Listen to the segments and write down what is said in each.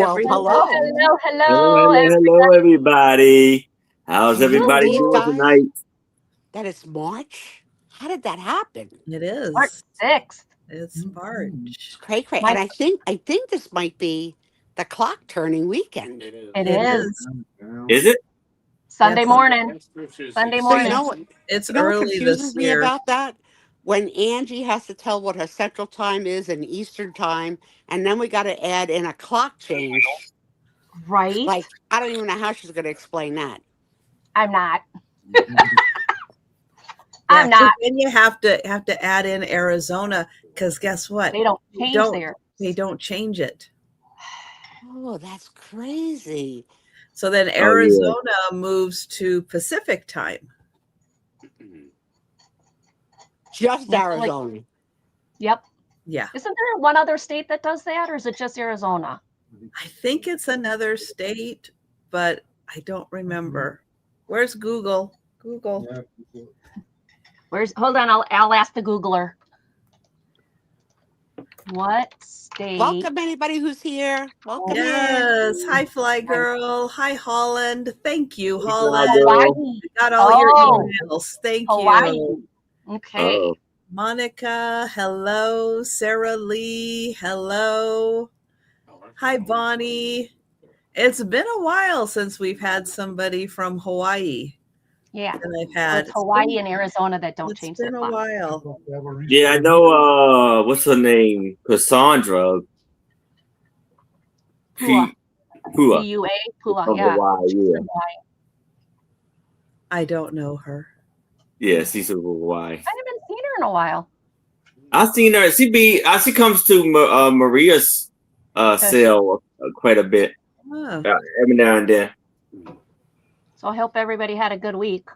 Well, hello. Hello, everybody. How's everybody Believe, doing guys, tonight? that it's March? How did that happen? It is. March 6th. It's March. It's cray. And I think this might be the clock turning weekend. It is. Is it? Sunday Yes. morning. Sunday So morning. you know what? It's You know what early confuses this me year. about that? When Angie has to tell what her Central Time is and Eastern Time, and then we got to add in a clock change. Right? Like, I don't even know how she's going to explain that. I'm not. Yeah, I'm not. And you have to add in Arizona because guess what? They don't change there. They don't change it. Oh, that's crazy. So then Arizona moves to Pacific time. Just Arizona. Yep. Yeah. Isn't there one other state that does that, or is it just Arizona? I think it's another state, but I don't remember. Where's Google? Google. Hold on, I'll ask the Googler. What state? Welcome anybody who's here. Welcome Yes. in. Hi, Fly Girl. Hi, Holland. Thank you, Fly Holland. Girl. Hawaii. Got all your emails. Thank Hawaii. you. Okay. Oh, Monica, hello. Sarah Lee, hello. Hi, Bonnie. It's been a while since we've had somebody from Hawaii. Yeah. And I've had It's Hawaii and Arizona that don't It's change been their a clock. while. yeah, I know. What's her name? Cassandra. Pua. Pua. PUA. Pua. From Yeah. Hawaii, yeah. I don't know her. Yeah, she's from Hawaii. I haven't seen her in a while. I seen her. She comes to Maria's sale quite a bit Oh. every now and then. So I hope everybody had a good week.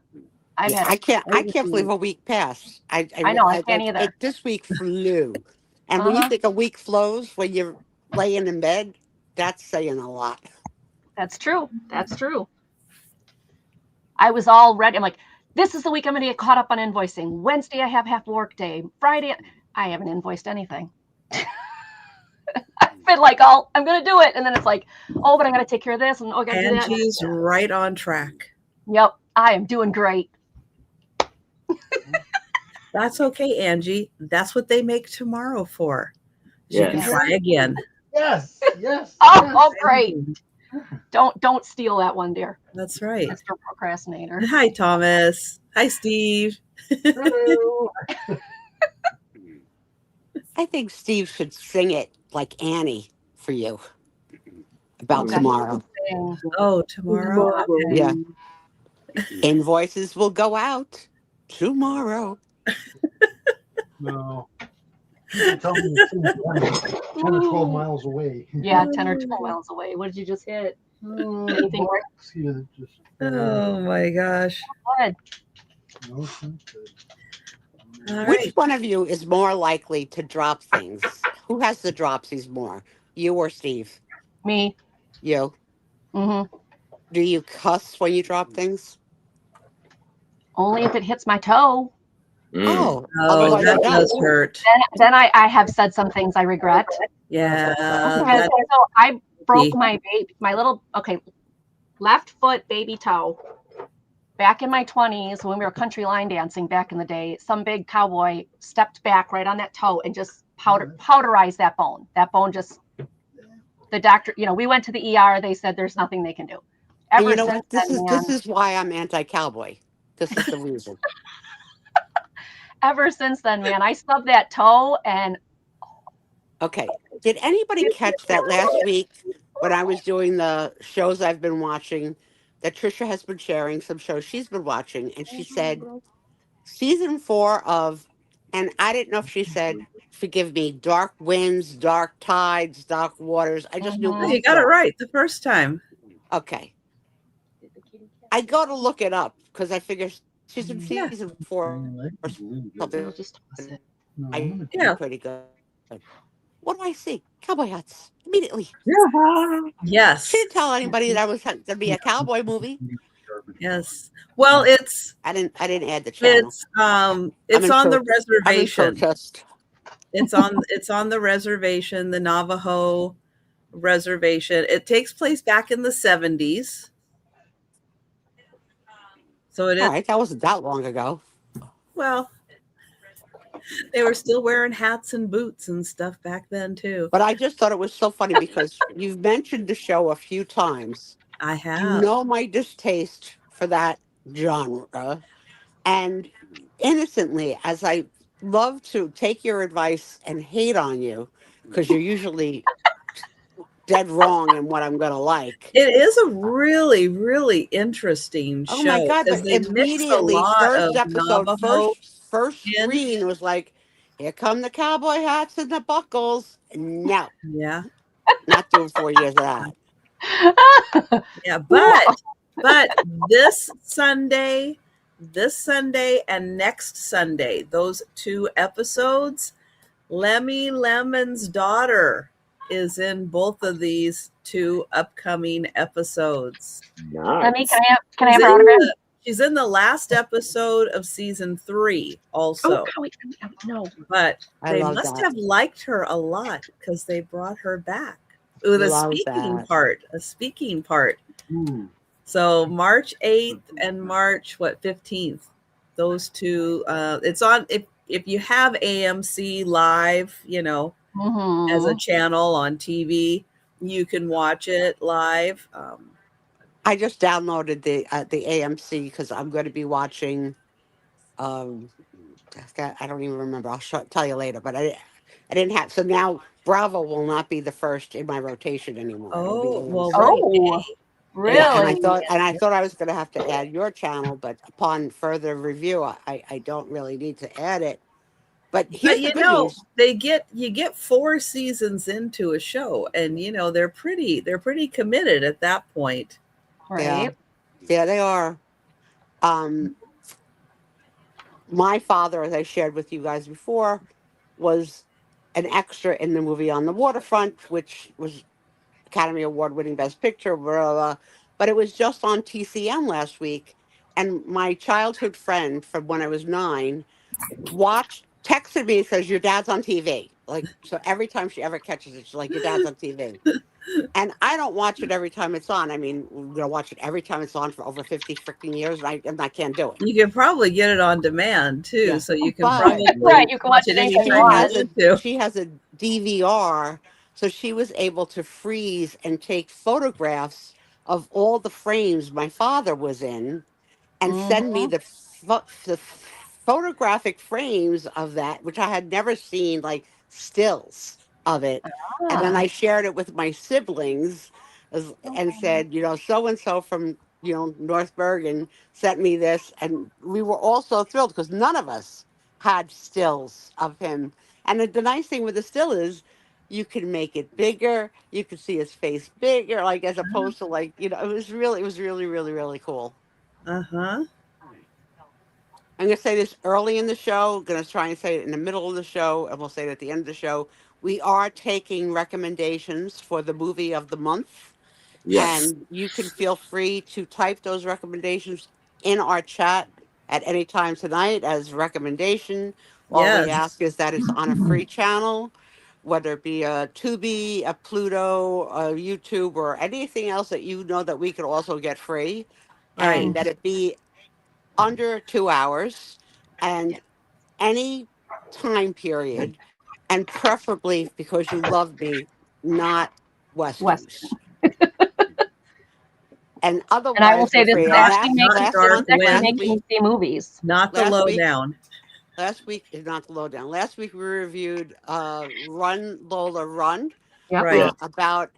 I can't believe a week passed. I know, I can't like, either. This week flew. And when you think a week flows when you're laying in bed, that's saying a lot. That's true. That's true. I was all ready. I'm like, this is the week I'm going to get caught up on invoicing. Wednesday, I have half work day. Friday, I haven't invoiced anything. I've been like, I'm going to do it. And then it's like, oh, but I got to take care of this. And I got to do that. Angie's right on track. Yep. I am doing great. That's okay, Angie. That's what they make tomorrow for. You Yes. can try again. Yes. Oh, great. Don't steal that one, dear. That's right. Mr. Procrastinator. Hi, Thomas. Hi, Steve. Hello. I think Steve should sing it like Annie for you about Okay. tomorrow. Oh, tomorrow? Okay. Yeah. Invoices will go out tomorrow. No. You tell me it's 10 or 12 miles away. Yeah, 10 or 12 miles away. What did you just hit? Anything worse? See that just, Oh, my gosh. Good. no, it's not good. All Which right. one of you is more likely to drop things? Who has the dropsies more? You or Steve? Me. You. Mm-hmm. Do you cuss when you drop things? Only if it hits my toe. Oh, Oh, otherwise that you don't. does hurt. Then I have said some things I regret. Yeah. Because so I broke my little left foot baby toe. Back in my 20s, when we were country line dancing back in the day, some big cowboy stepped back right on that toe and just powderized that bone. That bone just, the doctor, we went to the ER. They said there's nothing they can do. And you know what? This is why I'm anti-cowboy. This is the reason. Ever since then, man, I stubbed that toe and. Okay. Did anybody catch that last week when I was doing the shows I've been watching, that Trisha has been sharing some shows she's been watching, and she said season 4 of, and I didn't know if she said, forgive me, Dark Winds, Dark Tides, Dark Waters. I just knew. You got it right the first time. Okay. I go to look it up because I figure she's in season 4 or something. I do pretty good. What do I see? Cowboy hats immediately. Yes. She didn't tell anybody that I was going to be a cowboy movie. Yes. Well, I didn't add the channel. It's on the reservation. I'm in protest. It's on the reservation, the Navajo reservation. It takes place back in the 70s. So it is. All right, that wasn't that long ago. Well, they were still wearing hats and boots and stuff back then too. But I just thought it was so funny because you've mentioned the show a few times. I You have. know my distaste for that genre. And innocently, as I love to take your advice and hate on you, because you're usually dead wrong in what I'm going to like. It is a really, really interesting Oh my show God, because but they mix a immediately, lot first of episode, Navajo first in. screen was like, here come the cowboy hats and the buckles. No, Yeah. not doing 4 years of that. Yeah, but this Sunday and next Sunday, those 2 episodes, Lemmy Lemon's daughter is in both of these 2 upcoming episodes. Lemmy, Nice. can I have her autograph? She's in the last episode of season 3 also. Oh, wait, no. But I they love must that. have liked her a lot because they brought her back with a Love speaking that. part. So March 8th and March 15th, those 2. It's on if you have AMC Live, as a channel on TV, you can watch it live. I just downloaded the AMC because I'm going to be watching. I don't even remember. I'll tell you later. But I didn't have. So now Bravo will not be the first in my rotation anymore. It'll be Oh, well, AMC. Oh, really? Yeah, and I thought I was going to have to add your channel, but upon further review, I don't really need to add it. But here's the good news. you get 4 seasons into a show, and they're pretty committed at that point. Right. Yeah, they are. My father, as I shared with you guys before, was an extra in the movie On the Waterfront, which was Academy Award winning Best Picture, blah, blah, blah. But it was just on TCM last week. And my childhood friend from when I was 9 texted me and says, your dad's on TV. Like, so every time she ever catches it, she's like, your dad's on TV. And I don't watch it every time it's on. I mean, we're going to watch it every time it's on for over 50 freaking years, and I can't do it. You can probably get it on demand too, Yeah. so you can But- probably Right, you can watch it anytime anytime you want. you need to. She has a DVR, so she was able to freeze and take photographs of all the frames my father was in and send me the photographic frames of that, which I had never seen, like stills of it. And then I shared it with my siblings and said, so and so from North Bergen sent me this, and we were all so thrilled because none of us had stills of him. And the nice thing with the still is you can make it bigger, you can see his face bigger, like as opposed to like, it was really, really, really cool. Uh-huh. I'm going to say this early in the show, going to try and say it in the middle of the show, and we'll say it at the end of the show. We are taking recommendations for the movie of the month. Yes. And you can feel free to type those recommendations in our chat at any time tonight as recommendation. All we ask is that it's on a free channel, whether it be a Tubi, a Pluto, a YouTube, or anything else that that we could also get free. Right. And that it be under 2 hours and any time period, and preferably, because you love me, not westerns. And otherwise, And I will say this is actually last making me see movies. Not the lowdown. Last week is not the lowdown. Last week we reviewed Run Lola Run. Yep. Right. About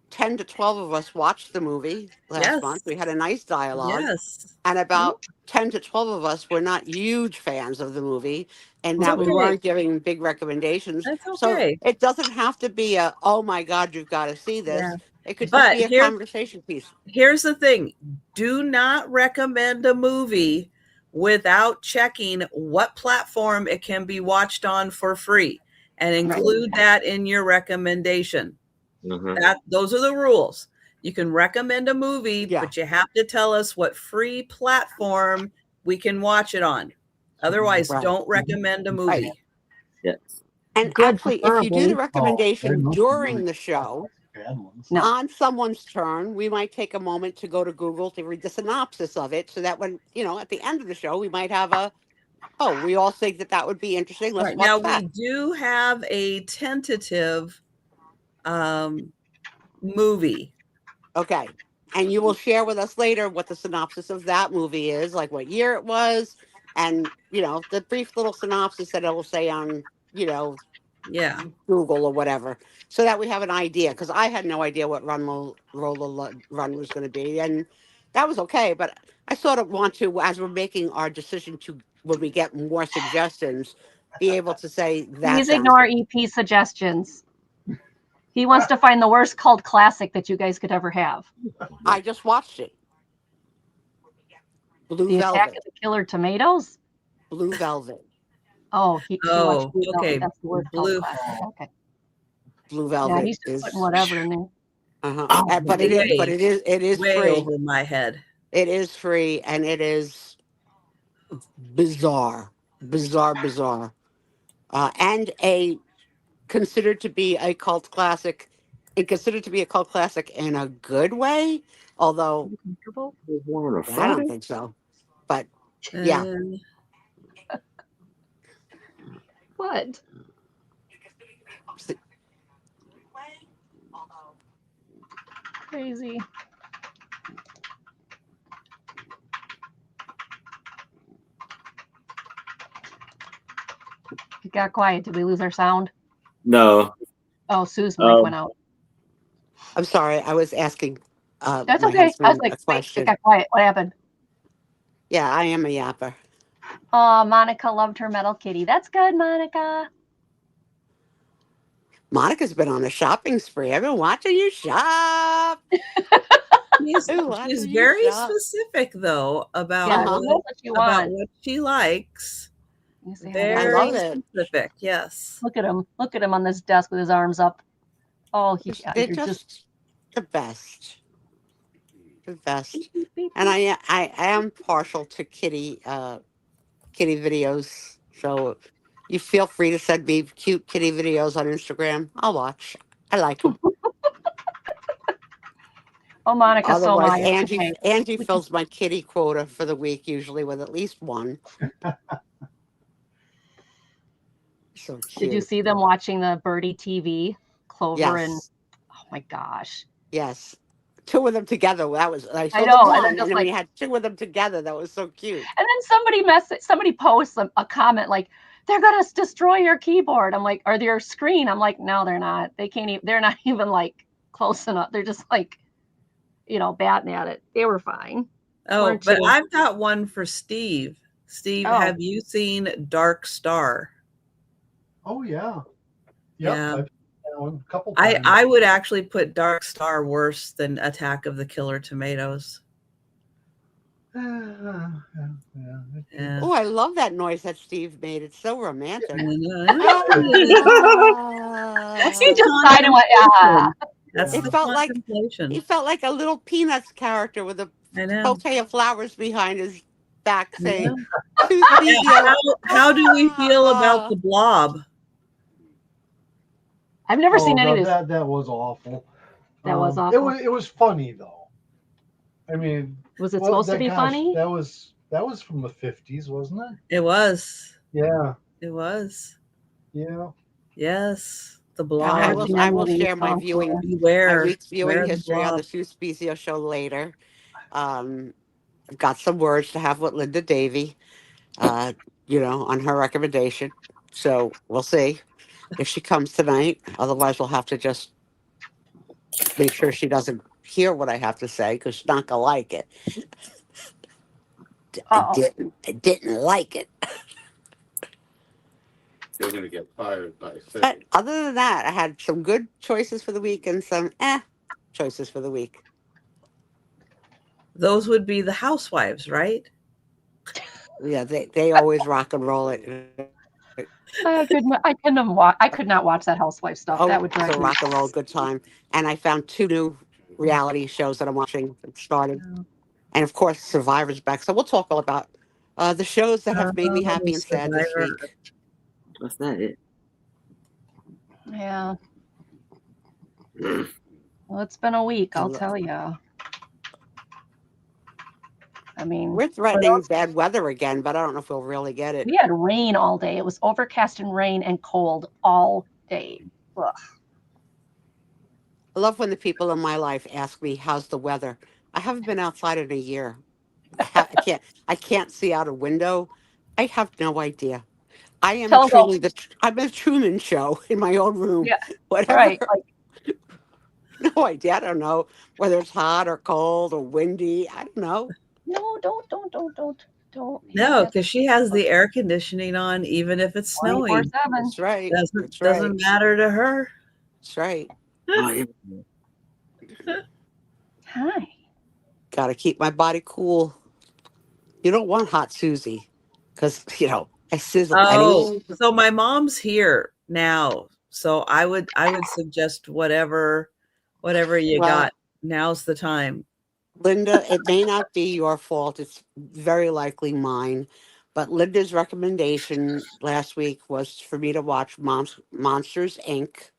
10 to 12 of us watched the movie last month. We had a nice dialogue. Yes. And about 10 to 12 of us were not huge fans of the movie, and that we weren't giving big recommendations. That's okay. So it doesn't have to be a, oh my God, you've got to see this. Yeah. It could just be a conversation piece. Here's the thing. Do not recommend a movie without checking what platform it can be watched on for free, and include that in your recommendation. Those are the rules. You can recommend a movie, but you have to tell us what free platform we can watch it on. Otherwise, don't recommend a movie. Yes. And actually, if you do the recommendation during the show, bad ones. No. On someone's turn, we might take a moment to go to Google to read the synopsis of it, so that when at the end of the show, we might have we all think that would be interesting. Let's Right. watch Now that. we do have a tentative movie. Okay. And you will share with us later what the synopsis of that movie is, like what year it was, and the brief little synopsis that it will say on, Yeah. Google or whatever, so that we have an idea. Because I had no idea what Run was going to be, and that was okay. But I sort of want to, as we're making our decision to, when we get more suggestions, be able to say that Please sounds ignore good. EP suggestions. He wants to find the worst cult classic that you guys could ever have. I just watched it. Blue The Attack Velvet. of the Killer Tomatoes. Blue Velvet. Oh, he watched Blue okay. Velvet. That's the word Blue. cult classic. Okay. Blue Yeah, Velvet he's just is. putting whatever in there. Uh-huh. But it is way free. over my head. It is free, and it is bizarre, and considered to be a cult classic, and considered to be a cult classic in a good way. Although I don't think so, but yeah. What? Crazy. It got quiet. Did we lose our sound? No. Oh, Sue's mic went out. I'm sorry. I was asking That's my okay. I was husband like, a question. it got quiet. What happened? Yeah, I am a yapper. Oh, Monica loved her metal kitty. That's good, Monica. Monica's been on a shopping spree. I've been watching you shop. She's very specific though about what she likes. Very I love it. specific. Yes. Look at him. Look at him on this desk with his arms up. Oh, they're just the best. The best. And I am partial to kitty videos. So you feel free to send me cute kitty videos on Instagram. I'll watch. I like them. Oh, Monica, Otherwise, so much. Angie fills my kitty quota for the week, usually with at least one. So cute. Did you see them watching the Birdie TV? Clover and oh my gosh. Yes. Two of them together. That was I know. One, and then we had two of them together. That was so cute. And then somebody posts a comment like, they're gonna destroy your keyboard. I'm like, or your screen. I'm like, no, they're not. They can't even, they're not even like close enough. They're just like, batting at it. They were fine. Oh, but I've got one for Steve. Steve, have you seen Dark Star? Oh yeah. Yep, Yeah. I've seen one a couple times. I would actually put Dark Star worse than Attack of the Killer Tomatoes. Yeah. Oh, I love that noise that Steve made. It's so romantic. He just sighed and went, yeah. He felt like a little Peanuts character with a bouquet of flowers behind his back saying, how do we feel about the Blob? I've never seen any of this. That was awful. That was awful. It was funny though. I mean, was it supposed to be funny? That was from the 50s, wasn't it? It was. Yeah. It was. Yeah. Yes. The Blob. I will share my week's viewing history on the Sue Spiezio show later. I've got some words to have with Linda Davey, on her recommendation. So we'll see if she comes tonight. Otherwise, we'll have to just make sure she doesn't hear what I have to say because she's not gonna like it. I didn't like it. You're gonna get fired by Cindy. But other than that, I had some good choices for the week and some choices for the week. Those would be the housewives, right? Yeah, they always rock and roll it. I could not watch that housewife stuff. That would drive me. Rock and roll, good time. And I found 2 new reality shows that I'm watching that started. And of course, Survivor's back. So we'll talk all about the shows that have made me happy and sad this week. That's not it. Yeah. Well, it's been a week, I I'll lo- tell you. I mean, We're threatening bad weather again, but I don't know if we'll really get it. we had rain all day. It was overcast and rain and cold all day. Ugh. I love when the people in my life ask me, "How's the weather?" I haven't been outside in a year. I can't see out a window. I have no idea. I am Tell them, truly I'm a Truman Show in my own room. yeah, Whatever. right. Like, No idea. I don't know whether it's hot or cold or windy. I don't know. no, don't. No, because she has the air conditioning on, even if it's snowing. 24/7. That's right. Doesn't That's right. doesn't matter to her. That's right. Oh, yeah. Hi. Got to keep my body cool. You don't want hot Susie because, I sizzle. Oh, so my mom's here now. So I would suggest whatever you Well, got. Now's the time. Linda, it may not be your fault. It's very likely mine. But Linda's recommendation last week was for me to watch Monsters, Inc.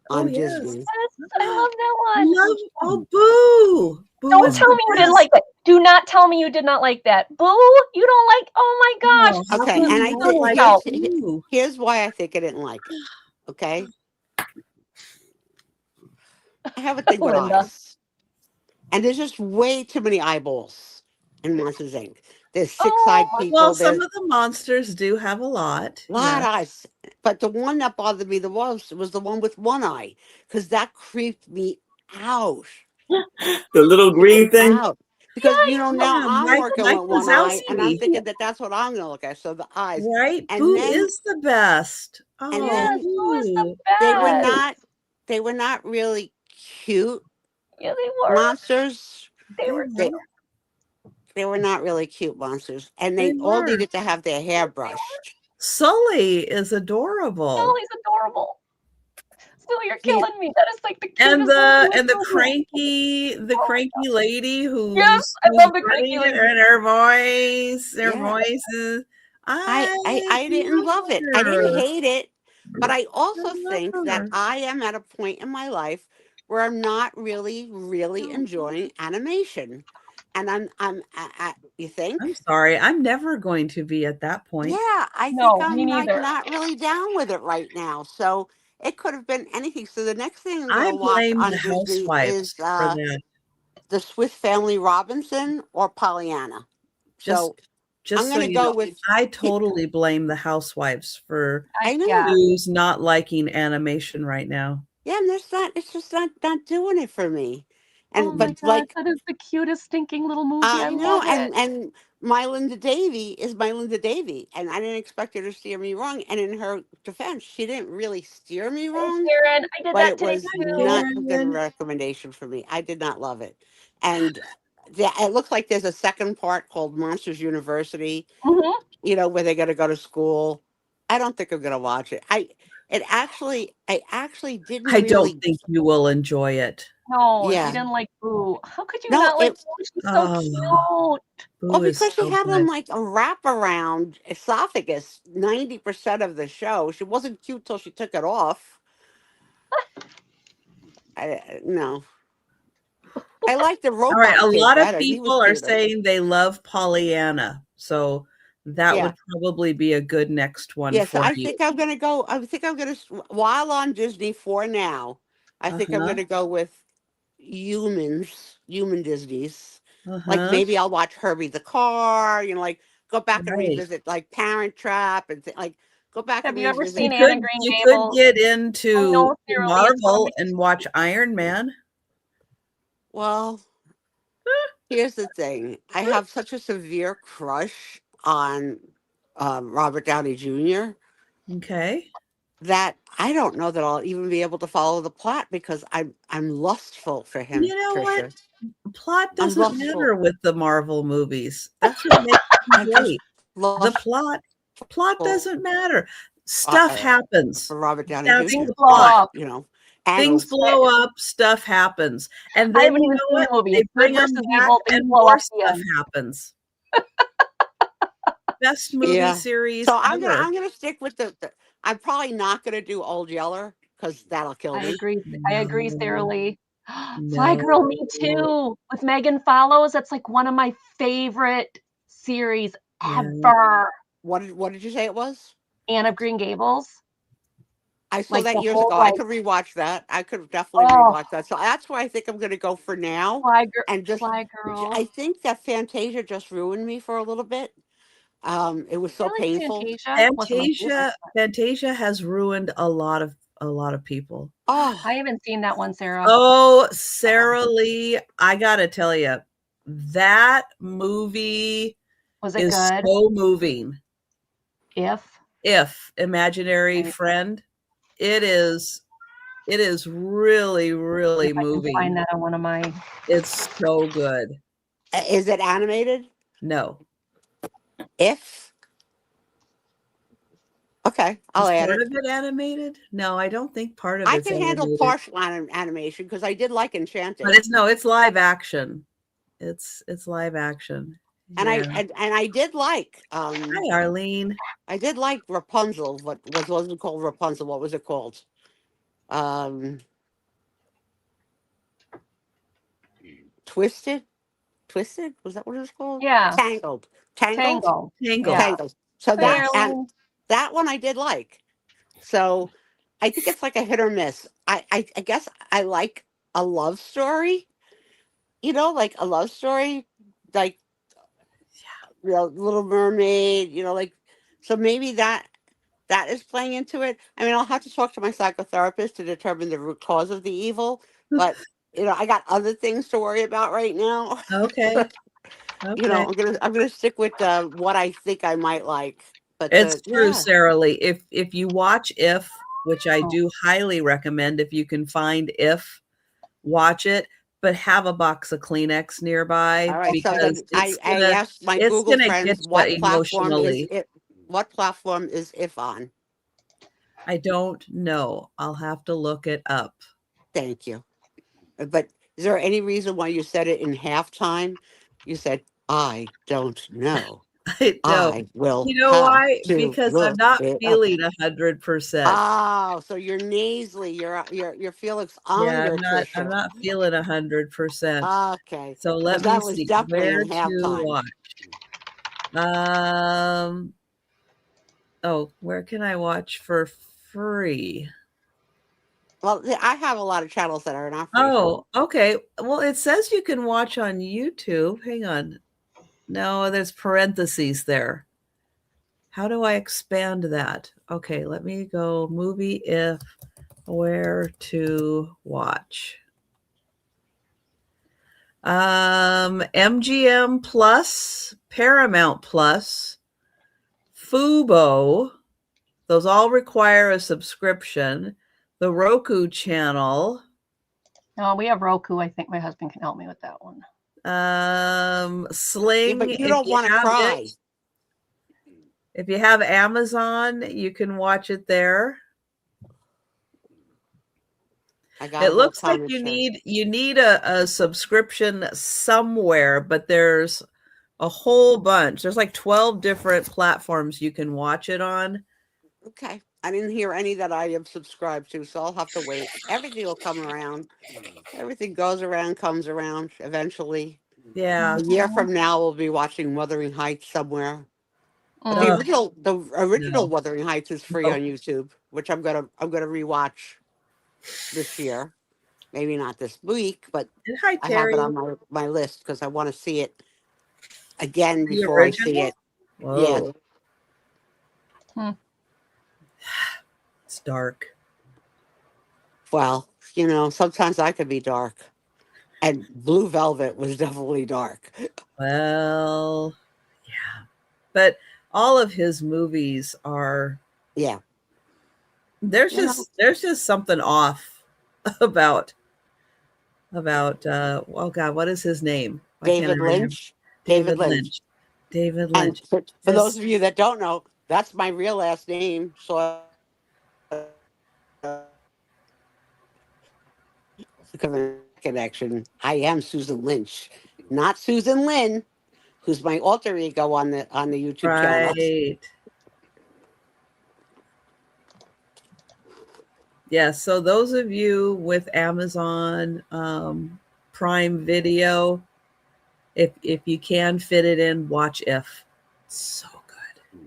Oh on yes. Disney. Yes, I love that one. Oh boo. Boo Don't is tell the me you didn't best. like it. Do not tell me you did not like that. Boo, you don't like, oh my gosh. No, how Okay, can and you I not like Out. Boo? here's why I think I didn't like it. Okay, I have a thing with Linda. eyes, and there's just way too many eyeballs in Monsters Inc. There's six-eyed Oh, people. Well, There's some of the monsters do have a lot. a lot of eyes, but the one that bothered me the most was the one with one eye, because that creeped me out. The little green thing. Out. Because now Yeah, I'm working Mike with one eye, and I'm Wazowski. thinking that that's what I'm going to look at. So the eyes, Right? and Boo then is the best. and Oh, yes, then Boo is the Boo. they were best. not really cute Yeah, they were. monsters. They They were They were. they were not really cute monsters, and They they all were. needed to have their hair brushed. Sully is adorable. Sully's adorable. Still, you're He, killing me. That is like the cutest And movie the ever. cranky lady who's Yes, I love the funny cranky lady. and her yeah, voices. I didn't love it. I love didn't her. hate it, but I I also love think that her. I am at a point in my life where I'm not really enjoying animation, and you think? I'm sorry. I'm never going to be at that point. Yeah, I think No, me I'm like neither. not really down with it right now. So it could have been anything. So the next thing I'm I gonna watch blame on the Disney is housewives for that. the Swiss Family Robinson or Pollyanna. Just So I'm just so gonna you go know, with I totally blame the housewives for I know. Yeah. who's not liking animation right now. Yeah, and it's just not doing it for me. Oh And my but gosh, like that is the cutest stinking little movie. I I know, love it. and my Linda Davy is my Linda Davy, and I didn't expect her to steer me wrong. And in her defense, she didn't really steer me Thanks, wrong, Karen. I did but that it today was too. not a good Karen. recommendation for me. I did not love it. And it looks like there's a second part called Monsters University, Hmm. where they got to go to school. I don't think I'm going to watch it. I actually didn't I don't really, think you will enjoy it. No, you yeah. didn't like Boo. How could you No, not like Boo? She's so Oh, cute. well, Boo is because she so had on good. like a wraparound esophagus 90% of the show. She wasn't cute till she took it off. No. I like the All right, robot a kid lot of better. He was people are cuter. saying they love Pollyanna, so that Yeah. would probably be a good next one Yeah, so for I you. think I'm going to go. I think I'm going to, while on Disney for now, I think I'm Uh-huh, going to go with human Disneys. Like uh-huh. maybe I'll watch Herbie the Car, like go back and Right. revisit like Parent Trap and like go back and Have you ever revisit. seen Anne of Green You could Gables? get I into know thoroughly it's one of Marvel my and watch Iron Man. Well, here's the thing. I have such a severe crush on Robert Downey Jr. Okay. that I don't know that I'll even be able to follow the plot because I'm lustful for him, You know what? Trisha. Plot I'm doesn't lustful. matter with the Marvel movies. That's what makes them I'm just great. The lustful plot doesn't matter. uh, Stuff uh, happens. for Robert Downey That's Jr. the things blow plot. up. And Things blow up, stuff happens. And I then haven't you even know seen what? the movie. They Good bring them versus back evil, things and blow more up at the stuff end. happens. Best movie yeah. series So I'm ever. gonna stick with I'm probably not gonna do Old Yeller because that'll kill I me. agree. I agree No. thoroughly. Fly Girl, me No. too. With Megan Follows, that's like one of my favorite series Yeah. ever. What did you say it was? Anne of Green Gables. I saw Like that the years whole ago. I like, could rewatch that. I could definitely oh, rewatch that. So that's where I think I'm going to go for now. And just, Fly I Girl. think that Fantasia just ruined me for a little bit. It was so I like painful. Fantasia. Wasn't my favorite. Fantasia has ruined a lot of people. Oh, I haven't seen that one, Sarah. Oh, Sarah Lee, I gotta tell you, that movie Was it is good? so moving. If Imaginary Friend, it is really, really if I can moving. find that on one of my. It's so good. is it animated? No. If okay, I'll Is add part it. of it animated? No, I don't think part of I it's can handle animated. partial animation because I did like Enchanted, But it's live action. It's live action. and Yeah. I did like Hi, Arlene. I did like Rapunzel. Wasn't called Rapunzel? What was it called? Um, Twisted. Twisted, was that what it was called? Yeah. Tangled. Tangled. Tangled. Tangled. Yeah. Tangled. So Hey, that and Arlene. that one I did like. So I think it's like a hit or miss. I guess I like a love story. Like a love story, like Little Mermaid. Like so maybe that is playing into it. I mean, I'll have to talk to my psychotherapist to determine the root cause of the evil, but I got other things to worry about right now. Okay. Okay. I'm gonna stick with what I think I might like. But It's true, yeah, Sarah Lee. If you watch If, which I Oh. do highly recommend, if you can find If, watch it, but have a box of Kleenex nearby all right. So then because I asked my it's Google gonna get friends you emotionally. what platform is if on? I don't know. I'll have to look it up. Thank you. But is there any reason why you said it in halftime? You said, I don't know. I don't. I will You know have why? to Because I'm look not it up. feeling 100%. Oh, so you're nasally. You're Felix Yeah, Unger, I'm Trisha. not feeling 100%. Okay. So Because let me that was see definitely where in to halftime. watch. Oh, where can I watch for free? Well, I have a lot of channels that are not free. Oh, okay. Well, it says you can watch on YouTube. Hang on. No, there's parentheses there. How do I expand that? Okay, let me go movie if where to watch. MGM Plus, Paramount Plus, Fubo. Those all require a subscription. The Roku channel. Oh, we have Roku. I think my husband can help me with that one. Sling. Yeah, but you if don't you want to have cry. it. If you have Amazon, you can watch it there. It looks like you need a subscription somewhere, but there's a whole bunch. There's like 12 different platforms you can watch it on. Okay. I didn't hear any that I have subscribed to, so I'll have to wait. Everything will come around. Everything goes around, comes around eventually. Yeah. A year from now, we'll be watching Wuthering Heights somewhere. But the Ugh, original no. Wuthering Heights is free No. on YouTube, which I'm gonna rewatch this year. Maybe not this week, but And hi, I have Terry. it on my list because I want to see it again The before I see original? it. Whoa. Hmm. It's dark. Well, sometimes I could be dark. And Blue Velvet was definitely dark. Well, yeah. But all of his movies are Yeah. there's You know, just something off about oh God, what is his name? Why can't I David remember? Lynch. David Lynch. David And Lynch. for those of you that don't know, that's my real last name. So connection. I am Susan Lynch, not Susan Lynn, who's my alter ego on the YouTube channel. Right. Yeah, so those of you with Amazon Prime Video, if you can fit it in, watch If. It's so good.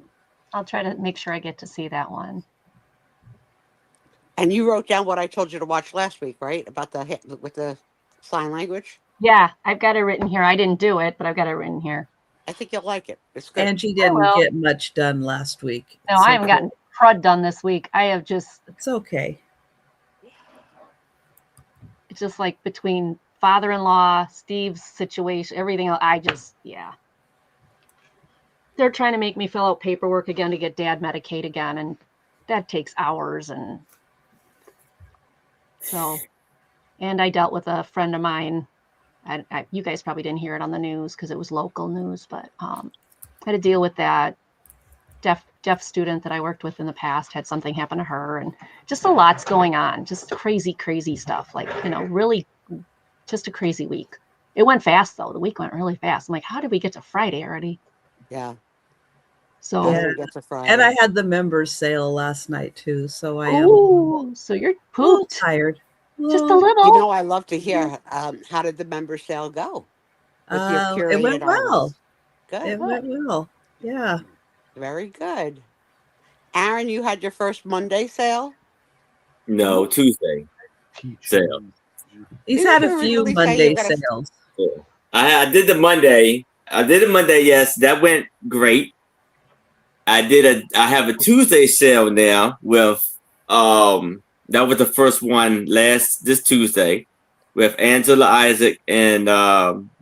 I'll try to make sure I get to see that one. And you wrote down what I told you to watch last week, right? About with the sign language. Yeah, I've got it written here. I didn't do it, but I've got it written here. I think you'll like it. It's good. Angie didn't get much done last week. No, I haven't gotten crud done this week. I have just. It's okay. It's just like between father-in-law, Steve's situation, everything else. They're trying to make me fill out paperwork again to get Dad Medicaid again, and that takes hours. And so, and I dealt with a friend of mine. You guys probably didn't hear it on the news because it was local news, but I had to deal with that. Deaf student that I worked with in the past had something happen to her, and just a lot's going on. Just crazy stuff. Like, really just a crazy week. It went fast though. The week went really fast. I'm like, how did we get to Friday already? Yeah. So and I had the members sale last night too. So I am. Ooh, so you're pooped. Tired. Just a little. I love to hear how did the member sale go? With your curated it went well. articles? Good. It went well. Yeah. Very good. Aaron, you had your first Monday sale? No, Tuesday sale. He's had a few Monday sales. Yeah. I did the Monday. Yes, that went great. I have a Tuesday sale now with that was the first one this Tuesday with Angela Isaac and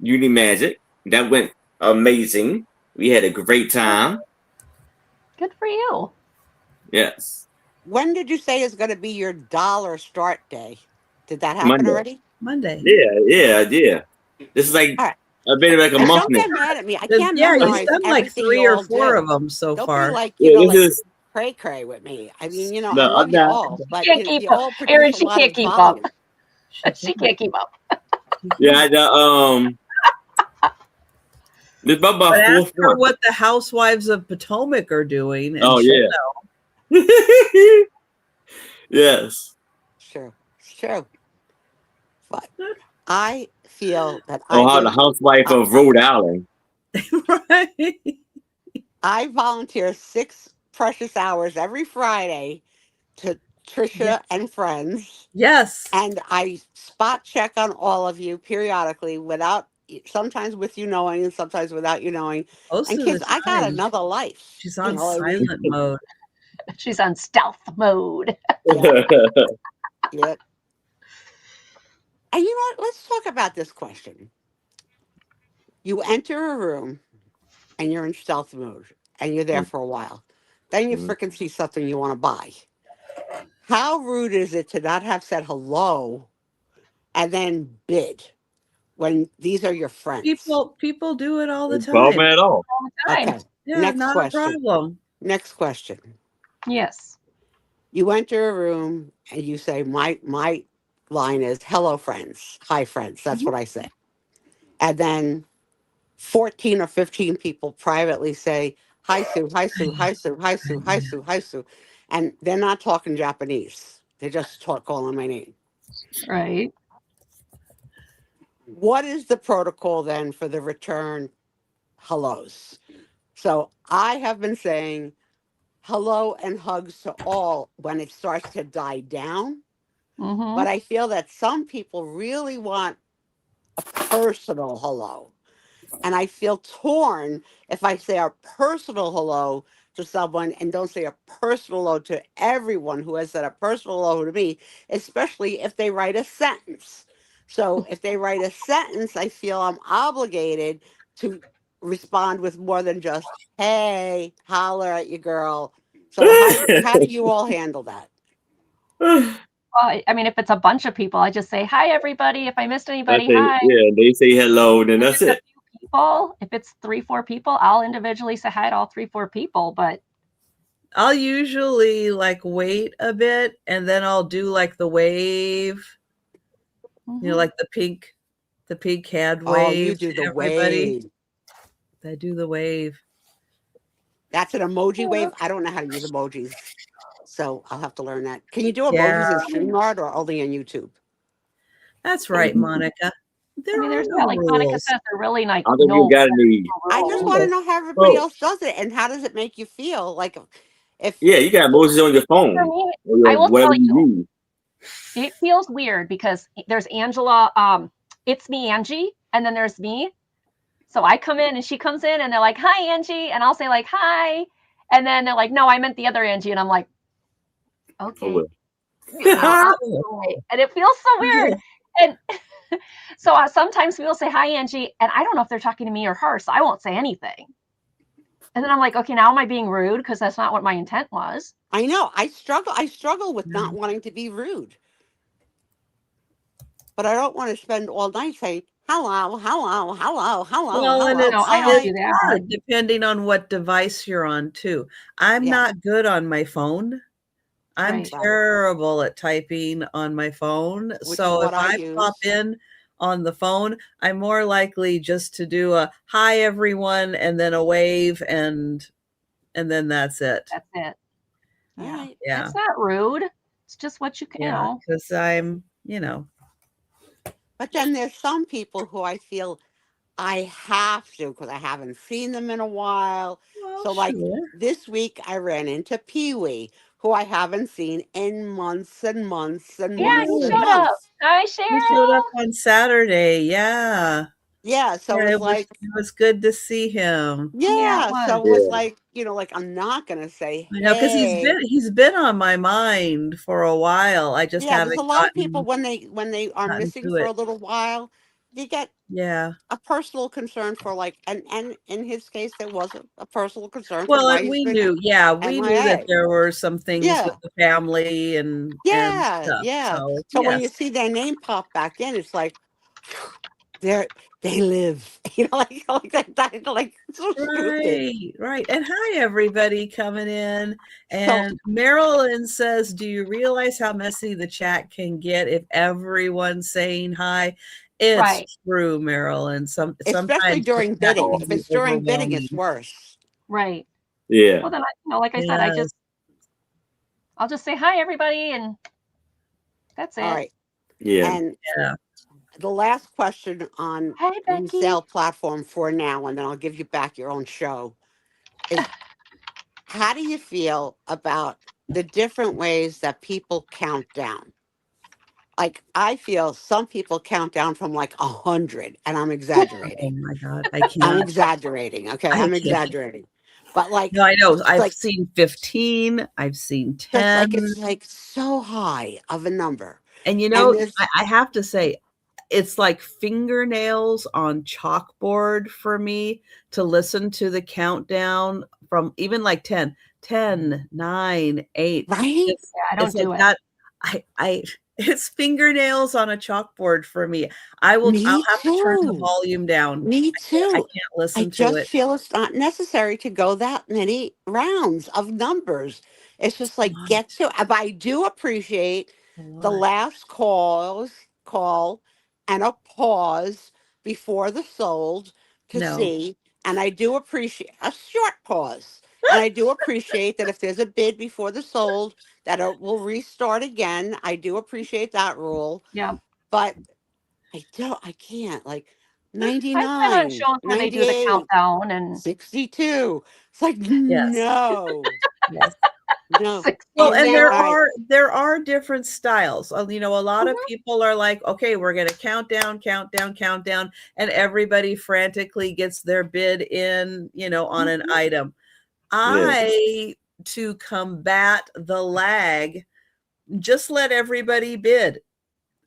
Uni Magic. That went amazing. We had a great time. Good for you. Yes. When did you say is going to be your dollar start day? Did that happen already? Monday. Yeah. This is like I've been like a month now. Don't get mad at me. I can't you've memorize done like 3 or 4 of them so far. Don't be like, cray with me. I mean, I love you all, but you all Aaron, produce she a lot can't of keep volume. up. She can't keep up. Yeah, this about but after one. what the Housewives of Potomac are doing, and yes. Sure. But I feel that the housewife of Rhode Island. Right. I volunteer 6 precious hours every Friday to Trisha and friends. Yes. And I spot check on all of you periodically sometimes with you knowing and sometimes without you knowing. Most and kids, I got another life. She's on silent mode. She's on stealth mode. Yep. And you know what? Let's talk about this question. You enter a room and you're in stealth mode and you're there for a while. Then you freaking see something you want to buy. How rude is it to not have said hello and then bid when these are your friends? People do it all the time. Problem at all. Okay. Yeah, Next not question. a problem. Next question. Yes. You enter a room and you say, my line is, hello, friends. Hi, friends. That's what I say. And then 14 or 15 people privately say, hi, Sue, hi, Sue, hi, Sue, hi, Sue, hi, Sue, hi, Sue. And they're not talking Japanese. They just calling my name. Right. What is the protocol then for the return hellos? So I have been saying hello and hugs to all when it starts to die down. Mm-hmm. But I feel that some people really want a personal hello. And I feel torn if I say a personal hello to someone and don't say a personal hello to everyone who has said a personal hello to me, especially if they write a sentence. So if they write a sentence, I feel I'm obligated to respond with more than just, hey, holler at your girl. So how do you all handle that? Well, I mean, if it's a bunch of people, I just say, hi, everybody. If I missed anybody, hi. Yeah, they say hello, then that's it. If it's 3-4 people, I'll individually say hi to all 3-4 people, but I'll usually wait a bit and then I'll do the wave, like the pink hand wave. Oh, you do the wave. I do the wave. That's an emoji wave. I don't know how to use emojis. So I'll have to learn that. Can you do emojis Yeah. in StreamYard or only on YouTube? That's right, Monica. There I mean, are there's no like Monica rules. says, they're really like I don't think you no got any. I just want to know how everybody else does it and how does it make you feel? Like if Yeah, you got emojis on your phone for me, or your, I will whatever tell you, you use. it feels weird because there's Angela, it's me, Angie, and then there's me. So I come in and she comes in and they're like, hi, Angie. And I'll say like, hi. And then they're like, no, I meant the other Angie. And I'm like, okay. well. And it feels so weird. And so sometimes people say, hi, Angie. And I don't know if they're talking to me or her. So I won't say anything. And then I'm like, okay, now am I being rude? Because that's not what my intent was. I know I struggle with not wanting to be rude. But I don't want to spend all night saying, hello, hello, hello, hello, Well, and hello. I don't it's do that. hard depending on what device you're on too. I'm Yeah. not good on my phone. I'm Right. terrible at typing on my phone. Which So is if what I I pop use. in on the phone, I'm more likely just to do a hi everyone and then a wave and then that's it. That's it. All right. Yeah. It's not rude. It's just what you can, you know. Because I'm, you know. But then there's some people who I feel I have to because I haven't seen them in a while. Well, So like sure. this week I ran into Pee-wee, who I haven't seen in months and months and Yeah, months he and showed up. months. Hi, You showed up Cheryl. on Saturday. Yeah. Yeah, so Yeah, it was like, it was good to see him. Yeah, it yeah, was. so it was Yeah. like, like I'm not gonna say, I know because hey. he's been on my mind for a while. I just Yeah, there's a haven't lot of people when they are gotten missing to for it. a little while, you get Yeah. a personal concern for like, and in his case, there was a personal concern for Well, why he's we been knew, yeah, we knew that MIA. there were some things with Yeah, the family and yeah, stuff. yeah. So So when you yes, see their name pop back in, it's like, they live, like so stupid. right. And hi everybody coming in. So And Marilyn says, "Do you realize how messy the chat can get if everyone's saying hi?" It's Right. true, Marilyn. especially Sometimes the during chat bidding, can if be it's during bidding, it's overwhelming. worse. Right. Yeah. Well, then, like I said, Yes. I'll just say hi, everybody, and that's it. All right. Yeah. And Yeah. the last question on Hey, Becky. resale platform for now, and then I'll give you back your own show, is how do you feel about the different ways that people count down? Like I feel some people count down from like 100, and I'm Oh exaggerating. my God, I I'm can't. exaggerating. Okay, I I'm can't. exaggerating. But like, No, I know. it's I've like seen 15. I've seen just 10. like it's like so high of a number. And And there's I have to say, it's like fingernails on chalkboard for me to listen to the countdown from even like 10, 10, 9, 8. right. It's, Yeah, I don't like do it. that. It's fingernails on a chalkboard for me. I'll Me have to turn the too. volume down. Me I too. can't I listen to just it. feel it's not necessary to go that many rounds of numbers. It's just like get to. But I do appreciate the last call and a pause before the sold to No. see. And I do appreciate a short pause. And I do appreciate that if there's a bid before the sold, that it will restart again. I do appreciate that rule. Yeah. But I can't. Like I've been on 99, shows where they do the 98, countdown and 62. It's like, Yes. no, Yes. no. Well, And and then I, there are different styles. A lot of Mhm. people are like, okay, we're going to count down, and everybody frantically gets their bid in, on an item. I, to combat the lag, just let everybody bid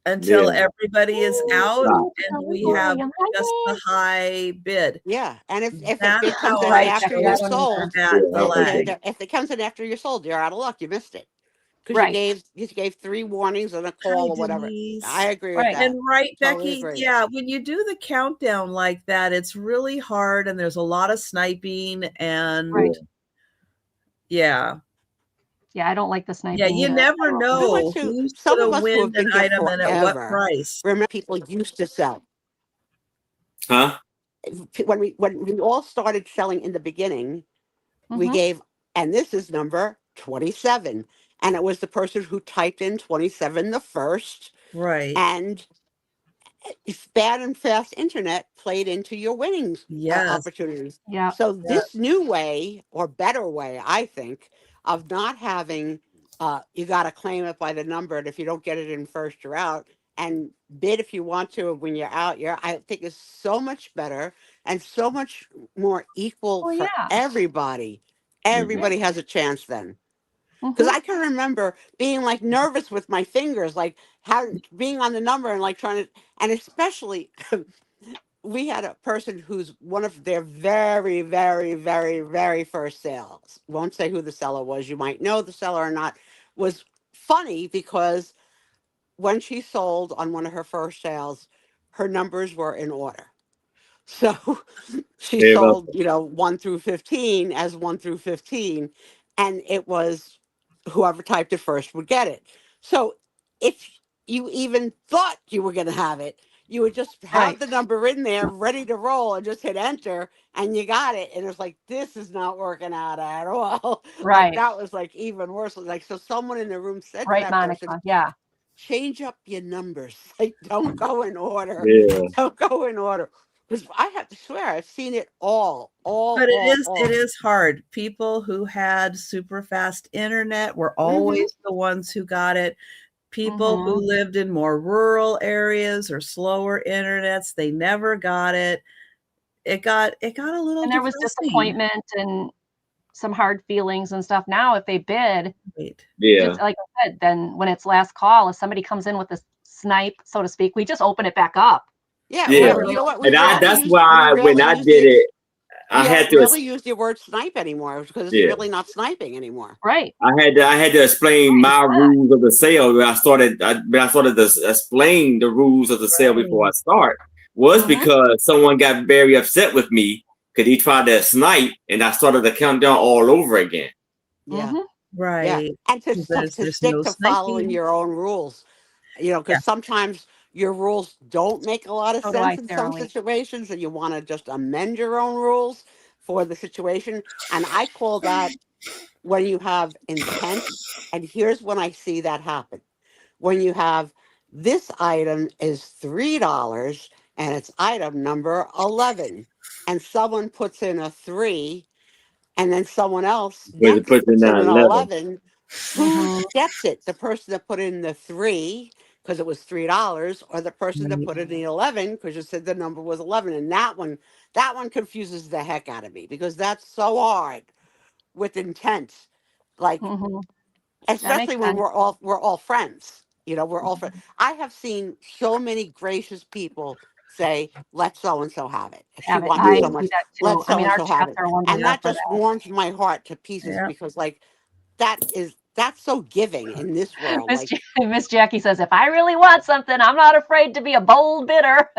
until everybody is out and we have just the high bid. yeah. And if a That's bid how comes in I after Becky, I you're chose don't to either. sold, combat the lag. if it comes in after you're sold, you're out of luck. You missed it because Right. you gave 3 warnings and a Hi, call or whatever. I Denise. agree with Right. that. And right, Totally Becky, agree. yeah, when you do the countdown like that, it's really hard and there's a lot of sniping and Right. yeah. Yeah, I don't like the sniping Yeah, you either. never You know what, know too? who's Some going of to us who win have an been here item and at what forever price. remember people used to sell. Huh? When we all started selling in the beginning, we Mhm. gave, and this is number 27. and it was the person who typed in 27 the first, Right. and bad and fast internet played into your winnings Yes. opportunities. Yeah. So Yeah. this new way, or better way, I think, of not having you got to claim it by the number, and if you don't get it in first, you're out. And bid if you want to. When you're out, I think is so much better and so much more equal Oh for yeah. everybody. Mhm. Everybody has a chance then. Because Mm-hmm. I can remember being like nervous with my fingers, like how being on the number and like trying to, and especially we had a person who's one of their very, very, very, very first sales. Won't say who the seller was. You might know the seller or not. Was funny because when she sold on one of her first sales, her numbers were in order. So she Very well sold, 1 through 15 as 1 through 15, and it was whoever typed it first would get it. So if you even thought you were going to have it, you would just have Right. the number in there ready to roll and just hit enter and you got it. And it's like, this is not working out at all. Like Right. that was like even worse. Like, so someone in the room said to Right, that person, Monica. Yeah. change up your numbers. Like, don't go in order. Yeah. Don't go in order. Because I have to swear, I've seen it But it all. is hard. People who had super fast internet were Hmm. always the ones who got it. People Mm-hmm. who lived in more rural areas or slower internets, they never got it. It got a little And there was depressing. disappointment and some hard feelings and stuff. Now, if they bid, Right. Yeah. just like I said, then when it's last call, if somebody comes in with a snipe, so to speak, we just open it back up. Yeah, We Yeah. well, really you know what? don't We And do that. rarely that's use we why when rarely I use did it, I we had to rarely use the word snipe anymore because it's yeah. really not sniping anymore. Right. I had to explain Right. my It's rules of the sale when I started to explain the rules of the sale before I Right. start was not. Mm-hmm. because someone got very upset with me because he tried to snipe and I started to count down all over again. Yeah, Mm-hmm. yeah, Right. and to There's stick no to following sniping. your own rules, Yeah. because sometimes your rules don't make a lot of So do I, sense in Sarah some Lee. situations, and you want to just amend your own rules for the situation. And I call that when you have intent. And here's when I see that happen: when you have this item is $3 and it's item number 11, and someone puts in a 3, and then someone else But it next puts in puts in that an 11. 11. Who Mm-hmm. gets it? The person that put in the 3 because it was $3, or the person that Right. put in the 11 because you said the number was 11? And that one confuses the heck out of me because that's so hard with intent. Like, Mm-hmm. That makes especially when sense. we're all friends. We're all friends. I have seen so many gracious people say, "Let so and so have it. If she Have it. wants it I so Yeah. see much, that let too. I so mean, and our so have chats it," are and wonderful that for just that. warms my heart to pieces Yeah. because, like, that's so giving in this world. Miss Like, Miss Jackie says, if I really want something, I'm not afraid to be a bold bidder.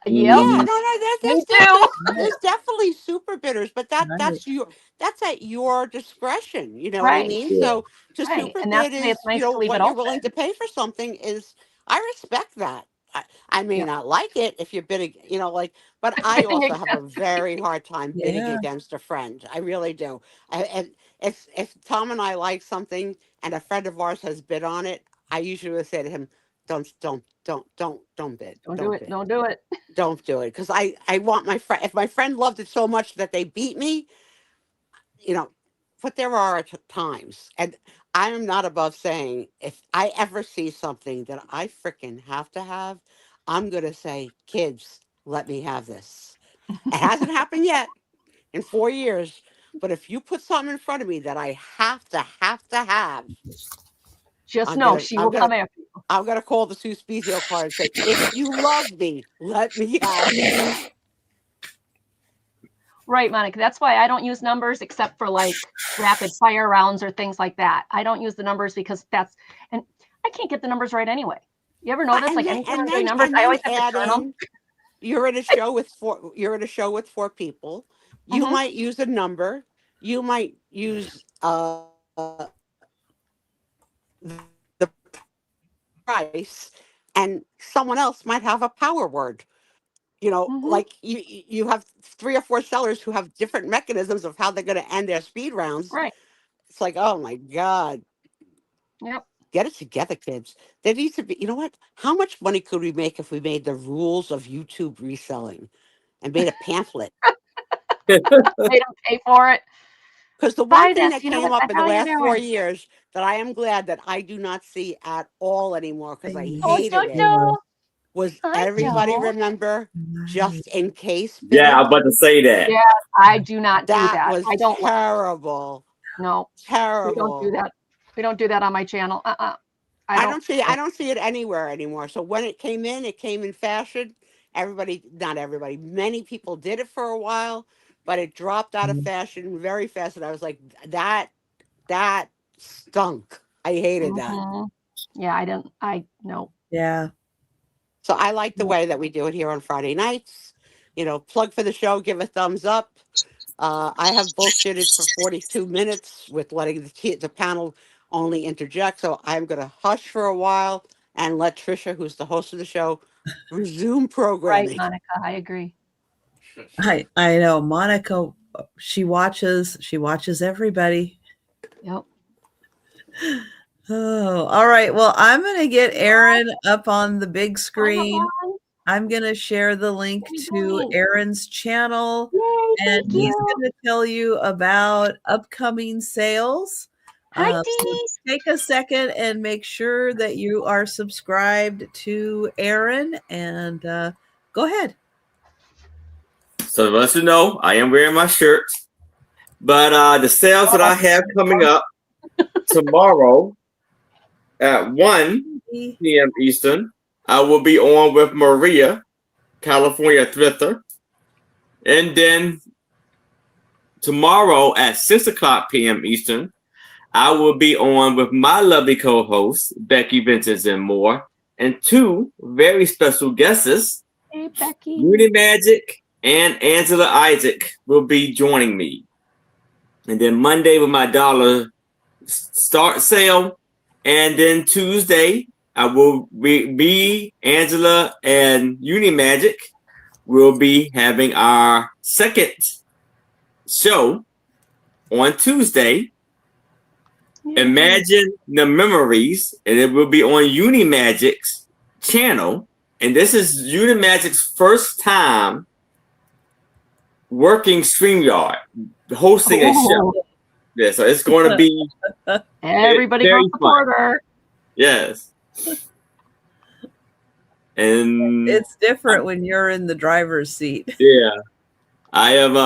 Yep. yeah, Mhm. no, Me too. Right. there's definitely super bidders, but Right. that's at your discretion. You know what I Right. mean? Yeah. So to Right. super And that's bid the way it's is, nice to leave it what you're willing open. to pay for something is. I respect that. I may Yep. not like it if you're bidding, like, but I also have a Exactly. very hard time bidding Yeah. against a friend. I really do. And if Tom and I like something and a friend of ours has bid on it, I usually will say to him, don't bid, Don't do don't it. bid, Don't do it. don't do it, because I want my friend. If my friend loved it so much that they beat me, you know. But there are times, and I am not above saying, if I ever see something that I freaking have to have, I'm gonna say, kids, let me have this. It hasn't happened yet in 4 years, but if you put something in front of me that I have, Just I'm know gonna she I'm will gonna come after you. I'm gonna call the Sue Spiezio card and say, if you love me, let me have this. Right, Monica. That's why I don't use numbers except for like rapid fire rounds or things like that. I don't use the numbers because and I can't get the numbers right anyway. You ever notice, And like then anytime and I'm doing then numbers, and I then always have to add turn them. in, you're at a show with 4 people. You Hmm. might use a number. You might use the price, and someone else might have a power word. Hmm. Like, you have 3 or 4 sellers who have different mechanisms of how they're going to end their speed rounds. Right. It's like, oh my god. Yep. Get it together, kids. There needs to be, you know what? How much money could we make if we made the rules of YouTube reselling and made a pamphlet? Made them pay for it. Because the one Buy thing this. that You know came what? up That's in the all you're last 4 doing. years that I am glad that I do not see at all anymore because I Oh, hated it Jojo. was Hi, everybody Joe. remember just in case Yeah, I'm figures? about to say that. Yeah, I do not do That that. was I don't. terrible. No, we don't do Terrible. that. We don't do that on my channel. I I don't. don't see it anywhere anymore. So when it came in fashion. Everybody, not everybody, many people did it for a while, but it dropped out of fashion very fast. And I was like, that stunk. I hated that. Mhm. Yeah, I didn't. No. Yeah. So I like the way that we do it here on Friday nights. You know, plug for the show, give a thumbs up. I have bullshitted for 42 minutes with letting the panel only interject. So I'm going to hush for a while and let Trisha, who's the host of the show, resume Right, programming. Monica. I agree. I know Monica, she watches everybody. Yep. Oh, all right. Well, I'm going to get Aaron up on the big Hi, screen. Yvonne. I'm going to share the link What are you to doing? Aaron's channel, Yay! and Thank he's you. going to tell you about upcoming sales. Hi, So Dee. take a second and make sure that you are subscribed to Aaron, and go ahead. So to let you know, I am wearing my shirt. But the sales that I have coming up tomorrow at 1 p.m. Eastern, I will be on with Maria, California Thrifter. And then tomorrow at 6 o'clock p.m. Eastern, I will be on with my lovely co-hosts, Becky Vintage and more, and two very special guests, Hey, Becky. Uni Magic and Angela Isaac will be joining me. And then Monday with my dollar start sale. And then Tuesday, I will be Angela and Uni Magic will be having our second show on Tuesday. Yay. Imagine the Memories, and it will be on Unimagic's channel. And this is Unimagic's first time working StreamYard, hosting a show. Yeah, so it's going to be Everybody very go support her. Yes. And It's different when you're in the driver's seat. yeah, I am,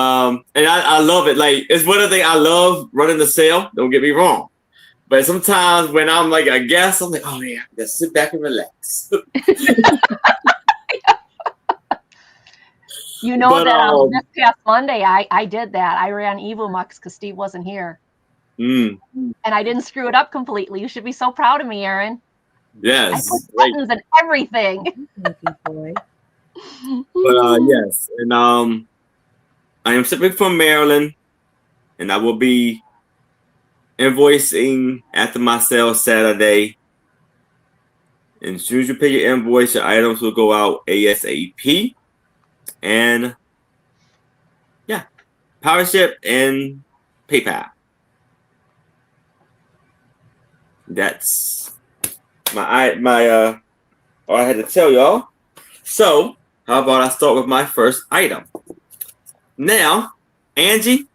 and I love it. Like, it's one of the things I love running the sale. Don't get me wrong. But sometimes when I'm like a guest, I'm like, oh yeah, just sit back and relax. You know that this past Monday, I did that. I ran EvoMux because Steve wasn't here. And I didn't screw it up completely. You should be so proud of me, Aaron. Yes. I put buttons and everything. But yes, and I am shipping from Maryland, and I will be invoicing after my sale Saturday. And as soon as you pay your invoice, your items will go out ASAP. And yeah, Power Ship and PayPal. That's all I had to tell y'all. So how about I start with my first item? Now, Angie,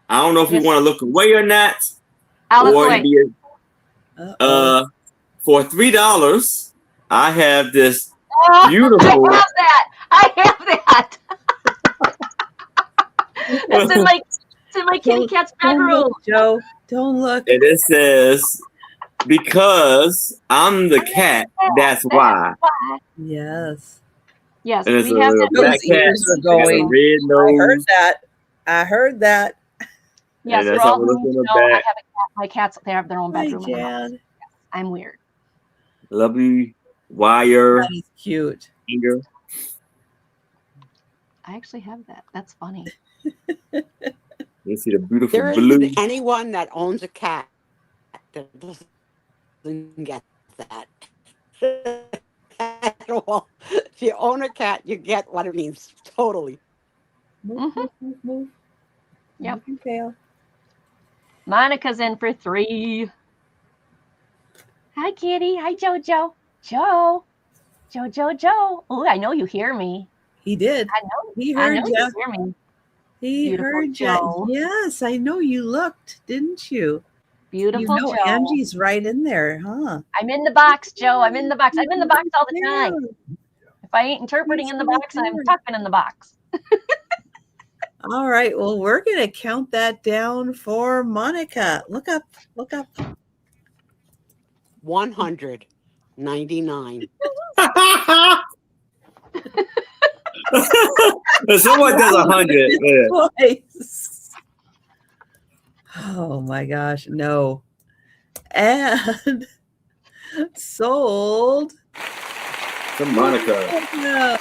I don't know if you want to look away or not. I'll look away. For $3, I have this beautiful. I have that. It's in my kitty cat's bedroom. Joe, don't look. And it says, because I'm the cat, that's why. Yes. Yes, and it's we a have little that. black cat. Ears are going. A red nose. I heard that. Yes, and for all who know, I have a cat. My cats, they have their own bedroom. Hi, Jan. I'm weird. Lovely wire. That is cute. Finger. I actually have that. That's funny. You see the beautiful There blue. isn't anyone that owns a cat that doesn't get that. At all. If you own a cat, you get what it means. Totally. Move. Yep. Fail. Monica's in for 3. Hi, Kitty. Hi, Jojo. Joe. Joe. Oh, I know you hear me. He did. I know. He I know heard you you. hear me. He Beautiful heard you. Joe. Yes, I know you looked, didn't you? Beautiful You know, Joe. Angie's right in there, huh? I'm in the box, Joe. I'm in the box. I'm in the box all the time. Yeah. If I ain't interpreting He's in the right box, I'm there. tucking in the box. All right. Well, we're going to count that down for Monica. Look up. Look up. 199. Someone does 100. Yeah. Twice. Oh my gosh. No. And sold. So Monica. No.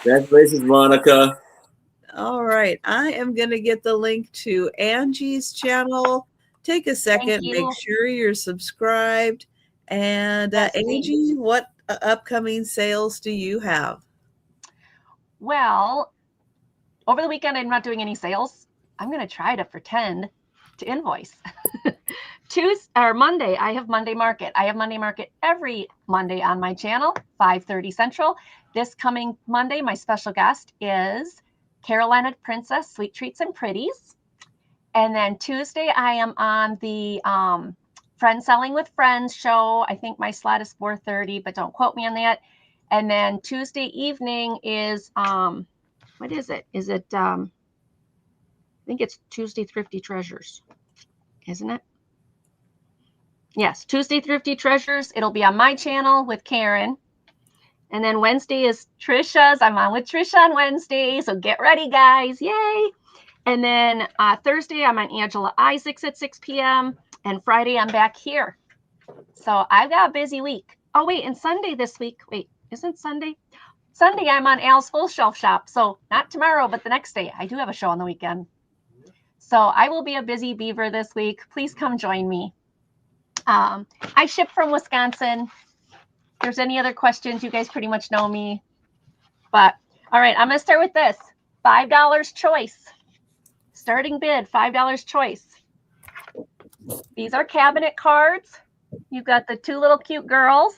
Congratulations, Monica. All right. I am going to get the link to Angie's channel. Take a second, make sure you're subscribed. And Angie, what upcoming sales do you have? Well, over the weekend, I'm not doing any sales. I'm going to try to pretend to invoice. Tuesday or Monday, I have Monday Market. I have Monday Market every Monday on my channel, 5:30 Central. This coming Monday, my special guest is Carolina Princess, Sweet Treats and Pretties. And then Tuesday, I am on the Friend Selling with Friends show. I think my slot is 4:30, but don't quote me on that. And then Tuesday evening is, what is it? Is it, I think it's Tuesday Thrifty Treasures, isn't it? Yes, Tuesday Thrifty Treasures. It'll be on my channel with Karen. And then Wednesday is Trisha's. I'm on with Trisha on Wednesday. So get ready, guys. Yay. And then Thursday, I'm on Angela Isaacs at 6 p.m. And Friday, I'm back here. So I've got a busy week. Oh, wait. And Sunday this week. Wait, isn't Sunday? Sunday, I'm on Al's Full Shelf Shop. So not tomorrow, but the next day. I do have a show on the weekend. So I will be a busy beaver this week. Please come join me. I ship from Wisconsin. If there's any other questions, you guys pretty much know me. But all right, I'm going to start with this. $5 choice. Starting bid, $5 choice. These are cabinet cards. You've got the two little cute girls.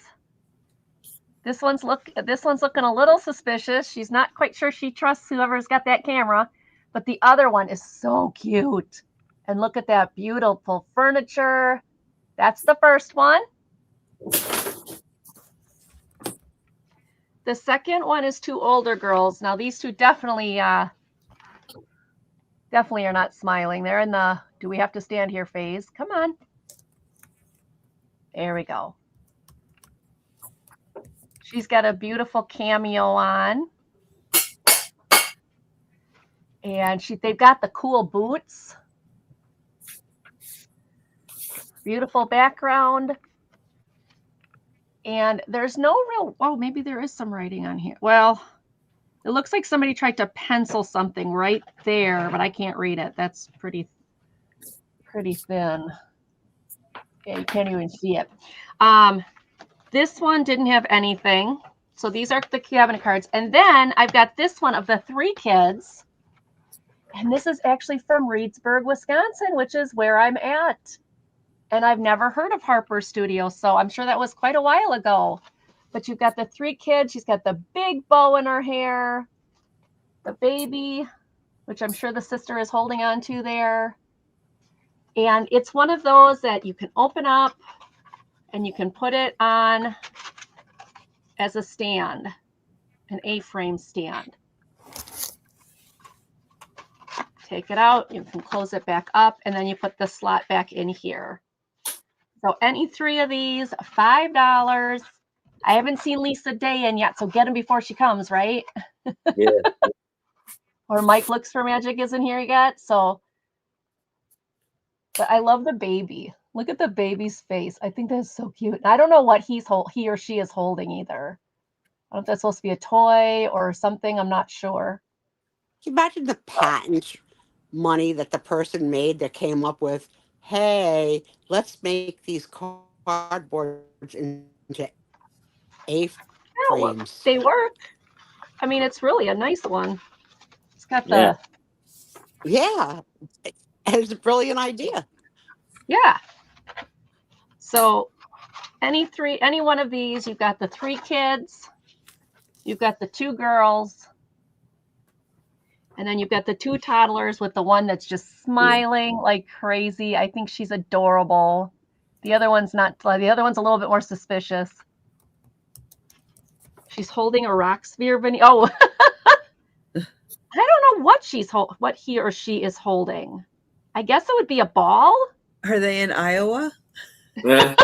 This one's looking a little suspicious. She's not quite sure she trusts whoever's got that camera, but the other one is so cute. And look at that beautiful furniture. That's the first one. The second one is two older girls. Now these two definitely are not smiling. They're in the do we have to stand here phase. Come on. There we go. She's got a beautiful cameo on. And they've got the cool boots. Beautiful background. And there's no real, oh, maybe there is some writing on here. Well, it looks like somebody tried to pencil something right there, but I can't read it. That's pretty thin. Okay, you can't even see it. This one didn't have anything. So these are the cabinet cards. And then I've got this one of the three kids. And this is actually from Reedsburg, Wisconsin, which is where I'm at. And I've never heard of Harper's Studio, so I'm sure that was quite a while ago. But you've got the three kids. She's got the big bow in her hair, the baby, which I'm sure the sister is holding on to there. And it's one of those that you can open up and you can put it on as a stand, an A-frame stand. Take it out, you can close it back up, and then you put the slot back in here. So any three of these, $5. I haven't seen Lisa Day in yet, so get them before she comes, right? Yeah. Or Mike Looks for Magic isn't here yet, so. But I love the baby. Look at the baby's face. I think that's so cute. I don't know what he or she is holding either. I don't know if that's supposed to be a toy or something. I'm not sure. Can you imagine the patent money that the person made that came up with, hey, let's make these cardboards into A-frames. Yeah, well, they work. I mean, it's really a nice one. It's got the... Yeah. It's a brilliant idea. Yeah. So any one of these. You've got the 3 kids, you've got the 2 girls, and then you've got the 2 toddlers with the one that's just smiling like crazy. I think she's adorable. The other one's not. The other one's a little bit more suspicious. She's holding a rock sphere. Oh, I don't know what he or she is holding. I guess it would be a ball. Are they in Iowa? Yeah.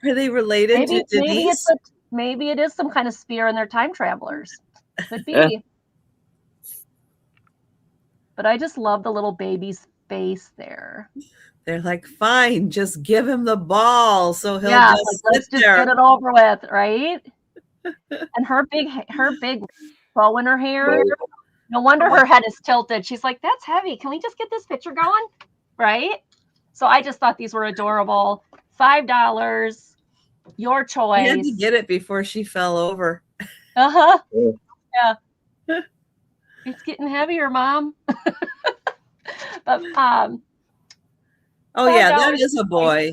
Are they related to Denise? Maybe it is some kind of spear and they're time travelers. Could be. But I just love the little baby's face there. They're like, fine, just give him the ball so he'll let's just get it over with, right? And her big bow in her hair. No wonder her head is tilted. She's like, that's heavy. Can we just get this picture going? Right? So I just thought these were adorable. $5, your choice. I had to get it before she fell over. Uh-huh. Yeah. It's getting heavier, Mom. But oh yeah, that is a boy.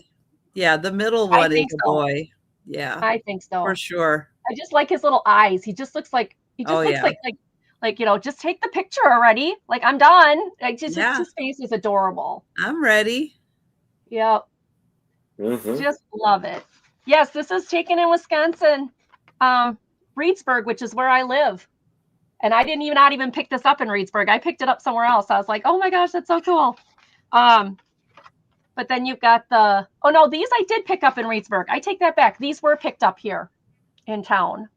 Yeah, the middle one is a boy. Yeah. I think so. For sure. I just like his little eyes. He just looks like like just take the picture already. Like, I'm done. Like, his face is adorable. I'm ready. Yep. Just love it. Yes, this is taken in Wisconsin, Reedsburg, which is where I live. And I didn't not even pick this up in Reedsburg. I picked it up somewhere else. I was like, oh my gosh, that's so cool. But then you've got these I did pick up in Reedsburg. I take that back. These were picked up here in town.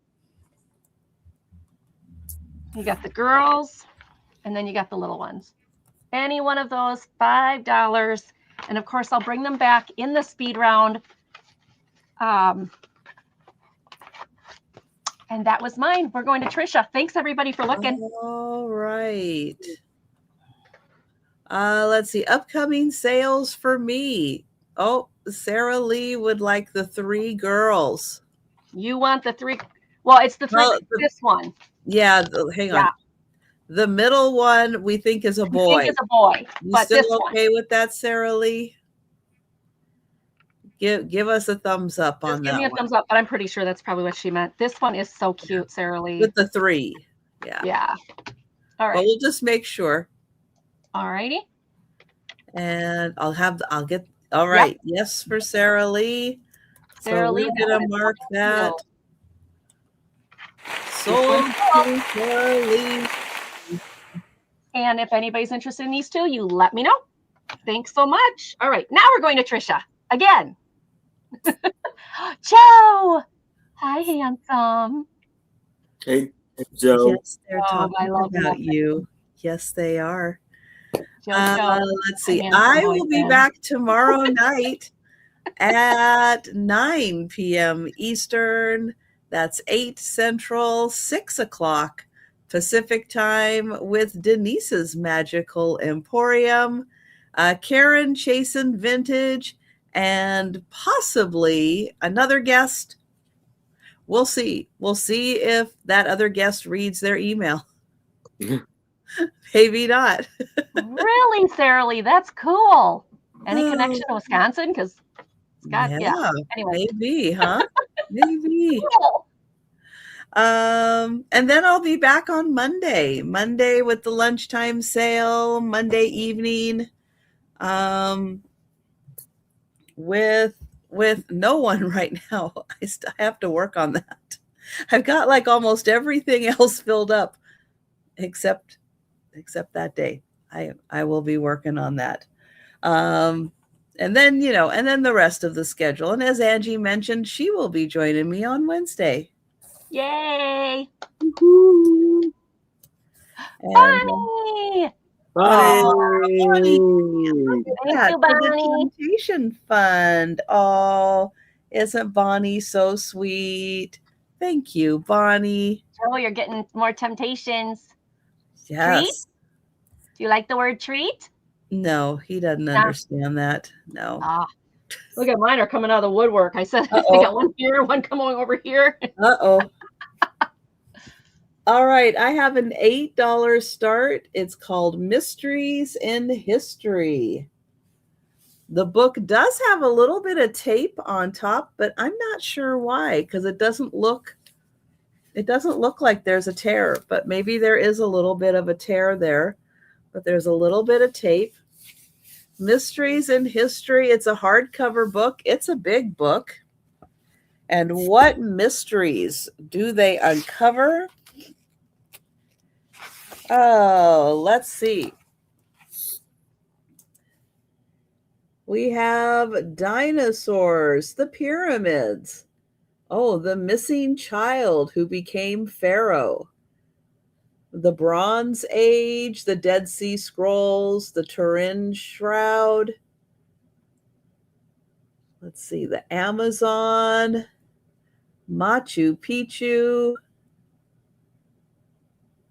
You got the girls, and then you got the little ones. Any one of those, $5. And of course, I'll bring them back in the speed round. And that was mine. We're going to Trisha. Thanks, everybody, for looking. All right. Let's see. Upcoming sales for me. Oh, Sarah Lee would like the 3 girls. You want the 3? Well, it's the 3. This one. Yeah. Hang on. The middle one we think is a boy. We think it's a boy. You still okay with that, Sarah Lee? Give us a thumbs up on that. Give me a thumbs up, but I'm pretty sure that's probably what she meant. This one is so cute, Sarah Lee. With the 3. Yeah. Yeah. All right. Well, we'll just make sure. All righty. And I'll get all right. Yep. Yes for Sarah Lee. Sarah Lee, we're gonna mark that. Sold to Sarah Lee. And if anybody's interested in these 2, you let me know. Thanks so much. All right, now we're going to Trisha again. Joe, hi, handsome. Hey, Joe. Yes, they're talking about you. Yes, they are. Let's see. I will be back tomorrow night at 9 p.m. Eastern. That's 8 Central, 6 o'clock Pacific time with Denise's Magical Emporium, Karen Chasen Vintage, and possibly another guest. We'll see. We'll see if that other guest reads their email. Maybe not. Really, Sarah Lee? That's cool. Any connection to Wisconsin? Because anyway. Maybe, huh? Maybe. Cool. And then I'll be back on Monday with the lunchtime sale, Monday evening, with no one right now. I have to work on that. I've got like almost everything else filled up except that day. I will be working on that. And then the rest of the schedule. And as Angie mentioned, she will be joining me on Wednesday. Yay! Bonnie! Bonnie! Thank you, Bonnie. The Temptation Fund. Oh, isn't Bonnie so sweet? Thank you, Bonnie. Oh, you're getting more temptations. Yes. Treat? Do you like the word treat? No, he doesn't understand that. No. Look at mine are coming out of the woodwork. I said, I got one here, one coming over here. Uh-oh. All right. I have an $8 start. It's called Mysteries in History. The book does have a little bit of tape on top, but I'm not sure why, because it doesn't look like there's a tear, but maybe there is a little bit of a tear there, but there's a little bit of tape. Mysteries in History. It's a hardcover book. It's a big book. And what mysteries do they uncover? Oh, let's see. We have dinosaurs, the pyramids. Oh, the missing child who became Pharaoh. The Bronze Age, the Dead Sea Scrolls, the Turin Shroud. Let's see, the Amazon, Machu Picchu.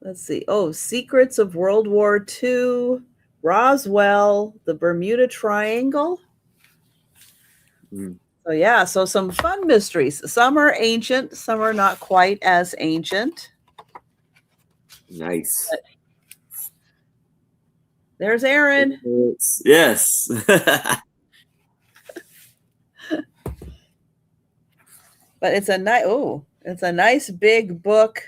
Let's see. Oh, Secrets of World War II, Roswell, the Bermuda Triangle. So yeah, so some fun mysteries. Some are ancient, some are not quite as ancient. Nice. But there's Aaron. Yes. But it's a nice big book.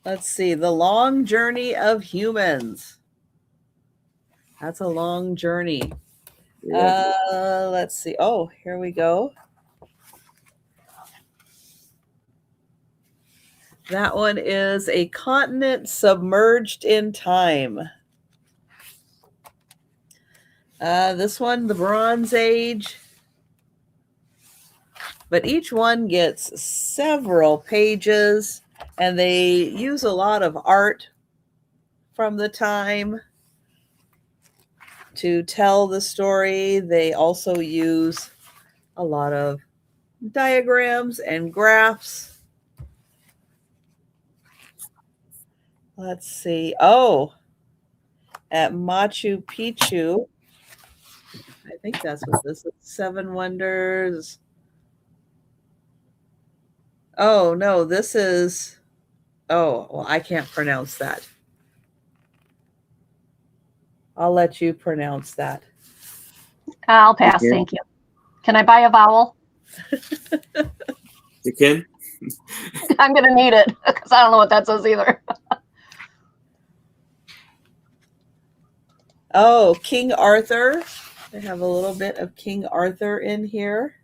Let's see, The Long Journey of Humans. That's a long journey. Yeah. Let's see. Oh, here we go. That one is A Continent Submerged in Time. This one, The Bronze Age. But each one gets several pages, and they use a lot of art from the time to tell the story. They also use a lot of diagrams and graphs. Let's see. Oh, at Machu Picchu. I think that's what this is. 7 Wonders. Oh, no, this is. Oh, well, I can't pronounce that. I'll let you pronounce that. I'll pass. You can? Thank you. Can I buy a vowel? You can? I'm going to need it because I don't know what that says either. Oh, King Arthur. I have a little bit of King Arthur in here.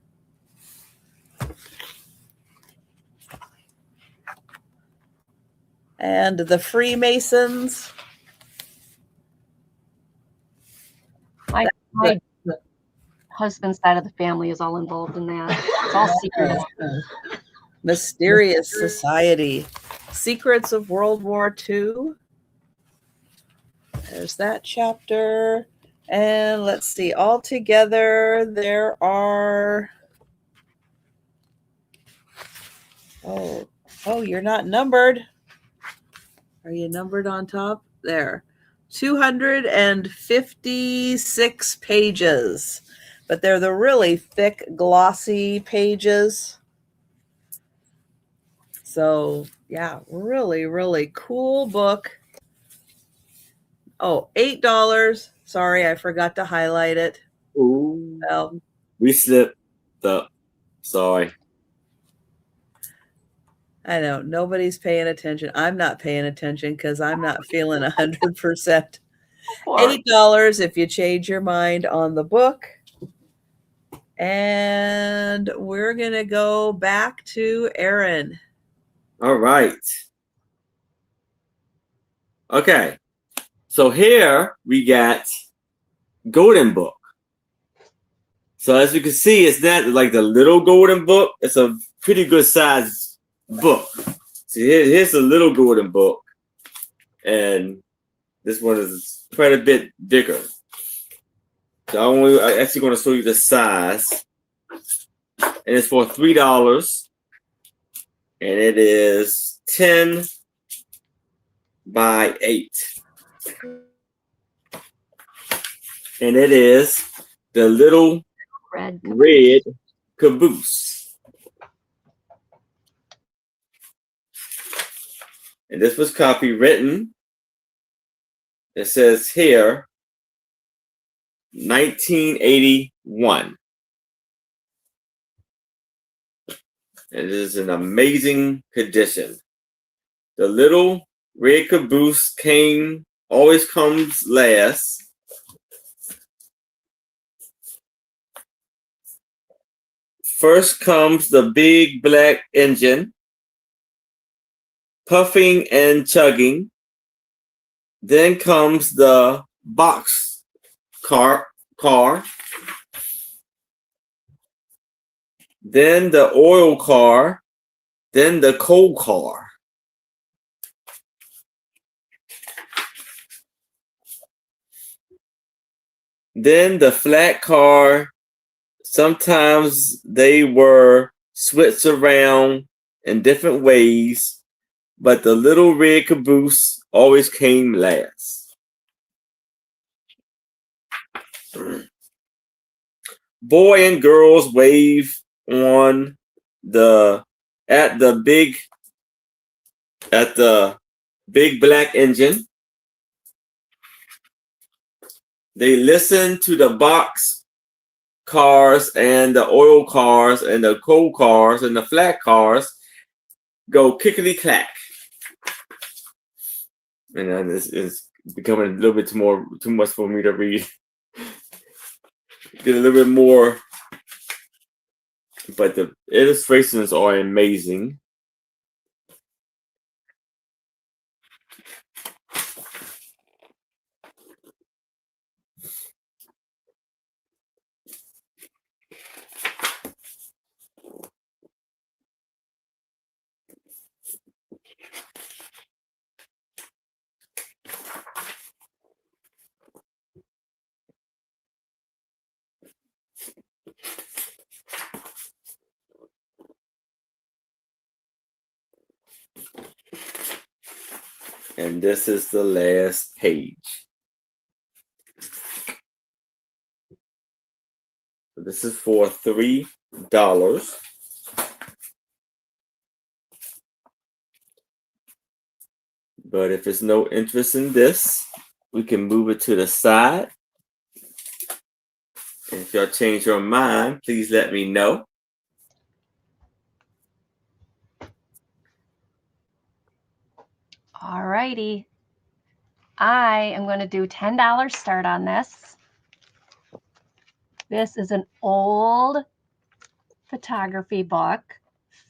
And the Freemasons. My husband's side of the family is all involved in that. It's all secret. Mysterious Society. Secrets of World War II. There's that chapter. And let's see, all together there are. Oh, you're not numbered. Are you numbered on top? There. 256 pages. But they're the really thick, glossy pages. So, yeah, really, really cool book. Oh, $8. Sorry, I forgot to highlight it. Ooh. Well, We slipped up. Sorry. I know nobody's paying attention. I'm not paying attention because I'm not feeling 100%. $8 if you change your mind on the book. And we're going to go back to Aaron. All right. Okay. So here we got Golden Book. So as you can see, it's not like the little Golden Book. It's a pretty good size book. So here's the little Golden Book. And this one is quite a bit bigger. So I'm actually going to show you the size. And it's for $3. And it is 10 by 8. And it is the little red caboose. And this was copywritten. It says here, 1981. It is an amazing condition. The little red caboose always comes last. First comes the big black engine, puffing and chugging. Then comes the box car. Then the oil car. Then the coal car. Then the flat car. Sometimes they were switched around in different ways, but the little red caboose always came last. Boy and girls wave on at the big black engine. They listen to the box cars and the oil cars and the coal cars and the flat cars go kickety clack. And then this is becoming a little bit too much for me to read. Get a little bit more, but the illustrations are amazing. And this is the last page. So this is for $3. But if there's no interest in this, we can move it to the side. And if y'all change your mind, please let me know. All righty. I am going to do $10 start on this. This is an old photography book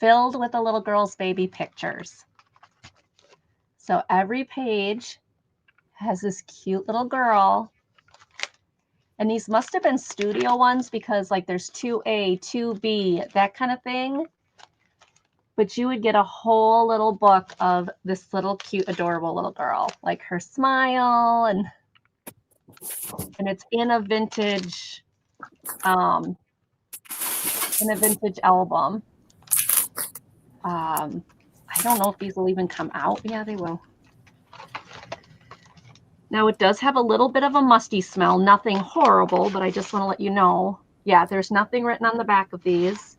filled with a little girl's baby pictures. So every page has this cute little girl. And these must have been studio ones because like there's 2A, 2B, that kind of thing. But you would get a whole little book of this little cute, adorable little girl, like her smile, and it's in a vintage album. I don't know if these will even come out. Yeah, they will. Now it does have a little bit of a musty smell, nothing horrible, but I just want to let you know. Yeah, there's nothing written on the back of these.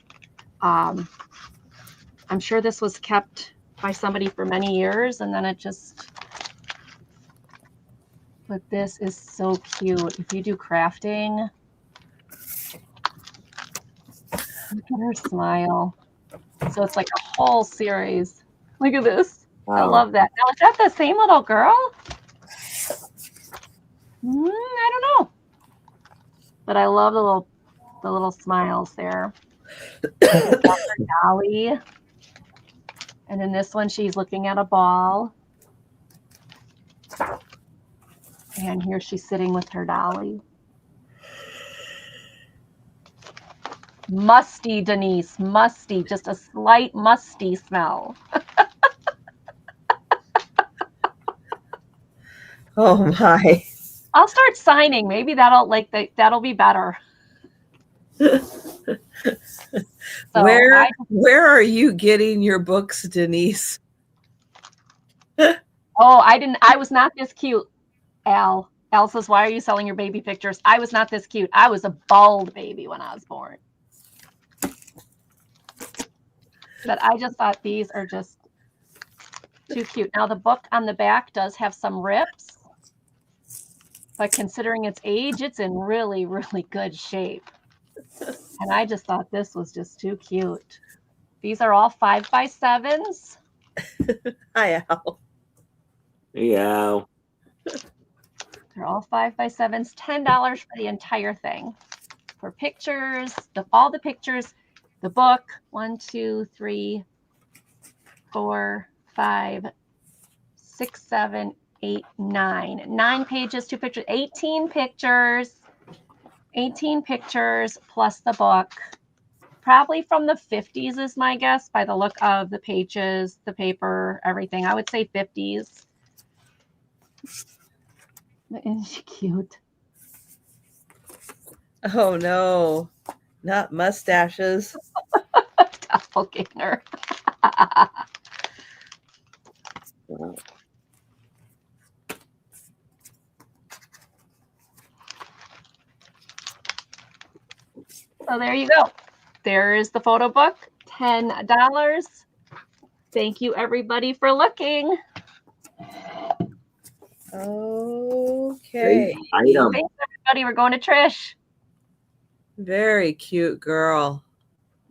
I'm sure this was kept by somebody for many years and then it just, but this is so cute. If you do crafting, look at her smile. So it's like a whole series. Look at this. Wow. I love that. Now, is that the same little girl? I don't know. But I love the little smiles there. Got her dolly. And in this one, she's looking at a ball. And here she's sitting with her dolly. Musty, Denise, musty, just a slight musty smell. Oh my. I'll start signing. Maybe that'll be better. So where are you getting your books, Denise? I was not this cute, Al. Al says, why are you selling your baby pictures? I was not this cute. I was a bald baby when I was born. But I just thought these are just too cute. Now the book on the back does have some rips. but considering its age, it's in really, really good shape. And I just thought this was just too cute. These are all 5x7s. Hi, Al. Yeah. They're all 5x7s, $10 for the entire thing. For pictures, all the pictures, the book, 1, 2, 3, 4, 5, 6, 7, 8, 9. 9 pages, 2 pictures, 18 pictures. 18 pictures plus the book. Probably from the 50s is my guess by the look of the pages, the paper, everything. I would say 50s. Isn't she cute? Oh no, not mustaches. Doppelganger. So there you go. There's the photo book, $10. Thank you everybody for looking. Okay. Item. Thanks everybody. We're going to Trish. Very cute girl.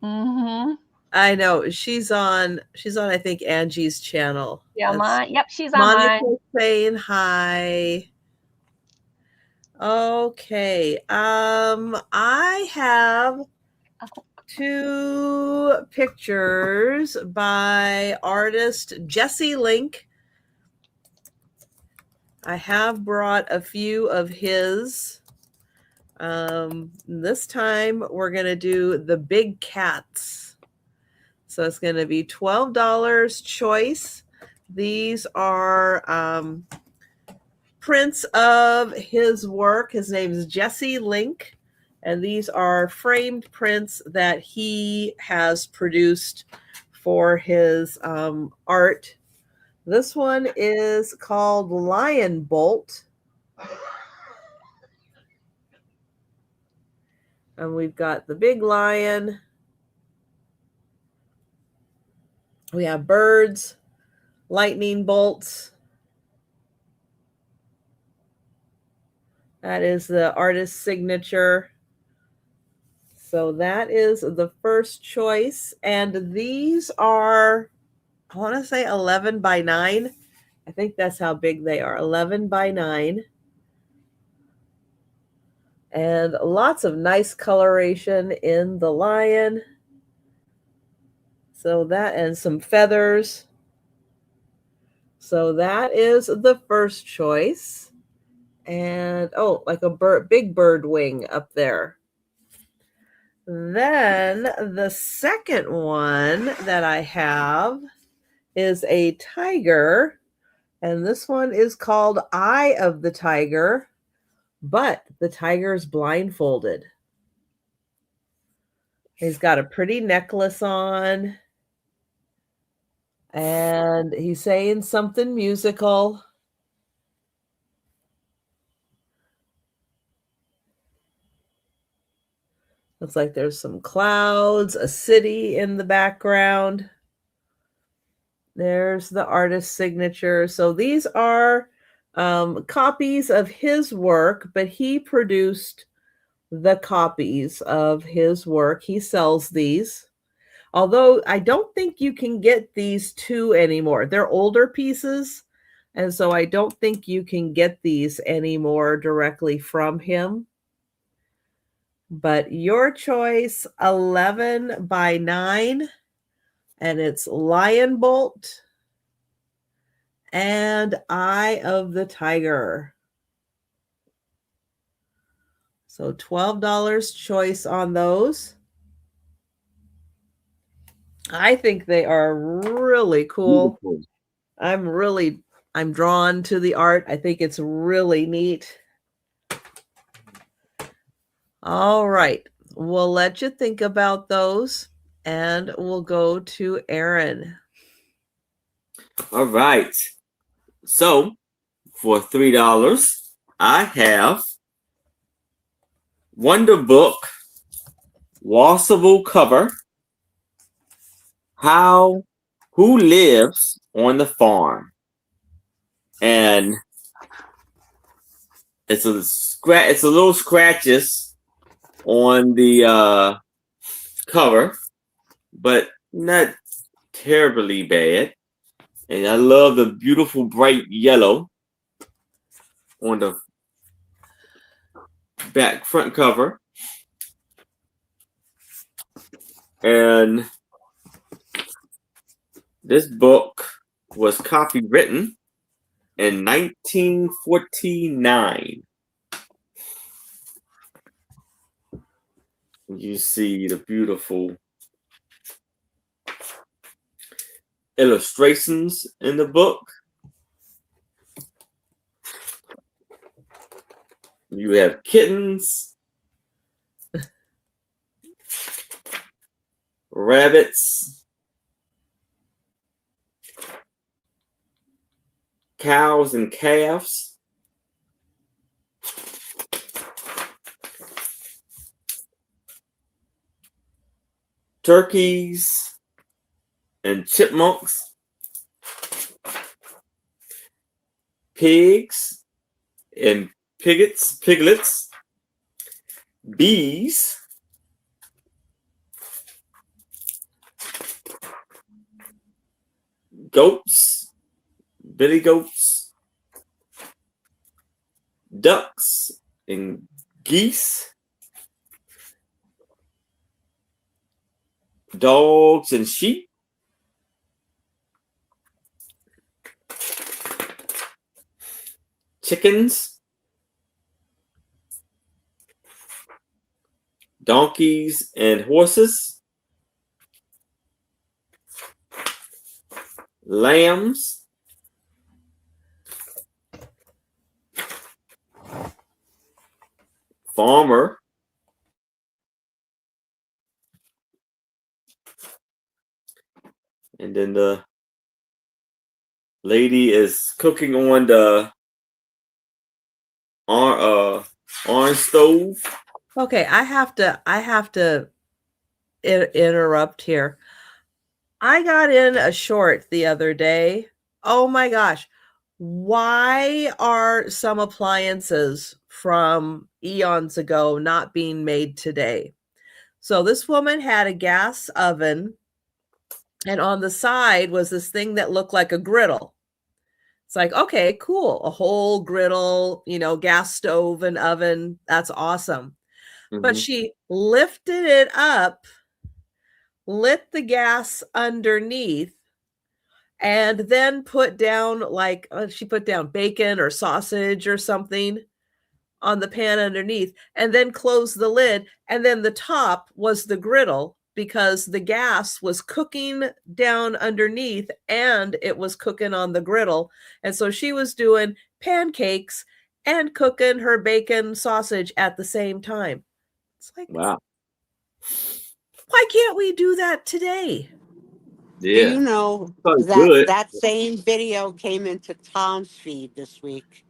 Mm-hmm. I know. She's on I think Angie's channel. Yeah, mine. Yep, she's on Monica mine. saying hi. Okay. I have 2 pictures by artist Jesse Link. I have brought a few of his. This time we're going to do the big cats. So it's going to be $12 choice. These are prints of his work. His name is Jesse Link. And these are framed prints that he has produced for his art. This one is called Lion Bolt. And we've got the big lion. We have birds, lightning bolts. That is the artist's signature. So that is the first choice. And these are, I want to say 11 by 9. I think that's how big they are, 11 by 9. And lots of nice coloration in the lion. So that, and some feathers. So that is the first choice. And, oh, like a big bird wing up there. Then the second one that I have is a tiger. And this one is called Eye of the Tiger. But the tiger is blindfolded. He's got a pretty necklace on. And he's saying something musical. Looks like there's some clouds, a city in the background. There's the artist's signature. So these are copies of his work, but he produced the copies of his work. He sells these. Although I don't think you can get these 2 anymore. They're older pieces. And so I don't think you can get these anymore directly from him. But your choice, 11 by 9. And it's Lion Bolt and Eye of the Tiger. So $12 choice on those. I think they are really cool. Beautiful. I'm drawn to the art. I think it's really neat. All right. We'll let you think about those and we'll go to Aaron. All right. So for $3, I have Wonder Book, washable cover. Who lives on the farm? And It's a little scratches on the cover, but not terribly bad. And I love the beautiful bright yellow on the back front cover. And this book was copywritten in 1949. You see the beautiful illustrations in the book. You have kittens, rabbits, cows and calves, turkeys and chipmunks, pigs and piglets, bees, goats, billy goats, ducks and geese, dogs and sheep, chickens, donkeys and horses, lambs, farmer, and then the lady is cooking on the orange stove. Okay, I have to interrupt here. I got in a short the other day. Oh my gosh. Why are some appliances from eons ago not being made today? So this woman had a gas oven, and on the side was this thing that looked like a griddle. It's like, okay, cool. A whole griddle, gas stove and oven. That's awesome. But she lifted it up, lit the gas underneath, and then put down she put down bacon or sausage or something on the pan underneath, and then closed the lid. And then the top was the griddle because the gas was cooking down underneath and it was cooking on the griddle. And so she was doing pancakes and cooking her bacon sausage at the same time. It's like, wow. Why can't we do that today? Yeah. Do you know that same video came into Tom's feed this week,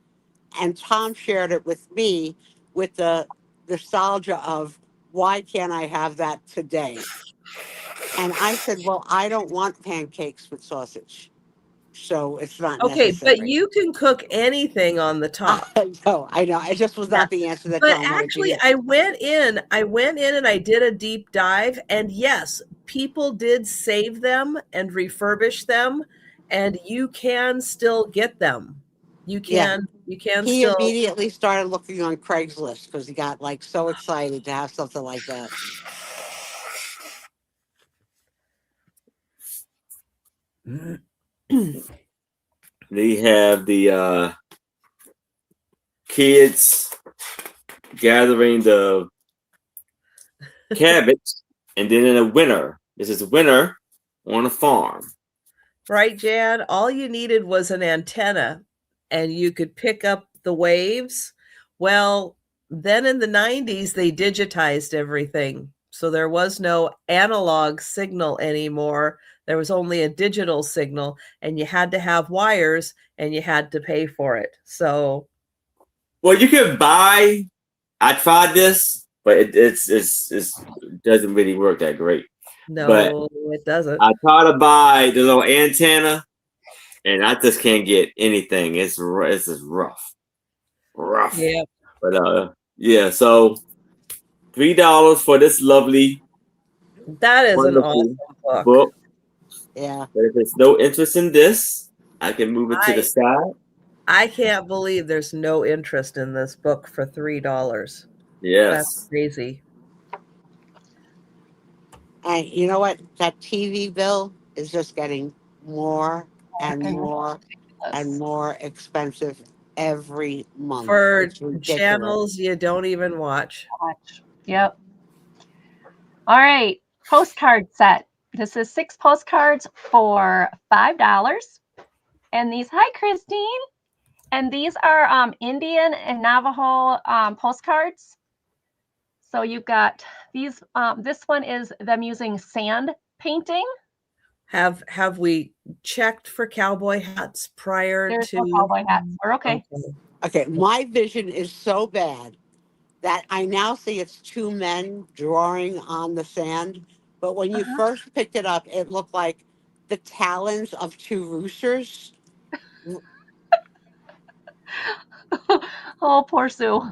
and Tom shared it with me with the nostalgia of why can't I have that today? And I said, well, I don't want pancakes with sausage, so it's not necessary. But you can cook anything on the top. I know. It just was not the answer that Tom wanted to hear. I went in and I did a deep dive, and yes, people did save them and refurbish them, and you can still get them. You can He immediately started looking on Craigslist because he got so excited to have something like that. They have the kids gathering the cabbage, and then in a winter. This is a winter on a farm. Right, Jan? All you needed was an antenna, and you could pick up the waves. Well, then in the 90s, they digitized everything. So there was no analog signal anymore. There was only a digital signal, and you had to have wires, and you had to pay for it. So, well, you can buy. I tried this, but it doesn't really work that great. No, but it doesn't. I tried to buy the little antenna, and I just can't get anything. It's just rough. rough. Yeah. But yeah, so $3 for this lovely, That is an wonderful awesome book. book. Yeah. But if there's no interest in this, I can move it to the I side. I can't believe there's no interest in this book for $3. That's Yes. crazy. And you know what? That TV bill is just getting more and And more and more expensive every month. For It's ridiculous. channels you don't even watch. watch. Yep. All right. Postcard set. This is 6 postcards for $5. And these, hi, Christine. And these are Indian and Navajo postcards. So you've got these. This one is them using sand painting. Have we checked for cowboy hats prior There's to? no cowboy hats. We're okay. Okay, my vision is so bad that I now see it's two men drawing on the sand. But when you first picked it up, it looked like the talons of two roosters. Oh, poor Sue.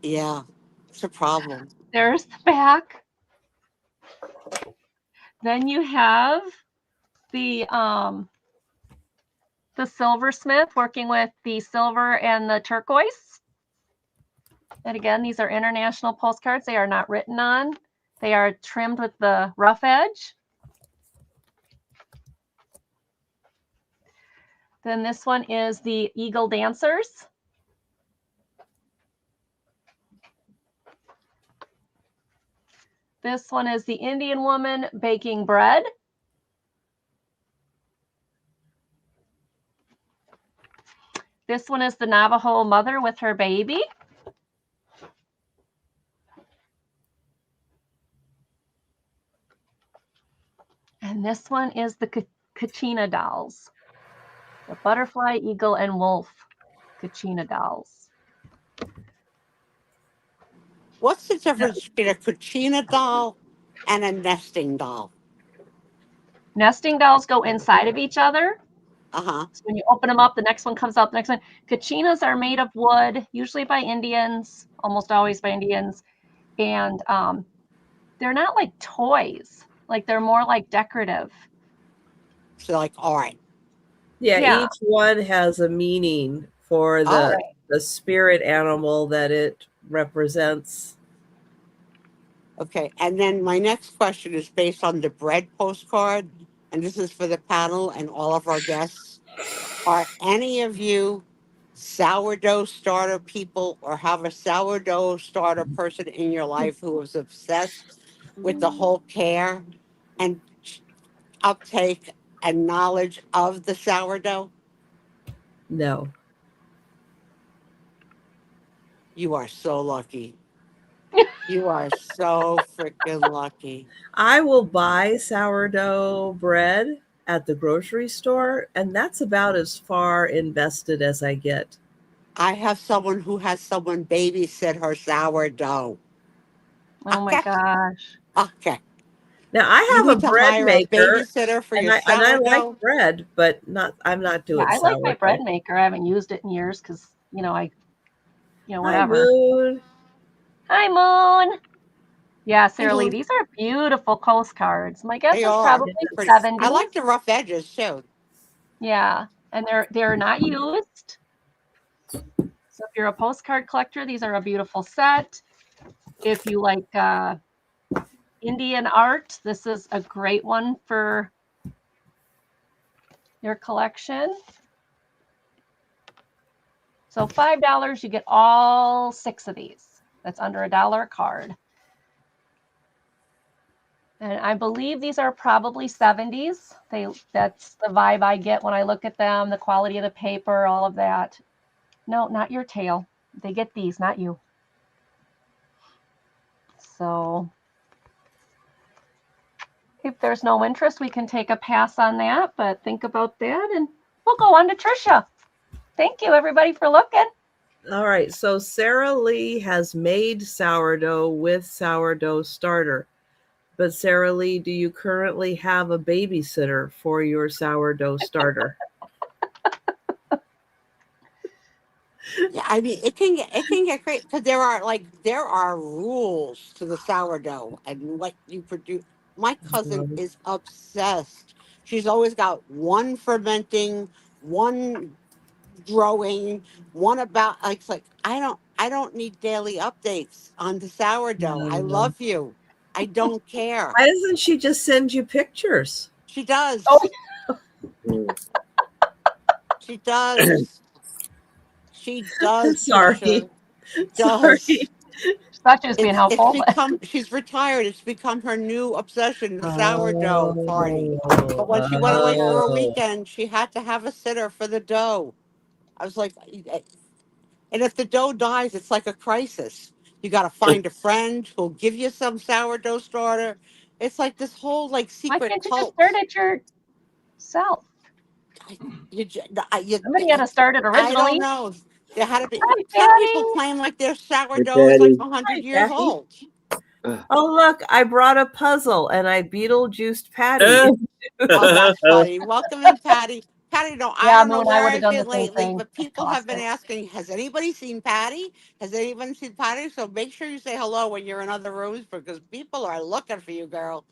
Yeah, it's a problem. There's the back. Then you have the silversmith working with the silver and the turquoise. And again, these are international postcards. They are not written on. They are trimmed with the rough edge. Then this one is the Eagle Dancers. This one is the Indian woman baking bread. This one is the Navajo mother with her baby. And this one is the Kachina dolls. The butterfly, eagle, and wolf Kachina dolls. What's the difference between a cucina doll and a nesting doll? Nesting dolls go inside of each other. Uh-huh. So when you open them up, the next one comes out, the next one. Kachinas are made of wood, usually by Indians, almost always by Indians. And they're not like toys. Like they're more like decorative. So like art. Yeah, each one has a meaning for the spirit animal that it represents. Okay, and then my next question is based on the bread postcard, and this is for the panel and all of our guests. Are any of you sourdough starter people or have a sourdough starter person in your life who is obsessed with the whole care and uptake and knowledge of the sourdough? No. You are so lucky. You are so freaking lucky. I will buy sourdough bread at the grocery store, and that's about as far invested as I get. I have someone who has someone babysit her sourdough. Oh my Okay. gosh. Okay. Now I You have a need to bread hire a maker, babysitter for and your I like sourdough. bread, but I'm not Yeah, doing I like my bread sourdough. maker. I haven't used it in years because, Hi, whatever. Moon. Hi, Moon. Yeah, Sarah Lee, these are beautiful postcards. My guess They is are. probably Pretty. 70s. I like the rough edges too. Yeah, and they're not used. So if you're a postcard collector, these are a beautiful set. If you like Indian art, this is a great one for your collection. So $5, you get all 6 of these. That's under $1 a card. And I believe these are probably 70s. That's the vibe I get when I look at them, the quality of the paper, all of that. No, not your tail. They get these, not you. So if there's no interest, we can take a pass on that, but think about that and we'll go on to Trisha. Thank you, everybody, for looking. All right, so Sarah Lee has made sourdough with sourdough starter. But Sarah Lee, do you currently have a babysitter for your sourdough starter? Yeah, I mean, it can get great because there are rules to the sourdough and what you produce. My cousin is obsessed. She's always got one fermenting, one growing, one about like it's like I don't need daily updates on the sourdough. I Mm. love you. I don't care. Why doesn't she just send you pictures? She Oh, does. Mm. She does. She does, Sorry. Trisha. She Sorry. does. thought she was being It's helpful. become she's retired. It's become her new obsession, the sourdough party. But when she went away for a Oh. weekend, she had to have a sitter for the dough. I was like, and if the dough dies, it's like a crisis. You got to find a friend who'll give you some sourdough starter. It's like this whole like Why secret can't you just cult. start it yourself? I, you, j- I- you, Somebody had to start it I don't originally. know. There had to be. Hi, Some people Patty. claim like their Hey, sourdough is like Patty. 100 years Jackie. old. Oh, look, I brought a puzzle and I Beetlejuiced Patty. Oh, that's funny. Welcome in, Patty. Patty, no, I Yeah, don't know Moo and I where would have I've done the been same lately, thing. but Just people have tossed been it. asking, has anybody seen Patty? Has anyone seen Patty? So make sure you say hello when you're in other rooms because people are looking for you, girl.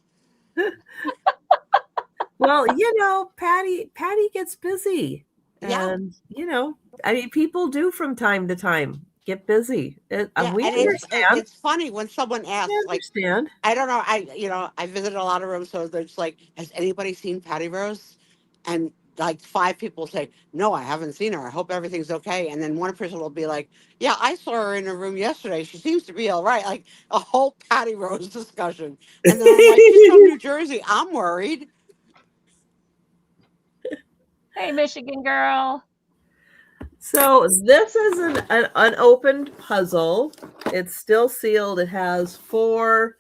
Well, Patty gets busy. Yeah, And, I mean, people do from time to time get busy. yeah. We And understand. it's funny when someone We asks, like, understand. I don't know. I visited a lot of rooms, so they're just like, has anybody seen Patty Rose? And like five people say, no, I haven't seen her. I hope everything's okay. And then one person will be like, yeah, I saw her in a room yesterday. She seems to be all right. Like a whole Patty Rose discussion. And then I'm like, she's from New Jersey. I'm worried. Hey, Michigan girl. So this is an unopened puzzle. It's still sealed. It has four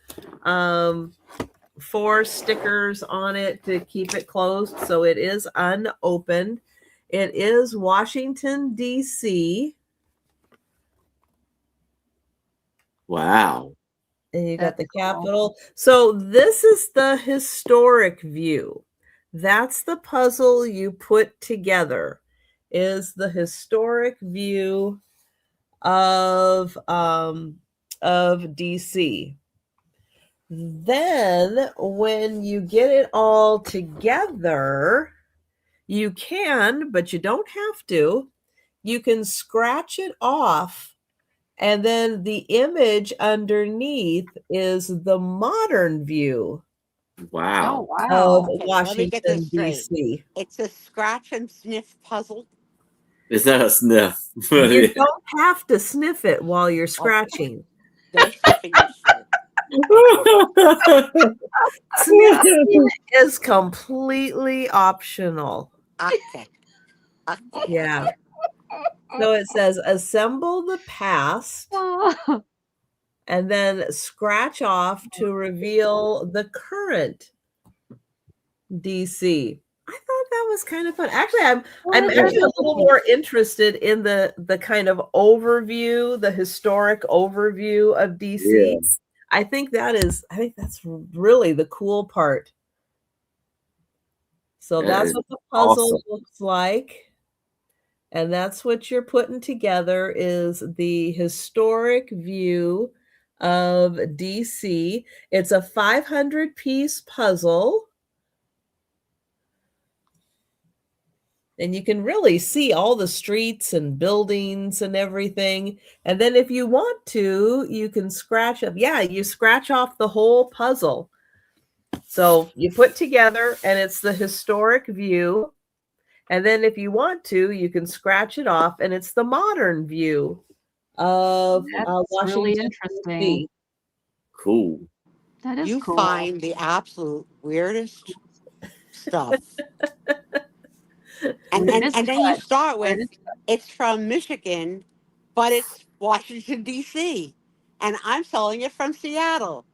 stickers on it to keep it closed. So it is unopened. It is Washington, D.C. Wow. And you got That's the cool. Capitol. So this is the historic view. That's the puzzle you put together, is the historic view of DC. Then when you get it all together, you can, but you don't have to. You can scratch it off, and then the image underneath is the modern view Oh, Wow. of wow. Okay, let me get this Washington, straight. D.C. It's a scratch and sniff puzzle. It's not a sniff. You don't have to sniff it while you're Oh, scratching. no sniffing this year. Sniffing is completely optional. Okay. Okay. Yeah. So it says assemble the past Oh, and then scratch off to reveal the current DC. I thought that was kind of fun. Actually, I'm actually a little more interested in the kind of overview, the historic overview of DC. Yeah. I think that's really the cool part. So That that's is what the puzzle awesome. looks like. And that's what you're putting together is the historic view of DC. It's a 500-piece puzzle. And you can really see all the streets and buildings and everything. And then if you want to, you can scratch up. Yeah, you scratch off the whole puzzle. So you put together, and it's the historic view. And then if you want to, you can scratch it off, and it's the modern view of that's really Washington, interesting. D.C. Cool. That is You cool. find the absolute weirdest stuff. And It and is and then you good. start It with is it's from Michigan, but it's Washington D.C. and I'm selling it from Seattle.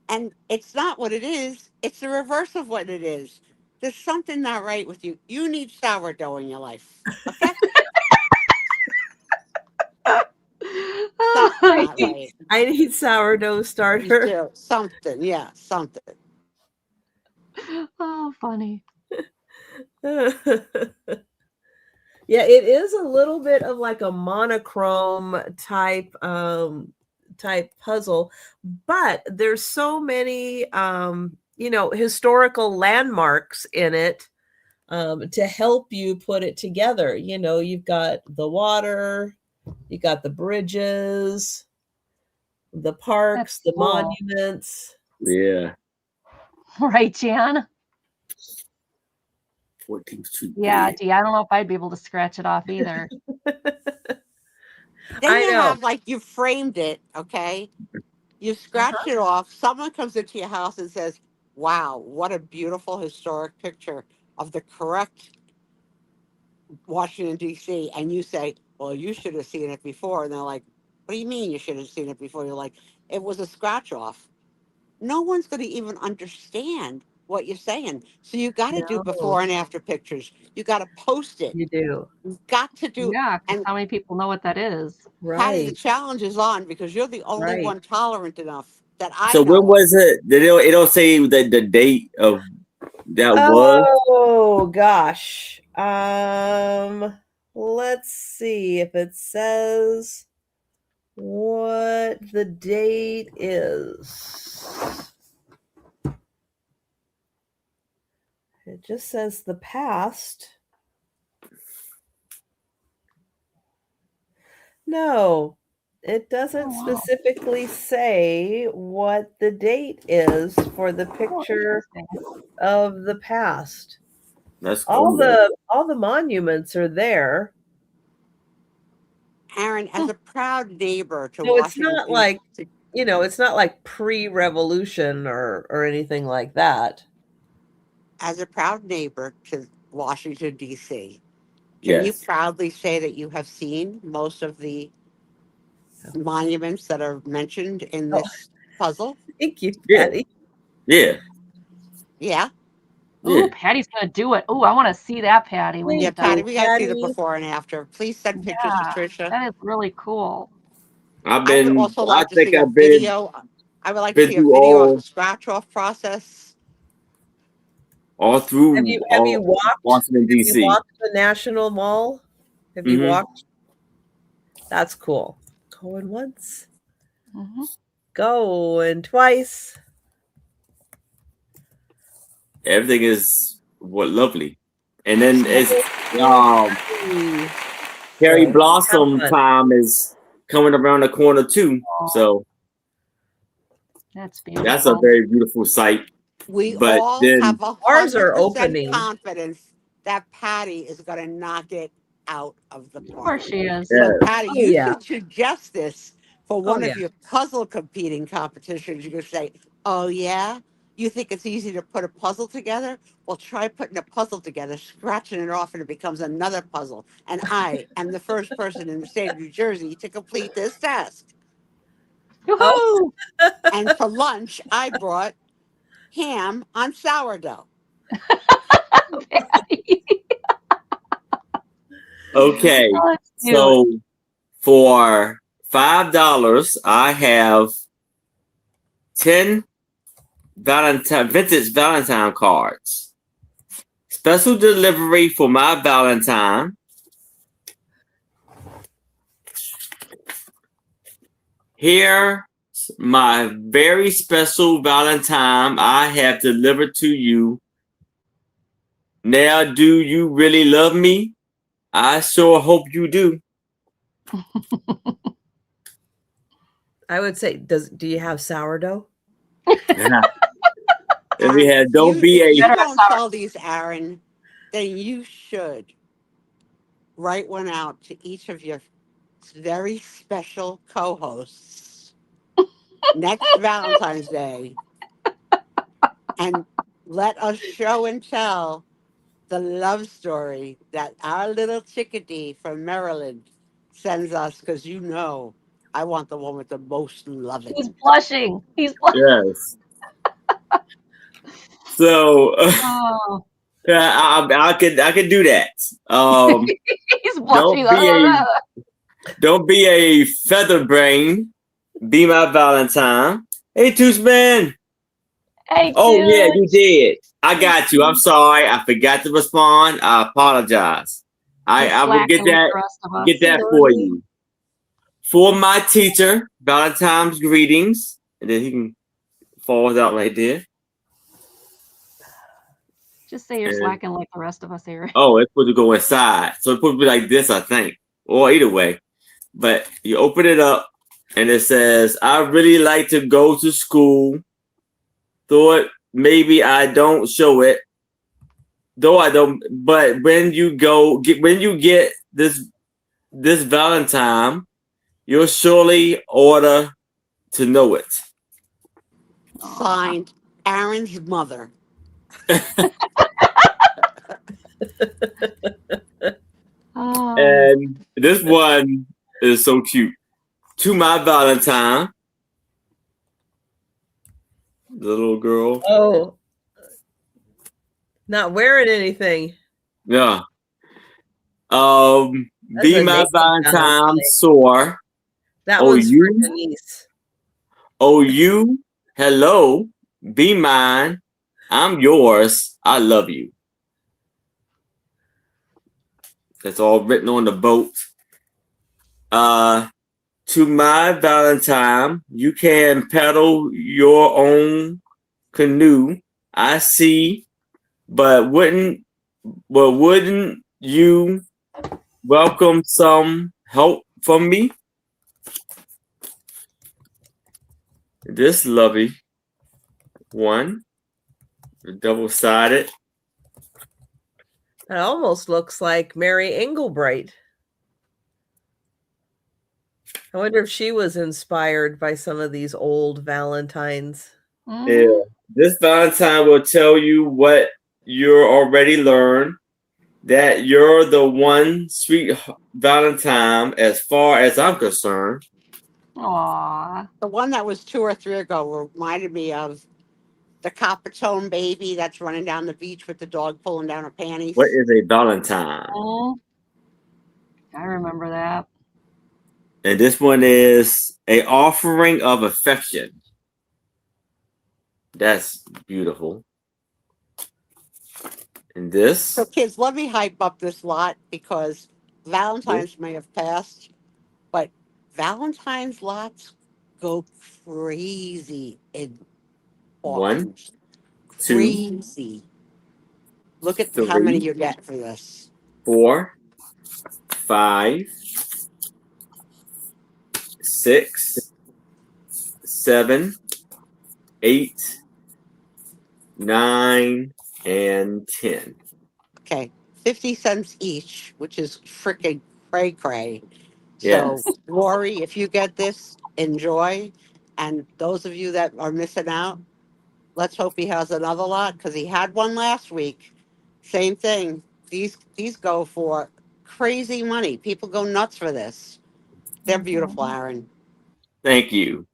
And it's not what it is. It's the reverse of what it is. There's something not right with you. You need sourdough in your life. Okay? Something I not need, right. I need sourdough You starter. do. Something. Yeah, something. oh, funny. Yeah, it is a little bit of like a monochrome type puzzle, but there's so many historical landmarks in it to help you put it together. You've got the water, you got the bridges, the parks, the cool. monuments. Yeah. Right, Jan? 14th Street. Yeah, Dee, I don't know if I'd be able to scratch it off either. Then I you know. have like you framed it, okay? You scratched it off. Someone comes into your house and says, "Wow, what a beautiful historic picture of the correct Washington D.C." And you say, "Well, you should have seen it before." And they're like, "What do you mean you should have seen it before?" You're like, "It was a scratch off." No one's going to even understand what you're saying. So you got to do No, before and after pictures. You got to post it. you do. You've got to do. Yeah, because And how many people know what that is? Patty, the Right. challenge is on because you're the only Right. one tolerant enough that I So know when of. was it? It don't say the date of that was. Oh gosh. Let's see if it says what the date is. It just says the past. No, it doesn't specifically say what the date is for the picture of the past. That's All cool. all the monuments are there. Aaron, as a proud neighbor to So it's Washington not like, D.C., it's not like pre-revolution or anything like that. as a proud neighbor to Washington D.C., can you Yes. proudly say that you have seen most of the monuments that are mentioned in Oh, this puzzle? thank you, Yeah. Patty. Yeah. Yeah. Ooh, Yeah. Patty's gonna do it. Ooh, I want to see that, Patty, when Yeah, you're Thank Patty, you, done. we got to see the Patty. before and after. Please send pictures to Yeah, Trisha. that is really cool. I would also I like to think see a I've been video. I would like to been see a through video of the scratch off process. all Have through you all Washington D.C. walked the National Mall? Have you Mm-hmm. walked? That's cool. Going once, Mhm. going twice. Everything is lovely, and then it's Hey. cherry So have blossom fun. time is coming around the corner too. Oh, So that's that's a beautiful. very beautiful sight. We But all then have a Ours are 100% opening. confidence that Patty is going to knock it out of the Of park. course she is. yeah, So, Patty, Oh you yeah. should suggest this for Oh one yeah. of your puzzle competing competitions. You could say, "Oh yeah, you think it's easy to put a puzzle together? Well, try putting a puzzle together, scratching it off, and it becomes another puzzle. And I am the first person in the state of New Jersey to complete this task." Oh, Woohoo! And for lunch, I brought ham on sourdough. Patty. okay. Oh, that's cute. So for $5, I have 10 vintage Valentine cards. Special delivery for my Valentine. Here, my very special Valentine I have delivered to you. Now, do you really love me? I sure hope you do. I would say, do you have sourdough? And we had don't be If you a don't tell these, Aaron, then you should write one out to each of your very special co-hosts next Valentine's Day and let us show and tell the love story that our little chickadee from Maryland sends us because I want the one with the most loving. He's blushing. He's blushing. yes. So Oh, I could do that. he's blushing. Don't be a feather brain. Be my Valentine. Hey, Toothman. Hey, Oh dude. yeah, you did. I got you. I'm sorry. I forgot to respond. I apologize. I will slacking with the rest of us. get that for you. For my teacher, Valentine's greetings. And then he can falls out right there. Just say you're slacking like the rest of us, Eric. Oh, it's supposed to go inside. So it's supposed to be like this, I think. Or either way. But you open it up and it says, I really like to go to school. Thought maybe I don't show it. Though I don't, but when you get this Valentine, you'll surely order to know it. Signed, Aaron's mother. And this one is so cute. To my Valentine, the little girl. Oh, not wearing anything. Yeah. Be my Valentine, soar. That one's for Denise. Oh, you, hello, be mine. I'm yours. I love you. That's all written on the boat. To my Valentine, you can paddle your own canoe. I see, but wouldn't you welcome some help from me? This lovely one, double-sided. It almost looks like Mary Englebright. I wonder if she was inspired by some of these old Valentines. Yeah. This Valentine will tell you what you're already learned, that you're the one sweet Valentine as far as I'm concerned. Aww. The one that was 2 or 3 ago reminded me of the Coppertone baby that's running down the beach with the dog pulling down her panties. What is a Valentine? I remember that. And this one is a offering of affection. That's beautiful. And this. So kids, let me hype up this lot because Valentine's may have passed, but Valentine's lots go crazy in auctions. 1, 2, crazy. Look at 3, how many you get for this. 4, 5, 6, 7, 8, 9, and 10. Okay, 50 cents each, which is freaking cray-cray. Yes. So, Lori, if you get this, enjoy. And those of you that are missing out, let's hope he has another lot because he had one last week. Same thing. These go for crazy money. People go nuts for this. They're beautiful, Aaron. Thank you.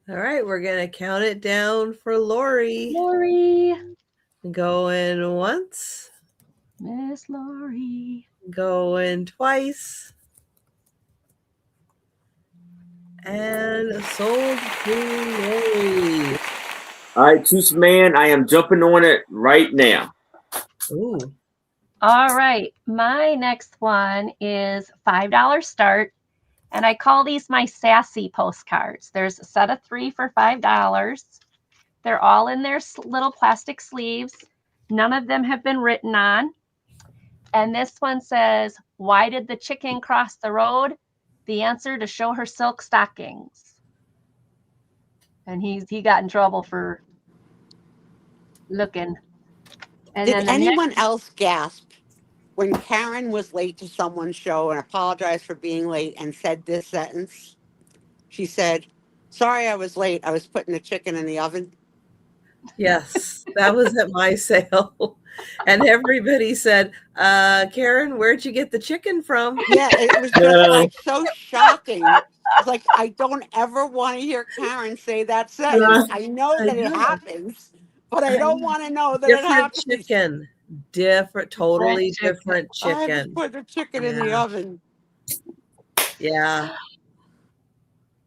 All right, we're going to count it down for Lori. Lori. Going once. Miss Lori. Going twice. And sold to Lori. All right, Tooth Man, I am jumping on it right now. Ooh. All right, my next one is $5 start, and I call these my sassy postcards. There's a set of 3 for $5. They're all in their little plastic sleeves. None of them have been written on. And this one says, why did the chicken cross the road? The answer, to show her silk stockings. And he got in trouble for looking. And Did anyone else gasp when Karen was late to someone's show and apologized for being late and said this sentence? She said, sorry I was late. I was putting the chicken in the oven. Yes, that was at my sale. And everybody said, Karen, where'd you get the chicken from? Yeah, it was just like so shocking. It's like, I don't ever want to hear Karen say that sentence. I know that it happens, but I don't want to know that it happens. Chicken. Totally different chicken. I just put the chicken in the oven. Yeah.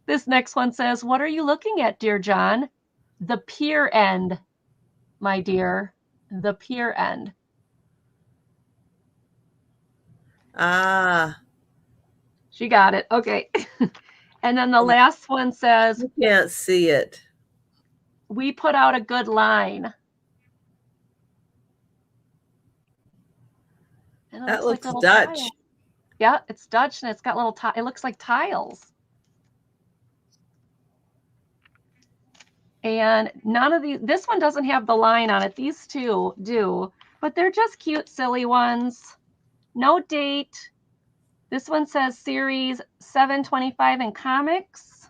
This next one says, what are you looking at, dear John? The pier end, my dear. The pier end. Ah. She got it. Okay. And then the last one says, You can't see it. we put out a good line. And it That looks looks like Dutch. tiles. Yeah, it's Dutch and it's got little it looks like tiles. And none of these, this one doesn't have the line on it. These two do, but they're just cute, silly ones. No date. This one says series 725 in comics.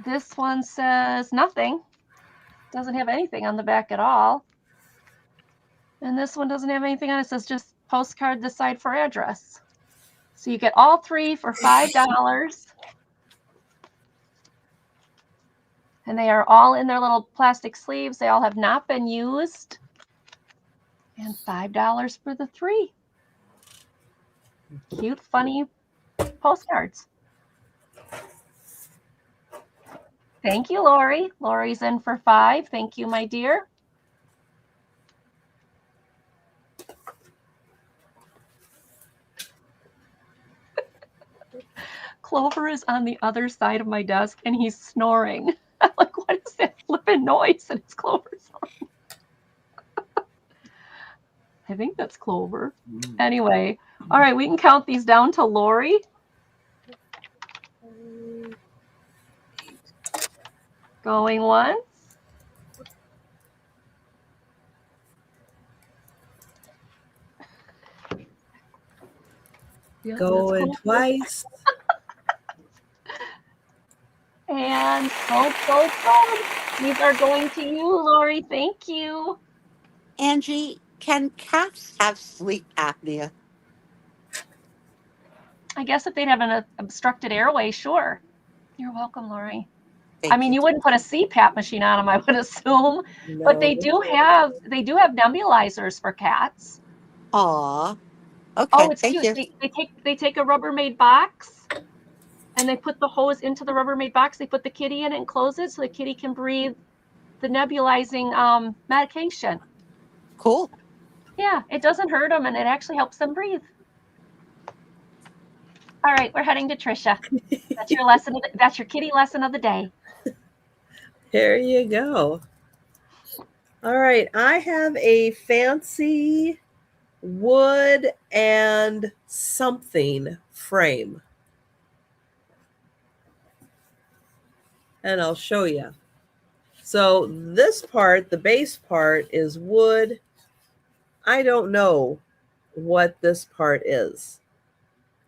This one says nothing. Doesn't have anything on the back at all. And this one doesn't have anything on it. It says just postcard this side for address. So you get all three for $5. And they are all in their little plastic sleeves. They all have not been used. And $5 for the three. Cute, funny postcards. Thank you, Lori. Lori's in for $5. Thank you, my dear. Clover is on the other side of my desk and he's snoring. I'm like, what is that flipping noise? And it's Clover snoring. I think that's Clover. Anyway, all right, we can count these down to Lori. Going once. Yeah, Going twice. And go. These are going to you, Lori. Thank you. Angie, can cats have sleep apnea? I guess if they'd have an obstructed airway, sure. You're welcome, Lori. Thank I mean, you wouldn't put a CPAP machine on them, I would assume. No. But they do have nebulizers for cats. Aw. Okay, Oh, it's thank cute. you. They take a Rubbermaid box and they put the hose into the Rubbermaid box. They put the kitty in it and close it so the kitty can breathe the nebulizing medication. Cool. Yeah, it doesn't hurt them and it actually helps them breathe. All right, we're heading to Trisha. That's your lesson. That's your kitty lesson of the day. There you go. All right, I have a fancy wood and something frame. And I'll show you. So this part, the base part, is wood. I don't know what this part is.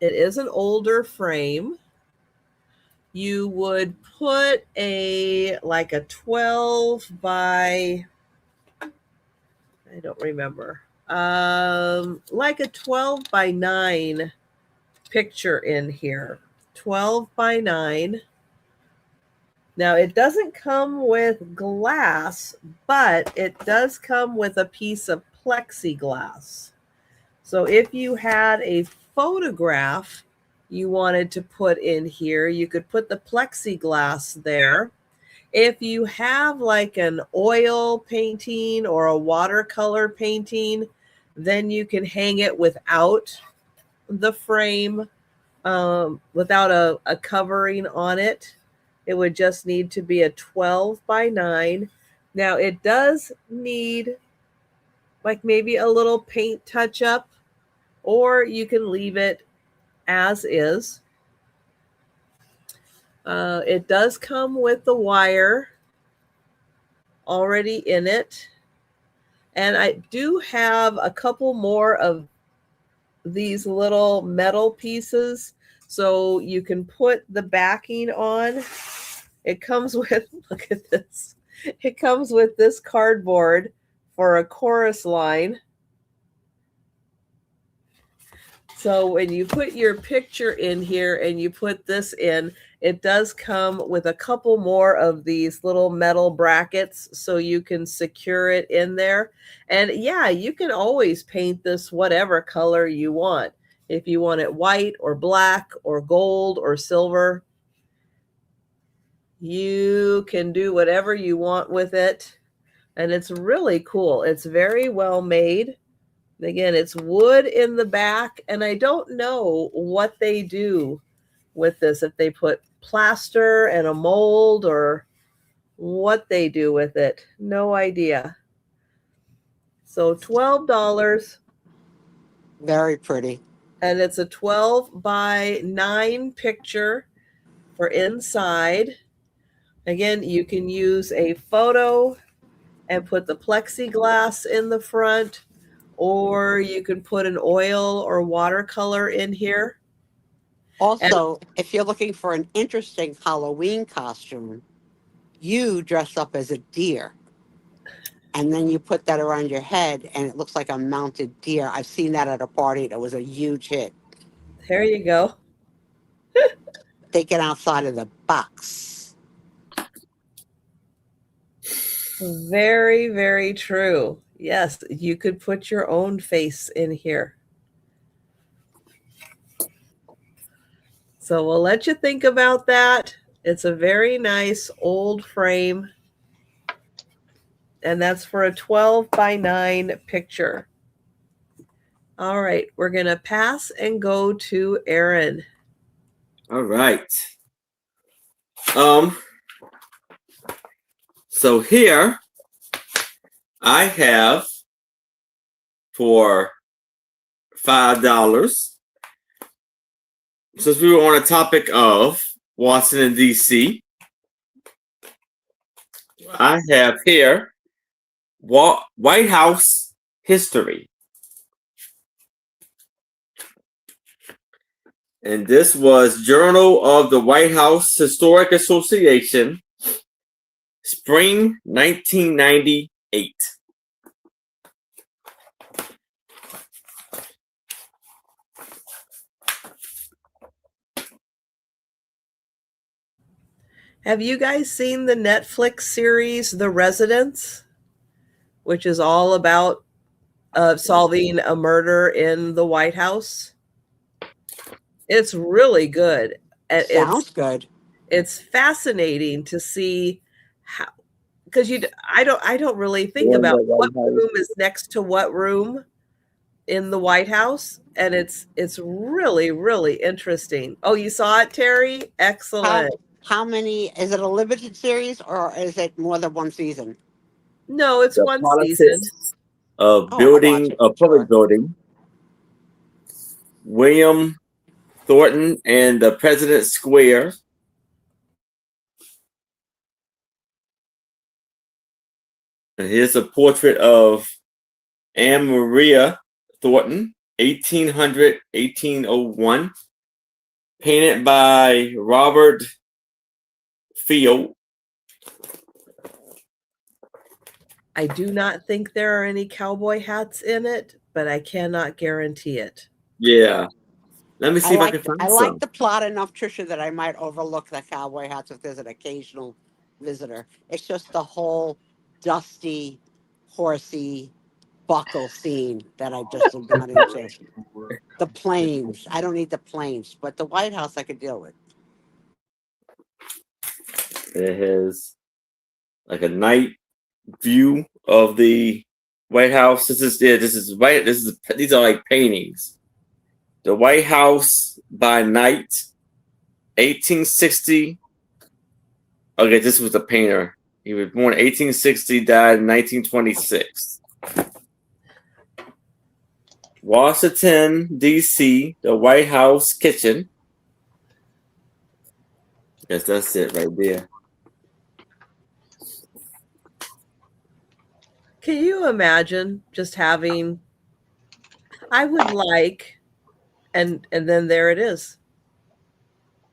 It is an older frame. You would put like a 12 by, I don't remember, like a 12 by 9 picture in here. 12 by 9. Now, it doesn't come with glass, but it does come with a piece of plexiglass. So if you had a photograph you wanted to put in here, you could put the plexiglass there. If you have like an oil painting or a watercolor painting, then you can hang it without the frame, without a covering on it. It would just need to be a 12 by 9. Now, it does need like maybe a little paint touch up, or you can leave it as is. It does come with the wire already in it. And I do have a couple more of these little metal pieces so you can put the backing on. It comes with, look at this. It comes with this cardboard for a chorus line. So when you put your picture in here and you put this in, it does come with a couple more of these little metal brackets so you can secure it in there. And yeah, you can always paint this whatever color you want. If you want it white or black or gold or silver, you can do whatever you want with it. And it's really cool. It's very well made. Again, it's wood in the back, and I don't know what they do with this, if they put plaster and a mold or what they do with it. No idea. So $12. Very pretty. And it's a 12 by 9 picture for inside. Again, you can use a photo and put the plexiglass in the front, or you can put an oil or watercolor in here. Also, if you're looking for an interesting Halloween costume, you dress up as a deer. And then you put that around your head and it looks like a mounted deer. I've seen that at a party. That was a huge hit. There you go. Thinking outside of the box. Very, very true. Yes, you could put your own face in here. So we'll let you think about that. It's a very nice old frame. And that's for a 12 by 9 picture. All right, we're going to pass and go to Aaron. All right. So here I have for $5. Since we were on a topic of Washington, D.C., I have here White House history. And this was Journal of the White House Historic Association, spring 1998. Have you guys seen the Netflix series, The Residence, which is all about solving a murder in the White House? It's really good. Sounds good. It's fascinating to see how, because I don't really think about what room is next to what room in the White House, and it's really, really interesting. Oh, you saw it, Terry? Excellent. How many, is it a limited series or is it more than one season? No, it's The one politics season. of Oh, I'll building watch it, a public sure. building. William Thornton and the President's Square. And here's a portrait of Anne Maria Thornton, 1800-1801, painted by Robert Field. I do not think there are any cowboy hats in it, but I cannot guarantee it. Yeah. Let me see if I can find I some. like the plot enough, Trisha, that I might overlook the cowboy hats if there's an occasional visitor. It's just the whole dusty, horsey buckle scene that I just am not into. The planes. I don't need the planes, but the White House I could deal with. It has like a night view of the White House. These are like paintings. The White House by night, 1860. Okay, this was the painter. He was born in 1860, died in 1926. Washington, D.C., the White House kitchen. Guess that's it right there. Can you imagine just having, I would like, and then there it is.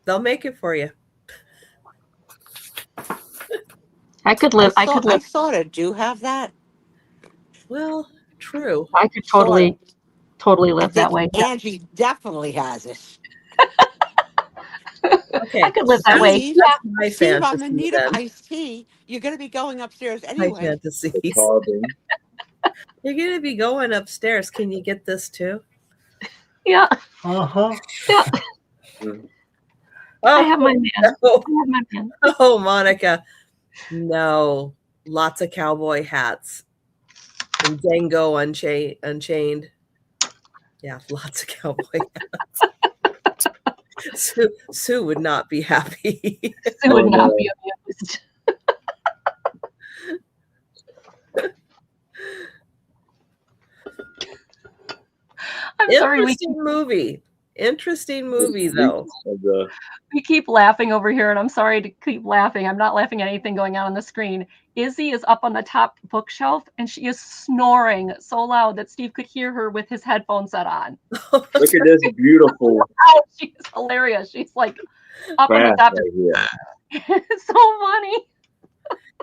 They'll make it for you. I could live. I sort of do have that. Well, true. I could totally live that way. Angie definitely has it. Okay. I could live that way. Steve, That's my Steve, fantasy. I'm in need of iced tea. You're going to be going upstairs My anyway. fantasies. Carbon. You're going to be going upstairs. Can you get this too? Yeah. Uh-huh. Yeah. Oh, I have my man. no. I have my man. Oh, Monica. No. Lots of cowboy hats. And Django Unchained. Yeah, lots of cowboy hats. Sue would not be happy. Sue would not be amused. I'm sorry. Interesting movie, though. We keep laughing over here, and I'm sorry to keep laughing. I'm not laughing at anything going on the screen. Izzy is up on the top bookshelf, and she is snoring so loud that Steve could hear her with his headphones set on. Look at this beautiful. Oh, she's hilarious. She's like up on the top. It's so funny.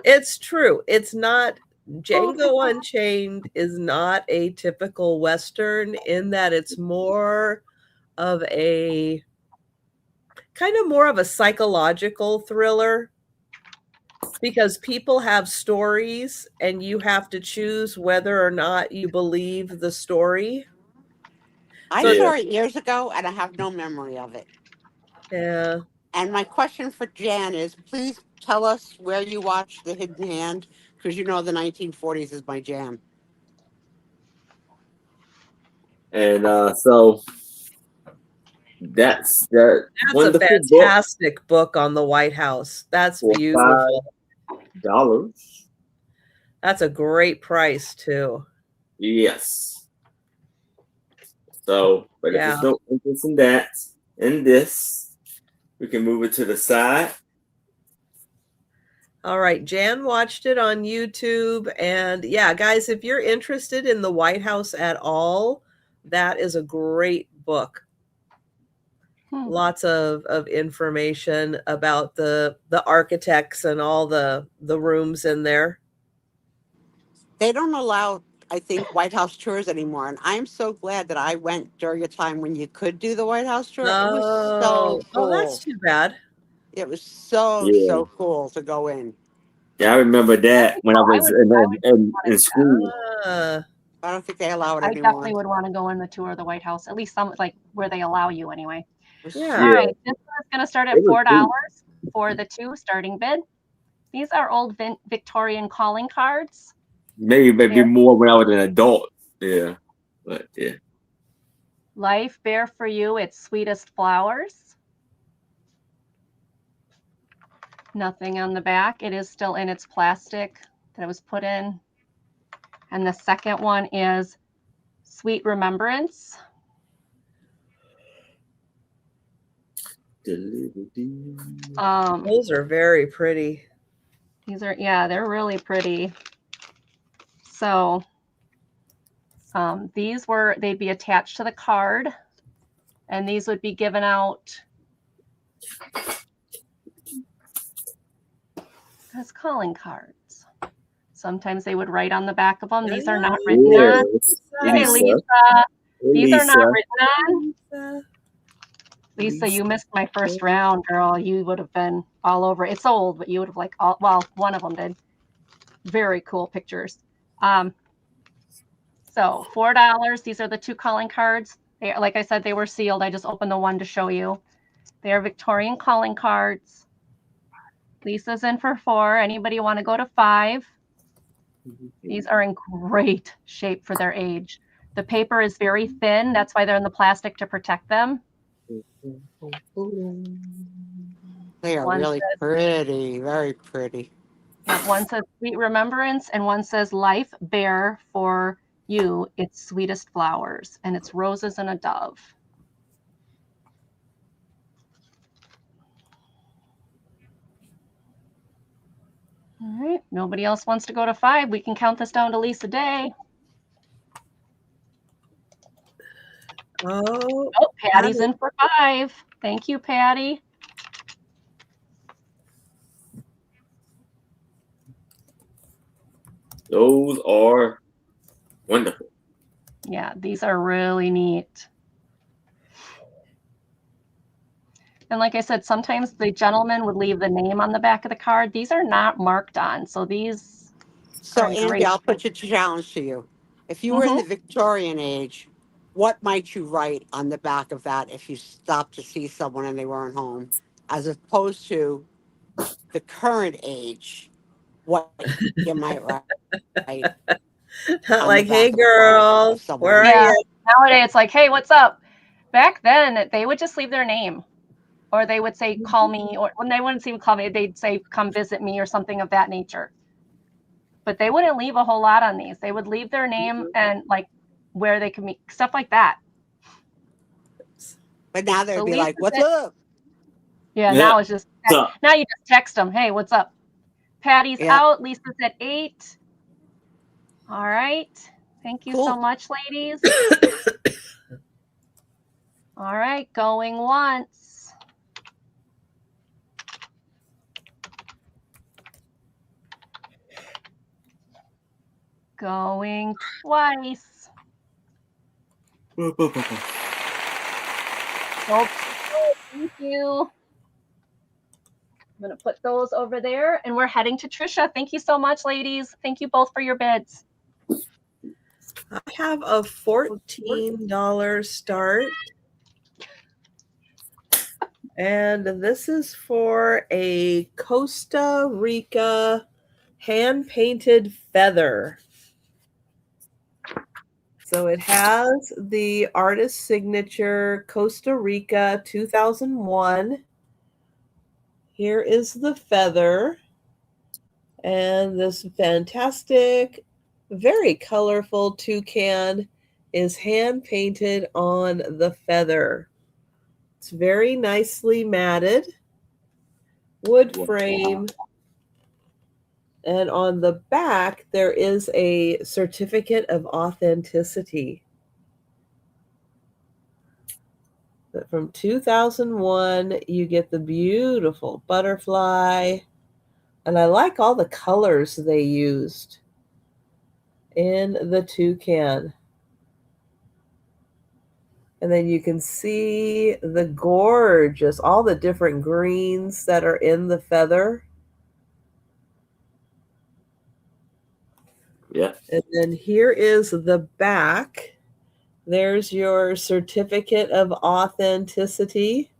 It's true. It's not. Django Unchained is not a typical Western in that it's more of a psychological thriller, because people have stories and you have to choose whether or not you believe the story. I saw it years ago and I have no memory of it. Yeah. And my question for Jan is, please tell us where you watched The Hidden Hand, because you know the 1940s is my jam. And so that's a fantastic book on the White House. That's beautiful. $5. That's a great price too. Yes. So, but if there's no interest in that, in this, we can move it to the side. All right, Jan watched it on YouTube, and yeah, guys, if you're interested in the White House at all, that is a great book. Lots of information about the architects and all the rooms in there. They don't allow, I think, White House tours anymore, and I'm so glad that I went during a time when you could do the White House tour. It was so cool. Oh, that's too bad. It was so cool to go in. Yeah, I remember that when I was in school. I don't think they allow it anymore. I definitely would want to go in the tour of the White House, at least some like where they allow you anyway. Yeah. All right, this one is going to start at $4 for the 2 starting bid. These are old Victorian calling cards. Maybe more when I was an adult. Yeah, but yeah. Life bear for you its sweetest flowers. Nothing on the back. It is still in its plastic that it was put in. And the second one is Sweet Remembrance. Those are very pretty. These are, they're really pretty. So they'd be attached to the card, and these would be given out as calling cards. Sometimes they would write on the back of them. These are not written on. Hey, Lisa. These are not written on. Lisa, you missed my first round, girl. You would have been all over. It's old, but you would have one of them did. Very cool pictures. So $4. These are the 2 calling cards. They, like I said, they were sealed. I just opened the one to show you. They are Victorian calling cards. Lisa's in for 4. Anybody want to go to 5? These are in great shape for their age. The paper is very thin. That's why they're in the plastic to protect them. They are really pretty, very pretty. One says Sweet Remembrance, and one says Life bear for you its sweetest flowers, and it's roses and a dove. All right, nobody else wants to go to 5. We can count this down to Lisa Day. Oh, Patty's in for 5. Thank you, Patty. Those are wonderful. Yeah, these are really neat. And like I said, sometimes the gentleman would leave the name on the back of the card. These are not marked on. So these. So Andy, I'll put a challenge to you. If you were in the Victorian age, what might you write on the back of that if you stopped to see someone and they weren't home, as opposed to the current age? what you might write Not on the like, hey back of the phone girl, if someone where are Yeah. you? Nowadays, it's like, hey, what's up? Back then, they would just leave their name, or they would say, call me, or when they wouldn't even call me, they'd say, come visit me, or something of that nature. But they wouldn't leave a whole lot on these. They would leave their name and like where they could meet, stuff like that. But now they'd So be Lisa like, "What's said, up?" yeah, Yeah. now it's just, So, now you just text them, hey, what's up? Patty's Yeah. out. Lisa's at 8. All right. Thank you so Cool. much, ladies. All right, going once. Going twice. boop. Oh, thank you. I'm going to put those over there, and we're heading to Trisha. Thank you so much, ladies. Thank you both for your bids. I have a $14 start. And this is for a Costa Rica hand-painted feather. So it has the artist signature Costa Rica 2001. Here is the feather. And this fantastic, very colorful toucan is hand-painted on the feather. It's very nicely matted, wood frame, and on the back there is a certificate of authenticity. But from 2001, you get the beautiful butterfly, and I like all the colors they used in the toucan. And then you can see the gorgeous, all the different greens that are in the feather. Yeah. And then here is the back. There's your certificate of authenticity.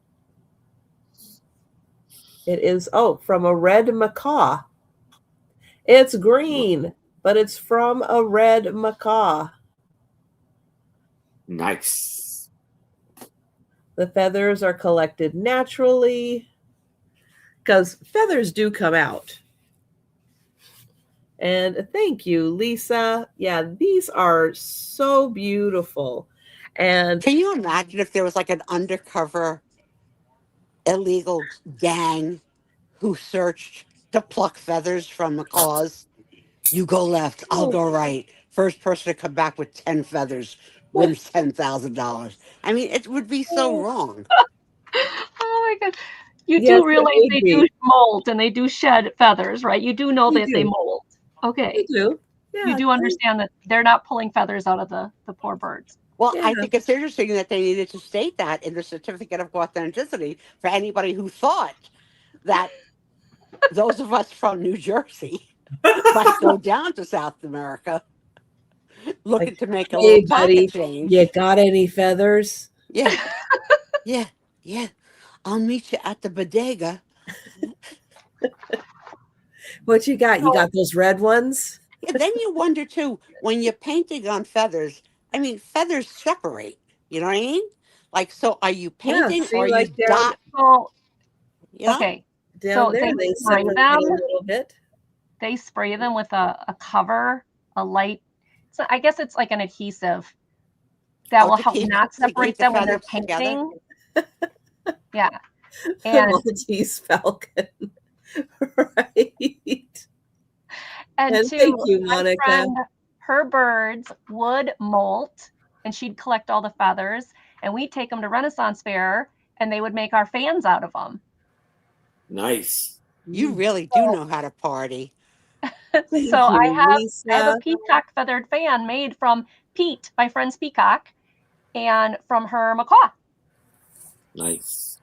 It is, from a red macaw. It's green, but it's from a red macaw. Nice. The feathers are collected naturally because feathers do come out. And thank you, Lisa. Yeah, these are so beautiful. And Can you imagine if there was like an undercover illegal gang who searched to pluck feathers from macaws? You go left, I'll go right. First person to come back with 10 feathers wins $10,000. I mean, it would be so wrong. Oh my God. You yes, do it realize would they be. do molt and they do shed feathers, right? You do know They that they do. mold. They Okay. do. You Yeah. do understand that they're not pulling feathers out of the poor birds. Well, Yeah. I think it's interesting that they needed to state that in the certificate of authenticity for anybody who thought that those of us from New Jersey might go down to South America looking Like, to make a hey, little pocket buddy, change. you got any feathers? Yeah, yeah. I'll meet you at the bodega. What you got? You got those red ones? Yeah, then you wonder too, when you're painting on feathers, I mean, feathers separate. You know what I mean? Like, so are you Yeah. painting or See, are you like down So, you know? okay. down So there, they they spray separate them. a little bit. They spray them with a cover, a light. So I guess it's like an adhesive that Oh, will help not to keep separate the them when they're feathers together? painting. Yeah. The And Maltese falcon. Right. and And thank to you, my Monica. friend, her birds would molt and she'd collect all the feathers and we'd take them to Renaissance Fair and they would make our fans out of them. Nice. You really do know how to party. Thank So I you, have a Lisa. peacock feathered fan made from Pete, my friend's peacock, and from her macaw. Nice.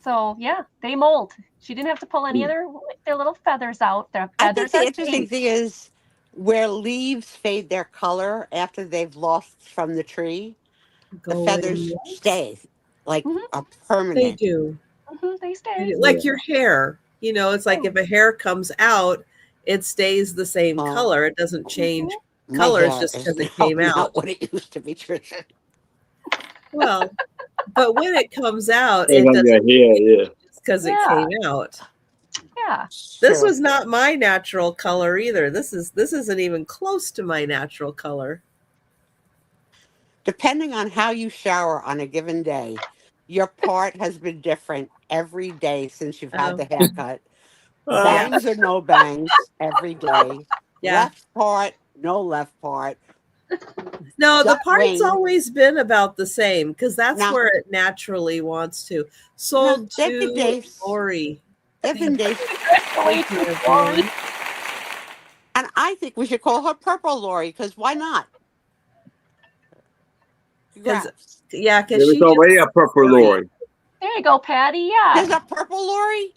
So yeah, they mold. She didn't have to pull any of their little feathers out. Their I think feathers the are interesting safe. thing is where leaves fade their color after they've lost from the tree, the Going feathers once. stay like Mhm, are They permanent. do. they They stay. do. Like your hair. It's like if a hair comes out, it stays the same Oh. color. It doesn't change My colors hair just is because it now came not out. what it used to be, Trisha. Well, but when it comes out, Hang it on your doesn't hair, yeah. just because it Yeah. came out. Yeah. This True. was not my natural color either. This isn't even close to my natural color. Depending on how you shower on a given day, your part has been different every day since you've had the haircut. Bangs or no bangs every day. Yeah. Left part, no left part. No, the Gut part's ring. always been about the same because that's Now, where it naturally wants to. no, Sold there have been to days. Lori. There have been days. Thank you, everyone. And I think we should call her Purple Lori, because why not? Congrats. Yeah, because There was she already a purple Lori. There you go, Patty. Yeah. There's a Purple Lori?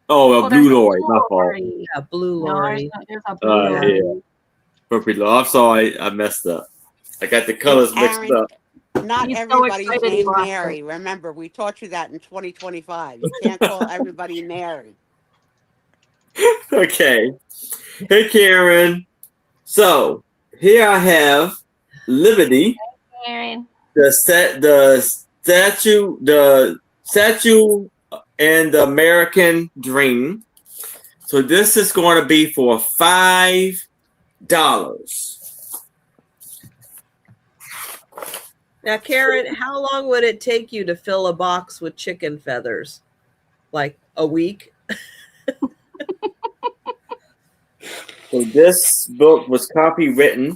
Oh, a Well, there's blue a Lori, blue my fault. Lori. Yeah, blue No, Lori. there's a blue Yeah. Lori. Purple Lori. I'm sorry, I messed up. I got the colors mixed Aaron, up. not He's so everybody's excited he named lost Mary. it. Remember, we taught you that in 2025. You can't call everybody Mary. Okay. Hey, Karen. So here I have Liberty, Aaron. the statue, and the American Dream. So this is going to be for $5. Now, Karen, how long would it take you to fill a box with chicken feathers? Like a week? So this book was copywritten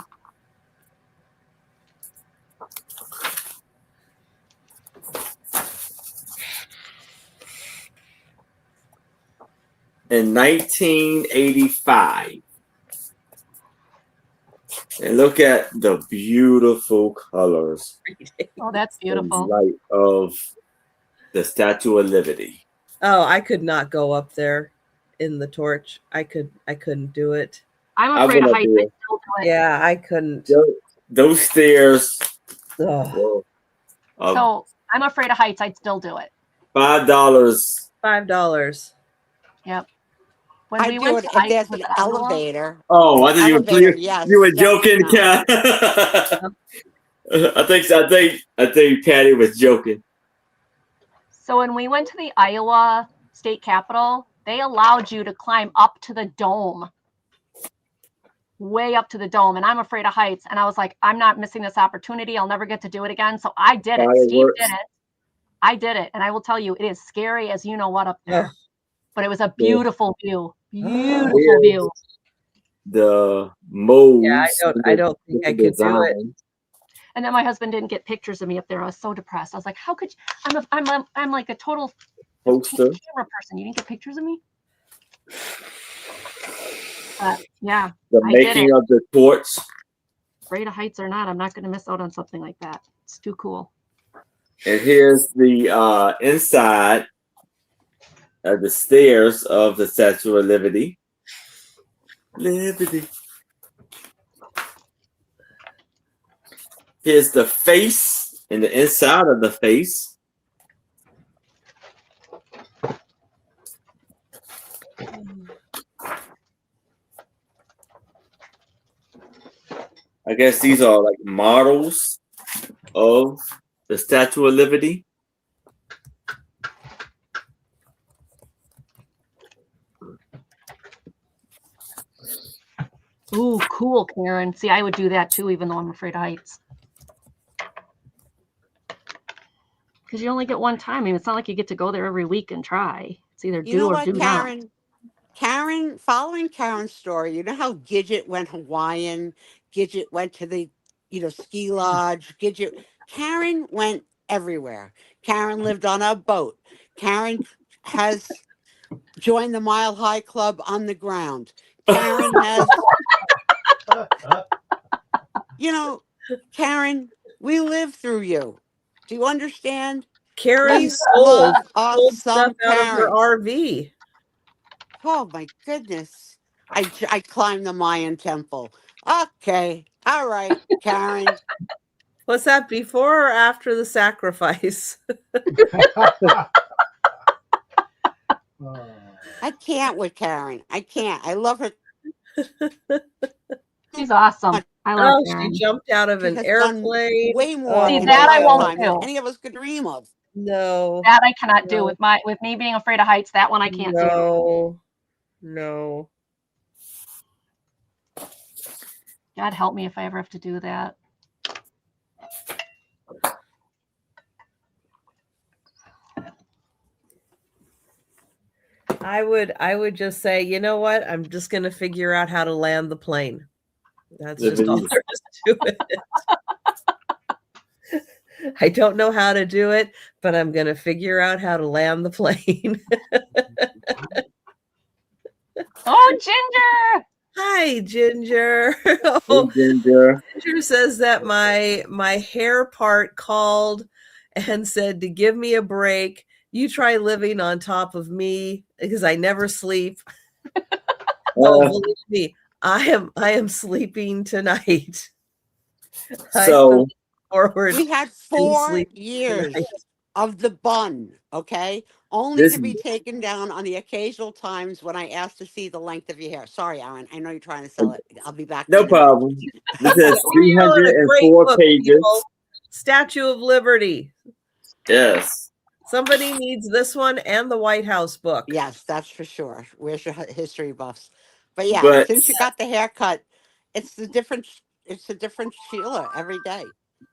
in 1985. And look at the beautiful colors Oh, that's and beautiful. light of the Statue of Liberty. Oh, I could not go up there in the torch. I couldn't do it. I'm I afraid of went up heights. there. I still do it. Yeah, I couldn't. Those stairs Ugh. were So I'm afraid of heights. I'd still do it. $5. $5. Yep. When I we do went it to if there's with an the Iowa, elevator. Oh, I thought Elevator, yes. you were joking, definitely not. Kat. I think Patty was joking. So when we went to the Iowa state capitol, they allowed you to climb up to the dome, way up to the dome. And I'm afraid of heights. And I was like, I'm not missing this opportunity. I'll never get to do it again. So I did it. Steve did it. I did it. And I will tell you, it is scary as you know what up there. But it was a beautiful view. Beautiful view. The modes. Yeah, I don't think I could do it. And then my husband didn't get pictures of me up there. I was so depressed. I was like, how could you? I'm like a total Poster. camera person. You didn't get pictures of me? Yeah. The making of the torch. Afraid of heights or not, I'm not going to miss out on something like that. It's too cool. And here's the inside of the stairs of the Statue of Liberty. Liberty. Here's the face and the inside of the face. I guess these are like models of the Statue of Liberty. Ooh, cool, Karen. See, I would do that too, even though I'm afraid of heights. Because you only get one time. I mean, it's not like you get to go there every week and try. It's either do or do not. Karen, following Karen's story, you know how Gidget went Hawaiian, Gidget went to the, ski lodge, Karen went everywhere. Karen lived on a boat. Karen has joined the Mile High Club on the ground. Karen has, Karen, we live through you. Do you understand? Karen sold stuff out of her RV. Oh my goodness. I climbed the Mayan temple. Okay. All right, Karen. Was that before or after the sacrifice? I can't with Karen. I can't. I love her She's awesome. I love Oh, she Karen. jumped out of She an has airplane. done way more See, in that my I won't lifetime than do. any of us could dream of. No. That I cannot do No. with me being afraid of heights. That one I can't do. No. No. God help me if I ever have to do that. I would just say, you know what? I'm just going to figure out how to land the plane. That's just all there is to it. I don't know how to do it, but I'm going to figure out how to land the plane. Oh, Ginger! Hi, Ginger. Hey, Ginger. Ginger says that my hair part called and said to give me a break. You try living on top of me because I never sleep. Well, believe me, I am sleeping tonight. So forward. We had 4 years of the bun, okay? Only to be taken down on the occasional times when I asked to see the length of your hair. Sorry, Aaron. I know you're trying to sell it. I'll be back. No problem. This has We're on a great 304 book, pages. people. Statue of Liberty. Yes. Somebody needs this one and the White House book. Yes, that's for sure. Where's your history buffs? But yeah, But since you got the haircut, it's a different Sheila every day.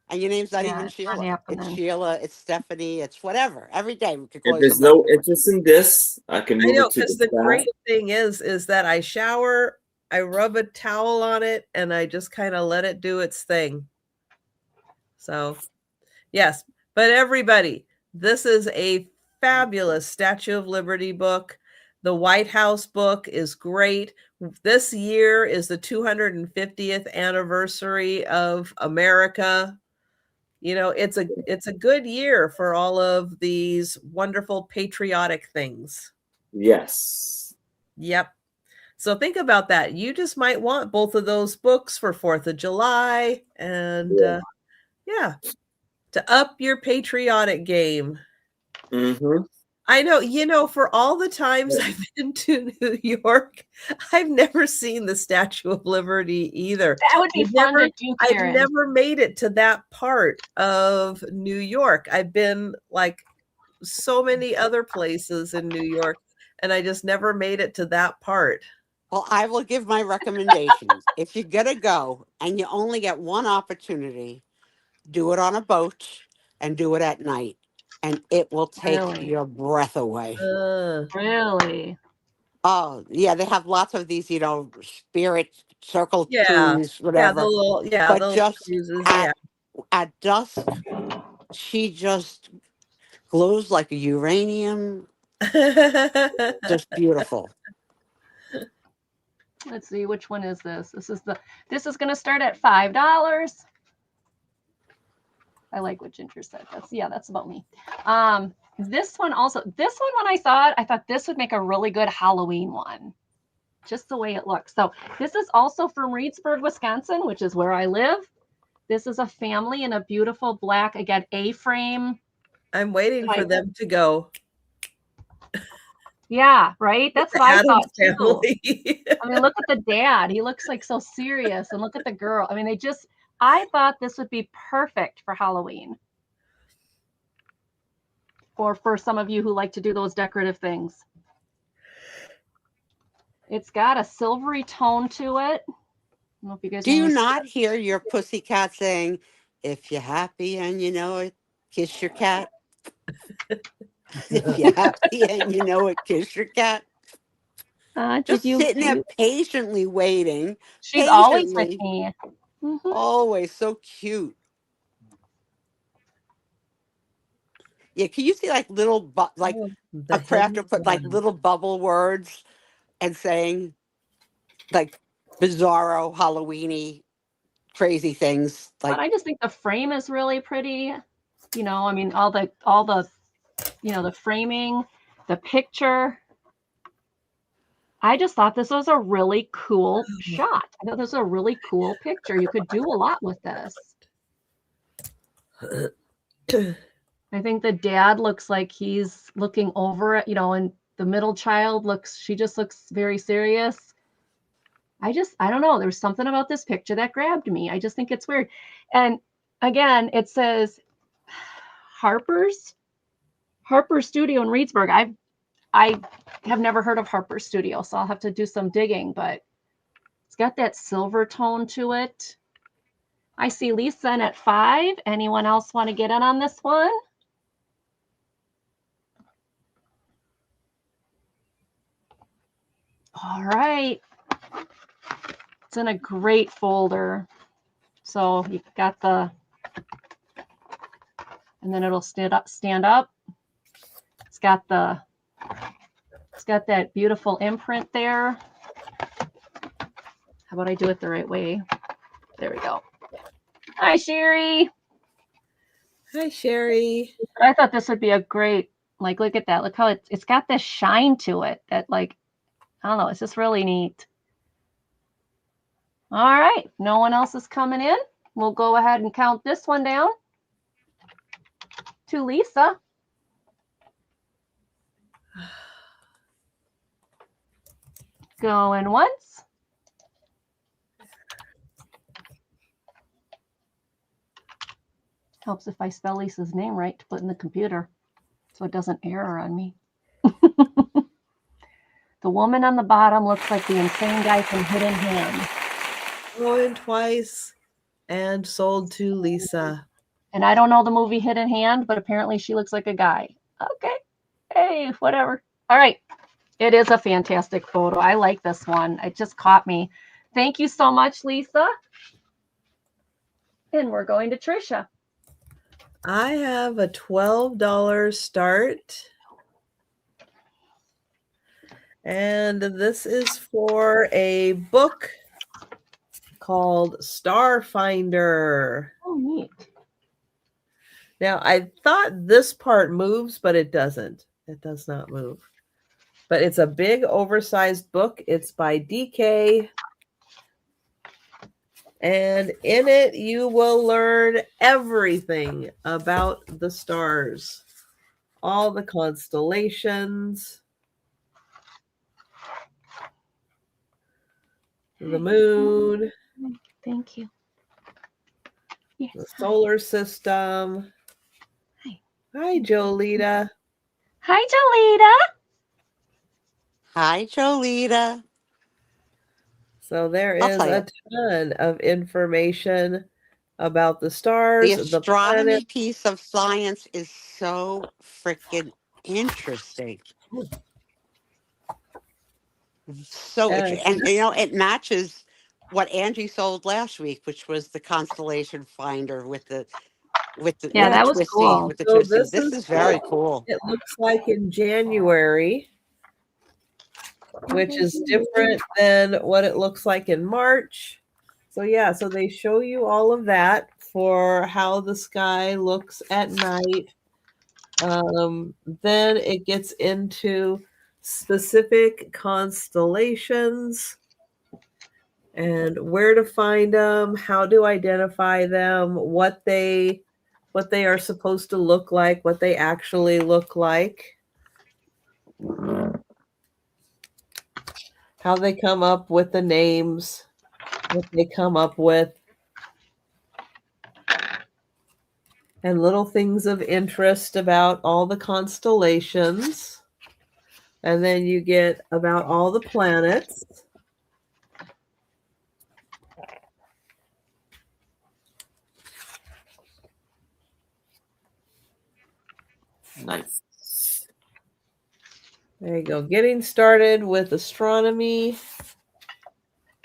And your name's not even it's not Sheila. It's happening. Sheila, it's Stephanie, it's whatever. Every day we could call if you there's something. no interest in this, I can I move know, it to because the the side. great thing is that I shower, I rub a towel on it, and I just kind of let it do its thing. So, yes. But everybody, this is a fabulous Statue of Liberty book. The White House book is great. This year is the 250th anniversary of America. You know, it's a good year for all of these wonderful patriotic things. Yes. Yep. So think about that. You just might want both of those books for 4th of July and yeah, to up your patriotic game. Mm-hmm. I know, you know, for all the times I've been to New York, I've never seen the Statue of Liberty either. That would be fun to do, Karen. I've never made it to that part of New York. I've been like so many other places in New York, and I just never made it to that part. Well, I will give my recommendations. If you're gonna go and you only get one opportunity, do it on a boat and do it at night. And it will take your breath away. Really? Oh, yeah, they have lots of these, spirit circle Yeah. tunes, whatever. But just cruises, at dusk, she just glows like a uranium. Just beautiful. Let's see, which one is this? This is going to start at $5. I like what Ginger said. That's about me. This one when I saw it, I thought this would make a really good Halloween one. Just the way it looks. So this is also from Reedsburg, Wisconsin, which is where I live. This is a family in a beautiful black, again, A-frame. I'm waiting for them to go. Yeah, right? That's what I thought too. Family. I mean, look at the dad. He looks like so serious. And look at the girl. I mean, I thought this would be perfect for Halloween. Or for some of you who like to do those decorative things. It's got a silvery tone to it. I don't know if you guys Do you not hear your pussycat saying, if you're happy and you know it, kiss your cat? If you're happy and you know it, kiss your cat. Just sitting there patiently waiting. She's always with me. Mm-hmm. Always so cute. Yeah, can you see like little a crafter put like little bubble words and saying like bizarro Halloweeny crazy things like. But I just think the frame is really pretty. You know, I mean, all the the framing, the picture. I just thought this was a really cool shot. I thought this was a really cool picture. You could do a lot with this. I think the dad looks like he's looking over it, and the middle child she just looks very serious. I don't know. There's something about this picture that grabbed me. I just think it's weird. And again, it says Harper's Studio in Reedsburg. I have never heard of Harper's Studio, so I'll have to do some digging, but it's got that silver tone to it. I see Lisa in at 5. Anyone else want to get in on this one? All right. It's in a great folder. So you've got and then it'll stand up. It's got that beautiful imprint there. How about I do it the right way? There we go. Hi, Sherry. Hi, Sherry. I thought this would be a great, like, look at that. Look how it's got this shine to it that, like, I don't know, it's just really neat. All right, no one else is coming in. We'll go ahead and count this one down to Lisa. Going once. Helps if I spell Lisa's name right to put in the computer so it doesn't error on me. The woman on the bottom looks like the insane guy from Hidden Hand. Going twice and sold to Lisa. And I don't know the movie Hidden Hand, but apparently she looks like a guy. Okay. Hey, whatever. All right. It is a fantastic photo. I like this one. It just caught me. Thank you so much, Lisa. And we're going to Trisha. I have a $12 start. And this is for a book called Starfinder. Oh, neat. Now, I thought this part moves, but it doesn't. It does not move. But it's a big, oversized book. It's by DK. And in it, you will learn everything about the stars, all the constellations, the moon. Thank you. Yes. The solar system. Hi. Hi, Jolita. Hi, Jolita. Hi, Jolita. So there is a ton of information about the stars. The astronomy planet. piece of science is so freaking interesting. So, and you know, it matches what Angie sold last week, which was the constellation finder with the that was cool. With the So this is very cool. It looks like in January, which is different than what it looks like in March. So yeah, so they show you all of that for how the sky looks at night. Then it gets into specific constellations and where to find them, how to identify them, what they are supposed to look like, what they actually look like, how they come up with the names, what they come up with, and little things of interest about all the constellations. And then you get about all the planets. Nice. There you go. Getting started with astronomy.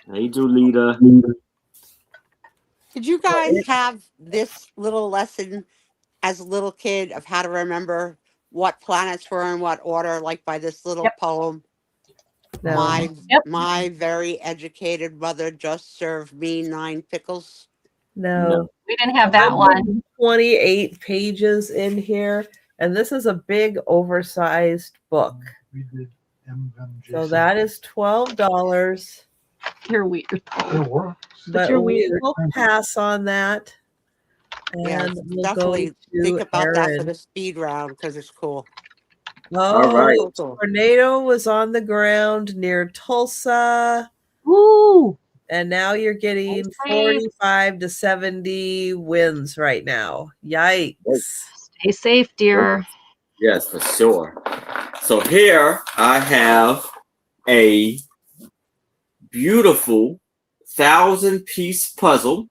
Hey, Jolita. Did you guys have this little lesson as a little kid of how to remember what planets were in what order, like by this little poem? No. My very educated mother just served me 9 pickles. No. We didn't have that one. 28 pages in here. And this is a big, oversized book. We did MMJ. So that is $12. You're weird. It works. But you're we weird. will pass on that. Yeah, And we'll definitely go think to about that for Aaron. the speed round because it's cool. Oh, All right. Cool. tornado was on the ground near Tulsa. Woo! And now you're getting Stay safe. 45 to 70 wins right now. Yikes. Stay safe, dear. Yes, for sure. So here I have a beautiful 1,000-piece puzzle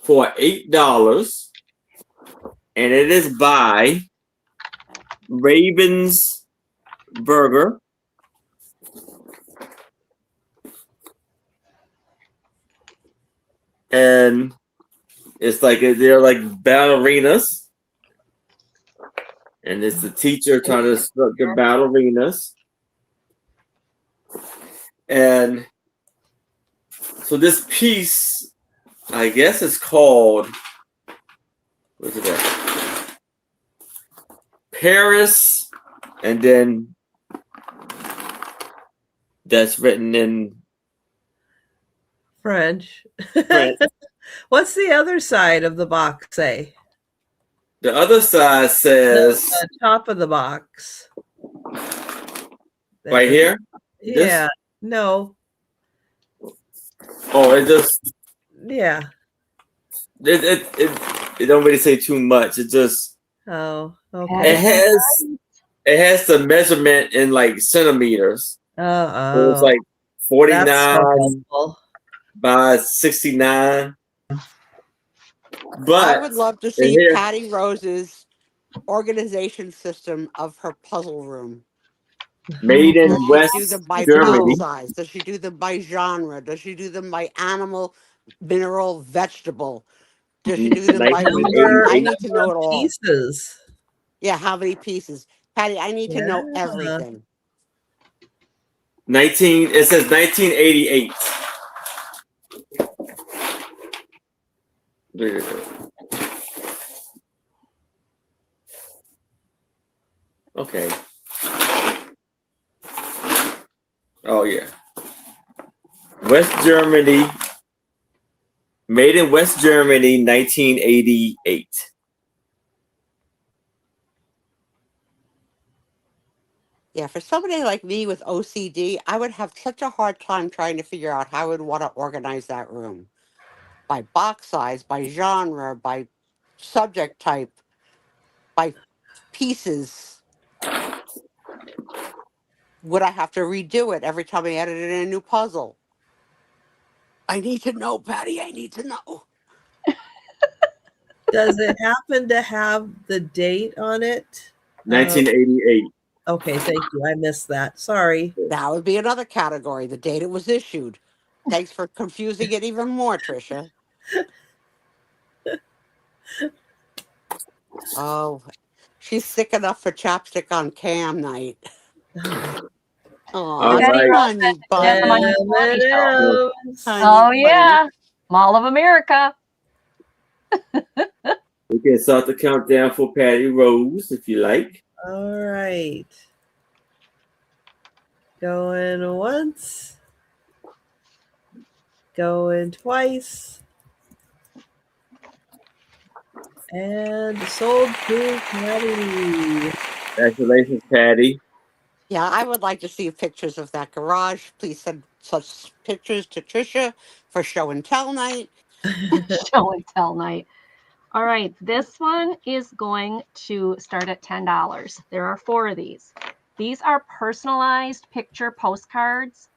for $8, and it is by Ravens Burger. And it's like they're like ballerinas, and it's the teacher trying to instruct the ballerinas. And so this piece, I guess, is called, what's it at? Paris, and then that's written in French. French. What's the other side of the box say? The other side says The top of the box. right here. Yeah. No. Oh, it just Yeah. it don't really say too much. It just Oh, okay. it has the measurement in like centimeters. So it's like 49 by 69. But I would love to see Patty Rose's organization system of her puzzle room. Made in West Does she do them by Germany. block size? Does she do them by genre? Does she do them by animal, mineral, vegetable? Does she do them by women? I need to know it all. Pieces. Yeah, how many pieces? Patty, I need to know everything. It says 1988. There you go. Okay. Oh yeah. West Germany. Made in West Germany, 1988. Yeah, for somebody like me with OCD, I would have such a hard time trying to figure out how I would want to organize that room. By box size, by genre, by subject type, by pieces. Would I have to redo it every time I added in a new puzzle? I need to know, Patty. I need to know. Does it happen to have the date on it? 1988. Okay, thank you. I missed that. Sorry. That would be another category, the date it was issued. Thanks for confusing it even more, Trisha. Oh, she's sick enough for chapstick on cam night. Oh, honey bunny. Oh, yeah. Mall of America. We can start the countdown for Patty Rose if you like. All right. Going once. Going twice. And sold to Patty. Congratulations, Patty. Yeah, I would like to see pictures of that garage. Please send such pictures to Trisha for show and tell night. Show and tell night. All right, this one is going to start at $10. There are 4 of these. These are personalized picture postcards.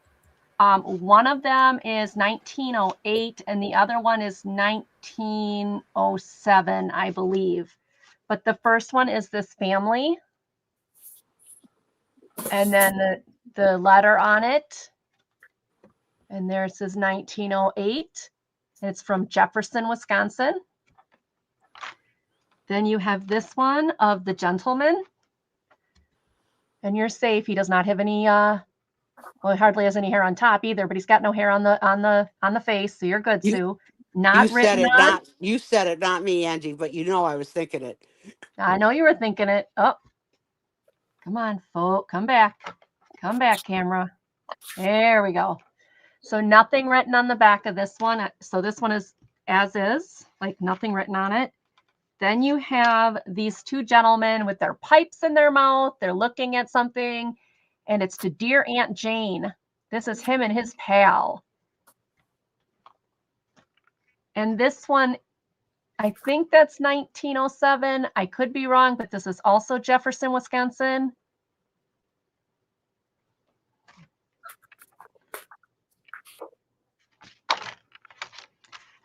One of them is 1908 and the other one is 1907, I believe. But the first one is this family. And then the letter on it. And there it says 1908. It's from Jefferson, Wisconsin. Then you have this one of the gentleman. And you're safe. He does not have any well, he hardly has any hair on top either, but he's got no hair on the face, so you're good, Sue. Not written on. You said it, not me, Angie, but you know I was thinking it. I know you were thinking it. Oh, come on, folks. Come back. Come back, camera. There we go. So nothing written on the back of this one. So this one is as is, like nothing written on it. Then you have these 2 gentlemen with their pipes in their mouth. They're looking at something, and it's to Dear Aunt Jane. This is him and his pal. And this one, I think that's 1907. I could be wrong, but this is also Jefferson, Wisconsin.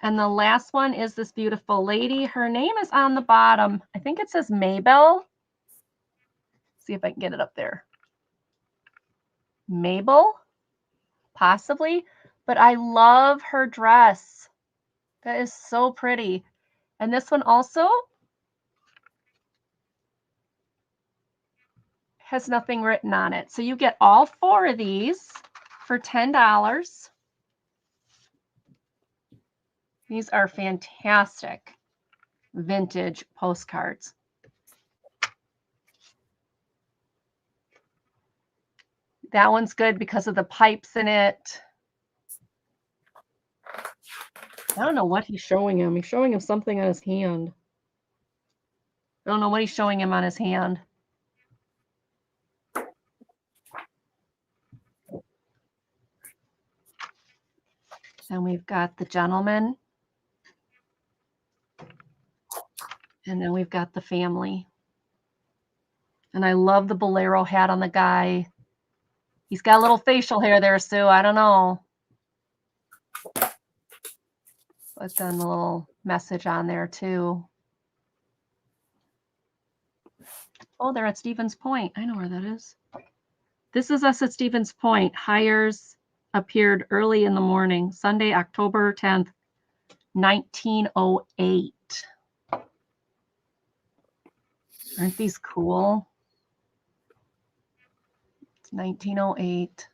And the last one is this beautiful lady. Her name is on the bottom. I think it says Mabel. See if I can get it up there. Mabel, possibly. But I love her dress. That is so pretty. And this one also has nothing written on it. So you get all 4 of these for $10. These are fantastic vintage postcards. That one's good because of the pipes in it. I don't know what he's showing him. He's showing him something on his hand. I don't know what he's showing him on his hand. And we've got the gentleman. And then we've got the family. And I love the bolero hat on the guy. He's got a little facial hair there, Sue. I don't know. But then the little message on there, too. Oh, they're at Stevens Point. I know where that is. This is us at Stevens Point. Hires appeared early in the morning, Sunday, October 10th, 1908. Aren't these cool? It's 1908.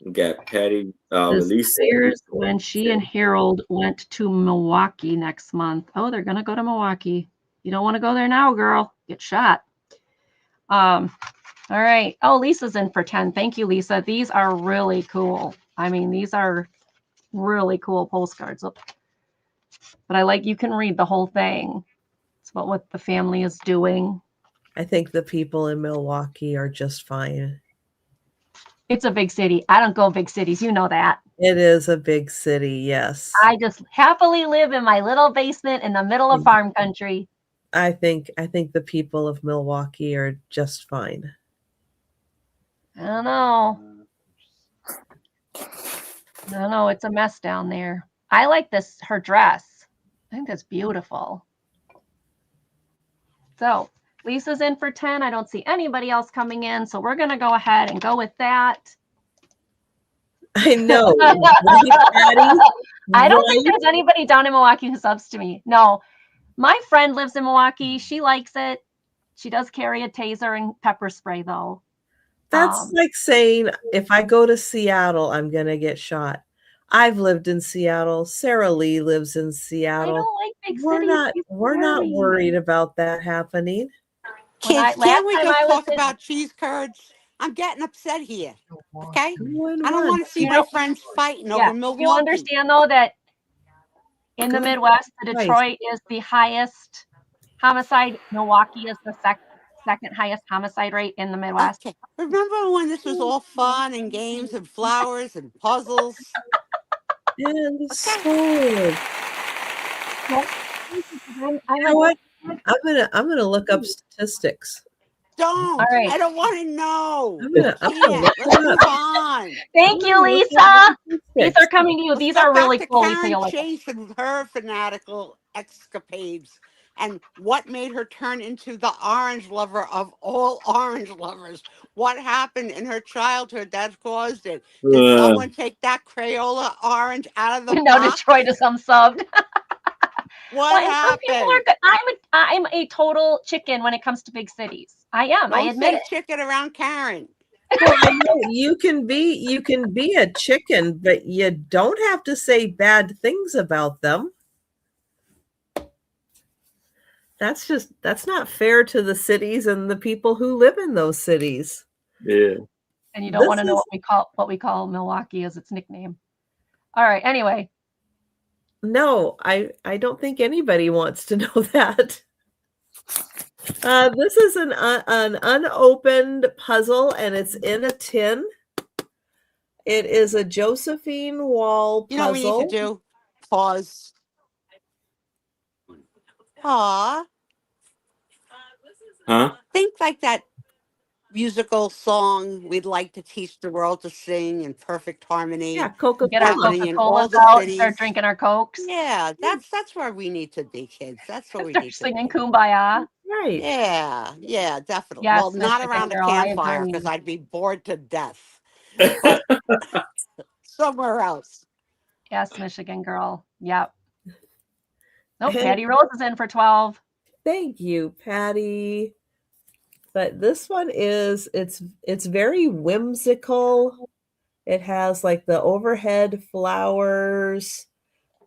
We got Patty This release airs when she and Harold went to Milwaukee next month. Oh, they're going to go to Milwaukee. You don't want to go there now, girl. Get shot. All right. Oh, Lisa's in for 10. Thank you, Lisa. These are really cool. I mean, these are really cool postcards. But I like, you can read the whole thing. It's about what the family is doing. I think the people in Milwaukee are just fine. It's a big city. I don't go big cities. You know that. It is a big city, yes. I just happily live in my little basement in the middle of farm country. I think the people of Milwaukee are just fine. I don't know. It's a mess down there. I like this, her dress. I think that's beautiful. So Lisa's in for 10. I don't see anybody else coming in, so we're going to go ahead and go with that. I know. Right, Patty? I don't think there's anybody down in Milwaukee who subs to me. No, my friend lives in Milwaukee. She likes it. She does carry a taser and pepper spray, though. That's like saying, if I go to Seattle, I'm going to get shot. I've lived in Seattle. Sarah Lee lives in Seattle. I don't like big cities. We're not worried about that happening. Kids, can't we just talk about cheese curds? I'm getting upset here. Okay? I don't want to see my friends fighting over Milwaukee. You understand, though, that in the Midwest, the Detroit is the highest homicide. Milwaukee is the second highest homicide rate in the Midwest. Okay. Remember when this was all fun and games and flowers and puzzles? And sword. You know what? I'm gonna look up statistics. Don't. All right. I don't want to know. Let's move on. Thank you, Lisa. These are coming to you. These are really cool. Karen Chase and her fanatical escapades, and what made her turn into the orange lover of all orange lovers. What happened in her childhood that caused it? Did someone take that Crayola orange out of the box? No, Detroit is unsubbed. What happened? Some people are good. I'm a total chicken when it comes to big cities. I am. Don't I admit it. Chicken around Karen. Well, you can be a chicken, but you don't have to say bad things about them. That's not fair to the cities and the people who live in those cities. Yeah. And you don't want to know what we call Milwaukee as its nickname. All right. Anyway. No, I don't think anybody wants to know that. This is an unopened puzzle, and it's in a tin. It is a Josephine Wall You know what we need to puzzle. do? Pause. Aw. Huh? Think like that musical song we'd like to teach the world to sing in perfect harmony. Yeah, Coca-Cola. Get our Happening in all Coca-Colas the out and cities. start drinking our Cokes. Yeah, that's where we need to be, kids. That's where we Start need to singing be. Kumbaya. Right. Yeah, definitely. Yes, Well, not Michigan around a girl, I campfire because agree. I'd be bored to death. But somewhere else. Yes, Michigan girl. Yep. Oh, And Patty Rose is in for 12. thank you, Patty. But this one is it's very whimsical. It has like the overhead flowers,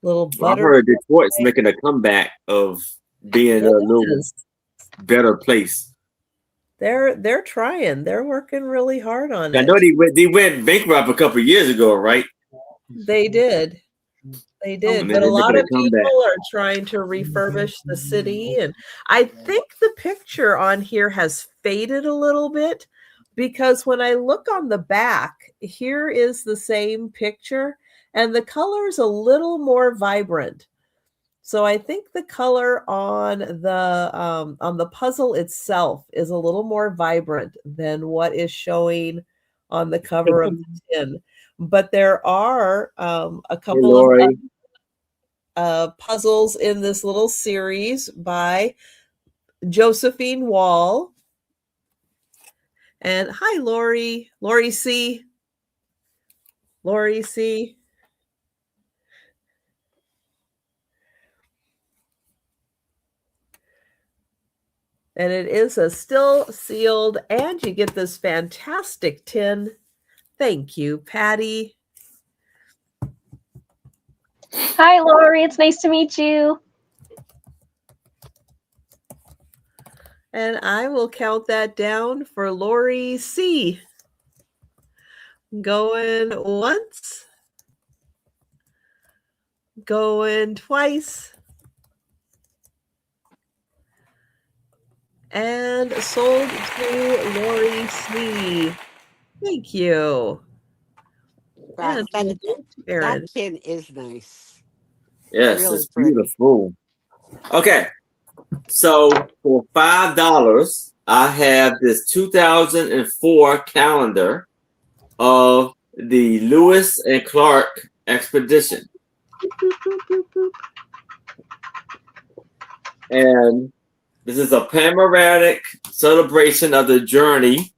little Well, I butter. heard Detroit's making a comeback of being a little better place. They're trying. They're working really hard on I it. know they went bankrupt a couple of years ago, right? They did. They did. And But a they're lot making of a comeback. people are trying to refurbish the city. And I think the picture on here has faded a little bit because when I look on the back, here is the same picture and the color is a little more vibrant. So I think the color on the puzzle itself is a little more vibrant than what is showing on the cover of the tin. But there are a couple of puzzles in this little series by Josephine Wall. And hi, Lori. Lori C. Lori C. And it is a still sealed, and you get this fantastic tin. Thank you, Patty. Hi, Lori. It's nice to meet you. And I will count that down for Lori C. Going once. Going twice. And sold to Lori C. Thank you. That, And that tin is nice. Yes, Really it's pretty. beautiful. Okay, so for $5, I have this 2004 calendar of the Lewis and Clark expedition. And this is a panoramic celebration of the journeys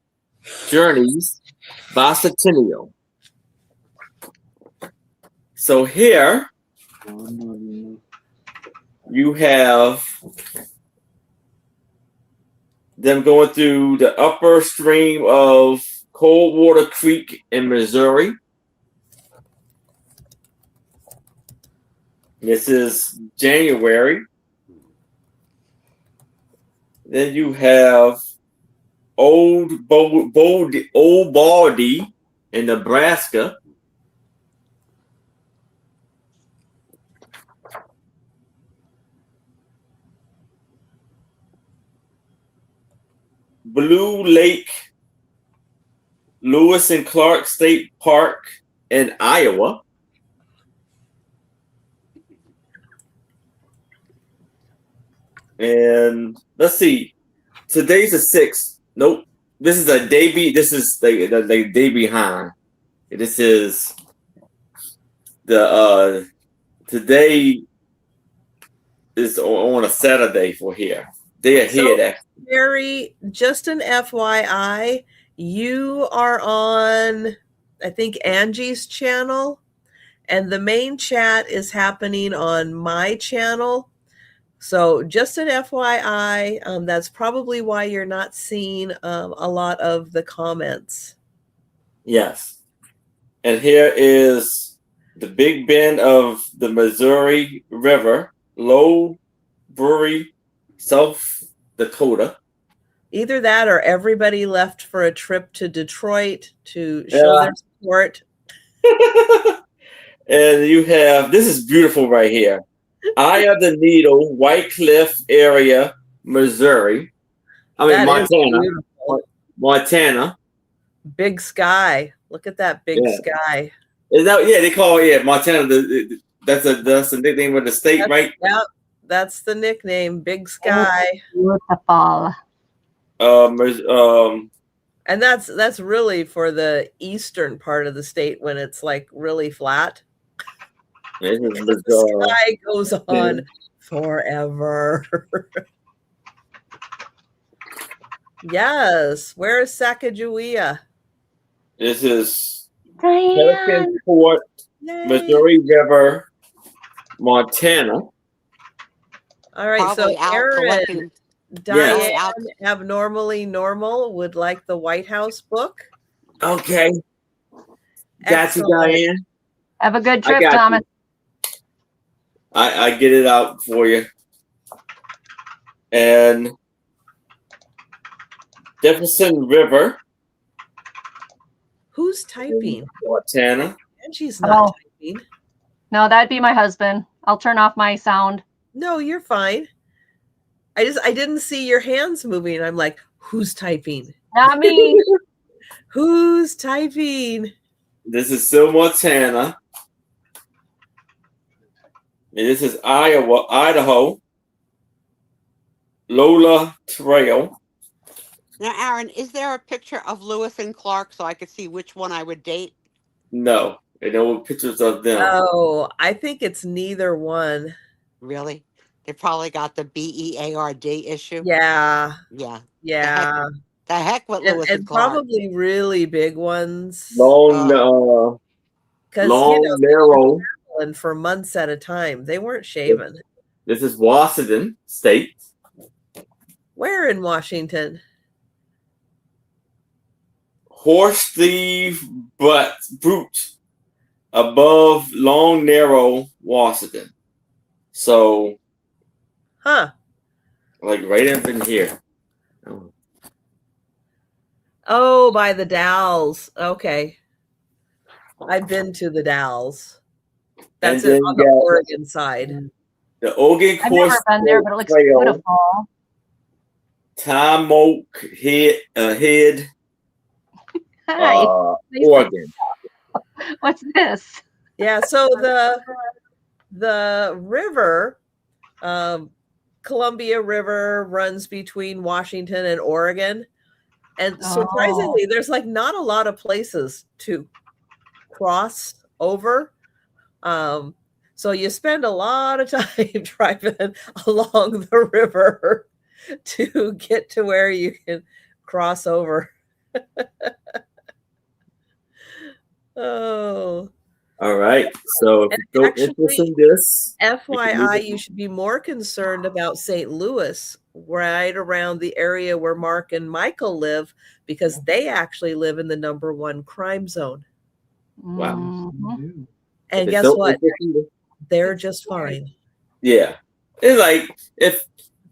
bicentennial. So here you have them going through the upper stream of Coldwater Creek in Missouri. This is January. Then you have Old Baldy in Nebraska. Blue Lake, Lewis and Clark State Park in Iowa. And let's see. Today's the 6th. Nope. This is a day this is the day behind. This is the today is on a Saturday for here. Day ahead. Mary, just an FYI, you are on, I think, Angie's channel, and the main chat is happening on my channel. So just an FYI, that's probably why you're not seeing a lot of the comments. Yes. And here is the Big Bend of the Missouri River, Low Brewery, South Dakota. Either that or everybody left for a trip to Detroit to show their support. And you have, this is beautiful right here. Eye of the Needle, White Cliff area, Missouri. I mean, That is Montana. beautiful. Montana. Big sky. Look at that big Yeah. sky. Is that, yeah, they call Montana. That's the nickname of the state, right? Yeah, that's the nickname. Big sky. Beautiful. And that's really for the eastern part of the state when it's like really flat. The sky goes on forever. Yes. Where is Sacagawea? This is Diane. Port, Missouri River, Montana. All right, Probably so out Aaron, collecting. Diane, Yes. Abnormally Normal would like the White House book. Okay. Got you, Diane. Have a good trip, Thomas. I get it out for you. And Jefferson River. Who's typing? Montana. And she's not typing. No, that'd be my husband. I'll turn off my sound. No, you're fine. I didn't see your hands moving. I'm like, who's typing? Not me. Who's typing? This is still Montana. And this is Idaho. Lola Trail. Now, Aaron, is there a picture of Lewis and Clark so I could see which one I would date? No, there are no pictures of them. Oh, I think it's neither one. Really? They probably got the BEARD issue. Yeah. Yeah. Yeah. The heck with Lewis and Clark. Probably really big ones. Long, narrow. And for months at a time. They weren't shaven. This is Washington State. Where in Washington? Horse thief brute above long narrow Washington. So like right up in here. Oh, by the Dalles. Okay. I've been to the Dalles. That's on the Oregon side. The Oregon I've never been there, but it looks beautiful. Tom Oak Head. Hi. Oregon. What's this? Yeah, so the river, Columbia River, runs between Washington and Oregon. And surprisingly, there's like not a lot of places to cross over. So you spend a lot of time driving along the river to get to where you can cross over. Oh. All right. So if you're interested in this, FYI, you should be more concerned about St. Louis, right around the area where Mark and Michael live, because they actually live in the #1 crime zone. Wow. Mm-hmm. And guess what? They're just fine. Yeah. It's like if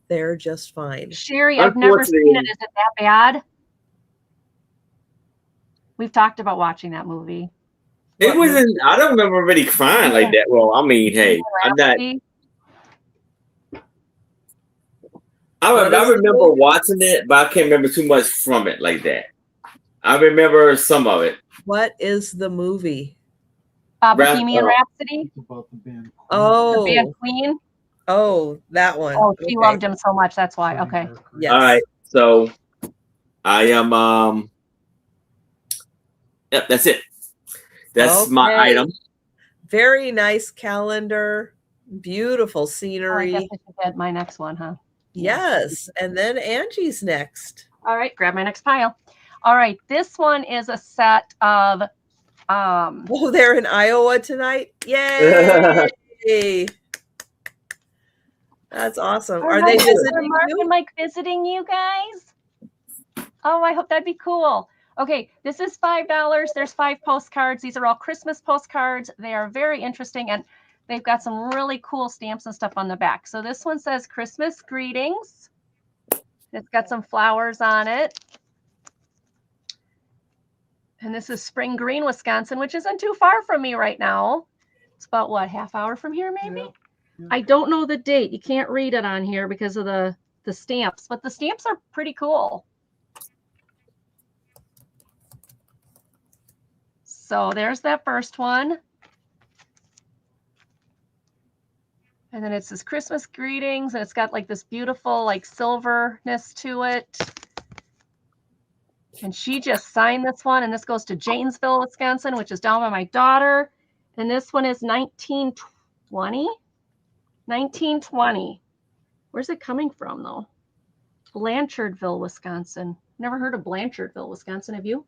they're just fine. Sherry, I've never seen it. Is it that bad? We've talked about watching that movie. It wasn't. I don't remember really crying like that. Well, I mean, hey, I'm not. I remember watching it, but I can't remember too much from it like that. I remember some of it. What is the movie? Bohemian Rhapsody. About the band. Oh, the band Queen. Oh, that one. Oh, she loved him so much. That's why. Okay. Yes. All right. So I am. Yep, that's it. That's my item. Very nice calendar. Beautiful scenery. I guess I should get my next one, huh? Yes. And then Angie's next. All right. Grab my next pile. All right. This one is a set of. Oh, they're in Iowa tonight. Yay. That's awesome. Are they visiting Mark you? and Mike visiting you guys? Oh, I hope that'd be cool. Okay, this is $5. There's 5 postcards. These are all Christmas postcards. They are very interesting, and they've got some really cool stamps and stuff on the back. So this one says Christmas greetings. It's got some flowers on it. And this is Spring Green, Wisconsin, which isn't too far from me right now. It's about, what, half hour from here, maybe? Yeah. I don't know the date. You can't read it on here because of the the stamps, but the stamps are pretty cool. So there's that first one. And then it says Christmas greetings, and it's got like this beautiful like silverness to it. And she just signed this one, and this goes to Janesville, Wisconsin, which is down by my daughter. And this one is 1920. 1920. Where's it coming from, though? Blanchardville, Wisconsin. Never heard of Blanchardville, Wisconsin. Have you?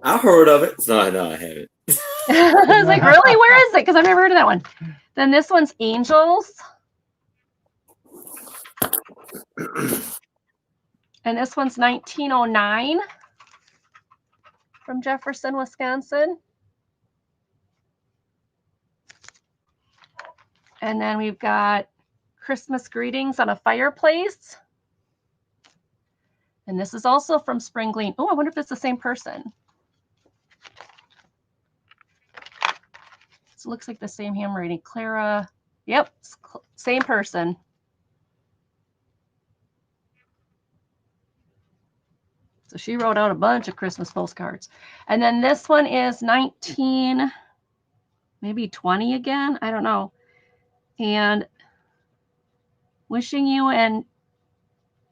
I heard of it. No, I haven't. I was like, really? Where is it? Because I've never heard of that one. Then this one's Angels. And this one's 1909 from Jefferson, Wisconsin. And then we've got Christmas greetings on a fireplace. And this is also from Spring Glean. Oh, I wonder if it's the same person. So it looks like the same handwriting. Clara. Yep, same person. So she wrote out a bunch of Christmas postcards. And then this one is maybe 20 again. I don't know. And wishing you and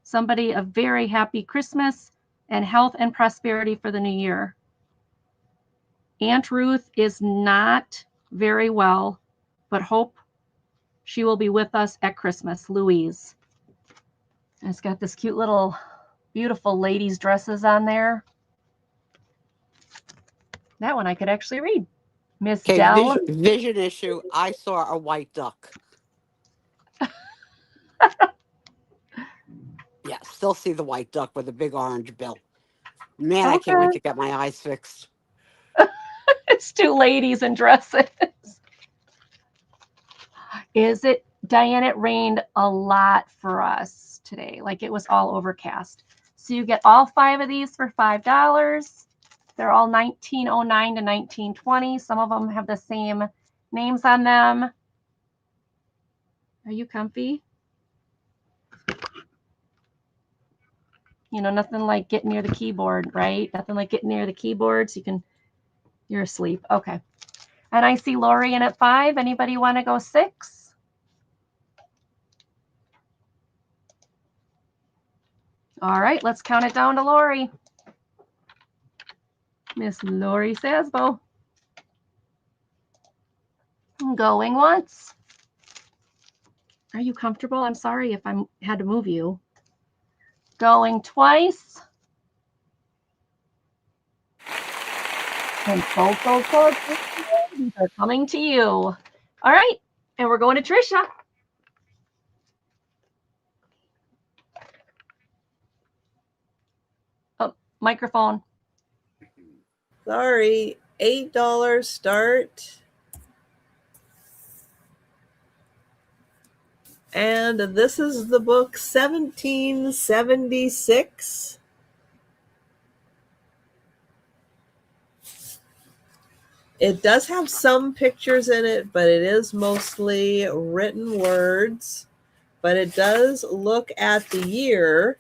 somebody a very happy Christmas and health and prosperity for the new year. Aunt Ruth is not very well, but hope she will be with us at Christmas. Louise. And it's got this cute little beautiful ladies' dresses on there. That one I could actually read. Miss Okay, Dell. vision issue. I saw a white duck. Yeah, still see the white duck with a big orange bill. Man, I can't wait to get my eyes fixed. It's two ladies in dresses. Is it, Diane, it rained a lot for us today. Like it was all overcast. So you get all 5 of these for $5. They're all 1909 to 1920. Some of them have the same names on them. Are you comfy? You know, nothing like getting near the keyboard, right? Nothing like getting near the keyboard so you're asleep. Okay. And I see Lori in at 5. Anybody want to go 6? All right, let's count it down to Lori. Miss Lori Sasbo. Going once. Are you comfortable? I'm sorry if I had to move you. Going twice. And both those cards are coming to you. All right, and we're going to Trisha. Oh, microphone. Sorry, $8 start. And this is the book 1776. It does have some pictures in it, but it is mostly written words. But it does look at the year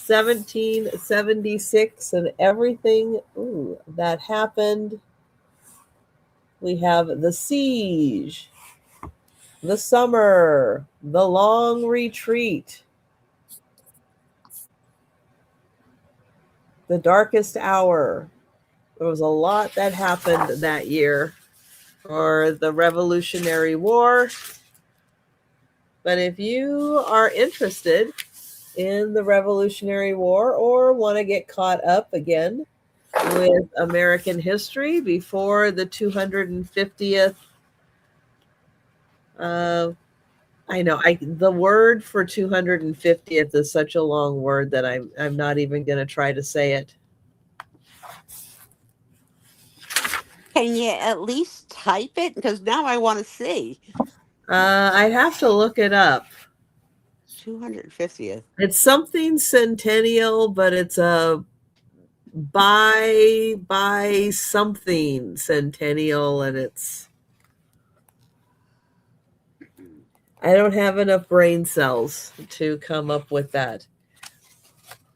1776 and everything that happened. We have the siege, the summer, the long retreat, the darkest hour. There was a lot that happened that year for the Revolutionary War. But if you are interested in the Revolutionary War or want to get caught up again with American history before the 250th, I know the word for 250th is such a long word that I'm not even going to try to say it. Can you at least type it? Because now I want to see. I have to look it up. 250th. It's something centennial, but it's a by something centennial, and I don't have enough brain cells to come up with that.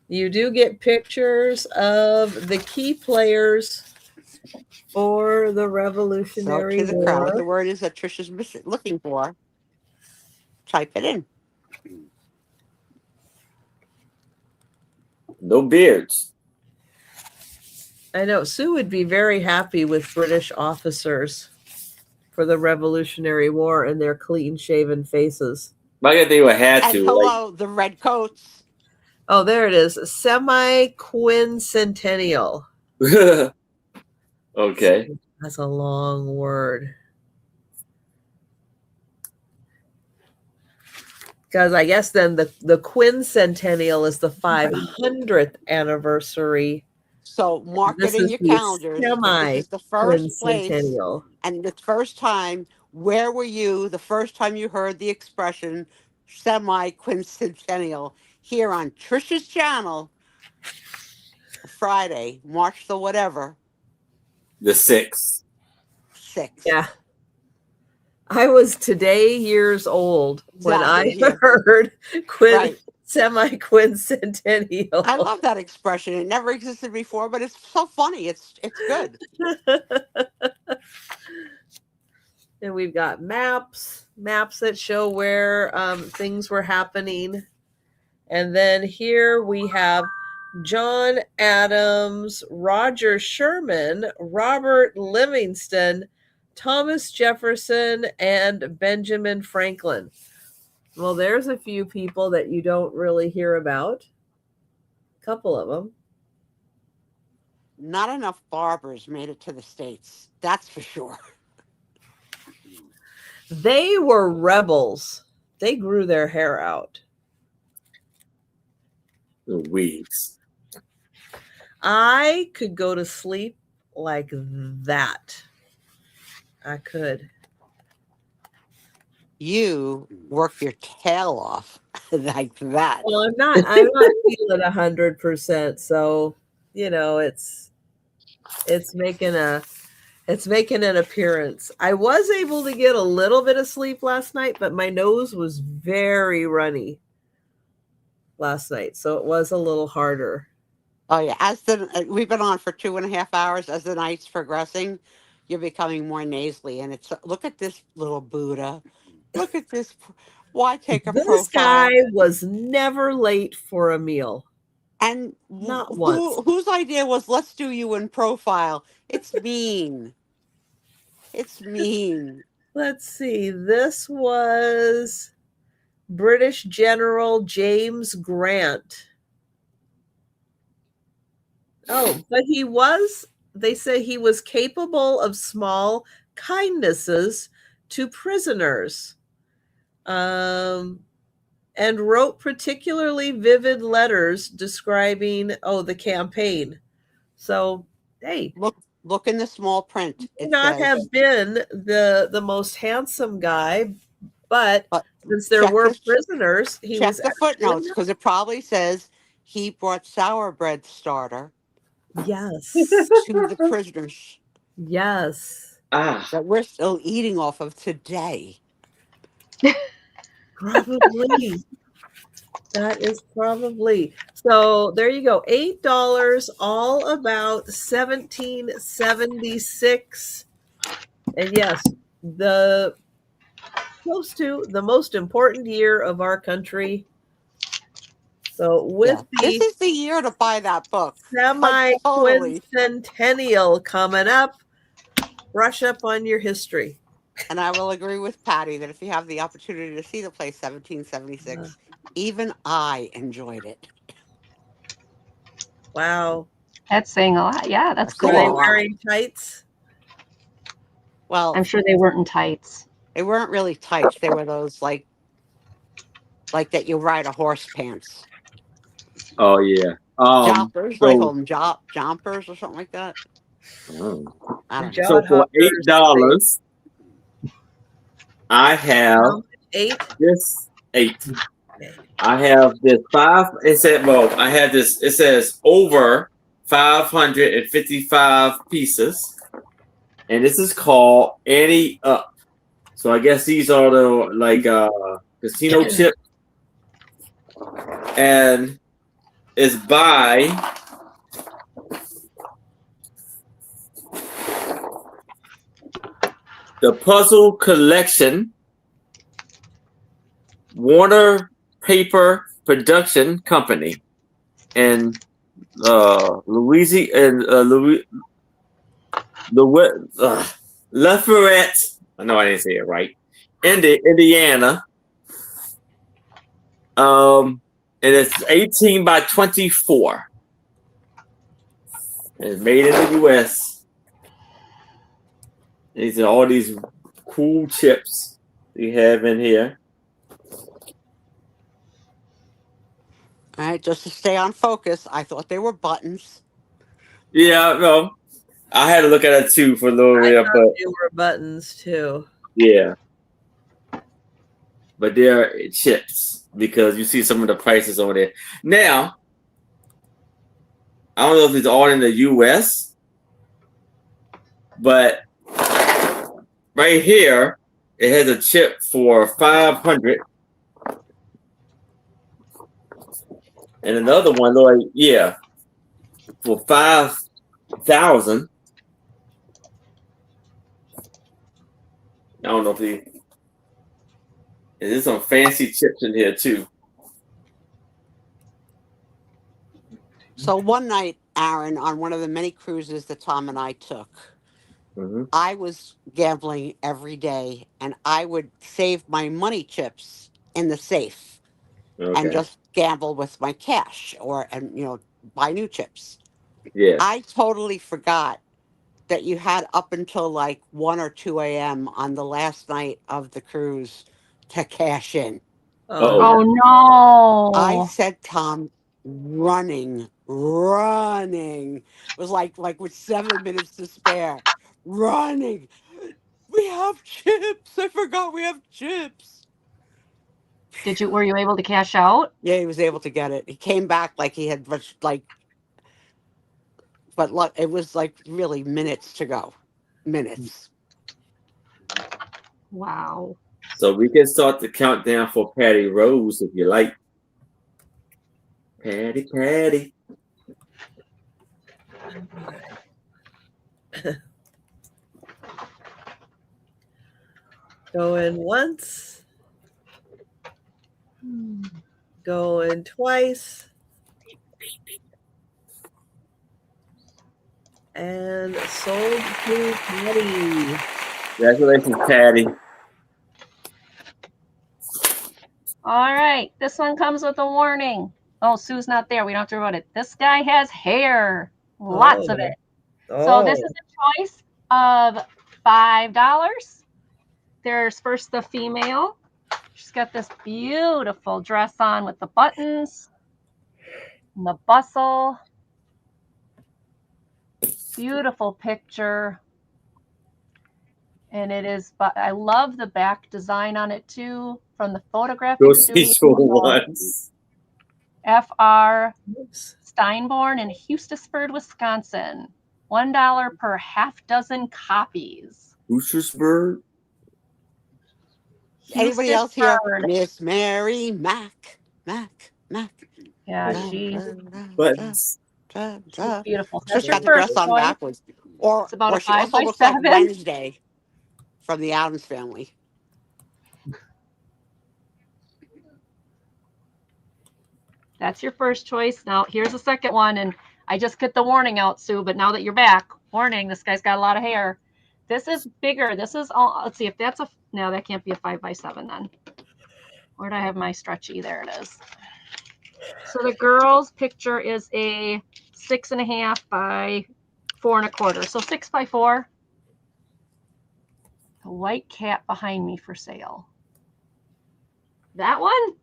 You do get pictures of the key players for the So Revolutionary to the crowd, War. the word is that Trisha's looking for. Type it in. No beards. I know Sue would be very happy with British officers for the Revolutionary War and their clean-shaven faces. I guess they would have And to. hello, the red coats. Oh, there it is. Semi-quincentennial. Like, okay. That's a long word. Because I guess then the quincentennial is the 500th anniversary. So mark This it in is your the calendars. This is the first place semi-quincentennial. and the first time. Where were you the first time you heard the expression semi-quincentennial? Here on Trisha's channel, Friday, March the whatever, The 6th. 6th. Yeah. I was today years old when Exactly, I yeah. heard Right. semi-quincentennial. I love that expression. It never existed before, but it's so funny. It's good. And we've got maps that show where things were happening. And then here we have John Adams, Roger Sherman, Robert Livingston, Thomas Jefferson, and Benjamin Franklin. Well, there's a few people that you don't really hear about. A couple of them. Not enough barbers made it to the States. That's for sure. They were rebels. They grew their hair out. The wigs. I could go to sleep like that. I could. You work your tail off like that. Well, I'm not feeling 100%. So, you know, it's making an appearance. I was able to get a little bit of sleep last night, but my nose was very runny last night, so it was a little harder. Oh yeah, we've been on for 2.5 hours. As the night's progressing, you're becoming more nasally, and it's look at this little Buddha. Look at this. Why take a This profile? guy was never late for a meal. And Not once. whose idea was let's do you in profile? It's mean. It's mean. Let's see. This was British General James Grant. Oh, but they say he was capable of small kindnesses to prisoners. And wrote particularly vivid letters describing the campaign. So, hey, look in the small print. He may not have been the most handsome guy, but since there were prisoners, he was. Check the footnotes because it probably says he brought sour bread starter. Yes. To the prisoners. Yes. That we're still eating off of today. Probably. That is probably. So there you go. $8, all about 1776. And yes, close to the most important year of our country. So this is the year to buy that book. Semi-quincentennial coming up, brush up on your history. And I will agree with Patty that if you have the opportunity to see the play 1776, even I enjoyed it. Wow. That's saying a lot. Yeah, that's cool. Were they wearing tights? Well, I'm sure they weren't in tights. They weren't really tights. They were those like that you ride a horse pants. Oh yeah. Jompers, they call them jompers or something like that. I don't know. So for $8, I have this 8. I have this 5. It said, I have this. It says over 555 pieces, and this is called Annie Up. So I guess these are the like casino chips, and it's by the Puzzle Collection, Warner Paper Production Company, and Lafayette. I know I didn't say it right. Indiana. And it's 18 by 24. It's made in the U.S. These are all these cool chips we have in here. All right, just to stay on focus, I thought they were buttons. Yeah, no, I had to look at it too for a little I bit, thought but they were buttons too. yeah. But they're chips because you see some of the prices on there. Now, I don't know if it's all in the U.S., but right here, it has a chip for 500. And another one, like, yeah, for 5,000. I don't know if there's some fancy chips in here too. So one night, Aaron, on one of the many cruises that Tom and I took, I was gambling every day, and I would save my money chips in the safe and just gamble with my cash, and buy new chips. Yeah. I totally forgot that you had up until like 1 or 2 a.m. on the last night of the cruise to cash in. Oh no! I said, Tom, running. It was like with 7 minutes to spare. Running. We have chips. I forgot we have chips. Were you able to cash out? Yeah, he was able to get it. He came back like he had but it was like really minutes to go. Minutes. Wow. So we can start the countdown for Patty Rose if you like. Patty. Going once. Going twice. And sold to Patty. Congratulations, Patty. All right. This one comes with a warning. Oh, Sue's not there. We don't have to worry about it. This guy has hair. Lots of it. So this is a choice of $5. There's first the female. She's got this beautiful dress on with the buttons and the bustle. Beautiful picture. And it is, but I love the back design on it too from the photographic studio. F.R. Steinborn in Houstonburg, Wisconsin. $1 per half dozen copies. Houstonburg? Anybody else here? Miss Mary Mac. Yeah, she's beautiful. That's Just got the dress on backwards. Or she also looks like Wednesday from the Addams Family. That's your first choice. Now, here's the second one. And I just get the warning out, Sue, but now that you're back, warning, this guy's got a lot of hair. This is bigger. This is all, let's see if that's no, that can't be a 5x7 then. Where do I have my stretchy? There it is. So the girl's picture is a 6.5 by 4 1/4. So 6x4. A white cat behind me for sale. That one?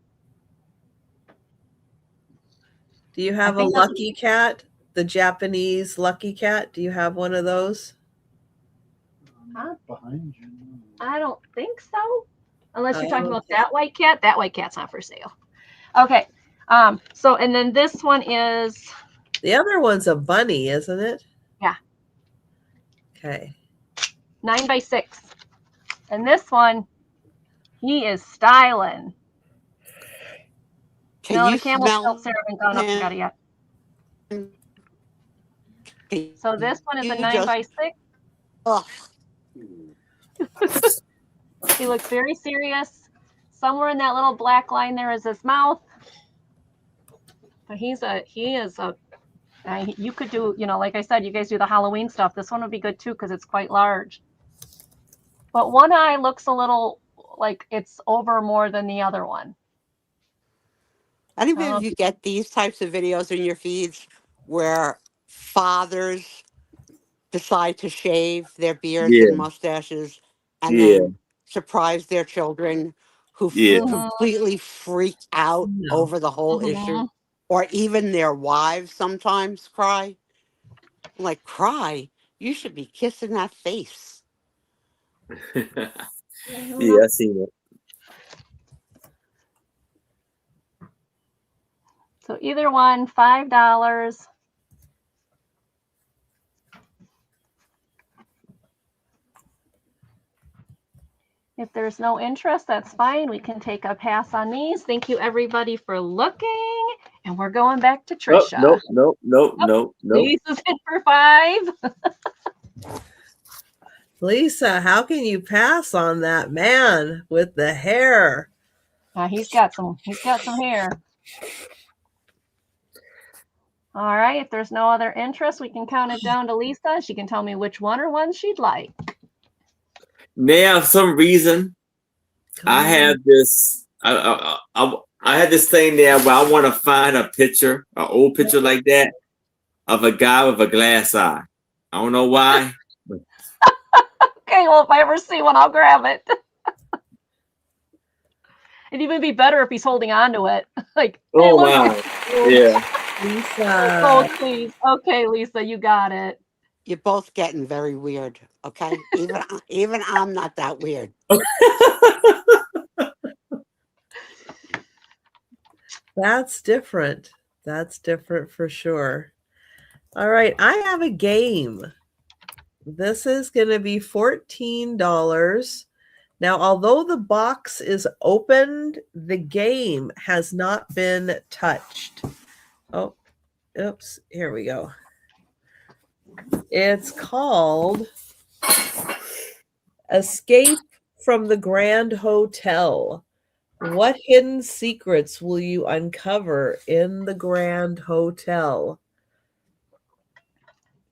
Do you have a lucky cat? The Japanese lucky cat? Do you have one of those? Behind you. I don't think so. Unless you're talking about that white cat. That white cat's not for sale. Okay. So, and then this one is... The other one's a bunny, isn't it? Yeah. Okay. 9x6. And this one, he is styling. Can No, you the camel smell syrup haven't gone up together him? yet. Can So this one is a you 9x6. ugh. He looks very serious. Somewhere in that little black line there is his mouth. But he is a, you could do, like I said, you guys do the Halloween stuff. This one would be good too because it's quite large. But one eye looks a little like it's over more than the other one. Anybody of you get these types of videos in your feeds where fathers decide to shave their beards Yeah, and mustaches and yeah, then surprise their children who yeah. completely freak out No. over the whole issue? Or even their wives sometimes cry? Like, cry? You should be kissing that face. Yeah, I seen it. So either one, $5. If there's no interest, that's fine. We can take a pass on these. Thank you, everybody, for looking. And we're going back to Trisha. Nope. Lisa's in for 5. Lisa, how can you pass on that man with the hair? He's got some hair. All right. If there's no other interest, we can count it down to Lisa. She can tell me which one or ones she'd like. Now, for some reason, I have this. I had this thing there where I want to find a picture, an old picture like that, of a guy with a glass eye. I don't know why. Okay, well, if I ever see one, I'll grab it. It'd even be better if he's holding on to it. Like, hey, Oh look. wow, yeah. Lisa. Oh, please. Okay, Lisa, you got it. You're both getting very weird, okay? Even I'm not that weird. That's different. That's different for sure. All right, I have a game. This is going to be $14. Now, although the box is opened, the game has not been touched. Oh, oops, here we go. It's called Escape from the Grand Hotel. What hidden secrets will you uncover in the Grand Hotel?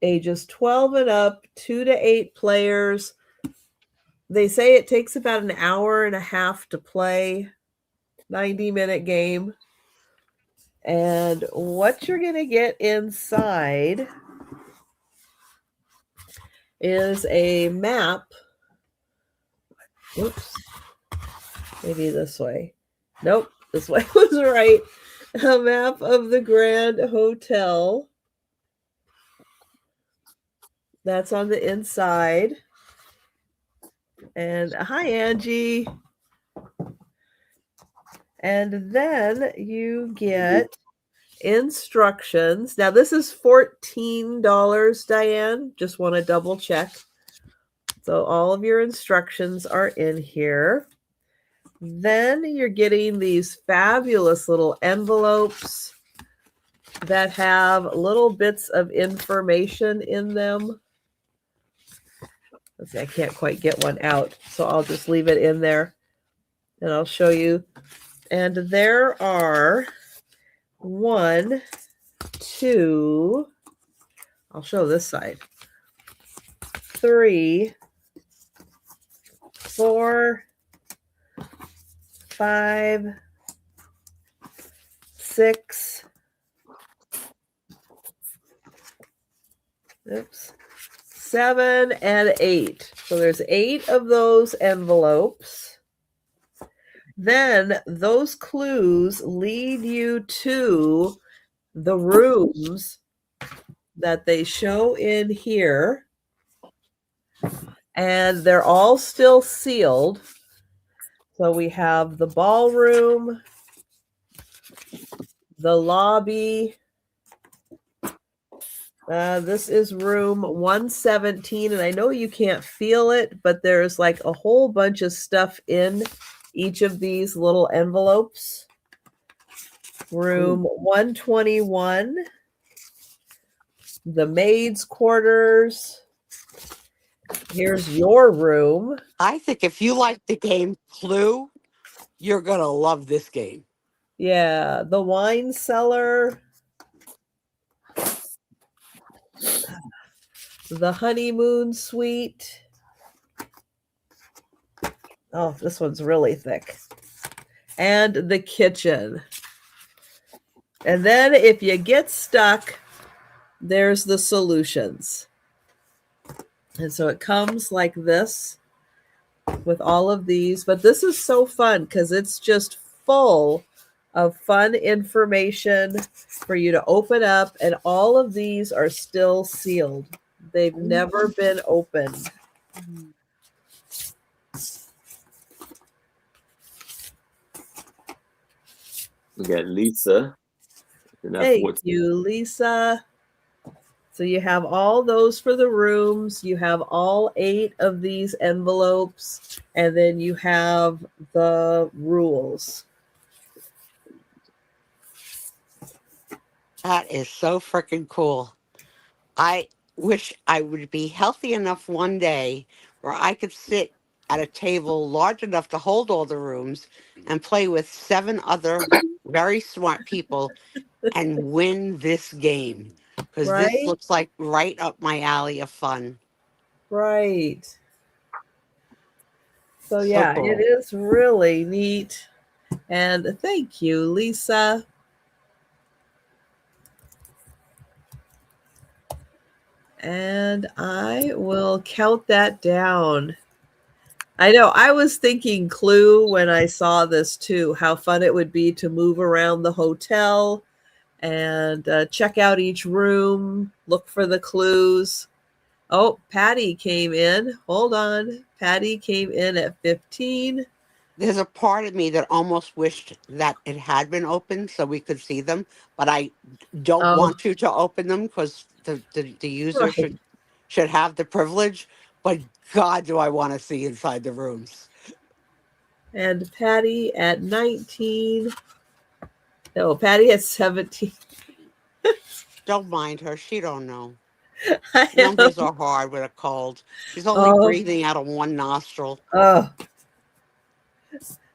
Ages 12 and up, 2 to 8 players. They say it takes about an hour and a half to play, 90-minute game. And what you're going to get inside is a map. Oops. Maybe this way. Nope, this way was right. A map of the Grand Hotel. That's on the inside. And hi, Angie. And then you get instructions. Now, this is $14, Diane. Just want to double check. So all of your instructions are in here. Then you're getting these fabulous little envelopes that have little bits of information in them. Let's see, I can't quite get one out, so I'll just leave it in there and I'll show you. And there are 1, 2, I'll show this side, 3, 4, 5, 6, oops, 7, and 8. So there's 8 of those envelopes. Then those clues lead you to the rooms that they show in here. And they're all still sealed. So we have the ballroom, the lobby, This is room 117, and I know you can't feel it, but there's like a whole bunch of stuff in each of these little envelopes. Room 121, the maid's quarters. Here's your room. I think if you like the game Clue, you're going to love this game. Yeah, the wine cellar. The honeymoon suite. Oh, this one's really thick. And the kitchen. And then if you get stuck, there's the solutions. And so it comes like this with all of these. But this is so fun because it's just full of fun information for you to open up. And all of these are still sealed. They've never been opened. We got Lisa. Thank you, Lisa. So you have all those for the rooms. You have all 8 of these envelopes. And then you have the rules. That is so freaking cool. I wish I would be healthy enough one day where I could sit at a table large enough to hold all the rooms and play with 7 other very smart people and win this game. Because Right? this looks like right up my alley of fun. Right. So yeah, cool. it is really neat. And thank you, Lisa. And I will count that down. I know. I was thinking Clue when I saw this too, how fun it would be to move around the hotel and check out each room, look for the clues. Oh, Patty came in. Hold on. Patty came in at 15. There's a part of me that almost wished that it had been opened so we could see them, but I don't want you to open them because the user Right. should have the privilege. But God, do I want to see inside the rooms. And Patty at 19. No, Patty at 17. Don't mind her. She don't know. I Numbers are hard with a cold. She's only Oh. breathing out of one nostril. Oh,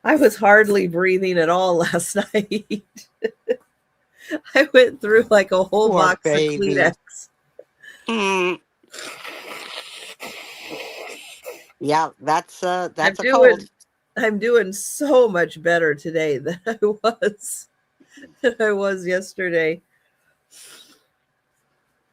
I was hardly breathing at all last night. I went through like a whole Poor box baby. of Kleenex. Yeah, that's a cold. I'm doing so much better today than I was yesterday.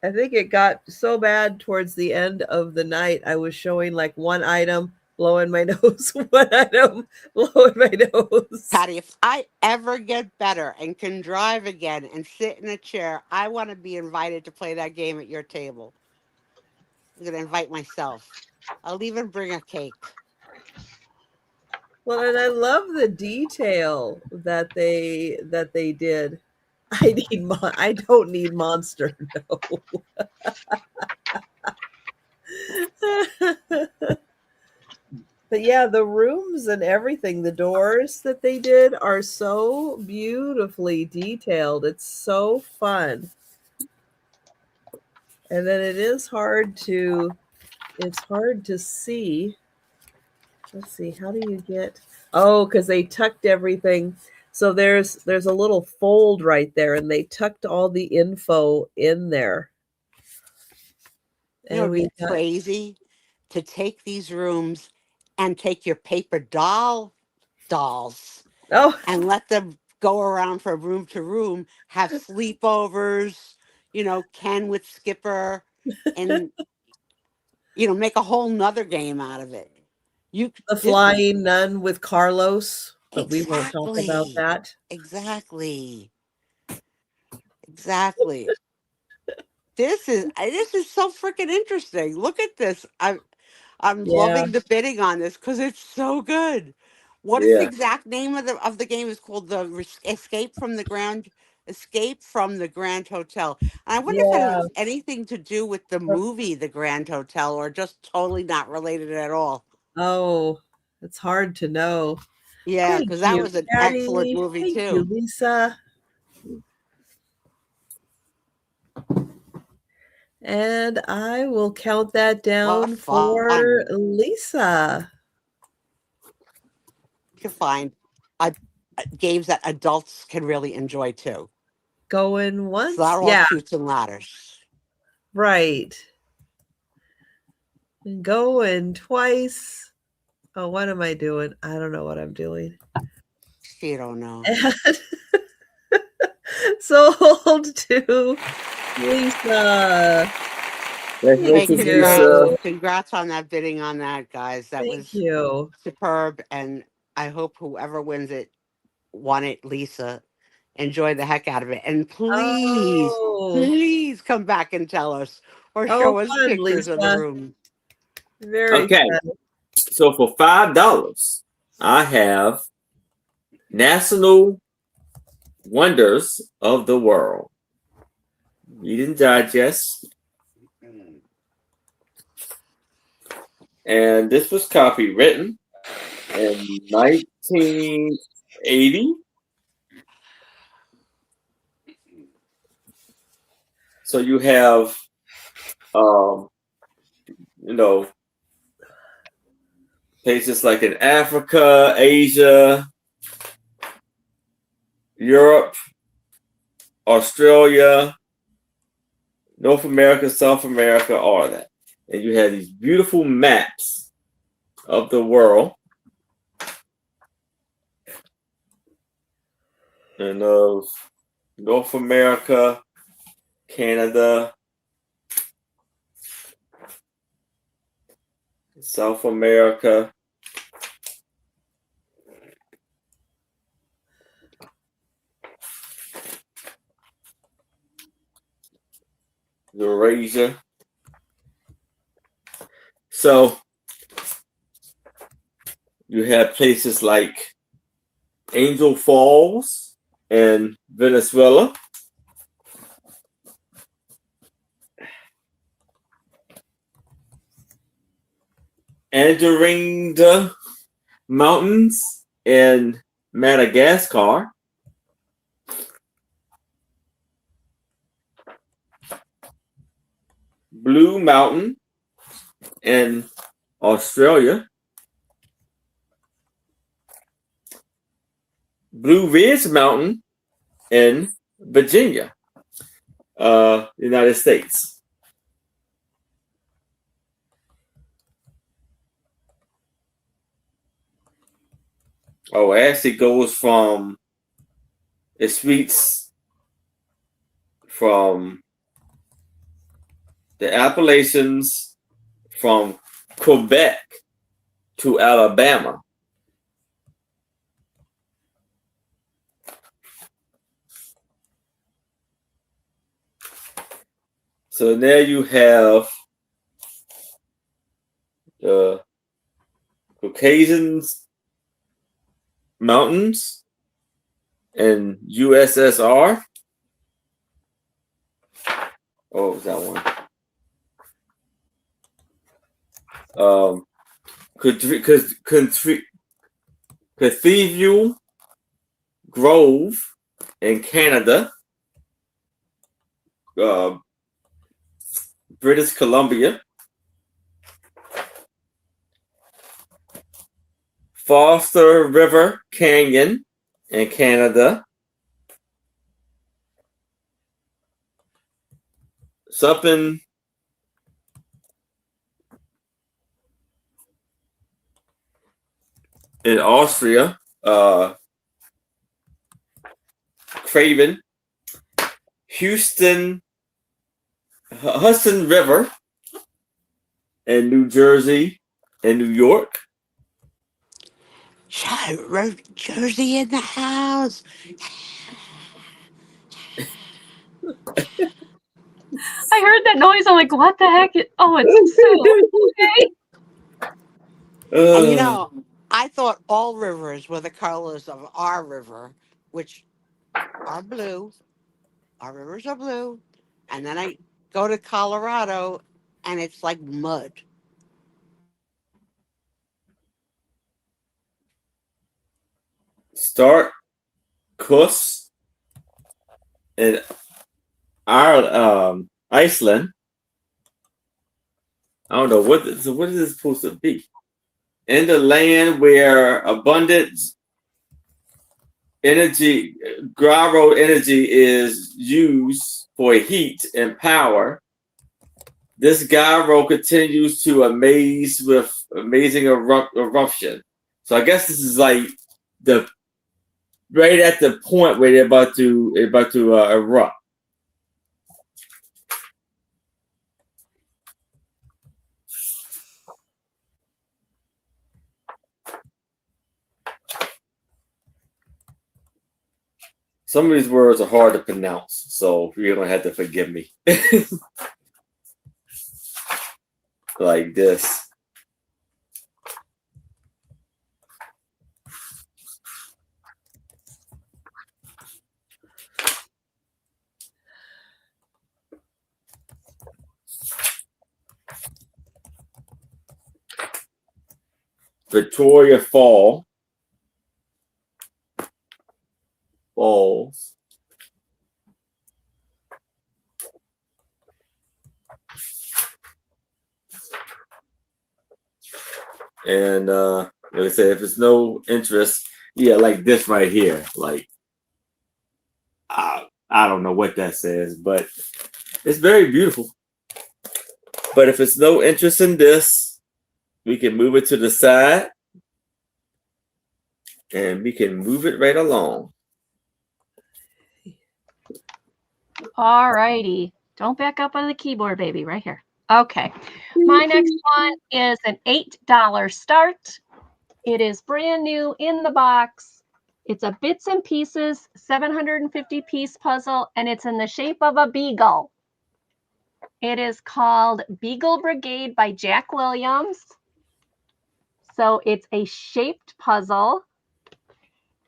I think it got so bad towards the end of the night. I was showing like one item, blowing my nose, one item, blowing my nose. Patty, if I ever get better and can drive again and sit in a chair, I want to be invited to play that game at your table. I'm going to invite myself. I'll even bring a cake. Well, and I love the detail that they did. I don't need Monster, no. But yeah, the rooms and everything, the doors that they did are so beautifully detailed. It's so fun. And then it's hard to see. Let's see, how do you get, because they tucked everything. So there's a little fold right there, and they tucked all the info in there. You know, it'd be crazy to take these rooms and take your paper dolls and let them go around from room to room, have sleepovers, Ken with Skipper, and, make a whole nother game out of it. The Flying Nun with Carlos, but exactly. We won't talk about that. Exactly. This is so freaking interesting. Look at this. I'm loving the bidding on this because it's so good. What is the exact name of the game? Is called the Escape from the Ground Escape from the Grand Hotel. And I wonder if that Yeah. has anything to do with the movie The Grand Hotel, or just totally not related at all. Oh, it's hard to know. Yeah, Thank because that you, was an excellent Patty. movie Thank you, too. Lisa. And I will count that What down for fun. Lisa. You can find games that adults can really enjoy too. Going It's once. not all Yeah, shoots and ladders. right. Going twice. Oh, what am I doing? I don't know what I'm doing. You don't know. And sold to Lisa. Hey, Thank Congratulations, congrats, you. Lisa. congrats on that bidding on that, guys. That Thank was you. superb, and I hope whoever wins it won it, Lisa. Enjoy the heck out of it, and please, Oh, please come back and tell us or oh, show us fun, pictures of the Lisa. room. Very Okay, fun. so for $5, I have National Wonders of the World. Reading Digest. And this was copywritten in 1980. So you have, you know, places like in Africa, Asia, Europe, Australia, North America, South America, all that. And you have these beautiful maps of the world. And of North America, Canada, South America, Eurasia. So you have places like Angel Falls in Venezuela. Andirinda Mountains in Madagascar. Blue Mountain in Australia. Blue Ridge Mountain in Virginia, United States. Oh, it actually goes from, it sweeps from the Appalachians from Quebec to Alabama. So there you have the Caucasian Mountains in USSR. Oh, what was that one? Cathedral Grove in Canada, British Columbia, Foster River Canyon in Canada, something in Austria, Craven, Houston, Hudson River in New Jersey and New York. Jersey in the house. I heard that noise. I'm like, what the heck? Oh, it's Sue. Okay. And you know, I thought all rivers were the colors of our river, which are blue. our rivers are blue. And then I go to Colorado and it's like mud. Start course in Iceland. I don't know what is this supposed to be. In the land where abundant energy, gyro energy is used for heat and power. This gyro continues to amaze with amazing eruption. So I guess this is like the right at the point where they're about to erupt. Some of these words are hard to pronounce, so you're gonna have to forgive me. Like this. Victoria Falls. And like I said, if it's no interest, yeah, like this right here. Like I don't know what that says, but it's very beautiful. But if it's no interest in this, we can move it to the side and we can move it right along. All righty. Don't back up on the keyboard, baby, right here. Okay. My next one is an $8 start. It is brand new in the box. It's a bits and pieces, 750 piece puzzle, and it's in the shape of a beagle. It is called Beagle Brigade by Jack Williams. So it's a shaped puzzle,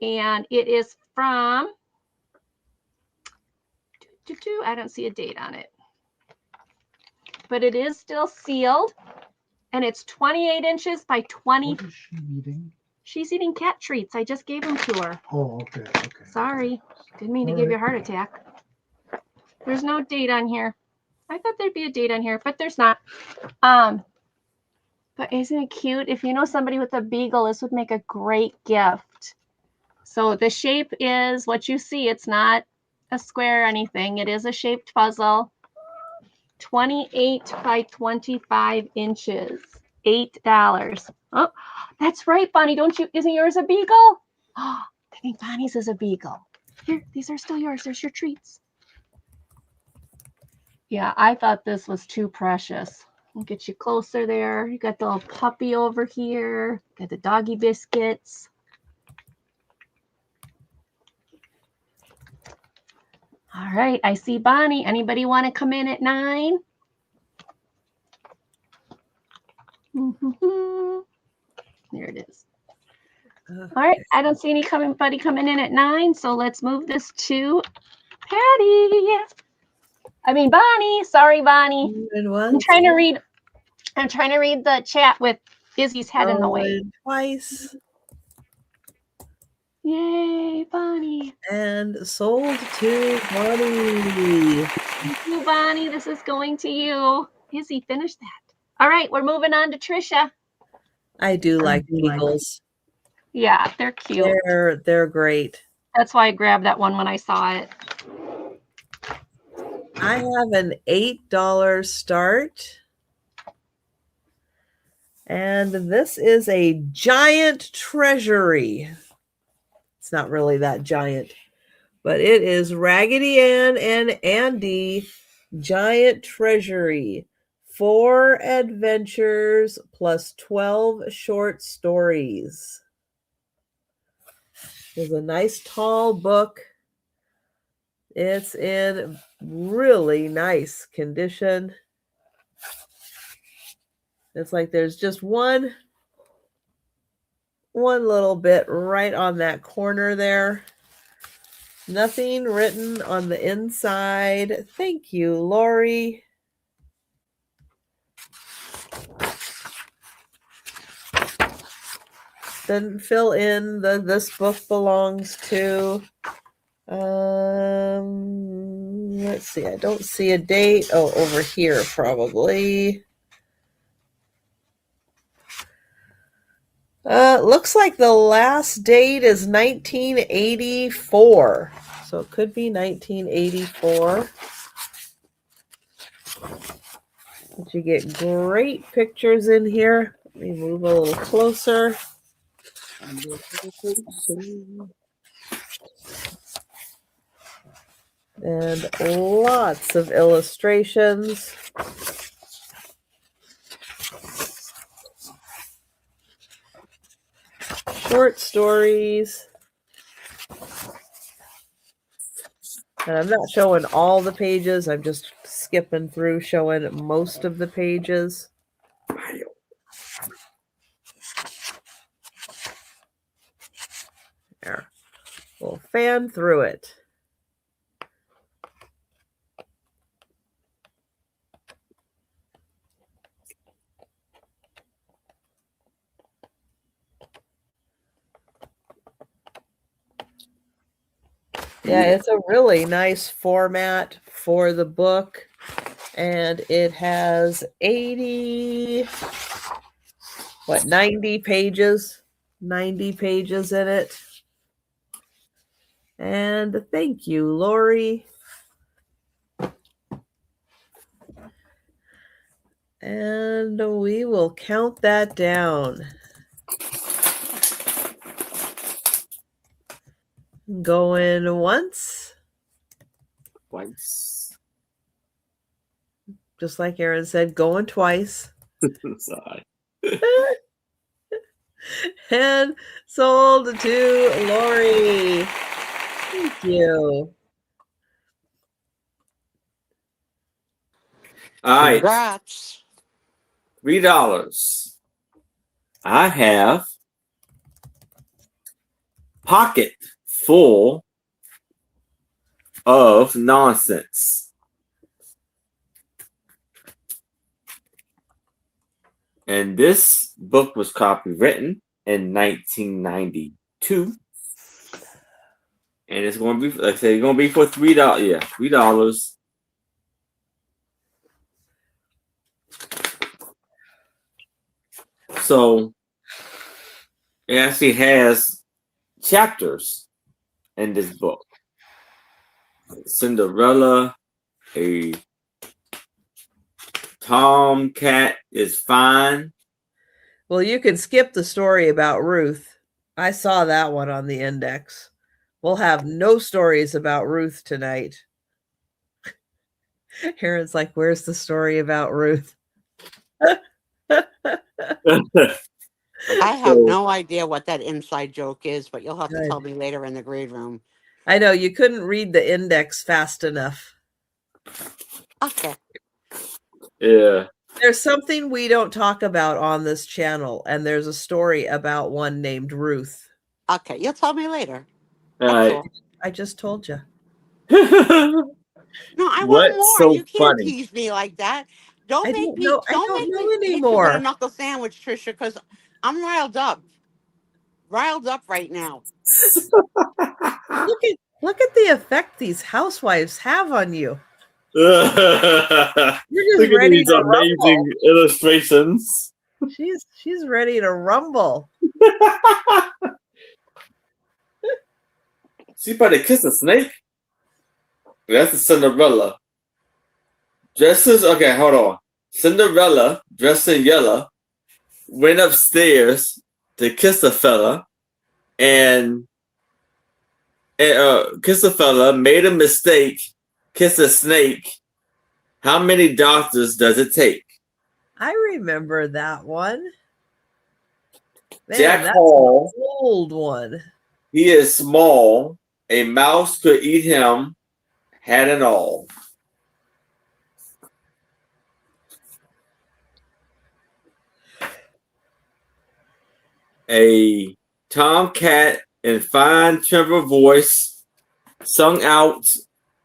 and it is from, I don't see a date on it, but it is still sealed, and it's 28 inches by 20. What is she eating? She's eating cat treats. I just gave them to her. Oh, okay. Sorry. Didn't mean to give you a heart attack. There's no date on here. I thought there'd be a date on here, but there's not. But isn't it cute? If you know somebody with a beagle, this would make a great gift. So the shape is what you see. It's not a square or anything. It is a shaped puzzle. 28 by 25 inches. $8. Oh, that's right, Bonnie. Isn't yours a beagle? Oh, I think Bonnie's is a beagle. Here, these are still yours. There's your treats. Yeah, I thought this was too precious. I'll get you closer there. You got the little puppy over here. Got the doggy biscuits. All right, I see Bonnie. Anybody want to come in at 9? There it is. All right, I don't see anybody coming in at 9, so let's move this to Patty. I mean Bonnie. Sorry, Bonnie. I'm trying to read the chat with Izzy's head in the way. Twice. Yay, Bonnie. And sold to Bonnie. Thank you, Bonnie. This is going to you. Izzy, finish that. All right, we're moving on to Trisha. I do like beagles. Yeah, they're cute. They're great. That's why I grabbed that one when I saw it. I have an $8 start. And this is a giant treasury. It's not really that giant, but it is Raggedy Ann and Andy Giant Treasury. 4 adventures plus 12 short stories. It's a nice tall book. It's in really nice condition. It's like there's just one little bit right on that corner there. Nothing written on the inside. Thank you, Lori. Didn't fill in this book belongs to. Let's see. I don't see a date. Oh, over here probably. Looks like the last date is 1984. So it could be 1984. But you get great pictures in here. Let me move a little closer. And lots of illustrations. Short stories. And I'm not showing all the pages. I'm just skipping through showing most of the pages. There. We'll fan through it. Yeah, it's a really nice format for the book. And it has 90 pages? 90 pages in it. And thank you, Lori. And we will count that down. Going once. Twice. Just like Aaron said, going twice. Sorry. And sold to Lori. Thank you. All right. Congrats. $3. I have Pocket Full of Nonsense. And this book was copywritten in 1992. And it's going to be, like I said, it's going to be for $3. Yeah, $3. So it actually has chapters in this book. Cinderella, a tomcat is fine. Well, you can skip the story about Ruth. I saw that one on the index. We'll have no stories about Ruth tonight. Aaron's like, where's the story about Ruth? I have no idea what that inside joke is, but you'll have to tell me later in the grade room. I know, you couldn't read the index fast enough. Okay. Yeah. There's something we don't talk about on this channel, and there's a story about one named Ruth. Okay, you'll tell me later. All right. I just told you. No, I want more. So you can't funny? tease me like that. Don't I make don't me. know. I Don't don't make know me anymore. hit you with a knuckle sandwich, Trisha, because I'm riled up. Riled up right now. Look at the effect these housewives have on you. You're just Look at ready these to amazing rumble. illustrations. She's ready to rumble. She about to kiss a snake? That's a Cinderella. Okay, hold on. Cinderella, dressed in yellow, went upstairs to kiss a fella, and kiss a fella, made a mistake, kiss a snake. How many doctors does it take? I remember that one. Man, Jack that's Hall. an old one. He is small. A mouse could eat him, had and all. A tomcat in fine timbre voice sung out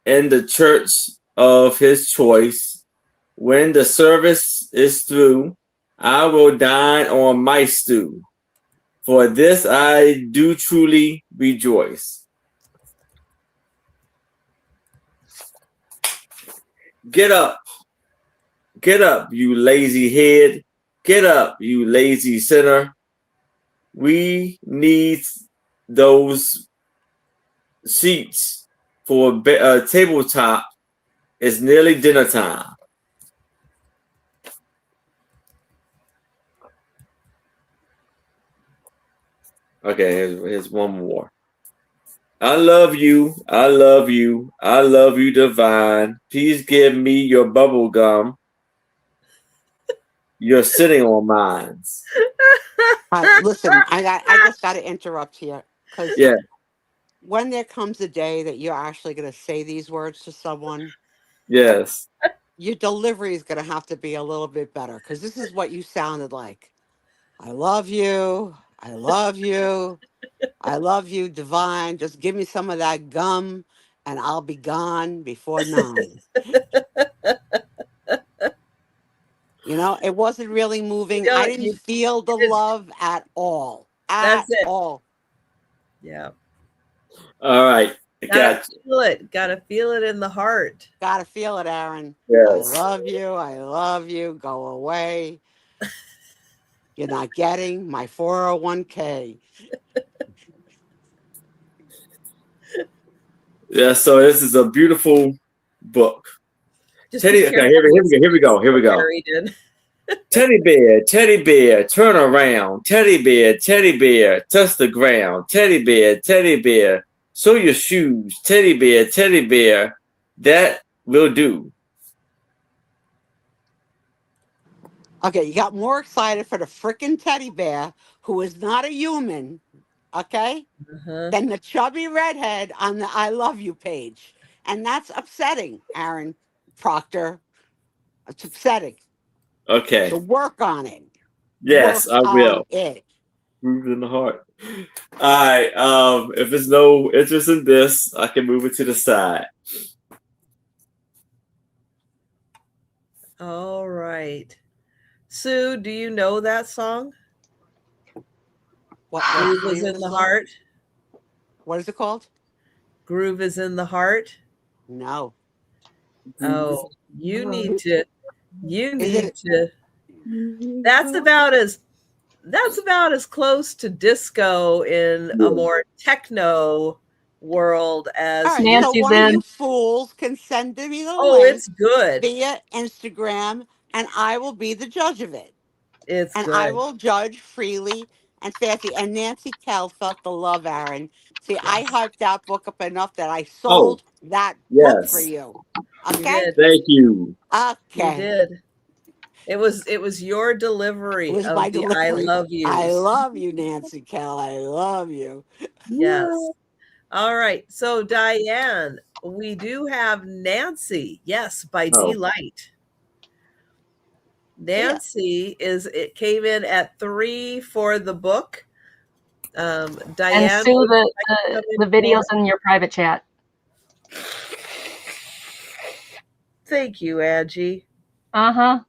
in the church of his choice. When the service is through, I will dine on my stew. For this I do truly rejoice. Get up, you lazy head. Get up, you lazy sinner. We need those seats for a tabletop. It's nearly dinner time. Okay, here's one more. I love you, I love you, I love you divine. Please give me your bubble gum. You're sitting on mine. Listen, I just got to interrupt here because Yeah, when there comes a day that you're actually going to say these words to someone, yes. your delivery is going to have to be a little bit better because this is what you sounded like. I love you. I love you. I love you, divine. Just give me some of that gum and I'll be gone before 9. You know, it wasn't really moving. I didn't feel the love at all. At That's it. all. Yeah. All right. Gotta feel it. Gotta feel it in the heart. Gotta feel it, Aaron. Yes. I love you. I love you. Go away. You're not getting my 401k. Yeah, so this is a beautiful book. Just Teddy, okay, here we go. Teddy bear, turn around. Teddy bear, touch the ground. Teddy bear, show your shoes. Teddy bear, that will do. Okay, you got more excited for the frickin' teddy bear, who is not a human, okay, than the chubby redhead on the I love you page. And that's upsetting, Aaron Proctor. It's upsetting. Okay. So work on it. Yes, work I will. on it. Move in the heart. All right. If there's no interest in this, I can move it to the side. All right. Sue, do you know that song? What Groove is in the heart? What is it called? Groove is in the heart? No. Oh, you need to. That's about as close to disco in a more techno world as all right, so one of you fools can send me the link it's good via Instagram and I will be the judge of it. It's and good. I will judge freely and fairly. And Nancy Kell felt the love, Aaron. See, I hyped that book up enough that I sold that book for you. Okay? Thank you. Okay. You did. It was your delivery It was of my the delivery. I love you. I love you, Nancy Kell. I love you. Yes. All right. So Diane, we do have Nancy. Yes, by Delight. Nancy it came in at 3 for the book. Diane, and Sue, the videos in your private chat. Thank you, Angie. Uh-huh.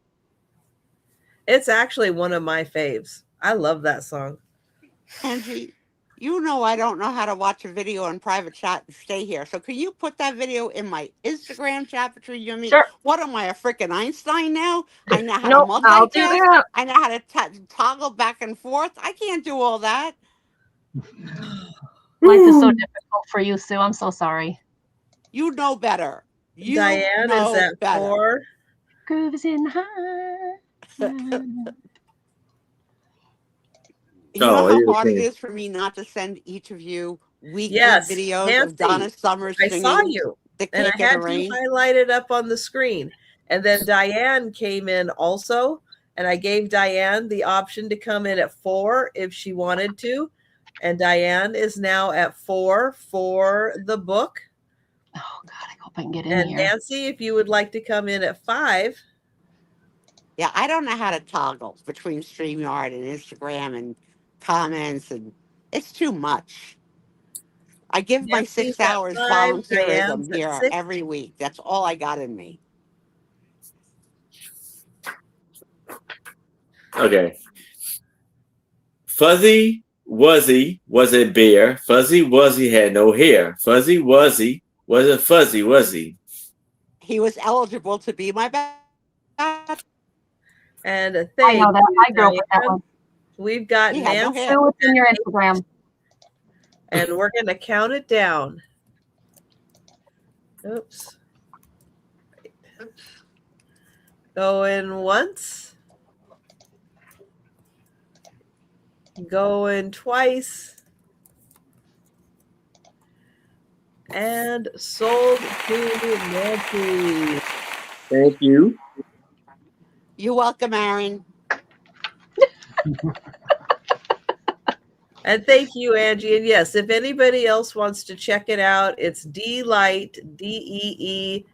It's actually one of my faves. I love that song. Angie, you know I don't know how to watch a video in private chat and stay here. So can you put that video in my Instagram chat between you and me? Sure. What am I, a freaking Einstein now? I know how Nope, to multitask. I'll do that. I know how to toggle back and forth. I can't do all that. Life is so difficult for you, Sue. I'm so sorry. You know better. You Diane know is at better. 4. Groove is in high. You know how hard it is for me not to send each of you weekly videos Nancy, of Donna Summers singing. I saw you. The and I Cake in had the Rain. you highlighted up on the screen. And then Diane came in also. And I gave Diane the option to come in at 4 if she wanted to. And Diane is now at 4 for the book. Oh, God, I hope I can get in and here. And Nancy, if you would like to come in at 5. Yeah, I don't know how to toggle between StreamYard and Instagram and comments. And it's too much. I give my Nancy's 6 at hours 5, volunteerism Diane's at here 6. every week. That's all I got in me. Okay. Fuzzy Wuzzy was a bear. Fuzzy Wuzzy had no hair. Fuzzy Wuzzy was a fuzzy Wuzzy. He was eligible to be my bachelor. And a I thank know that. you, I grew up with that Diane. one. We've got He had no Nancy, hair. Sue, it's in your Instagram. and we're going to count it down. Oops. Going once. Going twice. And sold to Nancy. Thank you. You're welcome, Aaron. And thank you, Angie. And yes, if anybody else wants to check it out, it's D-Light, DEELITE,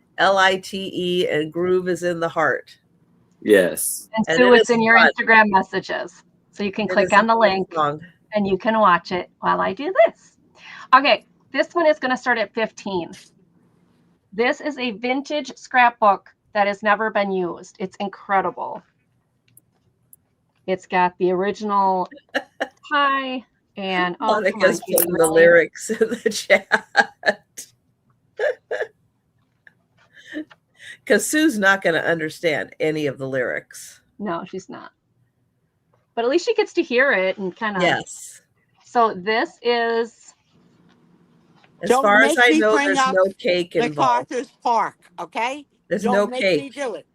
and Groove is in the heart. Yes. And And Sue, it it's is in your fun. Instagram messages. So you can It click is a on the fun link song. and you can watch it while I do this. Okay, this one is going to start at 15. This is a vintage scrapbook that has never been used. It's incredible. It's got the original pie and oh, come on, Monica's Judy, putting the really? lyrics in the chat. Because Sue's not going to understand any of the lyrics. No, she's not. But at least she gets to hear it and kind of. Yes. So this is. As Don't far as make I me know, bring there's up no cake involved. MacArthur's Park, okay? There's Don't no make cake. me do it.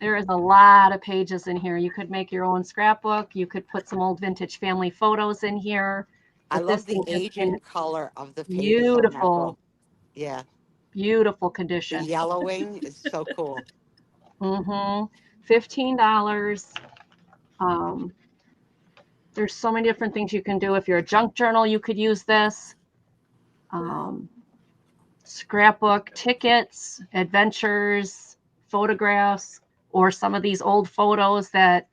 There is a lot of pages in here. You could make your own scrapbook. You could put some old vintage family photos in here. I But love this the thing has age been and color of the pages on that beautiful, book. Yeah, beautiful the condition. yellowing is so cool. Mm-hmm. $15. There's so many different things you can do. If you're a junk journal, you could use this. Scrapbook, tickets, adventures, photographs, or some of these old photos that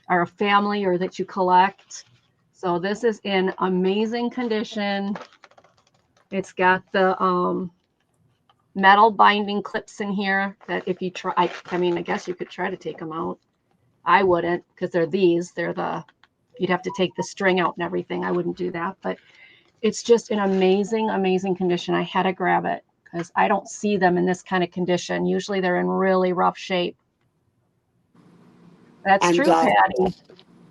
are a family or that you collect. So this is in amazing condition. It's got the metal binding clips in here that if you try, I mean, I guess you could try to take them out. I wouldn't because they're you'd have to take the string out and everything. I wouldn't do that, but it's just an amazing, amazing condition. I had to grab it because I don't see them in this kind of condition. Usually they're in really rough shape. That's And true, Patty.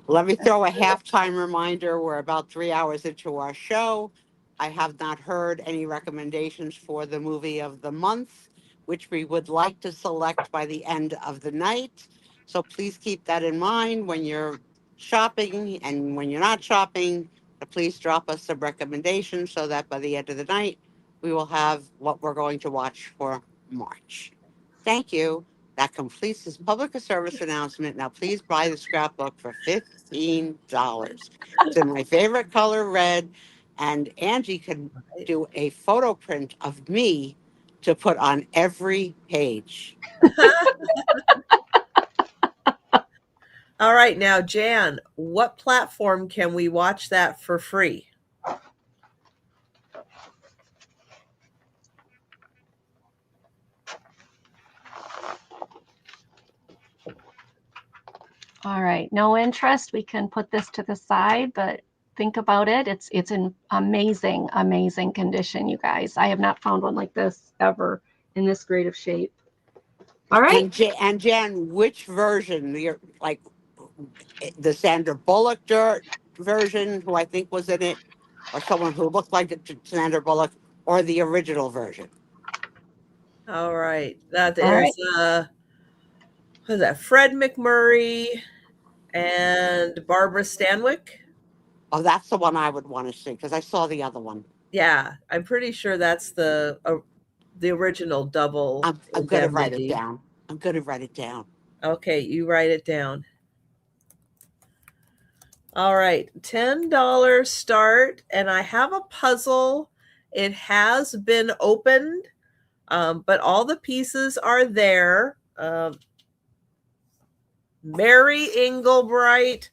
let me throw a halftime reminder. We're about 3 hours into our show. I have not heard any recommendations for the movie of the month, which we would like to select by the end of the night. So please keep that in mind when you're shopping and when you're not shopping. Please drop us some recommendations so that by the end of the night, we will have what we're going to watch for March. Thank you. That completes this public service announcement. Now, please buy the scrapbook for $15. It's in my favorite color, red, and Angie can do a photo print of me to put on every page. All right. Now, Jan, what platform can we watch that for free? All right, no interest. We can put this to the side, but think about it. It's in amazing, amazing condition, you guys. I have not found one like this ever in this great of shape. All right. And Jan, which version? You're like the Sandra Bullock version, who I think was in it, or someone who looked like Sandra Bullock, or the original version? All right. That All right. is what is that? Fred McMurray and Barbara Stanwyck. Oh, that's the one I would want to see because I saw the other one. Yeah, I'm pretty sure that's the original double. I'm going to write it down. I'm going to write it down. Okay, you write it down. All right, $10 start, and I have a puzzle. It has been opened, but all the pieces are there. Mary Englebright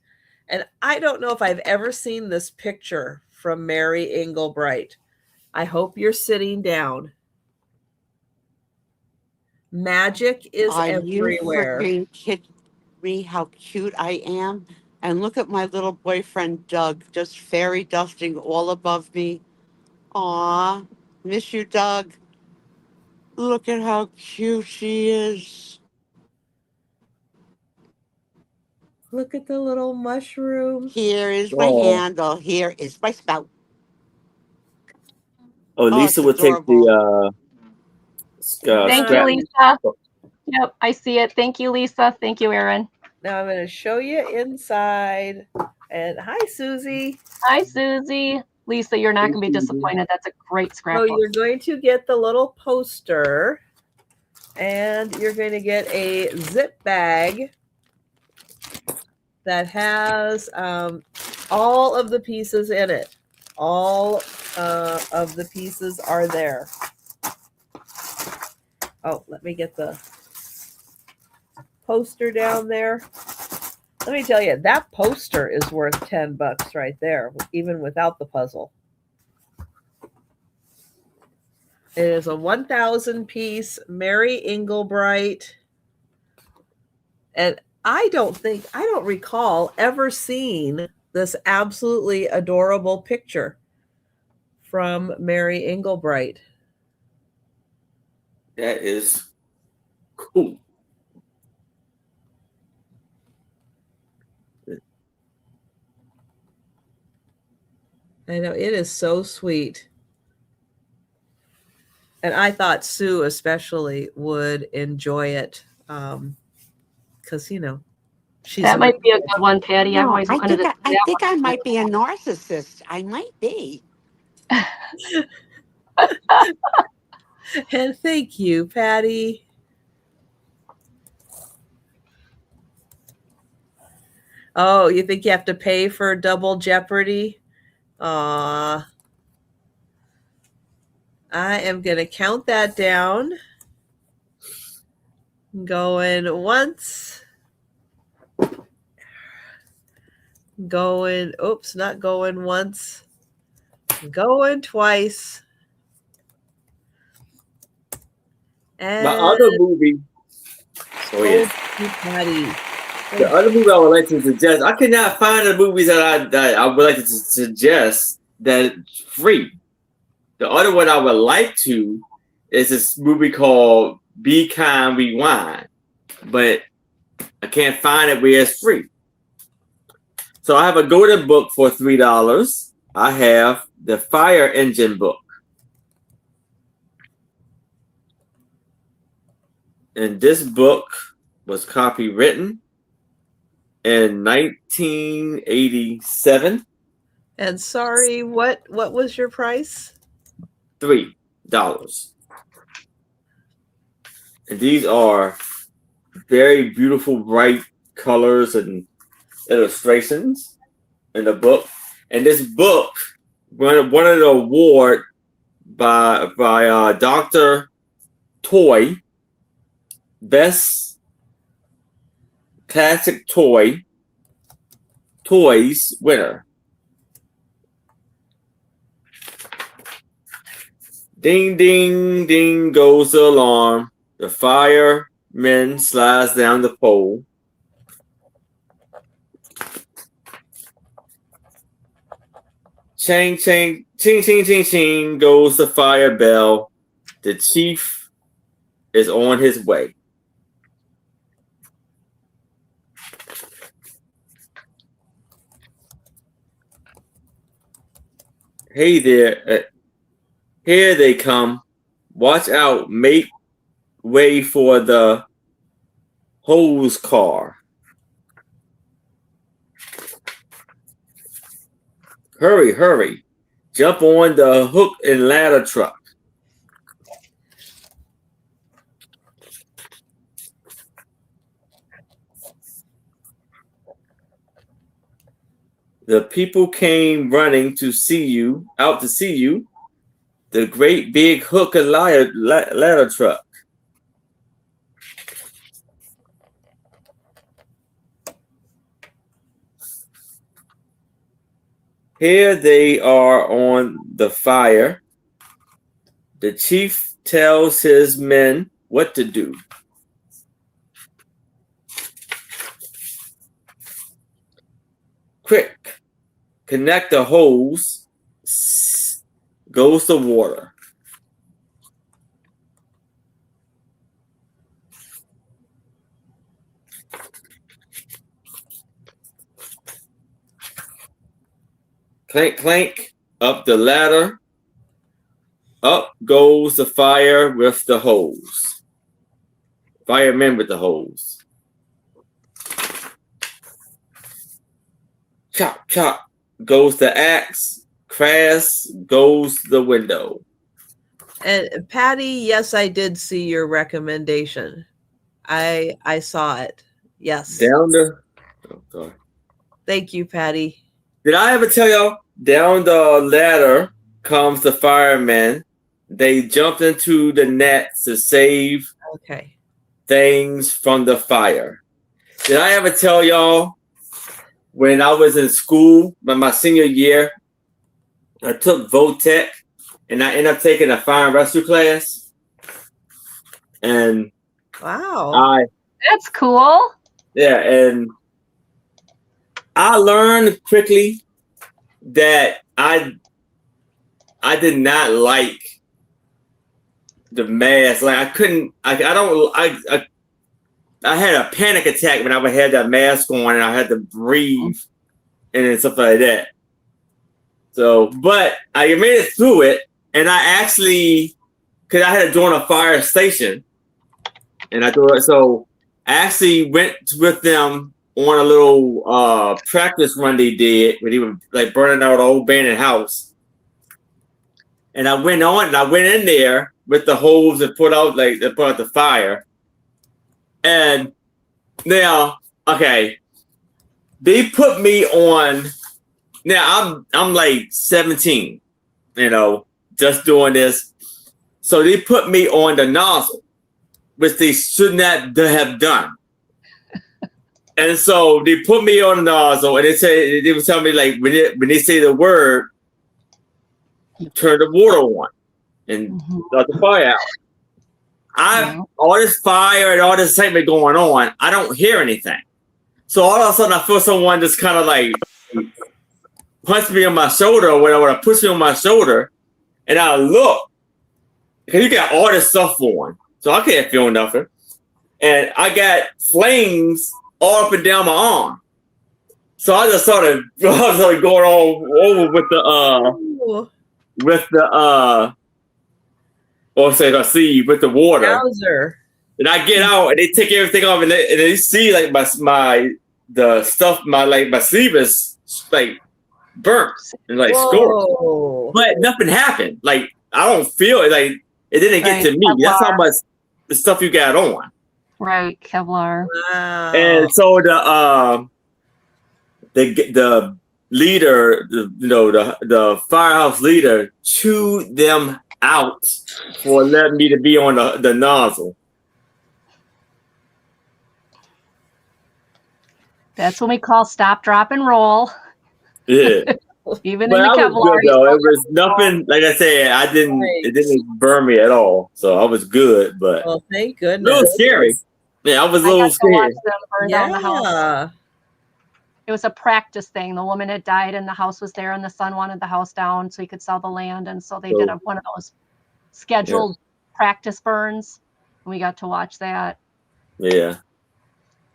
And I don't know if I've ever seen this picture from Mary Englebright. I hope you're sitting down. Magic is Are you everywhere. freaking kidding me how cute I am? And look at my little boyfriend Doug, just fairy dusting all above me. Aw, miss you, Doug. Look at how cute she is. Look at the little mushroom. Here is my Oh, handle. Here is my spout. oh, Oh, Lisa it's would take adorable. Thank you, scrap. Lisa. Yep, I see it. Thank you, Lisa. Thank you, Erin. Now I'm going to show you inside. And hi, Susie. Hi, Susie. Lisa, you're not going to be disappointed. That's a great So scrapbook. you're going to get the little poster, and you're going to get a zip bag that has all of the pieces in it. All of the pieces are there. Oh, let me get the poster down there. Let me tell you, that poster is worth $10 right there, even without the puzzle. It is a 1,000 piece Mary Englebright. And I don't recall ever seeing this absolutely adorable picture from Mary Englebright. That is cool. I know, it is so sweet. And I thought Sue especially would enjoy it because, you know, she's That might be a good one, Patty. I've No, always wanted to I do think I that might be a narcissist. I might be. And thank you, Patty. Oh, you think you have to pay for double Jeopardy? I am going to count that down. Going once. Going, oops, not going once. Going twice. And My other movie. Oh yeah. Patty. The other movie I would like to suggest. I could not find the movies that I would like to suggest that it's free. The other one I would like to is this movie called Be Kind Rewind, but I can't find it where it's free. So I have a golden book for $3. I have the Fire Engine book. And this book was copywritten in 1987. And sorry, what was your price? $3. And these are very beautiful, bright colors and illustrations in the book. And this book won an award by Dr. Toy, Best Classic Toys winner. Ding, ding, ding goes the alarm. The fireman slides down the pole. Ching, ching, ching, ching, ching, ching goes the fire bell. The chief is on his way. Hey there, here they come. Watch out, make way for the hose car. Hurry, hurry. Jump on the hook and ladder truck. The people came running to see you, out to see you. The great big hook and ladder truck. Here they are on the fire. The chief tells his men what to do. Quick, connect the hose. Goes the water. Clank, clank, up the ladder. Up goes the fire with the hose. Firemen with the hose. Chop, chop goes the axe. Crash goes the window. And Patty, yes, I did see your recommendation. I saw it. Yes. Down the. Oh, sorry. Thank you, Patty. Did I ever tell y'all? Down the ladder comes the firemen. They jumped into the nets to save things from the fire. Did I ever tell y'all when I was in school, my senior year, I took VOTEC and I ended up taking a fire and rescue class? And wow, that's cool. Yeah, and I learned quickly that I did not like the mask. Like I had a panic attack when I would have that mask on and I had to breathe and stuff like that. So, but I made it through it, and I actually, because I had to join a fire station, and I actually went with them on a little practice run they did where they were like burning out an old abandoned house. And I went in there with the hose and put out the fire. And now, okay, they put me on. Now I'm like 17, just doing this. So they put me on the nozzle, which they should not have done. And so they put me on the nozzle, and they would tell me like when they say the word, turn the water on and start the fire out. All this fire and all this excitement going on, I don't hear anything. So all of a sudden I feel someone just kind of like punch me on my shoulder or whatever, push me on my shoulder, and I look, because you got all this stuff on, so I can't feel nothing. And I got flames all up and down my arm. So I just started going all over with the water. Browser. And I get out and they take everything off and they see like my sleeve is like burnt and like scorched. But nothing happened. Like I don't feel it. Like it didn't get to me. Kevlar. That's how much the stuff you got on. Right, Kevlar. Wow. And so the leader, the firehouse leader, chewed them out for letting me to be on the nozzle. That's what we call stop, drop, and roll. Yeah. Even but in the Kevlar. Good, though. It was nothing, like I said, it didn't burn me at all. So I was good, but thank goodness. It was scary. Yeah, I was a little scared. Watch them burn down the house. It was a practice thing. The woman had died and the house was there and the son wanted the house down so he could sell the land. And so they did one of those scheduled practice burns. And we got to watch that. Yeah.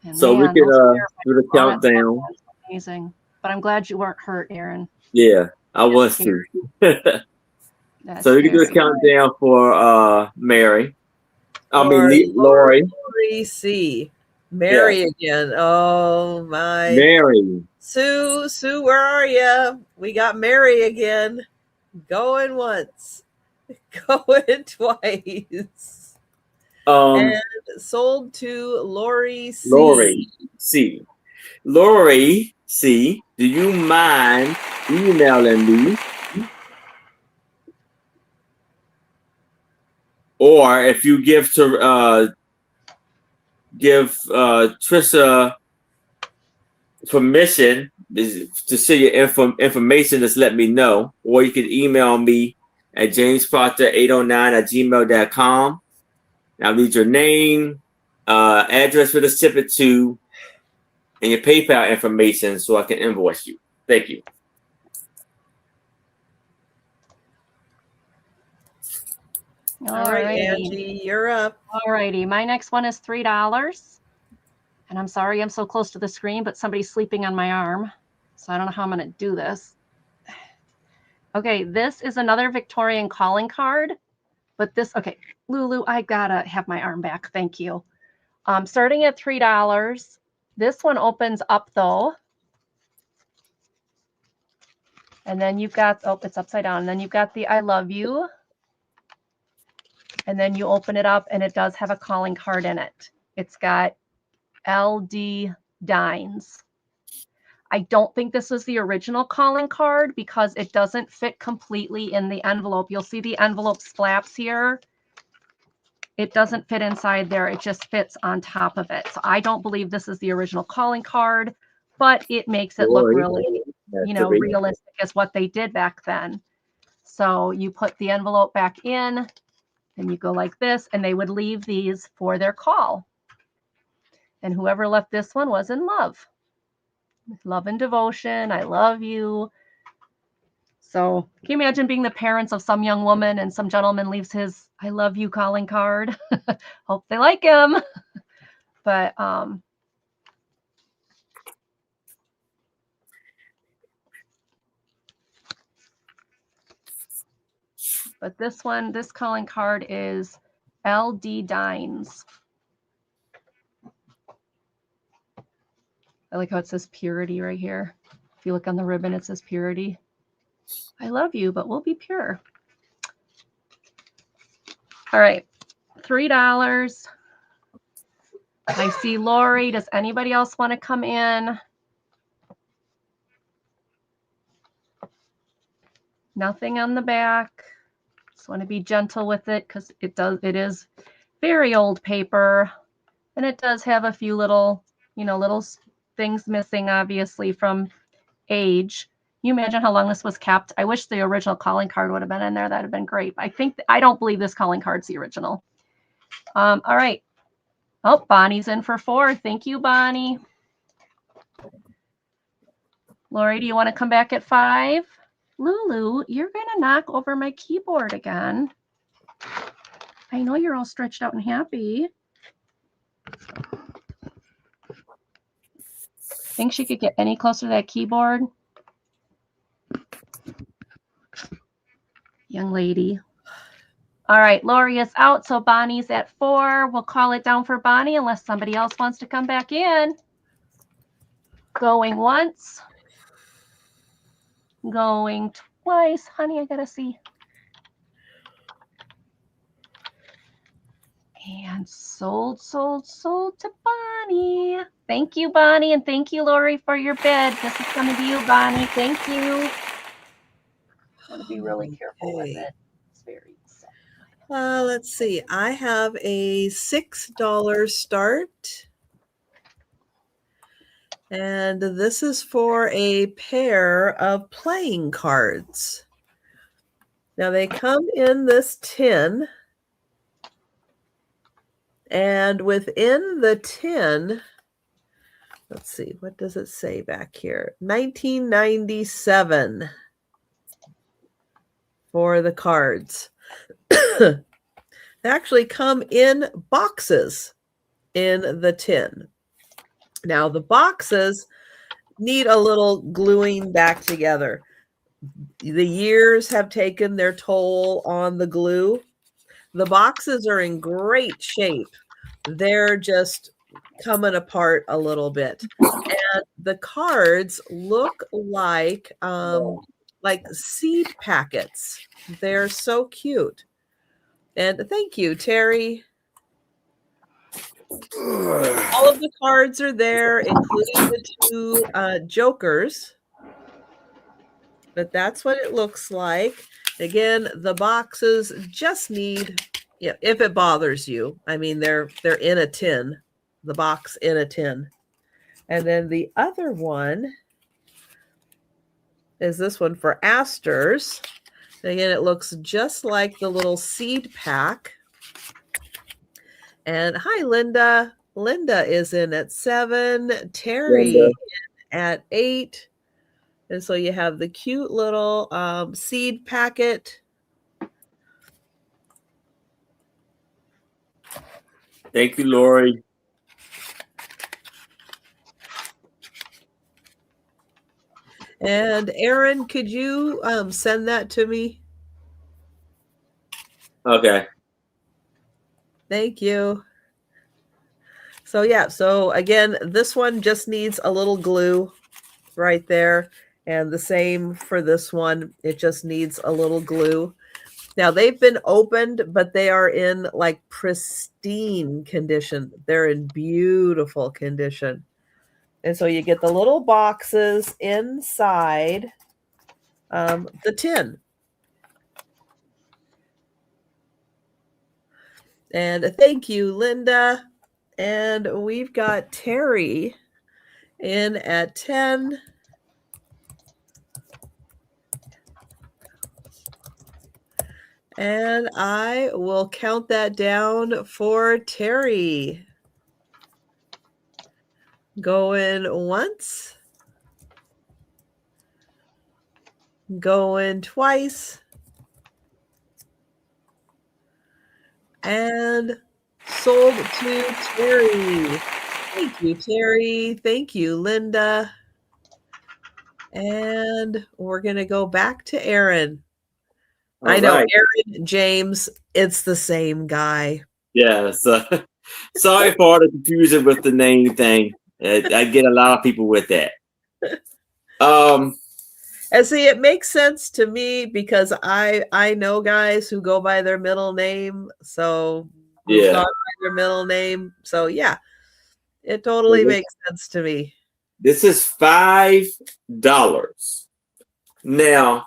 And so we can do the countdown. Amazing. But I'm glad you weren't hurt, Aaron. Yeah, I was too. So we can do the countdown for Mary. Lori. Lori C. Mary again. Oh my. Mary. Sue, where are you? We got Mary again. Going once. Going twice. And sold to Lori C. Lori C. Lori C. Do you mind emailing me? Or if you give Trisha permission to share your information, just let me know. Or you can email me at jamesproctor809@gmail.com. I'll need your name, address for the ship it to, and your PayPal information so I can invoice you. Thank you. All right, Angie, you're up. All righty. My next one is $3. And I'm sorry I'm so close to the screen, but somebody's sleeping on my arm. So I don't know how I'm going to do this. Okay, this is another Victorian calling card. But this, okay, Lulu, I gotta have my arm back. Thank you. Starting at $3. This one opens up though. And then you've got, oh, it's upside down. And then you've got the I love you. And then you open it up and it does have a calling card in it. It's got LD Dines. I don't think this is the original calling card because it doesn't fit completely in the envelope. You'll see the envelope flaps here. It doesn't fit inside there. It just fits on top of it. So I don't believe this is the original calling card, but it makes it look really, you know, realistic as what they did back then. So you put the envelope back in, and you go like this, and they would leave these for their call. And whoever left this one was in love. Love and devotion. I love you. So can you imagine being the parents of some young woman and some gentleman leaves his I love you calling card? Hope they like him. But this one, this calling card is LD Dines. I like how it says purity right here. If you look on the ribbon, it says purity. I love you, but we'll be pure. All right, $3. I see Lori. Does anybody else want to come in? Nothing on the back. Just want to be gentle with it because it is very old paper, and it does have a few little, little things missing, obviously, from age. Can you imagine how long this was kept? I wish the original calling card would have been in there. That'd have been great. I don't believe this calling card's the original. All right. Oh, Bonnie's in for $4. Thank you, Bonnie. Lori, do you want to come back at $5? Lulu, you're going to knock over my keyboard again. I know you're all stretched out and happy. Think she could get any closer to that keyboard? Young lady. All right, Lori is out, so Bonnie's at $4. We'll call it down for Bonnie unless somebody else wants to come back in. Going once. Going twice. Honey, I gotta see. And sold to Bonnie. Thank you, Bonnie, and thank you, Lori, for your bid. This is going to be you, Bonnie. Thank you. I want to be really careful with it. It's very soft. Let's see. I have a $6 start. And this is for a pair of playing cards. Now they come in this tin. And within the tin, let's see, what does it say back here? 1997 for the cards. They actually come in boxes in the tin. Now, the boxes need a little gluing back together. The years have taken their toll on the glue. The boxes are in great shape. They're just coming apart a little bit. And the cards look like seed packets. They're so cute. And thank you, Terry. All of the cards are there, including the two jokers. But that's what it looks like. Again, the boxes just need, if it bothers you. I mean, they're in a tin, the box in a tin. And then the other one is this one for asters. Again, it looks just like the little seed pack. And hi, Linda. Linda is in at 7. Terry Linda. at 8. And so you have the cute little seed packet. Thank you, Lori. And Aaron, could you send that to me? Okay. Thank you. So yeah, so again, this one just needs a little glue right there. And the same for this one. It just needs a little glue. Now they've been opened, but they are in like pristine condition. They're in beautiful condition. And so you get the little boxes inside the tin. And thank you, Linda. And we've got Terry in at 10. And I will count that down for Terry. Going once. Going twice. And sold to Terry. Thank you, Terry. Thank you, Linda. And we're going to go back to Aaron. All I know, right. Aaron, James, it's the same guy. Yeah. So, sorry for all the confusion with the name thing. I get a lot of people with that. And see, it makes sense to me because I know guys who go by their middle name. So Yeah. gone by their middle name. So yeah, it totally makes sense to me. This is $5. Now,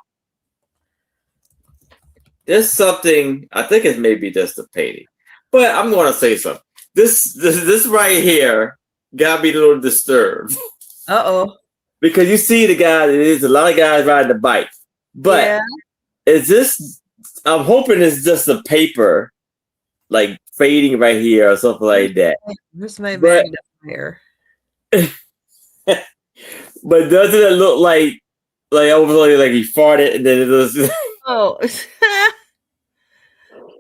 there's something, I think it may be just a painting, but I'm going to say something. This right here got me a little disturbed. Uh-oh. Because you see the guy, there's a lot of guys riding the bike. But yeah. Is this, I'm hoping it's just a paper, like fading right here or something like that. Here's my magnifier. But doesn't it look like I was like he farted and then it was Oh.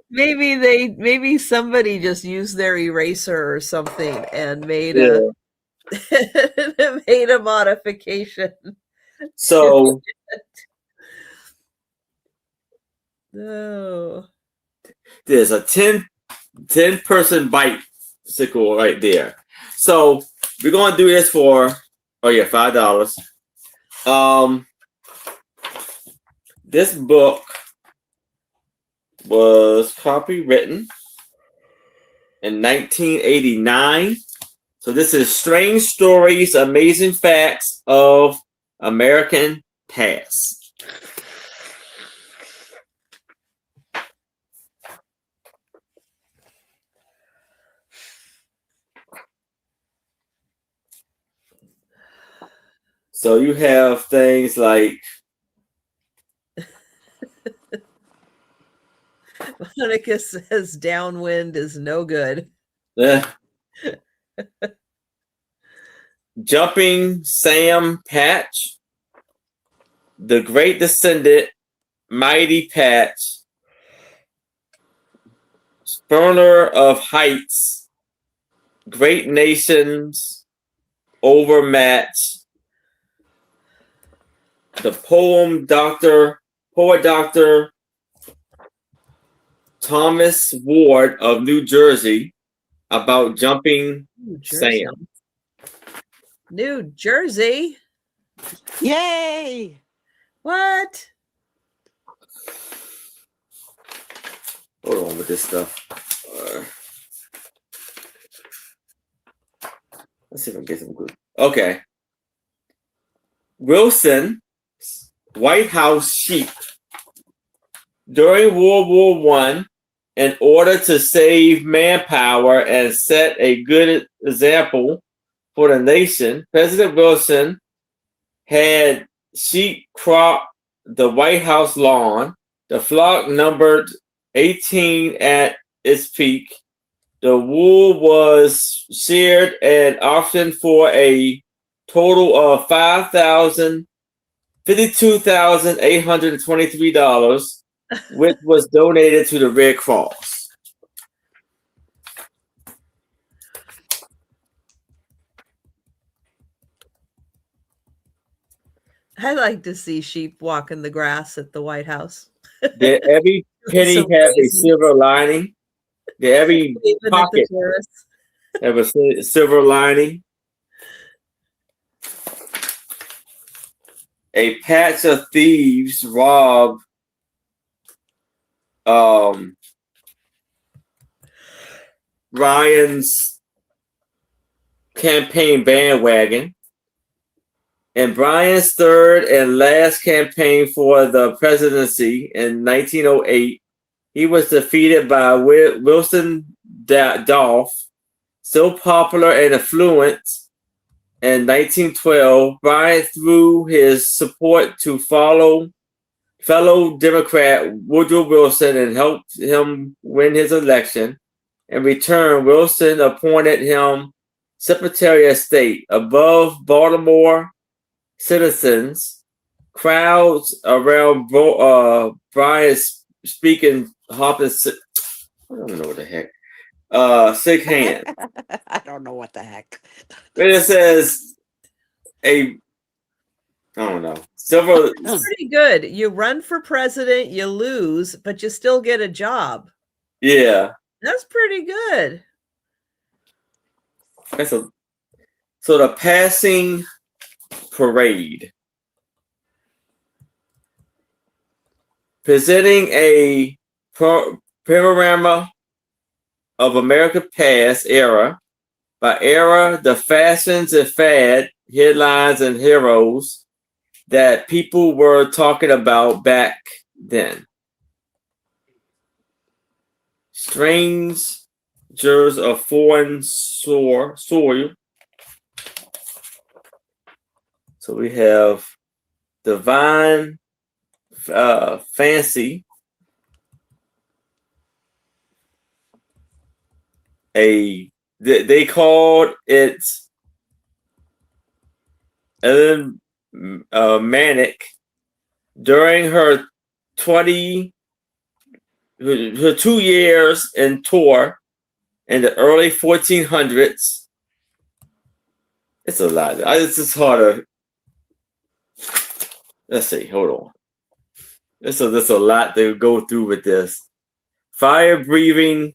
maybe somebody just used their eraser or something and made made a modification. So no. There's a 10 person bicycle right there. So we're gonna do this for $5. This book was copywritten in 1989. So this is Strange Stories, Amazing Facts of American Past. So you have things like Monica says downwind is no good. Jumping Sam Patch, The Great Descendant, Mighty Patch, Spurner of Heights, Great Nations, Overmatch, the poet Doctor Thomas Ward of New Jersey about jumping Sam. New Jersey? Yay! What? Hold on with this stuff. Let's see if I can get some good. Okay. Wilson, White House sheep. During World War I, in order to save manpower and set a good example for the nation, President Wilson had sheep crop the White House lawn. The flock numbered 18 at its peak. The wool was shared and auctioned for a total of $52,823, which was donated to the Red Cross. I like to see sheep walking the grass at the White House. Every penny So has a crazy. silver lining. Every Even at the pocket tourists. have a silver lining. A patch of thieves robbed Ryan's campaign bandwagon. In Bryan's third and last campaign for the presidency in 1908, he was defeated by Wilson Dolph, so popular and affluent. In 1912, Bryan threw his support to fellow Democrat Woodrow Wilson and helped him win his election. In return, Wilson appointed him Secretary of State. Above Baltimore citizens, crowds around Bryan speaking hopping. I don't know what the heck. Shake hands. I don't know what the heck. But it says I don't know. Several. It's pretty good. You run for president, you lose, but you still get a job. Yeah. That's pretty good. So the passing parade. Presenting a panorama of America past era. By era, the fashions and fad, headlines and heroes that people were talking about back then. Strangers of foreign soil. So we have Divine Fancy. They called it Ellen Manic during her 2 years in tour in the early 1400s. It's a lot. It's just harder. Let's see. Hold on. There's a lot to go through with this. Fire breathing.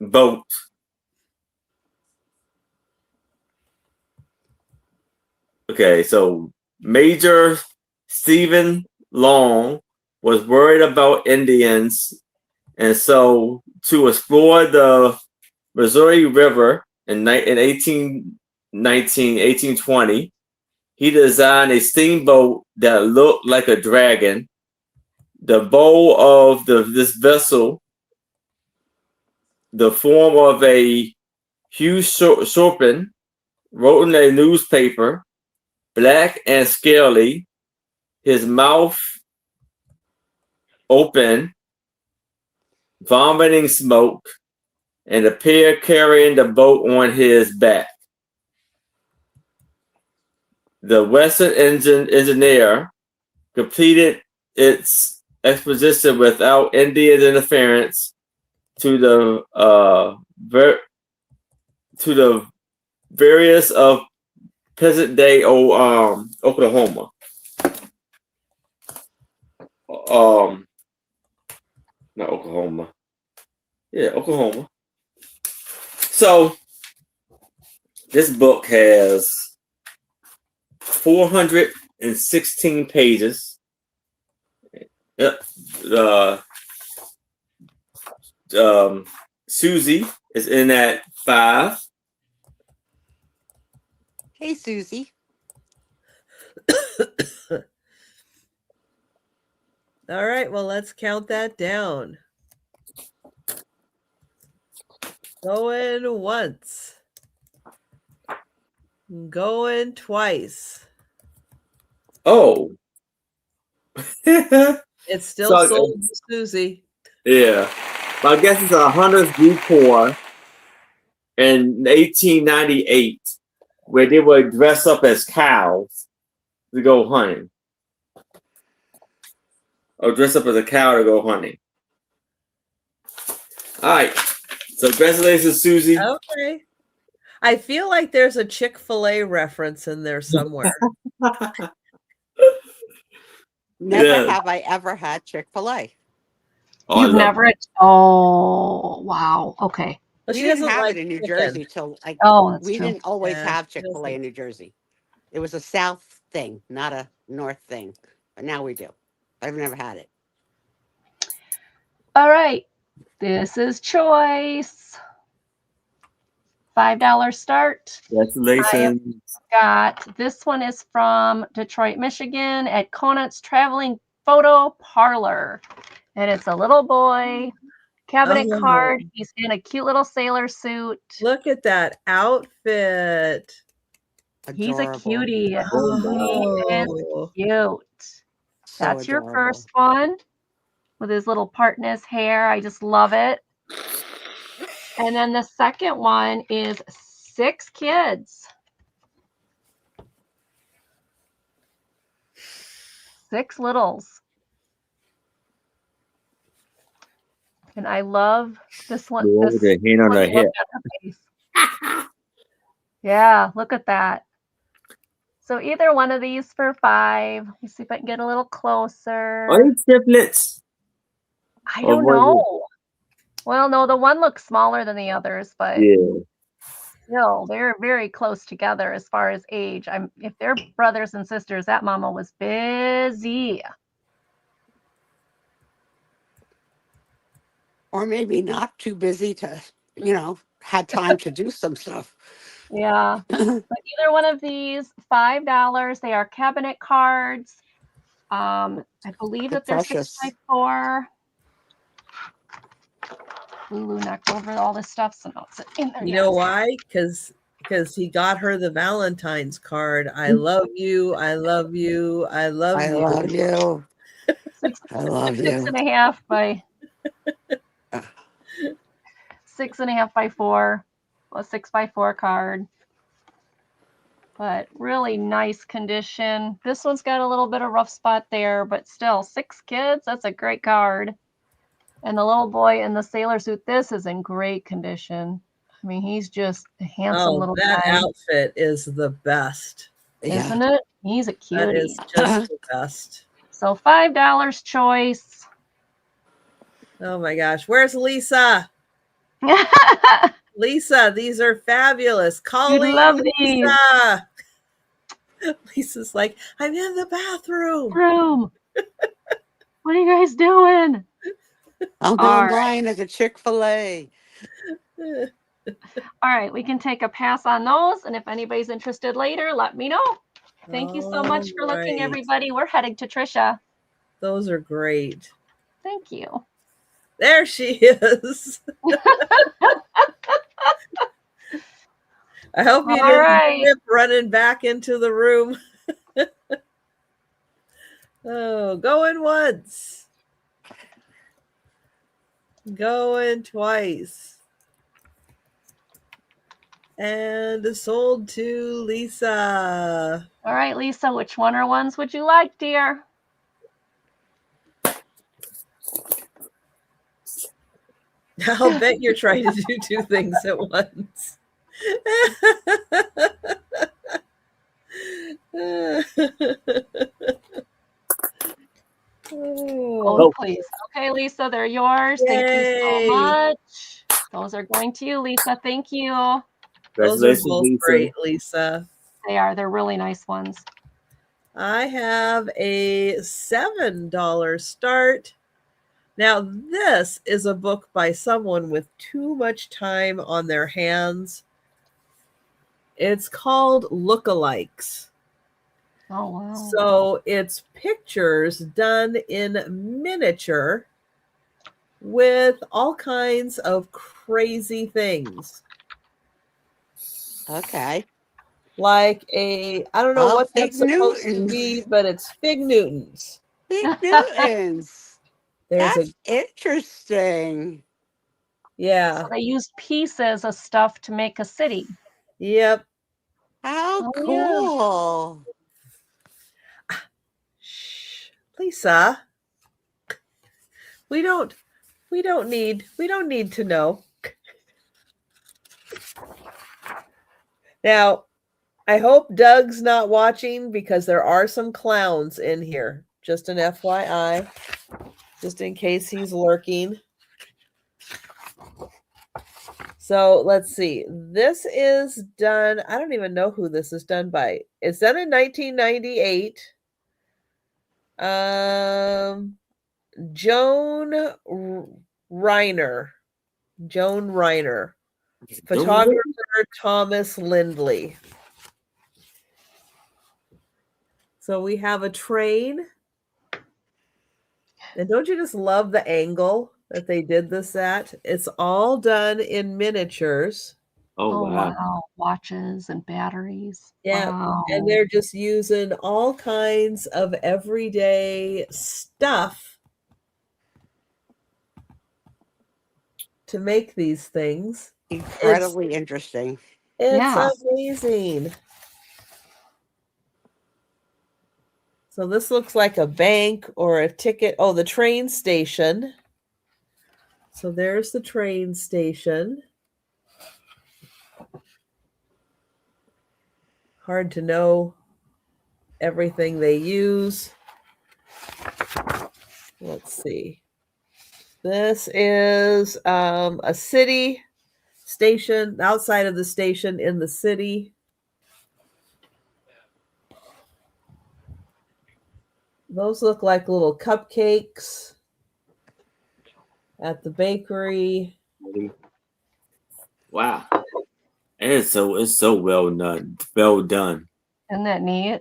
Boat. Okay, so Major Stephen Long was worried about Indians, and so to explore the Missouri River in 1820, he designed a steamboat that looked like a dragon. The bow of this vessel, the form of a huge serpent, wrote in a newspaper, black and scaly, his mouth open, vomiting smoke, and appeared carrying the boat on his back. The Western engineer completed its expedition without Indian interference to the various of present day Oklahoma. Not Oklahoma. Yeah, Oklahoma. So this book has 416 pages. Yep. Susie is in at 5. Hey, Susie. All right, well, let's count that down. Going once. Going twice. Oh. It's still So, sold to Susie. yeah. My guess is a hunters report in 1898 where they would dress up as cows to go hunting. Or dress up as a cow to go hunting. All right. So congratulations, Susie. Okay. I feel like there's a Chick-fil-A reference in there somewhere. Never have I ever had Chick-fil-A. Oh, You've never. Oh, wow. Okay. But We she didn't doesn't have like it in New chicken. Jersey till like Oh, that's we true. didn't always Yeah, have she Chick-fil-A doesn't. in New Jersey. It was a South thing, not a North thing. But now we do. I've never had it. All right. This is choice. $5 start. Congratulations. This one is from Detroit, Michigan at Conant's Traveling Photo Parlor. And it's a little boy, cabinet card. He's in a cute little sailor suit. Look at that outfit. He's a Adorable. cutie. Oh. He is cute. So That's your adorable. first one with his little part in his hair. I just love it. And then the second one is 6 kids. 6 littles. And I love this one. With the hand on her hip. Yeah, look at that. So either one of these for 5. Let me see if I can get a little closer. Are they triplets? I don't know. Well, no, the one looks smaller than the others, but yeah. No, they're very close together as far as age. If they're brothers and sisters, that mama was busy. Or maybe not too busy to, had time to do some stuff. Yeah. But either one of these, $5. They are cabinet cards. I believe that they're 6x4. Lulu knocked over all this stuff, so no, it's in there. You know why? Because he got her the Valentine's card. I love you. I love you. I love you. I love you. I love you. 6.5 by 6.5 by 4. A 6x4 card. But really nice condition. This one's got a little bit of rough spot there, but still 6 kids. That's a great card. And the little boy in the sailor suit, this is in great condition. I mean, he's just a handsome little guy. That outfit is the best. Isn't it? He's a cutie. That is just the best. So $5 choice. Oh my gosh. Where's Lisa? Lisa, these are fabulous. Calling love Lisa. Lisa's like, I'm in the bathroom. What are you guys doing? I'm going blind at the Chick-fil-A. All right, we can take a pass on those. And if anybody's interested later, let me know. Thank you so much for looking, everybody. We're heading to Trisha. Those are great. Thank you. There she is. I hope you didn't skip running back into the room. Oh, going once. Going twice. And sold to Lisa. All right, Lisa, which one or ones would you like, dear? I'll bet you're trying to do 2 things at once. Oh, please. Okay, Lisa, they're yours. Yay. Thank you so much. Those are going to you, Lisa. Thank you. Those are both great, Lisa. They are. They're really nice ones. I have a $7 start. Now, this is a book by someone with too much time on their hands. It's called Lookalikes. Oh, wow. So it's pictures done in miniature with all kinds of crazy things. Okay. Like I don't know what Fig that's supposed to Newtons. be, but it's Fig Newtons. Fig Newtons. There's That's interesting. yeah. So they used pieces of stuff to make a city. Yep. How Oh, cool. Shh, Lisa, we don't need to know. Now, I hope Doug's not watching because there are some clowns in here. Just an FYI, just in case he's lurking. So let's see. This is done. I don't even know who this is done by. It's done in 1998. Joan Reiner. Photographer Thomas Lindley. So we have a train. And don't you just love the angle that they did this at? It's all done in miniatures. Oh, wow. Watches and batteries. Yeah. Wow. And they're just using all kinds of everyday stuff to make these things. Incredibly interesting. It's amazing. So this looks like a bank or a ticket. Oh, the train station. So there's the train station. Hard to know everything they use. Let's see. This is a city station, outside of the station in the city. Those look like little cupcakes at the bakery. Wow. It's so well done. Well done. Isn't that neat?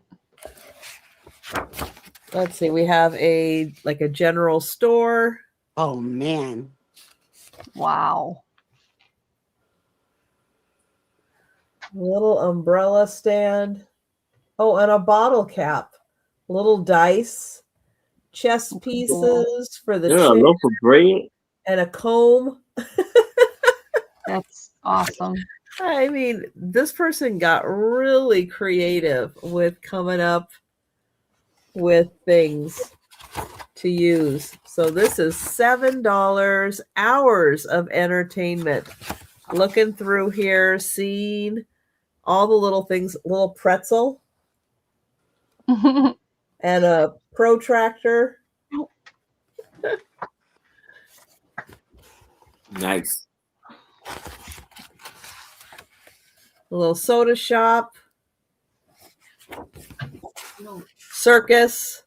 Let's see. We have a general store. Oh man. Wow. Little umbrella stand. Oh, and a bottle cap. Little dice. Chess pieces for the Yeah, a chair, loaf of bread. and a comb. That's awesome. I mean, this person got really creative with coming up with things to use. So this is $7, hours of entertainment. Looking through here, seeing all the little things, little pretzel and a protractor. Nice. A little soda shop. Circus.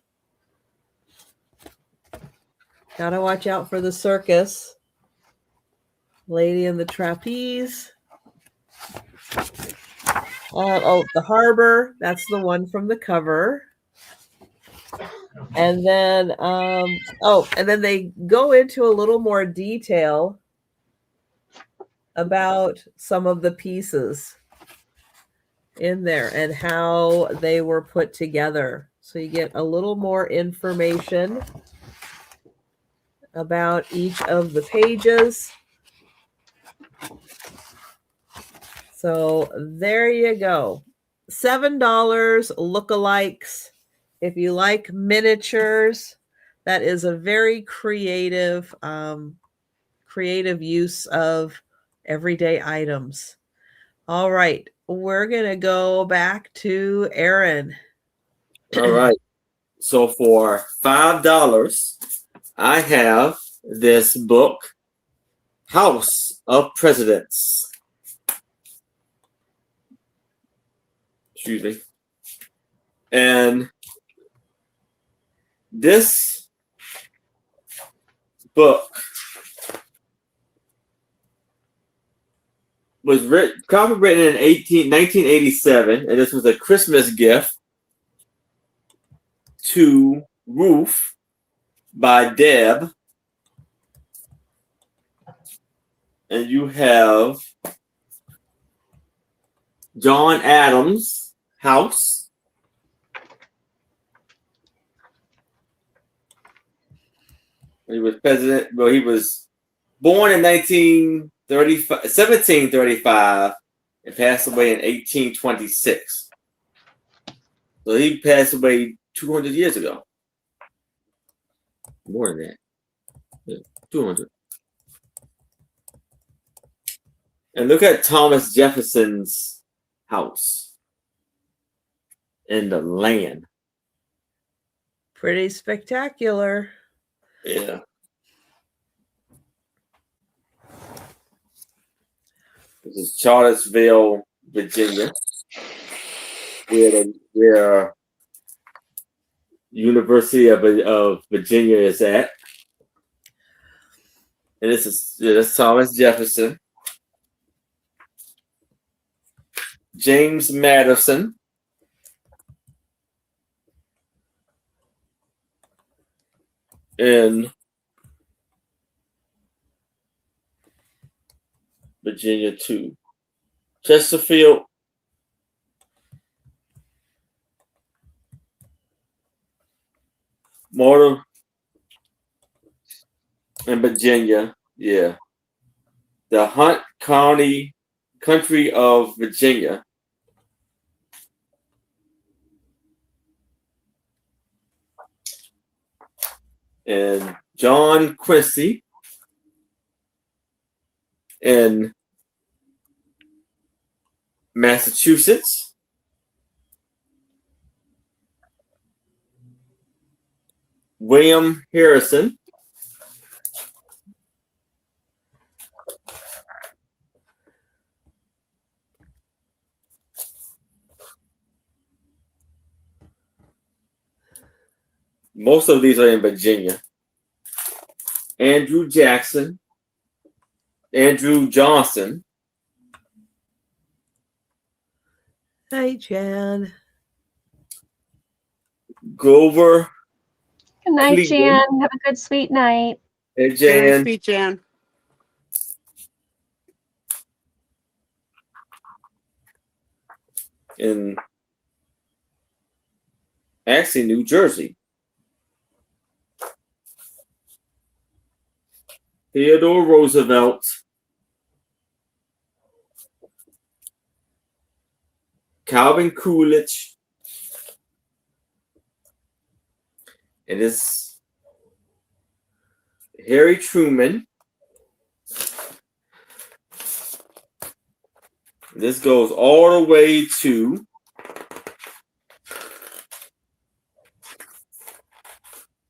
Gotta watch out for the circus. Lady in the trapeze. Oh, the harbor. That's the one from the cover. And then, and then they go into a little more detail about some of the pieces in there and how they were put together. So you get a little more information about each of the pages. So there you go. $7 lookalikes. If you like miniatures, that is a very creative use of everyday items. All right, we're gonna go back to Aaron. All right. So for $5, I have this book, House of Presidents. Excuse me. And this book was copywritten in 1987, and this was a Christmas gift to Roof by Deb. And you have John Adams' House. He was president. Well, he was born in 1735 and passed away in 1826. So he passed away 200 years ago. More than that. Yeah, 200. And look at Thomas Jefferson's house in the land. Pretty spectacular. Yeah. This is Charlottesville, Virginia, where University of Virginia is at. And this is Thomas Jefferson. James Madison. In Virginia too. Chesterfield. Mortar. In Virginia. Yeah. The Hunt County country of Virginia. And John Quincy in Massachusetts. William Harrison most of these are in Virginia. Andrew Johnson. Hi, Jan. Grover. Good night, Cleveland. Jan. Have a good, sweet night. Hey, Very Jan. sweet, Jan. In actually New Jersey. Theodore Roosevelt. Calvin Coolidge. It is Harry Truman. This goes all the way to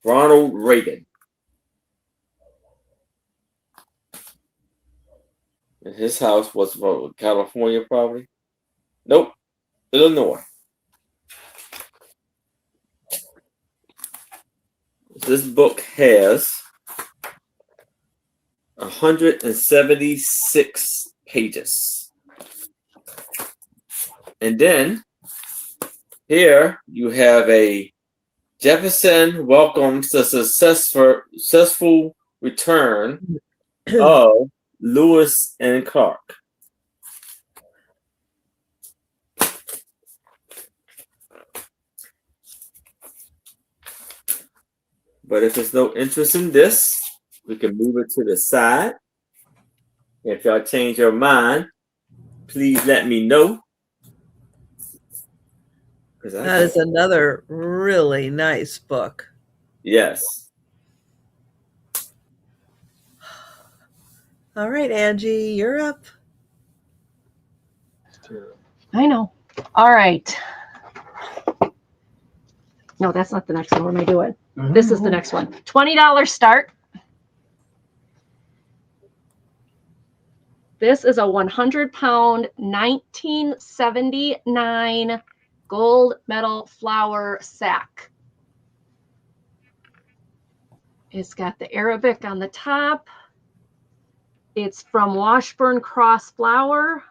Ronald Reagan. And his house was what, California, probably? Nope, Illinois. This book has 176 pages. And then here you have a Jefferson welcomes the successful return of Lewis and Clark. But if there's no interest in this, we can move it to the side. If y'all change your mind, please let me know. That is another really nice book. Yes. All right, Angie, you're up. I know. All right. No, that's not the next one. What am I doing? This is the next one. $20 start. This is a 100-pound 1979 gold medal flour sack. It's got the Arabic on the top. It's from Washburn Cross Flour.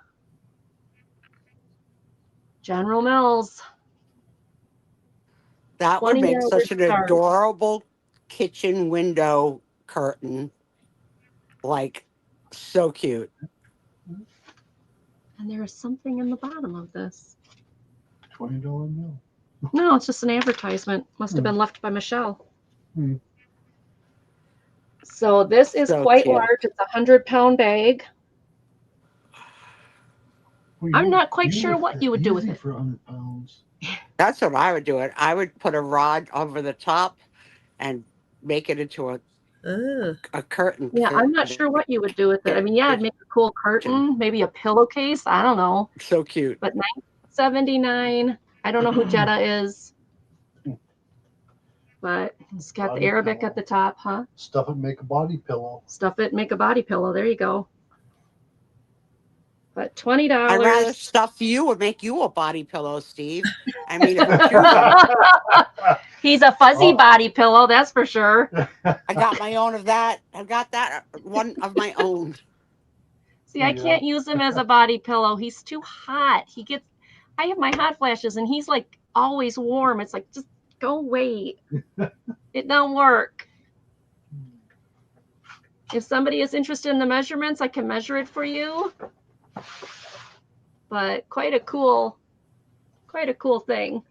General Mills. That would make $20 such an start. adorable kitchen window curtain. Like, so cute. And there is something in the bottom of this. $20 bill. No, it's just an advertisement. Must have been left by Michelle. Hmm. So this is So quite cute. large. It's a 100-pound bag. Well, I'm you- not quite you sure lift what it you would do with easy it. for 100 pounds. That's what I would do it. I would put a rod over the top and make it into a curtain. Yeah, for I'm not the sure what you would do with it. I mean, yeah, I'd make a cool curtain, maybe a pillowcase. I don't know. So cute. But $9.79. I don't know who Jetta is. But it's got the Body Arabic pillow. at the top, huh? Stuff it, make a body pillow. Stuff it, make a body pillow. There you go. But $20. I'd rather stuff you or make you a body pillow, Steve. I mean, if I'm choosing, He's a fuzzy body pillow, that's for sure. I got my own of that. I've got that one of my own. See, I can't use him as a body pillow. He's too hot. I have my hot flashes and he's like always warm. It's like, just go away. It don't work. If somebody is interested in the measurements, I can measure it for you. But quite a cool thing.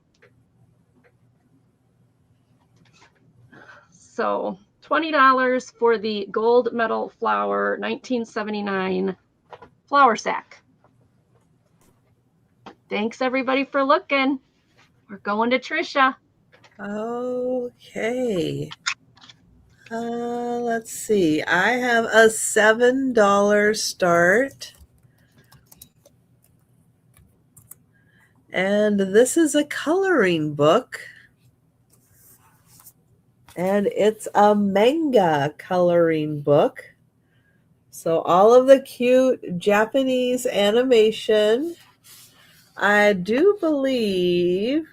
So $20 for the gold medal flower 1979 flour sack. Thanks everybody for looking. We're going to Trisha. Okay. Let's see. I have a $7 start. And this is a coloring book. And it's a manga coloring book. So all of the cute Japanese animation. I do believe,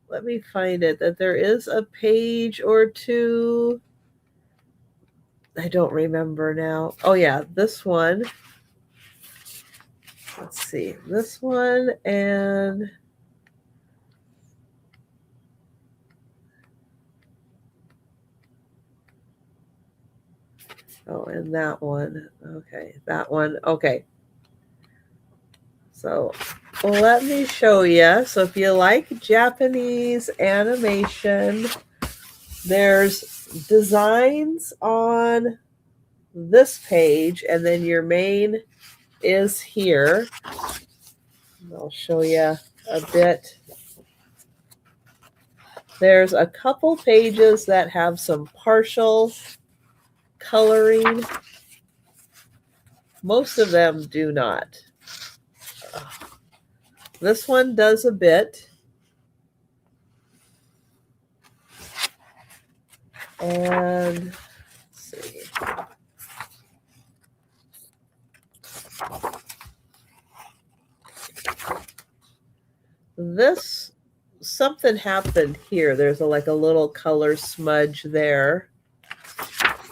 let me find it, that there is a page or two. I don't remember now. Oh yeah, this one. Let's see, this one and and that one. Okay, that one. Okay. So let me show you. So if you like Japanese animation, there's designs on this page, and then your main is here. I'll show you a bit. There's a couple pages that have some partial coloring. Most of them do not. This one does a bit. And let's see. This, something happened here. There's like a little color smudge there.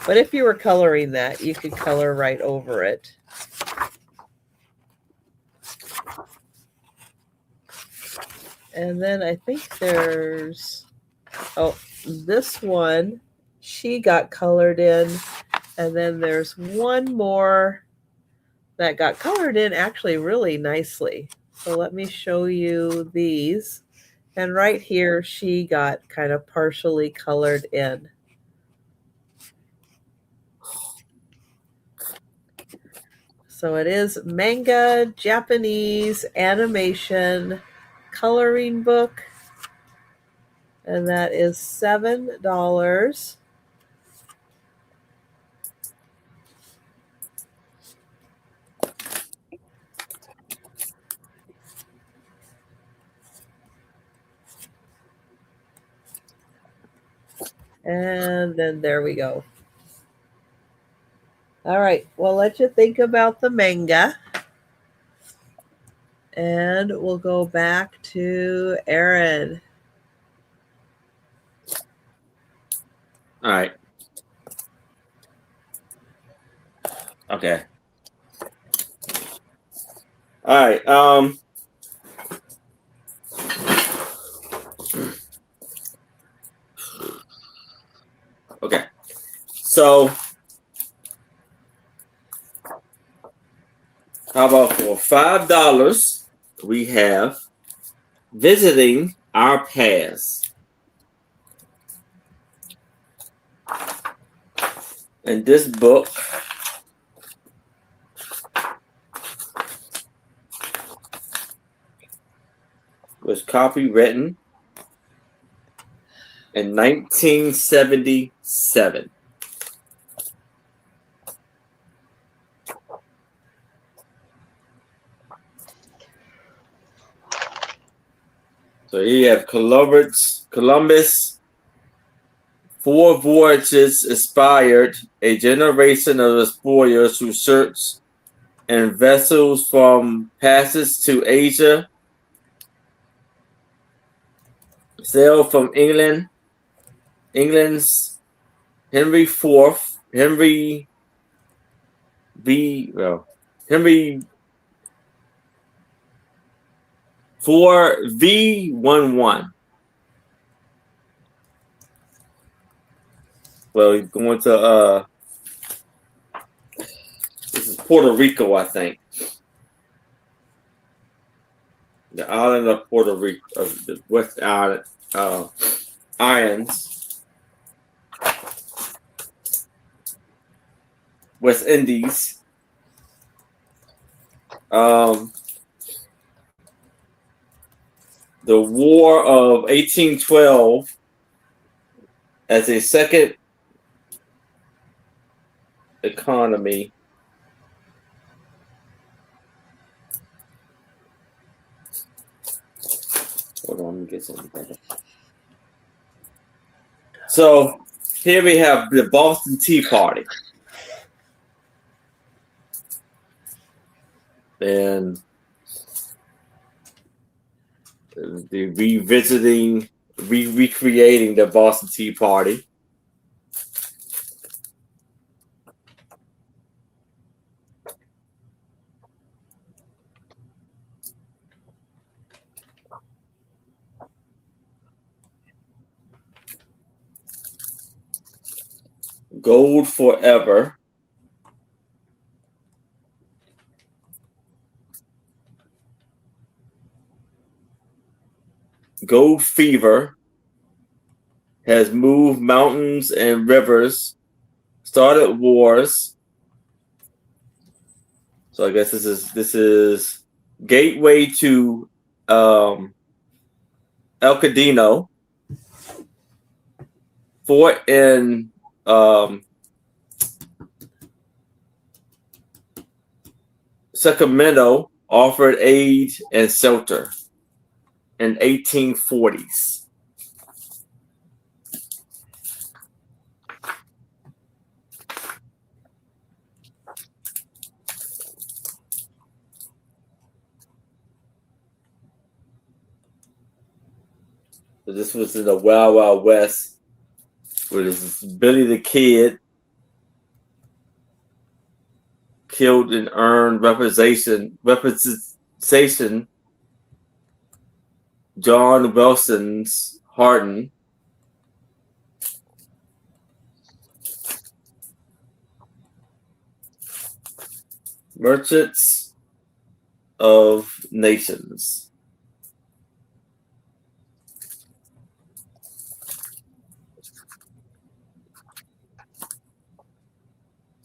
But if you were coloring that, you could color right over it. And then I think there's, this one, she got colored in. And then there's one more that got colored in actually really nicely. So let me show you these. And right here, she got kind of partially colored in. So it is manga, Japanese, animation, coloring book. And that is $7. And then there we go. All right, we'll let you think about the manga. And we'll go back to Aaron. All right. Okay. All right. Okay. So, how about for $5, we have visiting our past. And this book was copywritten in 1977. So here you have Columbus, 4 voyages inspired a generation of explorers who searched in vessels from passes to Asia, sailed from England's Henry IV, Henry V11. Well, he's going to this is Puerto Rico, I think. The island of Puerto Rico, of the West Island Islands, West Indies. The War of 1812 as a second economy. Hold on, let me get something better. So here we have the Boston Tea Party. And the recreating the Boston Tea Party. Gold Forever. Gold fever has moved mountains and rivers, started wars. So I guess this is gateway to El Cadino, fort in Sacramento, offered aid and shelter in 1840s. So this was in the Wild Wild West, where this is Billy the Kid killed and earned representation. John Wilson's Hardin. Merchants of Nations.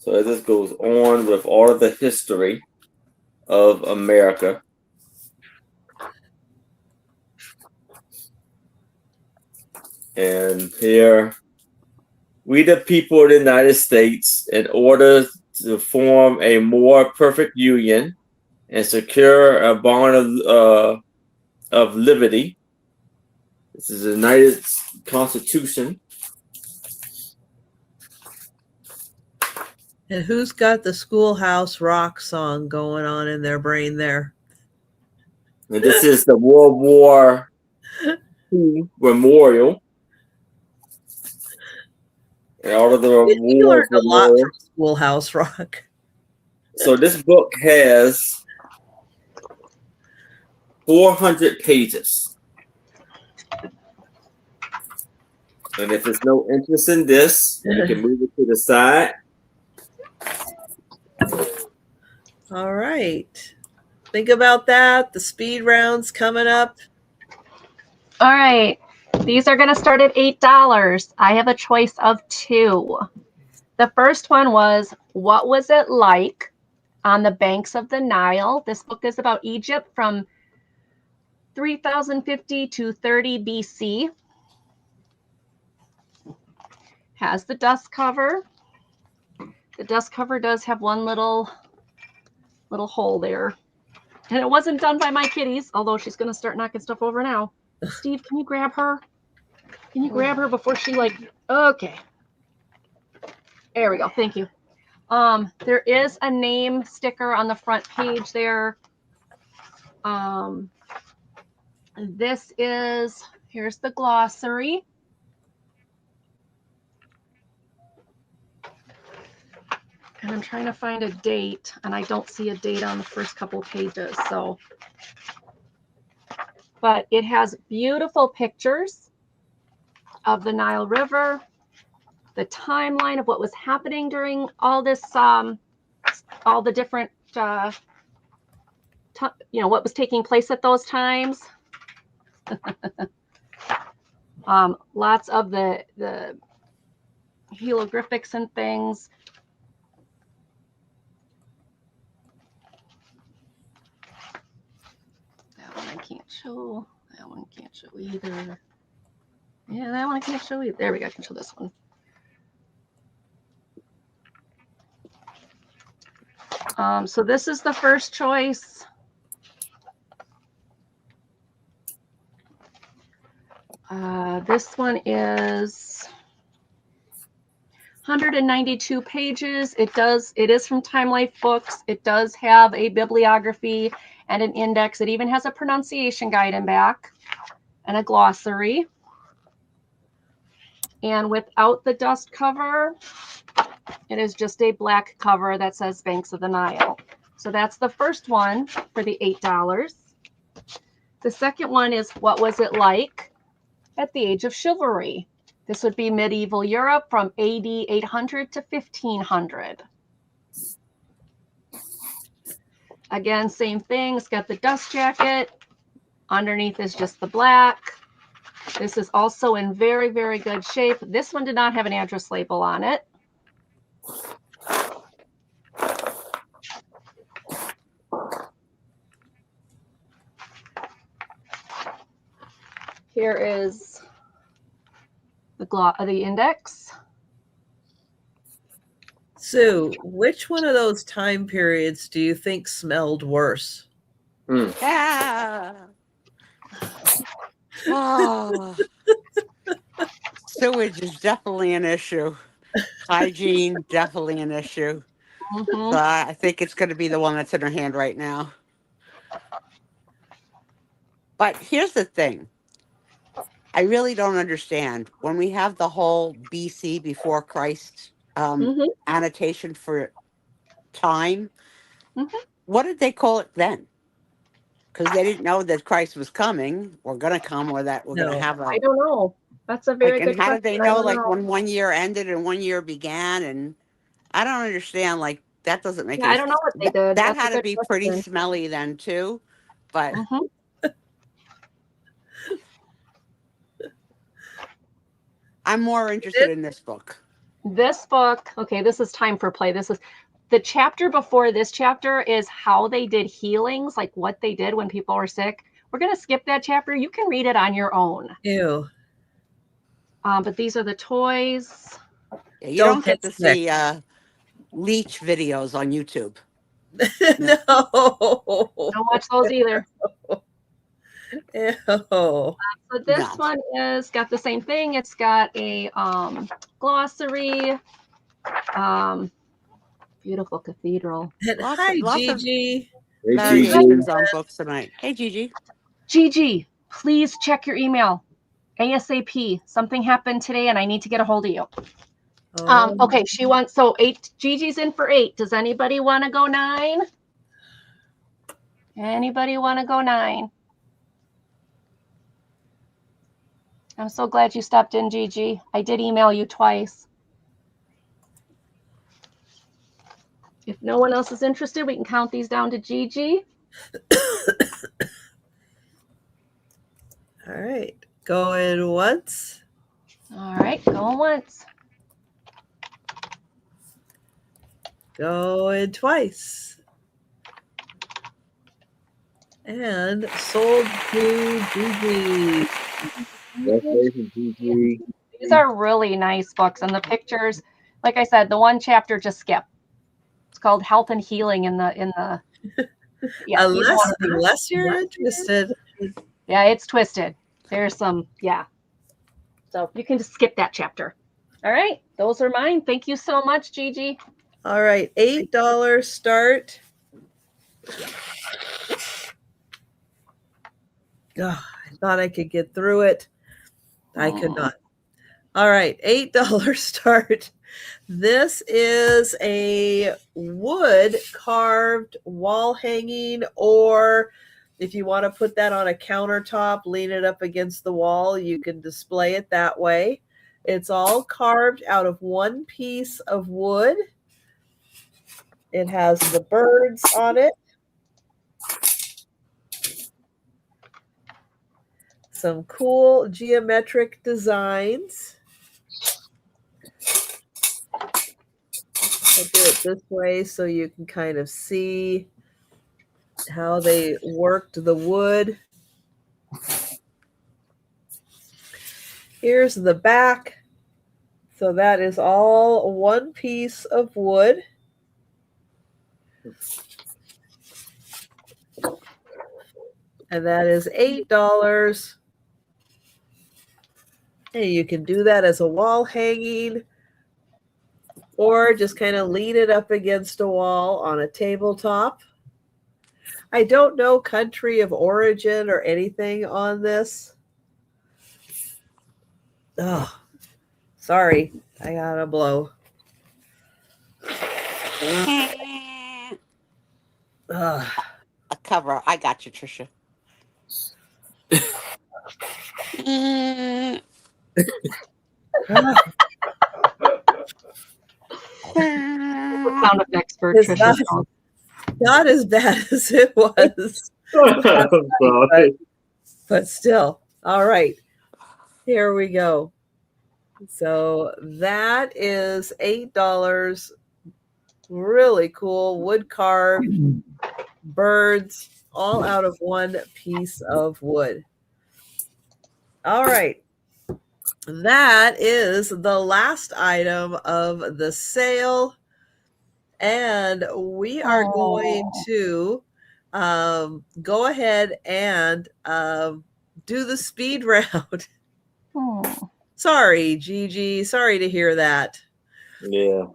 So as this goes on with all of the history of America. And here, we the people of the United States, in order to form a more perfect union and secure a bond of liberty. This is the United Constitution. And who's got the Schoolhouse Rock song going on in their brain there? And this is the World War II Memorial. And all of the You wars learned a lot from Schoolhouse Rock. So this book has 400 pages. And if there's no interest in this, you can move it to the side. All right. Think about that. The speed rounds coming up. All right. These are going to start at $8. I have a choice of 2. The first one was, what was it like on the banks of the Nile? This book is about Egypt from 3050 to 30 BC. Has the dust cover. The dust cover does have one little hole there. And it wasn't done by my kitties, although she's going to start knocking stuff over now. Steve, can you grab her? Can you grab her before she okay. There we go. Thank you. There is a name sticker on the front page there. Here's the glossary. And I'm trying to find a date, and I don't see a date on the first couple pages. But it has beautiful pictures of the Nile River, the timeline of what was happening during all this, all the different, what was taking place at those times. Lots of the hieroglyphics and things. That one I can't show. That one can't show either. Yeah, that one I can't show either. There we go. I can show this one. So this is the first choice. This one is 192 pages. It is from Time Life Books. It does have a bibliography and an index. It even has a pronunciation guide in back and a glossary. And without the dust cover, it is just a black cover that says Banks of the Nile. So that's the first one for the $8. The second one is, what was it like at the age of chivalry? This would be medieval Europe from AD 800 to 1500. Again, same thing. It's got the dust jacket. Underneath is just the black. This is also in very, very good shape. This one did not have an address label on it. Here is the index. Sue, which one of those time periods do you think smelled worse? Yeah. Oh. Sewage is definitely an issue. Hygiene, definitely an issue. Mm-hmm. So I think it's going to be the one that's in her hand right now. But here's the thing. I really don't understand. When we have the whole BC, before Christ, annotation for time, what did they call it then? Because they didn't know that Christ was coming, or going to come, or that we're going to have a... I don't know. That's a very good And how question. did they know, when one year ended and one year began? And I don't understand, that doesn't make any sense. I don't know what they did. That had to be pretty smelly then, too. But... I'm more interested in this book. This book, okay, this is time for play. This is the chapter before this chapter is how they did healings, like what they did when people were sick. We're going to skip that chapter. You can read it on your own. Ew. But these are the toys. Yeah, you don't get to see leech videos on YouTube. No. Don't watch those either. Ew. So this one is got the same thing. It's got a glossary. Beautiful cathedral. Hi, Gigi. Variations on books tonight. Hey, Gigi. Gigi, please check your email. ASAP. Something happened today and I need to get a hold of you. Okay, she wants, so 8. Gigi's in for 8. Does anybody want to go 9? Anybody want to go 9? I'm so glad you stopped in, Gigi. I did email you twice. If no one else is interested, we can count these down to Gigi. All right. Going once. All right, going once. Going twice. And sold to Gigi. These are really nice books, and the pictures, like I said, the one chapter just skipped. It's called Health and Healing in the yeah. Unless you're interested. Yeah, it's twisted. There's some, yeah. So you can just skip that chapter. All right, those are mine. Thank you so much, Gigi. All right, $8 start. Oh, I thought I could get through it. I could not. All right, $8 start. This is a wood carved wall hanging, or if you want to put that on a countertop, lean it up against the wall, you can display it that way. It's all carved out of one piece of wood. It has the birds on it. Some cool geometric designs. I'll do it this way so you can kind of see how they worked the wood. Here's the back. So that is all one piece of wood. And that is $8. And you can do that as a wall hanging, or just kind of lean it up against a wall on a tabletop. I don't know country of origin or anything on this. Oh, sorry. I got a blow. A cover. I got you, Trisha. Sound effects for It's Trisha. not as bad as it was. But still. All right. Here we go. So that is $8. Really cool. Wood carved birds, all out of one piece of wood. All right. That is the last item of the sale. And we are going to go ahead and do the speed round. Sorry, Gigi. Sorry to hear that. Yeah.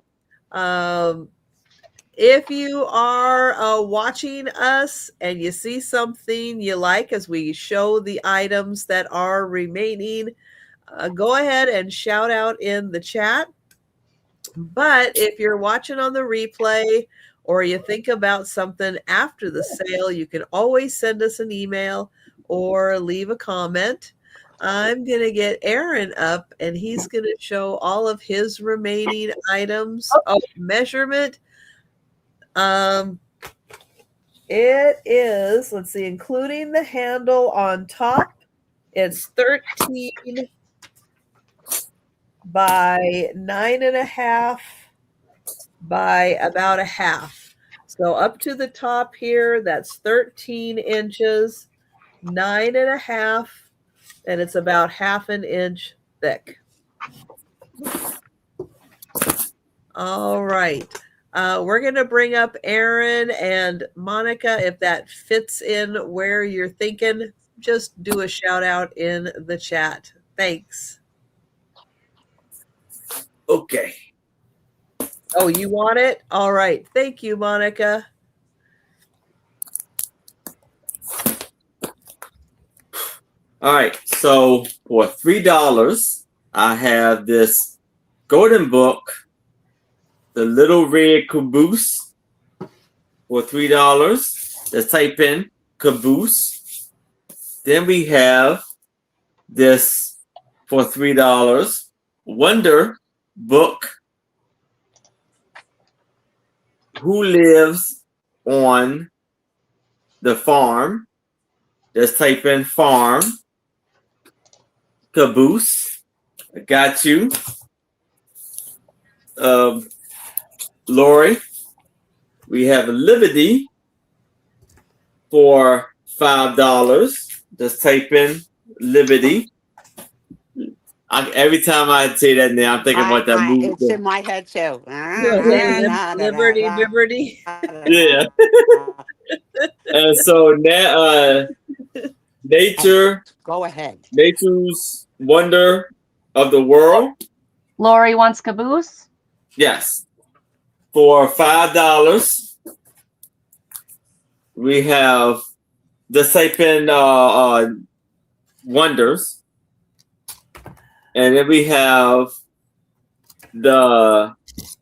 If you are watching us and you see something you like as we show the items that are remaining, go ahead and shout out in the chat. But if you're watching on the replay or you think about something after the sale, you can always send us an email or leave a comment. I'm going to get Aaron up, and he's going to show all of his remaining items of measurement. It is, let's see, including the handle on top, it's 13 by 9.5 by about a half. So up to the top here, that's 13 inches, 9.5, and it's about half an inch thick. All right. We're going to bring up Aaron and Monica. If that fits in where you're thinking, just do a shout out in the chat. Thanks. Okay. Oh, you want it? All right. Thank you, Monica. All right. So for $3, I have this golden book, The Little Red Caboose, for $3. Let's type in caboose. Then we have this for $3. Wonder book. Who lives on the farm? Just type in farm. Caboose. I got you. Lori. We have Liberty for $5. Just type in Liberty. Every time I say that name, I'm thinking about that movie. It's in my head too. Liberty, Liberty. Yeah. And so now, nature. Go ahead. Nature's Wonder of the World. Lori wants caboose. Yes. For $5. We have just type in Wonders. And then we have the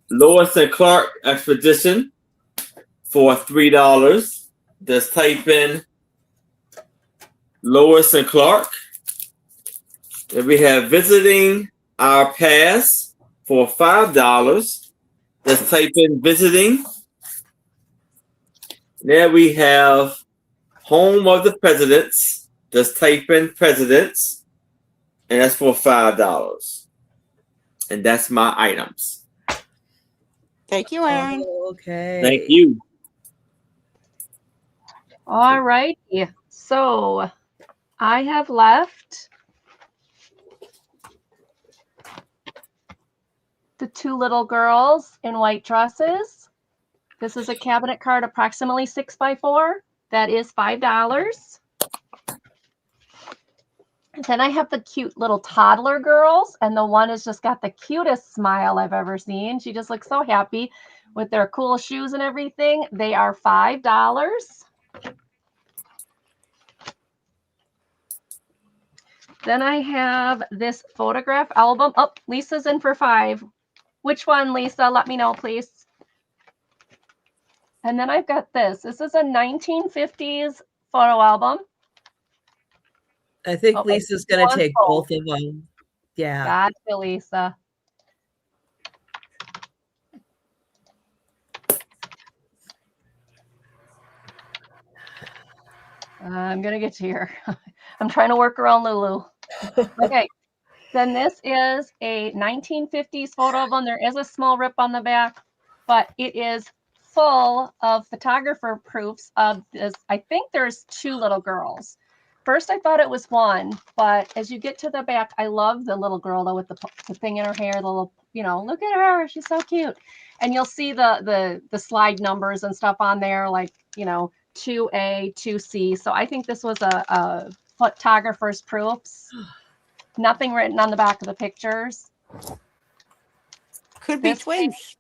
Lewis and Clark Expedition for $3. Just type in Lewis and Clark. And we have Visiting Our Past for $5. Just type in Visiting. There we have Home of the Presidents. Just type in Presidents. And that's for $5. And that's my items. Thank you, Aaron. Okay. Thank you. All right. So I have left the two little girls in white dresses. This is a cabinet card approximately 6x4. That is $5. Then I have the cute little toddler girls, and the one has just got the cutest smile I've ever seen. She just looks so happy with their cool shoes and everything. They are $5. Then I have this photograph album. Oh, Lisa's in for $5. Which one, Lisa? Let me know, please. And then I've got this. This is a 1950s photo album. I think Lisa's going to take both of them. Yeah. Gotcha, Lisa. I'm going to get to here. I'm trying to work around Lulu. Okay. Then this is a 1950s photo album. There is a small rip on the back, but it is full of photographer proofs of this. I think there's two little girls. First, I thought it was one, but as you get to the back, I love the little girl though with the thing in her hair, the little, look at her, she's so cute. And you'll see the slide numbers and stuff on there, like, 2A, 2C. So I think this was a photographer's proofs. Nothing written on the back of the pictures. Could be twins.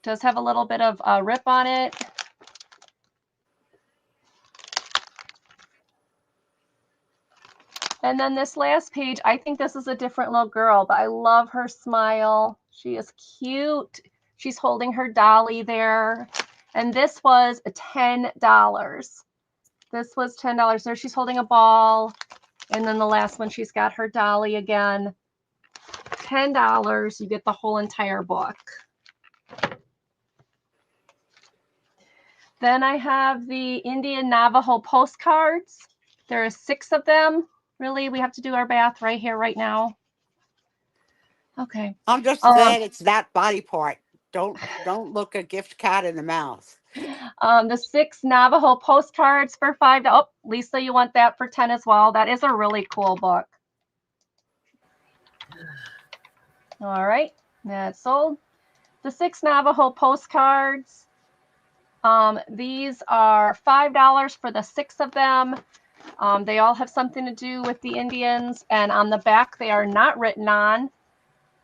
Does have a little bit of a rip on it. And then this last page, I think this is a different little girl, but I love her smile. She is cute. She's holding her dolly there. And this was $10. This was $10. There she's holding a ball. And then the last one, she's got her dolly again. $10. You get the whole entire book. Then I have the Indian Navajo postcards. There are 6 of them. Really, we have to do our bath right here, right now. Okay. I'm just glad it's that body part. Don't look a gift card in the mouth. The 6 Navajo postcards for $5. Oh, Lisa, you want that for 10 as well. That is a really cool book. All right, that's sold. The 6 Navajo postcards. These are $5 for the 6 of them. They all have something to do with the Indians, and on the back they are not written on.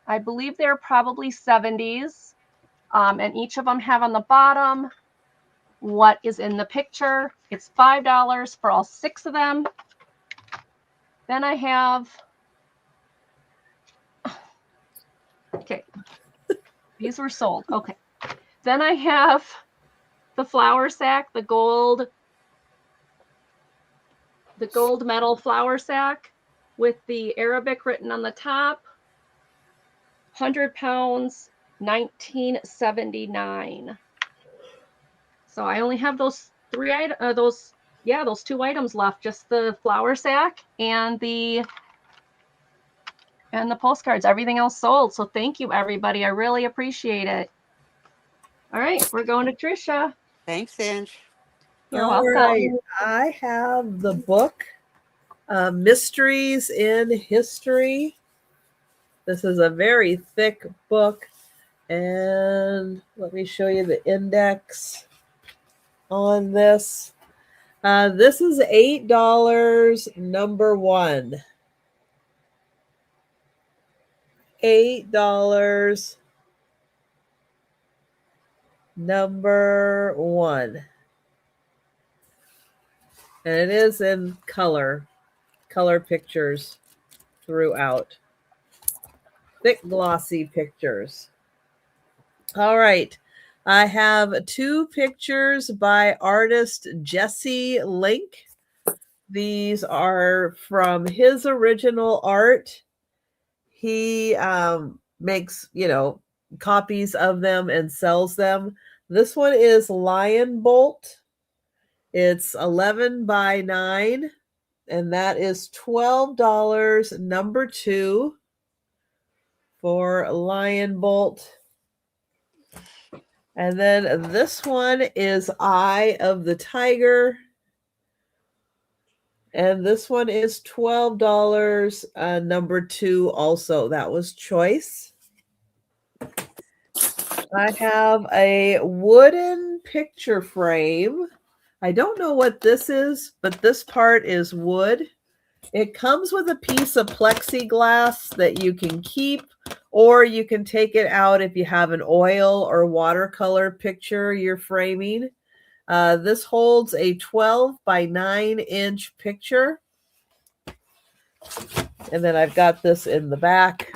I believe they're probably 70s, and each of them have on the bottom what is in the picture. It's $5 for all 6 of them. Then I have, okay, these were sold. Okay. Then I have the flour sack, the gold medal flour sack. with the Arabic written on the top. 100 pounds, 1979. So I only have those those 2 items left, just the flour sack and the postcards. Everything else sold. So thank you, everybody. I really appreciate it. All right, we're going to Trisha. Thanks, Ange. You're welcome. Right. I have the book, Mysteries in History. This is a very thick book. And let me show you the index on this. This is $8, number 1. $8, number 1. And it is in color pictures throughout. Thick, glossy pictures. All right. I have 2 pictures by artist Jesse Link. These are from his original art. He makes, copies of them and sells them. This one is Lion Bolt. It's 11 by 9, and that is $12, number 2 for Lion Bolt. And then this one is Eye of the Tiger. And this one is $12, number 2 also. That was choice. I have a wooden picture frame. I don't know what this is, but this part is wood. It comes with a piece of plexiglass that you can keep, or you can take it out if you have an oil or watercolor picture you're framing. This holds a 12 by 9 inch picture. And then I've got this in the back.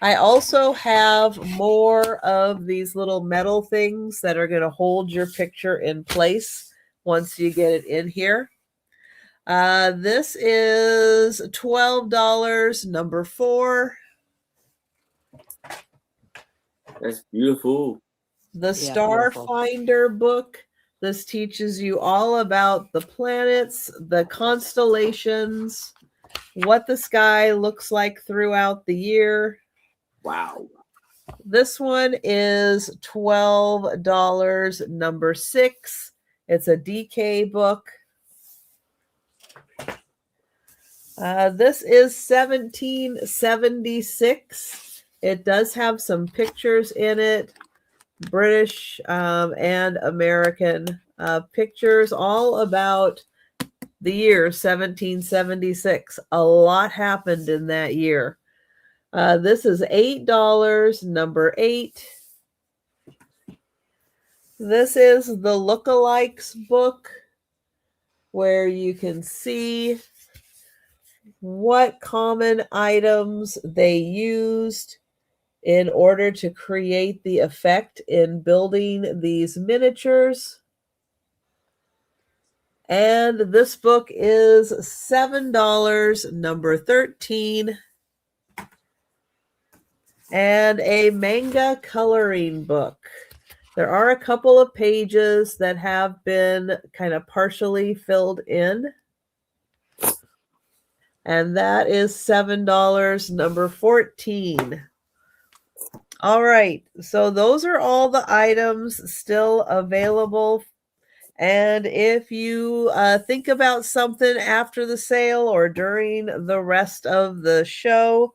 I also have more of these little metal things that are going to hold your picture in place once you get it in here. This is $12, number 4. That's beautiful. The Starfinder book. This teaches you all about the planets, the constellations, what the sky looks like throughout the year. Wow. This one is $12, number 6. It's a DK book. This is 1776. It does have some pictures in it, British and American pictures, all about the year 1776. A lot happened in that year. This is $8, number 8. This is the Lookalikes book, where you can see what common items they used in order to create the effect in building these miniatures. And this book is $7, number 13. And a manga coloring book. There are a couple of pages that have been kind of partially filled in. And that is $7, number 14. All right. So those are all the items still available. And if you think about something after the sale or during the rest of the show,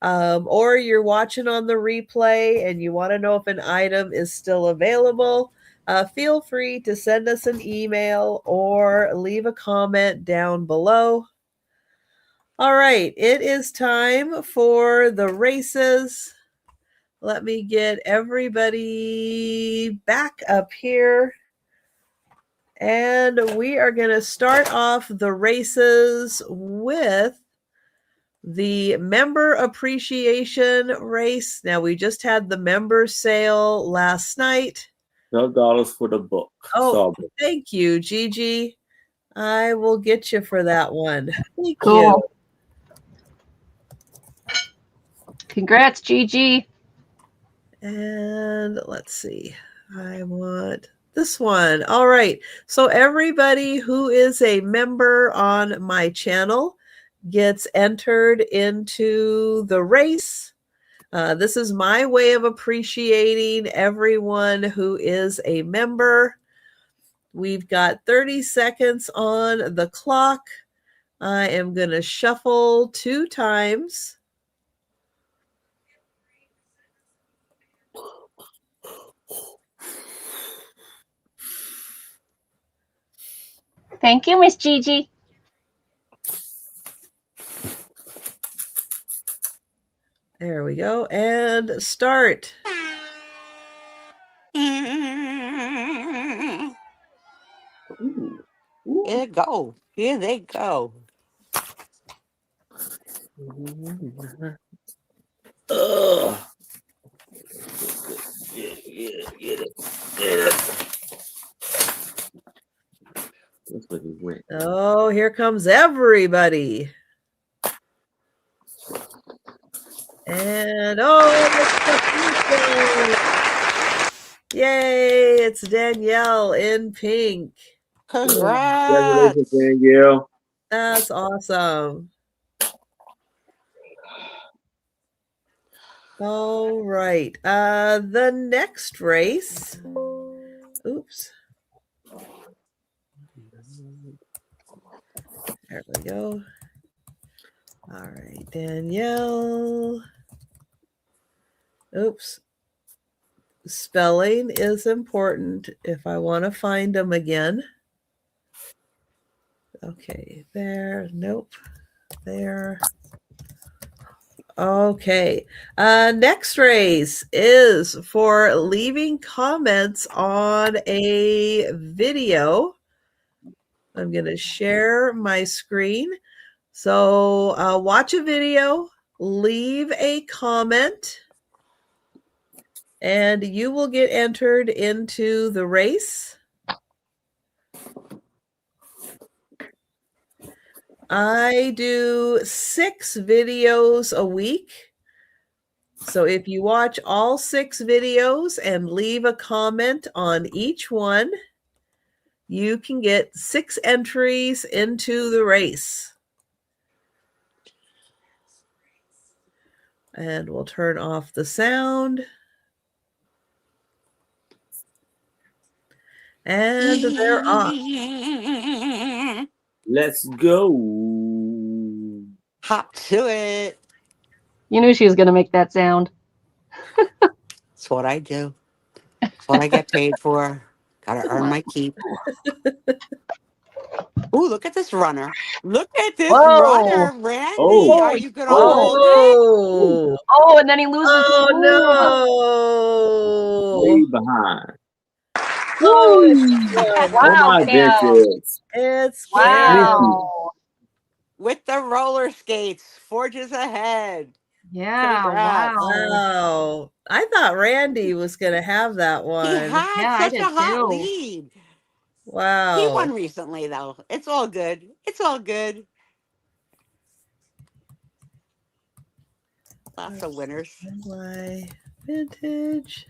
or you're watching on the replay and you want to know if an item is still available, feel free to send us an email or leave a comment down below. All right, it is time for the races. Let me get everybody back up here. And we are going to start off the races with the member appreciation race. Now, we just had the member sale last night. $12 for the book. Oh, thank you, Gigi. I will get you for that one. Thank Cool. you. Congrats, Gigi. And let's see. I want this one. All right. So everybody who is a member on my channel gets entered into the race. This is my way of appreciating everyone who is a member. We've got 30 seconds on the clock. I am going to shuffle 2 times. Thank you, Miss Gigi. There we go. And start. Here they go. Here they go. Ugh. Get it. That's what he went. Oh, here comes everybody. And yay, it's Danielle in pink. Congrats. Congratulations, Danielle. That's awesome. All right. The next race. Oops. There we go. All right, Danielle. Oops. Spelling is important if I want to find them again. Okay, there. Nope. There. Okay. Next race is for leaving comments on a video. I'm going to share my screen. So watch a video, leave a comment, and you will get entered into the race. I do 6 videos a week. So if you watch all 6 videos and leave a comment on each one, you can get 6 entries into the race. And we'll turn off the sound. And they're off. Let's go. Hop to it. You knew she was going to make that sound. That's what I do. That's what I get paid for. Gotta earn my keep. Ooh, look at this runner. Look at this runner, Randy. Oh. Are you gonna hold it? Oh, and then he loses. Oh, no. Way behind. Oh, it's Oh my goodness. It's wow. With the roller skates, forges ahead. Yeah, Congrats. Wow. I thought Randy was going to have that one. He had such a hot lead. Wow. He won recently, though. It's all good. It's all good. Lots of winners. Vintage.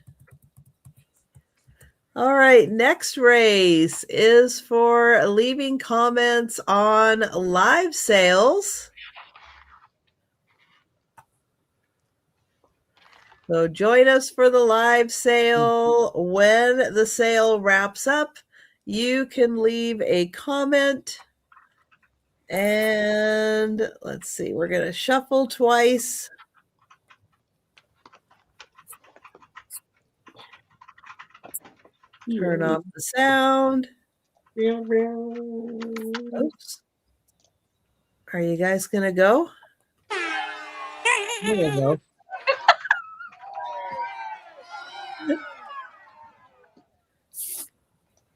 All right, next race is for leaving comments on live sales. So join us for the live sale. When the sale wraps up, you can leave a comment. And let's see, we're going to shuffle twice. Turn off the sound. Oops. Are you guys going to go? There we go.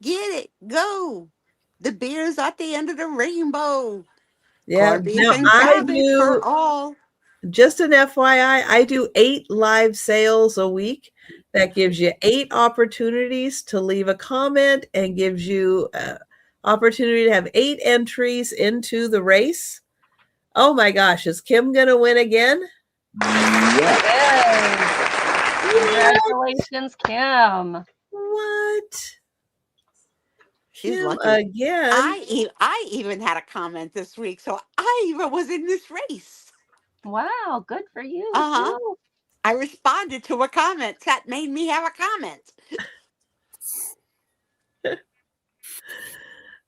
Get it. Go. The beer's at the end of the rainbow. Yeah. Corned beef Now and I cabbage do, for all. just an FYI, I do 8 live sales a week. That gives you 8 opportunities to leave a comment and gives you opportunity to have 8 entries into the race. Oh my gosh, is Kim going to win again? Yeah. Yes. Congratulations, Kim. What? She's Kim lucky. again. I even had a comment this week, so I even was in this race. Wow, good for you. Too. I responded to a comment that made me have a comment.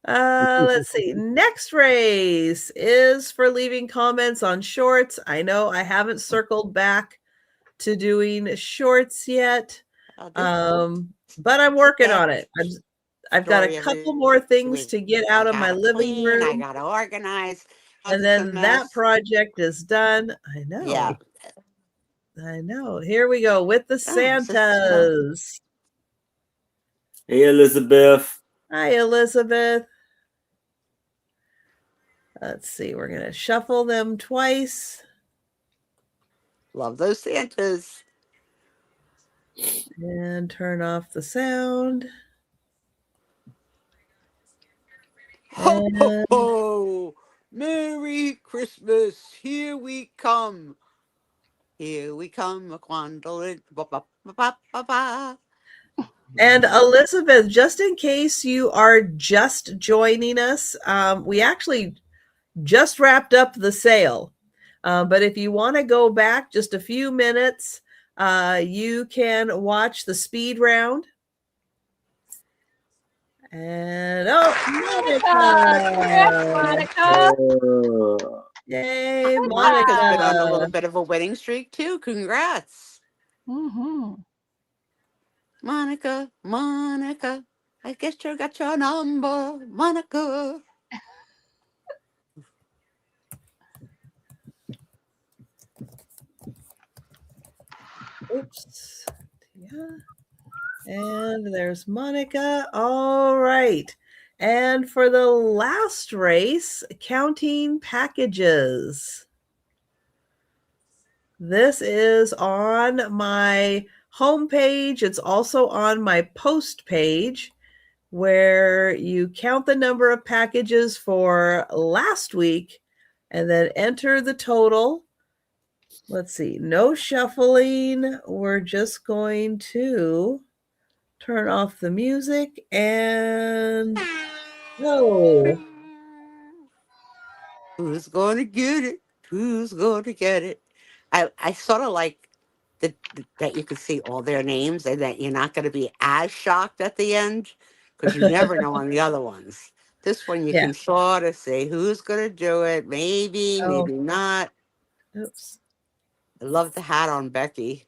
Let's see. Next race is for leaving comments on shorts. I know I haven't circled back to doing shorts yet, but I'm working on it. I've got a couple more things to get out of my living room. I got to organize. And then that project is done. I know. Yeah. I know. Here we go with the Santas. Hey, Elizabeth. Hi, Elizabeth. Let's see. We're going to shuffle them twice. Love those Santas. And turn off the sound. Ho, ho, ho. Merry Christmas. Here we come. Here we come. And Elizabeth, just in case you are just joining us, we actually just wrapped up the sale. But if you want to go back just a few minutes, you can watch the speed round. And Monica! Yay, Monica's been on a little bit of a winning streak too. Congrats. Monica, I guess you got your number, Monica. Oops. Yeah. And there's Monica. All right. And for the last race, counting packages. This is on my homepage. It's also on my post page where you count the number of packages for last week and then enter the total. Let's see, no shuffling. We're just going to turn off the music and go. Who's going to get it? Who's going to get it? I sort of like that you can see all their names and that you're not going to be as shocked at the end because you never know on the other ones. This one you can sort of say who's going to do it. Maybe, maybe not. Oops. I love the hat on Becky.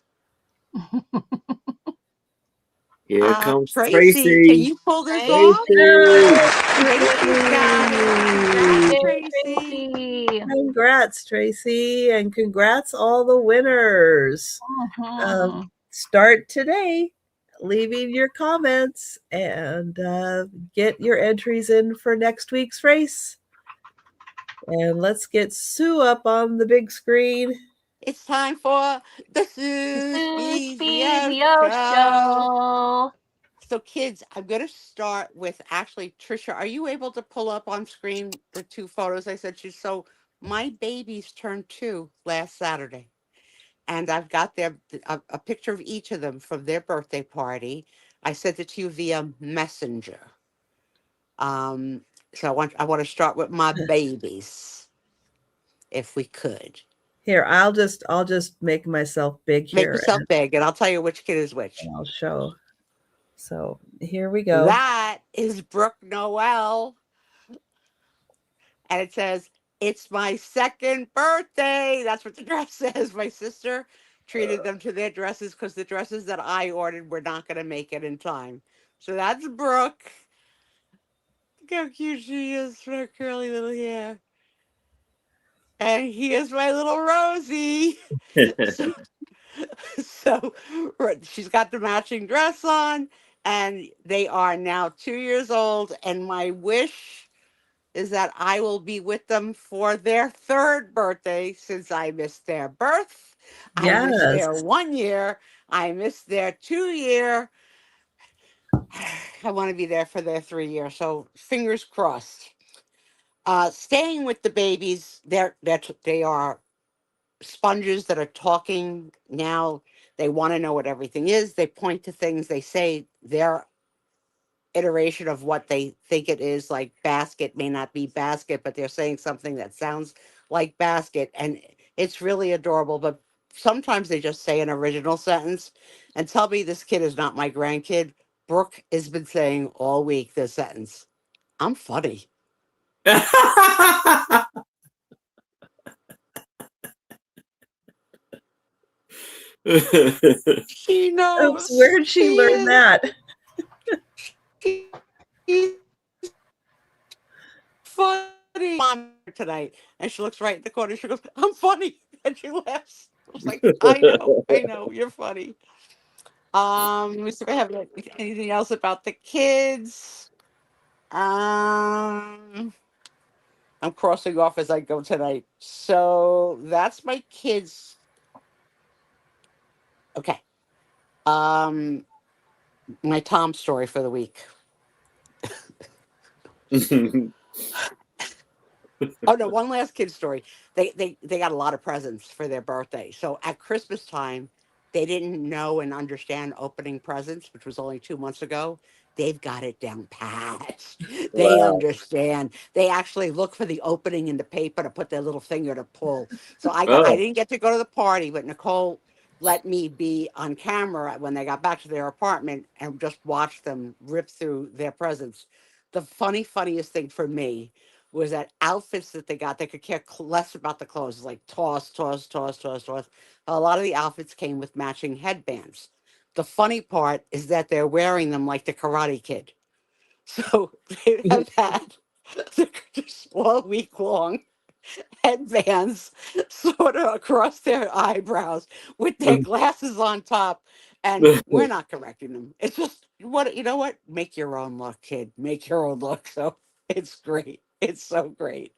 Here comes Tracy. Can you pull this off? Tracy's got it. Tracy. Congrats, Tracy, and congrats all the winners. Start today, leaving your comments, and get your entries in for next week's race. And let's get Sue up on the big screen. It's time for the Sue Spiezio show. So kids, I'm going to start with, actually, Trisha, are you able to pull up on screen the two photos I sent you? So my babies turned 2 last Saturday. And I've got a picture of each of them from their birthday party. I sent it to you via Messenger. So I want to start with my babies, if we could. Here, I'll just make myself big here. Make yourself big, and I'll tell you which kid is which. I'll show. So here we go. That is Brooke Noel. And it says, "It's my 2nd birthday." That's what the dress says. My sister treated them to their dresses because the dresses that I ordered were not going to make it in time. So that's Brooke. Look how cute she is with her curly little hair. And here's my little Rosie. So she's got the matching dress on, and they are now 2 years old. And my wish is that I will be with them for their 3rd birthday, since I missed their birth. Yes. I missed their 1 year. I missed their 2 year. I want to be there for their 3 year. So fingers crossed. Staying with the babies, they are sponges that are talking now. They want to know what everything is. They point to things. They say their iteration of what they think it is. Like basket may not be basket, but they're saying something that sounds like basket. And it's really adorable. But sometimes they just say an original sentence. And tell me this kid is not my grandkid. Brooke has been saying all week this sentence. I'm funny. She Oops, knows. where did she learn that? She's funny. Mom tonight, and she looks right in the corner. She goes, "I'm funny," and she laughs. I was like, I know, you're funny. Let me see if I have anything else about the kids. Um, I'm crossing off as I go tonight. So that's my kids. Okay. Um, my Tom story for the week. Oh no, one last kid story. They got a lot of presents for their birthday. So at Christmas time, they didn't know and understand opening presents, which was only 2 months ago. They've got it down pat. They Wow. understand. They actually look for the opening in the paper to put their little finger to pull. So I Oh. didn't get to go to the party, but Nicole let me be on camera when they got back to their apartment and just watch them rip through their presents. The funniest thing for me was that outfits that they got, they could care less about the clothes. It's like toss, toss, toss, toss, toss. A lot of the outfits came with matching headbands. The funny part is that they're wearing them like the Karate Kid. So they have had just all week long headbands sort of across their eyebrows with their glasses on top. And we're not correcting them. It's just what you know what? Make your own look, kid. Make your own look. So it's great. It's so great.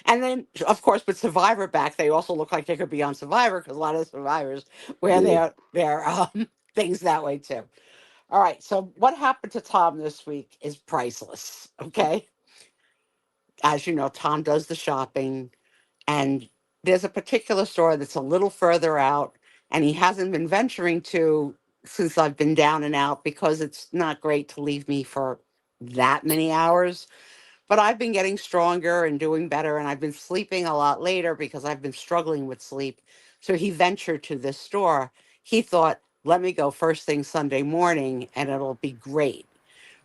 And then of course with Survivor back, they also look like they could be on Survivor because a lot of survivors wear Yeah. their things that way too. All right. So what happened to Tom this week is priceless. Okay. As you know, Tom does the shopping. And there's a particular store that's a little further out, and he hasn't been venturing to since I've been down and out because it's not great to leave me for that many hours. But I've been getting stronger and doing better, and I've been sleeping a lot later because I've been struggling with sleep. So he ventured to this store. He thought, let me go first thing Sunday morning and it'll be great,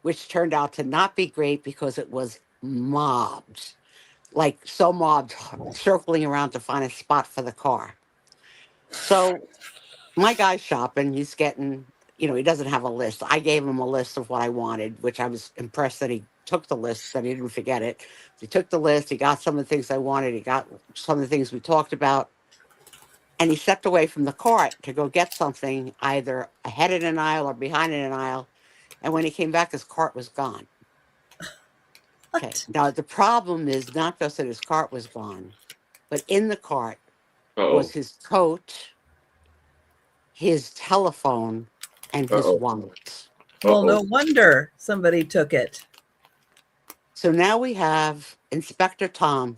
which turned out to not be great because it was mobbed, like so mobbed, circling around to find a spot for the car. So my guy's shopping. He's getting, he doesn't have a list. I gave him a list of what I wanted, which I was impressed that he took the list, that he didn't forget it. He took the list. He got some of the things I wanted. He got some of the things we talked about. And he stepped away from the cart to go get something either ahead in an aisle or behind in an aisle. And when he came back, his cart was gone. Okay. What? Now, the problem is not just that his cart was gone, but in the cart was Uh-oh. his coat, his telephone, and his Uh-oh. wallet. Well, Uh-oh. no wonder somebody took it. So now we have Inspector Tom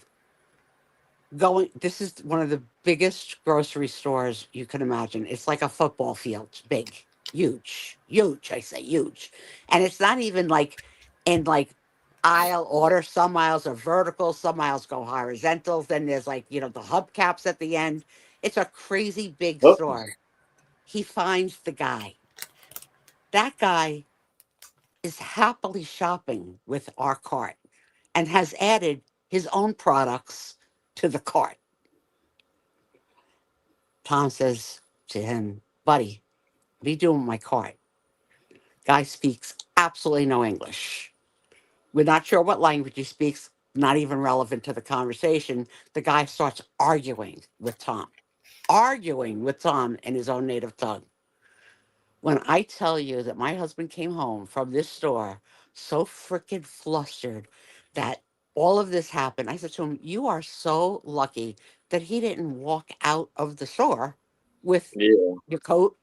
going. This is one of the biggest grocery stores you can imagine. It's like a football field, big, huge, huge. I say huge. And it's not even like in like aisle order. Some aisles are vertical, some aisles go horizontal. Then there's like, the hubcaps at the end. It's a crazy big Oh. store. He finds the guy. That guy is happily shopping with our cart and has added his own products to the cart. Tom says to him, buddy, what are you doing with my cart? Guy speaks absolutely no English. We're not sure what language he speaks, not even relevant to the conversation. The guy starts arguing with Tom in his own native tongue. When I tell you that my husband came home from this store so freaking flustered that all of this happened, I said to him, you are so lucky that he didn't walk out of the store with Yeah. your coat.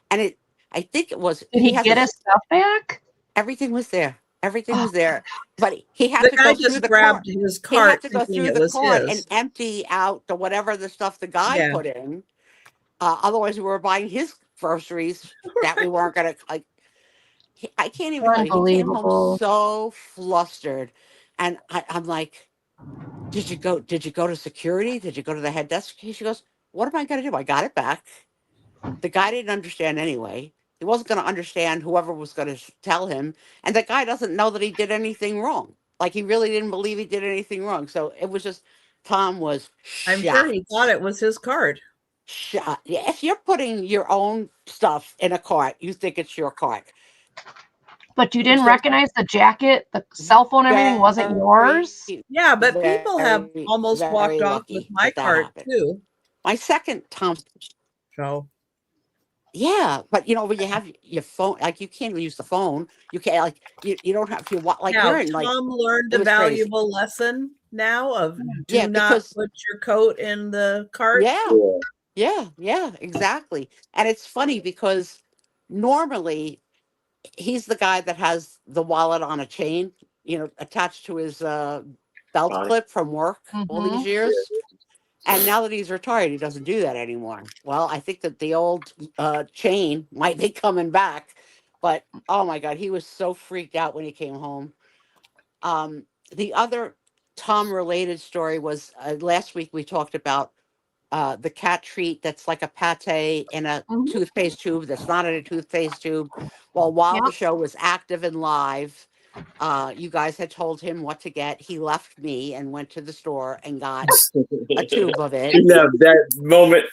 And I think it was, Did he he has get his stuff back? everything was there. Everything was there, but he had The to guy go through just the cart. grabbed his He had cart to go thinking through it the was cart and his. empty out the whatever the stuff the guy Yeah. put in. Otherwise, we were buying his groceries that we weren't gonna like. I can't even tell you. He came home Unbelievable. so flustered, and I'm like, "Did you go? Did you go to security? Did you go to the head desk?" She goes, "What am I going to do? I got it back." The guy didn't understand anyway. He wasn't going to understand whoever was going to tell him, and the guy doesn't know that he did anything wrong. Like he really didn't believe he did anything wrong. So it was just Tom was I'm sure he thought shocked. it was his cart. Shot. Yeah, if you're putting your own stuff in a cart, you think it's your cart. But you It was didn't just recognize the jacket, the cell phone, everything wasn't yours? very, Yeah, but people have very, almost walked very off with lucky my that that cart happened. too. My second Tom, So yeah, but when you have your phone, like you can't use the phone. You can't like you don't have if you want like now we're in like Tom learned it a was crazy. valuable lesson now of Yeah, do not because put your coat in the cart. yeah, exactly. And it's funny because normally he's the guy that has the wallet on a chain, attached to his belt clip from work all these Mm-hmm. years. And now that he's retired, he doesn't do that anymore. Well, I think that the old chain might be coming back. But oh my God, he was so freaked out when he came home. The other Tom related story was last week we talked about the cat treat that's like a pate in a Mm-hmm. toothpaste tube that's not in a toothpaste tube. Well, while Yep. the show was active and live, you guys had told him what to get. He left me and went to the store and got a tube of it. You know that moment.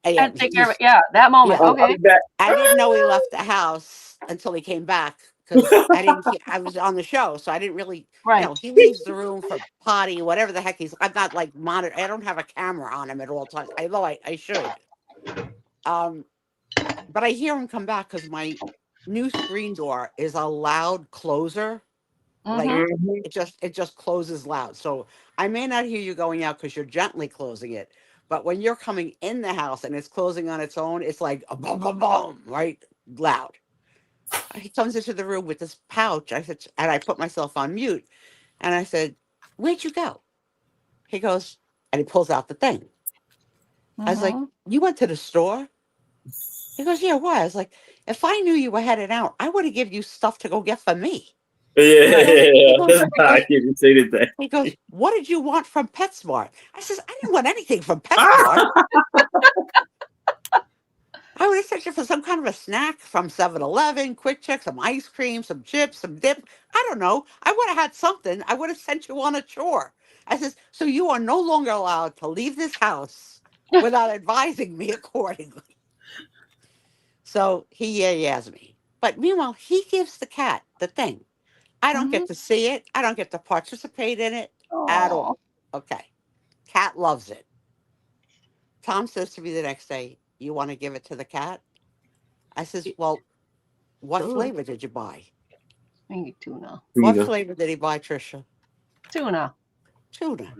Yeah, And take care of it. Yeah, that moment. yeah. I'll Okay. be back. I didn't know he left the house until he came back because I didn't. I was on the show, so I didn't really. Right. He leaves the room for potty, whatever the heck he's. I'm not like monitor. I don't have a camera on him at all times. Although I should. But I hear him come back because my new screen door is a loud closer. Like Mm-hmm. it just closes loud. So I may not hear you going out because you're gently closing it. But when you're coming in the house and it's closing on its own, it's like a boom, boom, boom, right? Loud. He comes into the room with this pouch. I said, and I put myself on mute. And I said, "Where'd you go?" He goes, and he pulls out the thing. I was like, Mm-hmm. "You went to the store?" He goes, "Yeah, why?" I was like, "If I knew you were headed out, I would have given you stuff to go get for me." He goes, That's why I can't even say anything. he goes, "What did you want from PetSmart?" I says, "I didn't want anything from PetSmart. I would have sent you for some kind of a snack from 7-Eleven, Quick Check, some ice cream, some chips, some dip. I don't know. I would have had something. I would have sent you on a chore." I says, "So you are no longer allowed to leave this house without advising me accordingly." So he yas me. But meanwhile, he gives the cat the thing. I don't Mm-hmm. get to see it. I don't get to participate in it at Oh. all. Okay. Cat loves it. Tom says to me the next day, "You want to give it to the cat?" I says, "Well, what flavor did you buy?" Maybe tuna. What flavor did he buy, Trisha? Tuna. Tuna.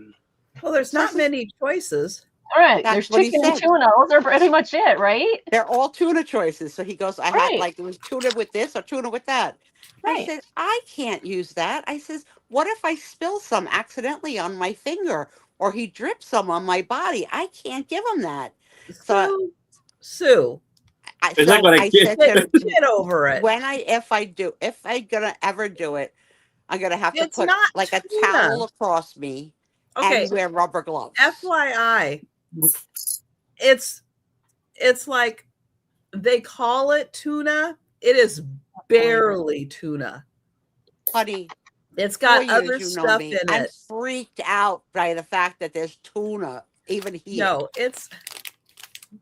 Well, there's So I not says, many choices. All right. that's There's what he chicken and said. tuna. Those are pretty much it, right? They're all tuna choices. So he goes, I had Right. like, it was tuna with this or tuna with that. I Right. said, "I can't use that." I says, "What if I spill some accidentally on my finger or he drips some on my body? I can't give him that." So Sue, It's not gonna I get. said to him, get over it. if I gonna ever do it, I'm gonna have to It's put not like a tuna. towel across me Okay, and wear rubber gloves. FYI, it's like they call it tuna. It is barely tuna. Honey, It's 4 got years other you know stuff me. in I'm it. freaked out by the fact that there's tuna even here. No, it's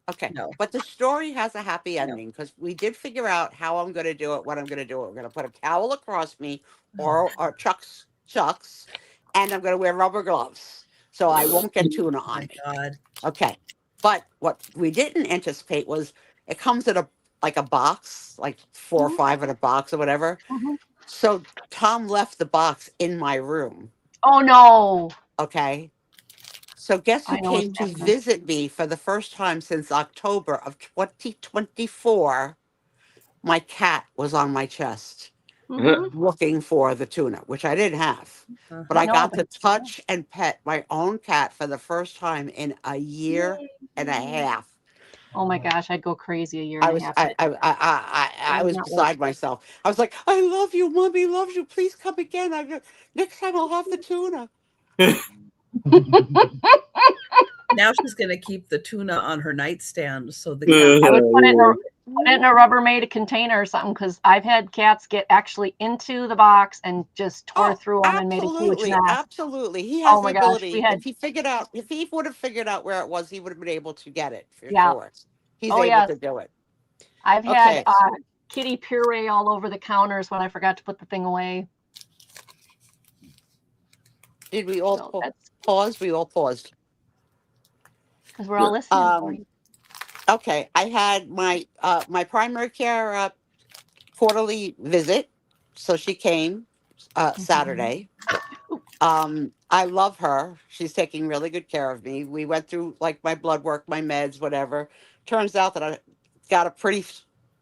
Okay. no. But the story has a happy No. ending because we did figure out how I'm going to do it, what I'm going to do. We're going to put a towel across me or chucks, and I'm going to wear rubber gloves so I won't get tuna Oh on my me. God. Okay. But what we didn't anticipate was it comes in a box, like 4 or 5 in a box or whatever. Mhm. So Tom left the box in my room. Oh no. Okay. So guess who I know what's came to happening. visit me for the first time since October of 2024? My cat was on my chest. looking for the tuna, which I didn't have. But Uh-huh. I No, got but to touch and pet my own cat for the first time in a year and a half. oh my gosh, I'd go crazy a year I and a was half. I was Not worth beside myself. I was like, I love you, mommy loves you. Please come again. Next time I'll have the tuna. Now she's going to keep the tuna on her nightstand so the cat. I would put it in a Rubbermaid container or something, because I've had cats get actually into the box and just tore Oh, through them and made a huge absolutely, mess. absolutely. He has Oh the my gosh, we ability. had If he would have figured out where it was, he would have been able to get it for yeah. sure. He's Oh able yes, to do it. I've had Okay. kitty puree all over the counters when I forgot to put the thing away. Did we all So that's pause? We all paused. because we're all listening for you. Okay. I had my primary care quarterly visit, so she came Saturday. I love her. She's taking really good care of me. We went through like my blood work, my meds, whatever. Turns out that I got a pretty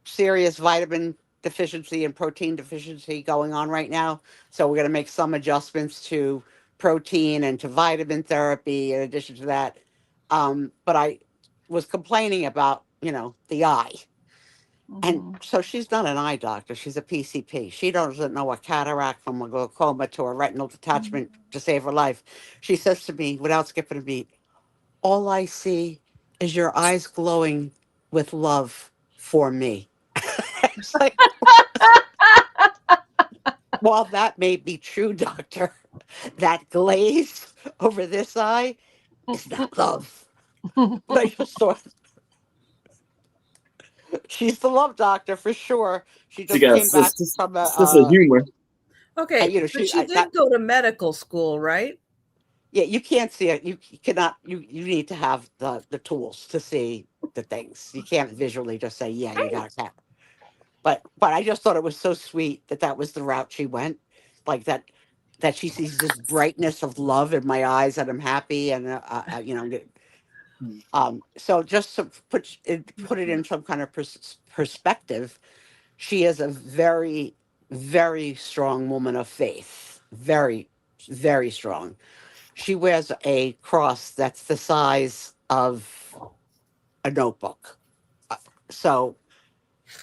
serious vitamin deficiency and protein deficiency going on right now. So we're going to make some adjustments to protein and to vitamin therapy in addition to that. But I was complaining about, the eye. And so she's not an eye doctor. She's a PCP. She doesn't know a cataract from a glaucoma to a retinal detachment to save her life. She says to me, without skipping a beat, all I see is your eyes glowing with love for me. It's like, while that may be true, doctor, that glaze over this eye is not love. But I just thought, she's the love doctor for sure. She She just got came back from sense of humor. Okay, but she did go to medical school, right? Yeah, you can't see it. You cannot. You need to have the tools to see the things. You can't visually just say, "Yeah, you got a cat." But I just thought it was so sweet that that was the route she went, like that she sees this brightness of love in my eyes and I'm happy and so just to put it in some kind of perspective, she is a very very strong woman of faith, very very strong. She wears a cross that's the size of a notebook. Uh, So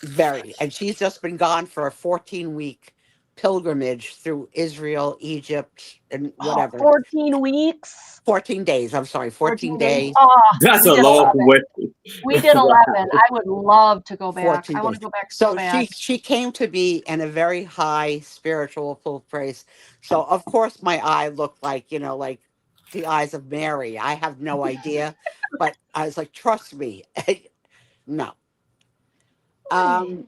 very, and she's just been gone for a 14-week pilgrimage through Israel, Egypt, and Oh, whatever. 14 weeks. 14 days. I'm sorry, 14 14 days. days. Oh, That's we a did long 11. way. We did 11. I would love to go back. 14 I want days. to go back so So she bad. she came to be in a very high spiritual full place. So of course my eye looked like, like the eyes of Mary. I have no idea, but I was like, trust me. No. Um,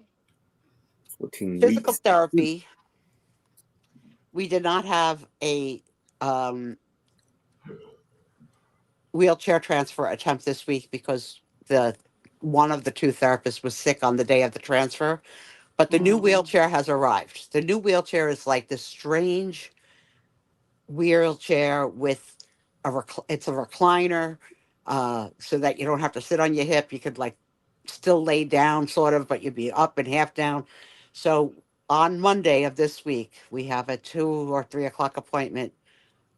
14 Physical weeks. therapy. We did not have a um, wheelchair transfer attempt this week because the one of the two therapists was sick on the day of the transfer. But the new wheelchair has arrived. The new wheelchair is like this strange wheelchair with it's a recliner, so that you don't have to sit on your hip. You could like still lay down sort of, but you'd be up and half down. So on Monday of this week, we have a 2 or 3 o'clock appointment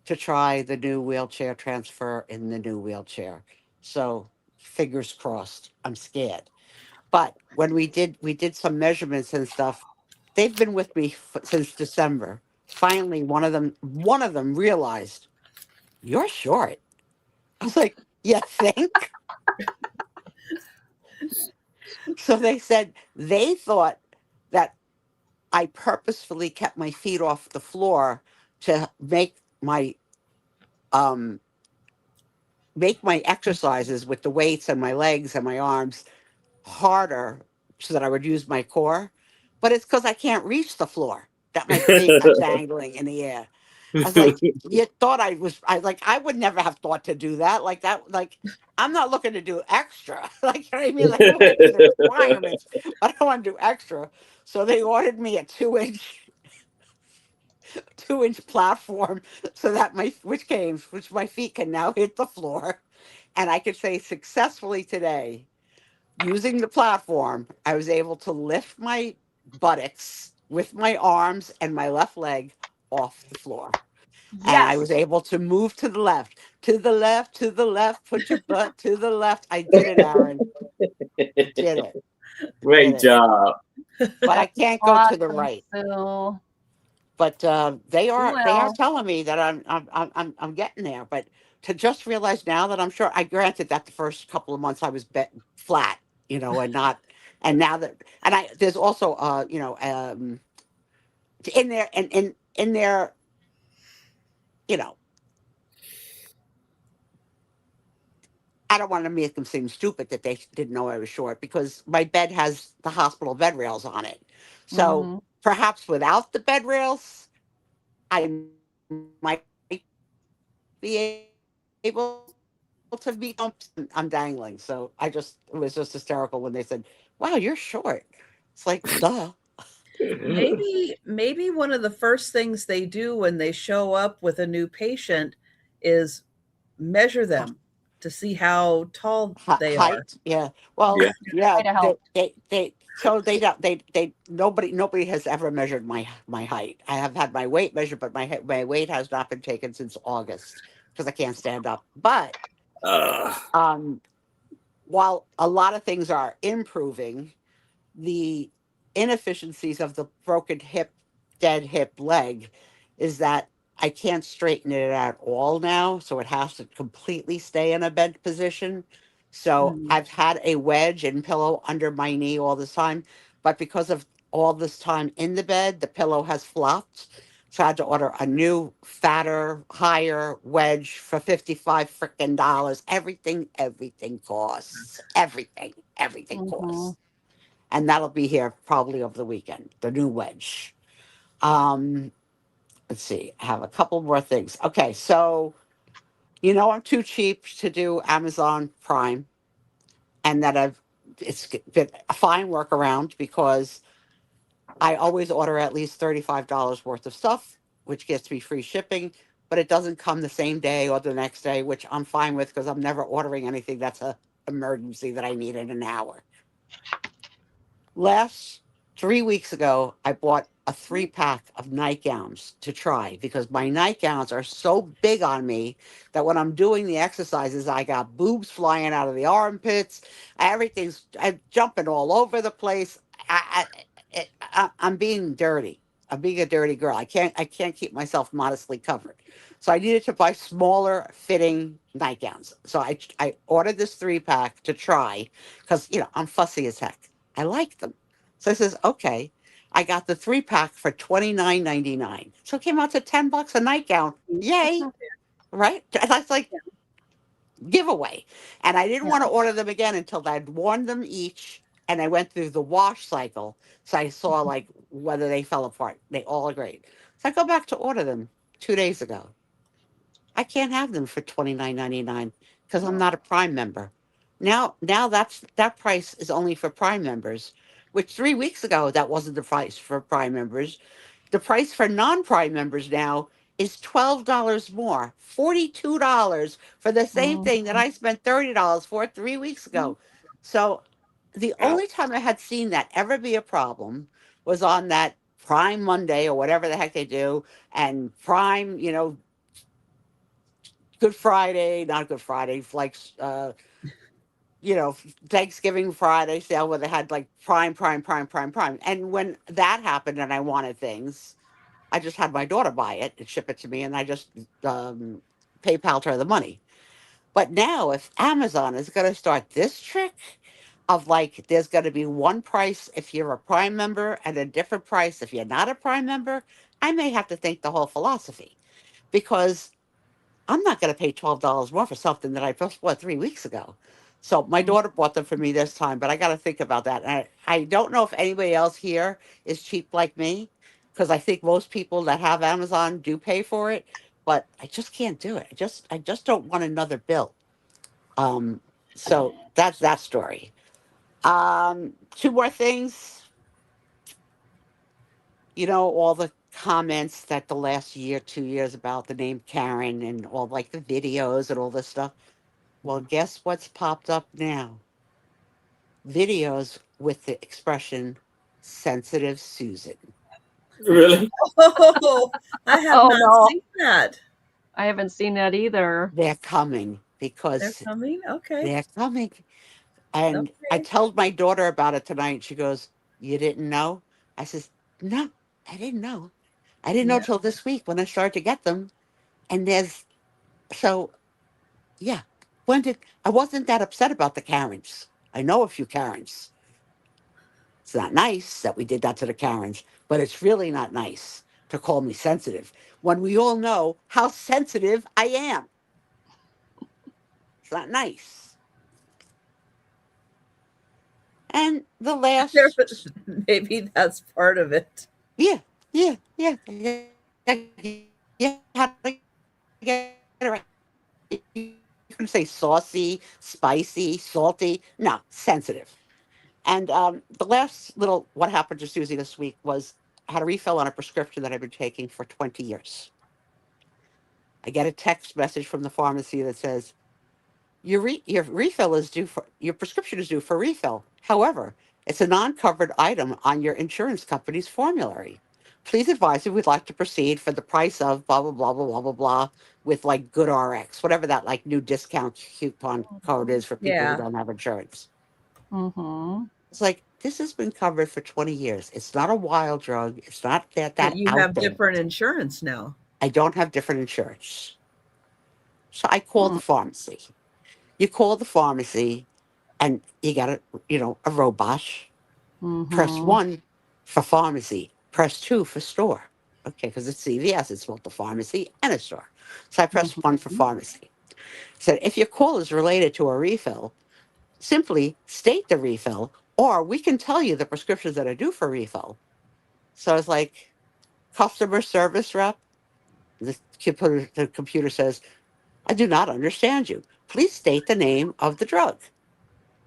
to try the new wheelchair transfer in the new wheelchair. So fingers crossed. I'm scared. But when we did some measurements and stuff. They've been with me since December. Finally, one of them realized you're short. I was like, you think? So they said they thought that I purposefully kept my feet off the floor to um make my exercises with the weights and my legs and my arms harder so that I would use my core. But it's because I can't reach the floor that my feet are dangling in the air. I was like, you thought I would never have thought to do that. Like that, like, I'm not looking to do extra. Like, you know what I mean? Like, I'm going to do the requirements, but I don't want to do extra. So they ordered me a 2-inch platform so that which my feet can now hit the floor. And I could say successfully today, using the platform, I was able to lift my buttocks with my arms and my left leg off the floor. And I Yes. was able to move to the left, to the left, to the left, put your butt to the left. I did it, Aaron. Did it. Did Great it. job. But I That's can't go to the awesome, right. Sue. But You they are will. telling me that I'm getting there. But to just realize now that I'm sure, I granted that the first couple of months I was bet flat, and not, and now that, and I there's also in there, and in there, you know I don't want to make them seem stupid that they didn't know I was short, because my bed has the hospital bed rails on it. So Mm-hmm. perhaps without the bed rails, I might be able to be I'm dangling. So it was just hysterical when they said, "Wow, you're short." It's like, duh. Maybe one of the first things they do when they show up with a new patient is measure them to see how tall they are. Height, yeah. Well, Yeah. yeah. Try to help. So they nobody has ever measured my height. I have had my weight measured, but my weight has not been taken since August because I can't stand up. But Uh, um, while a lot of things are improving, the inefficiencies of the broken hip, dead hip leg is that I can't straighten it at all now. So it has to completely stay in a bent position. So Mhm. I've had a wedge and pillow under my knee all this time. But because of all this time in the bed, the pillow has flopped. So I had to order a new, fatter, higher wedge for 55 freaking dollars. Everything costs. Everything Mm-hmm. costs, and that'll be here probably over the weekend. The new wedge. Um, let's see. I have a couple more things. Okay, so I'm too cheap to do Amazon Prime, and that it's been a fine workaround because I always order at least $35 worth of stuff, which gets me free shipping. But it doesn't come the same day or the next day, which I'm fine with because I'm never ordering anything that's a emergency that I need in an hour. Last 3 weeks ago, I bought a 3 pack of nightgowns to try because my nightgowns are so big on me that when I'm doing the exercises, I got boobs flying out of the armpits. I'm jumping all over the place. I'm being dirty. I'm being a dirty girl. I can't keep myself modestly covered. So I needed to buy smaller fitting nightgowns. So I ordered this 3 pack to try because I'm fussy as heck. I like them. So I says, okay. I got the 3 pack for $29.99. So it came out to $10 a nightgown. That's Yay. not Right? That's like bad. giveaway. And I didn't Yeah. want to order them again until I'd worn them each and I went through the wash cycle. So I saw like whether they fell apart. They all are great. So I go back to order them 2 days ago. I can't have them for $29.99 because I'm not a Prime member. Now that price is only for Prime members, which 3 weeks ago that wasn't the price for Prime members. The price for non-Prime members now is $12 more, $42 for the same thing that Mm-hmm. I spent $30 for 3 weeks ago. So the Ow. only time I had seen that ever be a problem was on that Prime Monday or whatever the heck they do, and Prime, Good Friday, not Good Friday, like Thanksgiving Friday sale where they had like prime, prime, prime, prime, prime. And when that happened and I wanted things, I just had my daughter buy it and ship it to me, and I just PayPal'd her the money. But now, if Amazon is going to start this trick of like, there's going to be one price if you're a Prime member and a different price if you're not a Prime member, I may have to think the whole philosophy because I'm not going to pay $12 more for something that I just bought 3 weeks ago. So my daughter bought them for me this time, but I got to think about that. And I don't know if anybody else here is cheap like me, because I think most people that have Amazon do pay for it, but I just can't do it. I just don't want another bill. Um, so that's that story. Two more things. All the comments that the last year, 2 years about the name Karen and all like the videos and all this stuff. Well, guess what's popped up now? Videos with the expression sensitive Susan. Really? Oh, I have Oh, not no. seen that. I haven't seen that either. They're coming They're because coming? Okay. they're coming. And I Okay. told my daughter about it tonight. She goes, "You didn't know?" I says, "No, I didn't know. I didn't know No. till this week when I started to get them." And there's so yeah. I wasn't that upset about the Karens. I know a few Karens. It's not nice that we did that to the Karens, but it's really not nice to call me sensitive when we all know how sensitive I am. It's not nice. And the There, last, maybe that's part of it. yeah, yeah. You have to get it right. You can say saucy, spicy, salty. No, sensitive. And the last little what happened to Susie this week was I had a refill on a prescription that I've been taking for 20 years. I get a text message from the pharmacy that says, your refill is due for your prescription is due for refill. However, it's a non-covered item on your insurance company's formulary. Please advise if we'd like to proceed for the price of blah blah blah blah blah blah blah with like good RX, whatever that like new discount coupon code is for people who Yeah. don't have insurance. Mm-hmm. It's like this has been covered for 20 years. It's not a wild drug. It's not But that you out have there. different insurance now. I don't have different insurance. So I called the pharmacy. You call the pharmacy and you got a robot. Press Mm-hmm. 1 for pharmacy. Press 2 for store. Okay, because it's CVS. It's both the pharmacy and a store. So I press 1 for Mm-hmm. pharmacy. Said if your call is related to a refill, simply state the refill, or we can tell you the prescriptions that are due for refill. So I was like, customer service rep. The computer says, I do not understand you. Please state the name of the drug.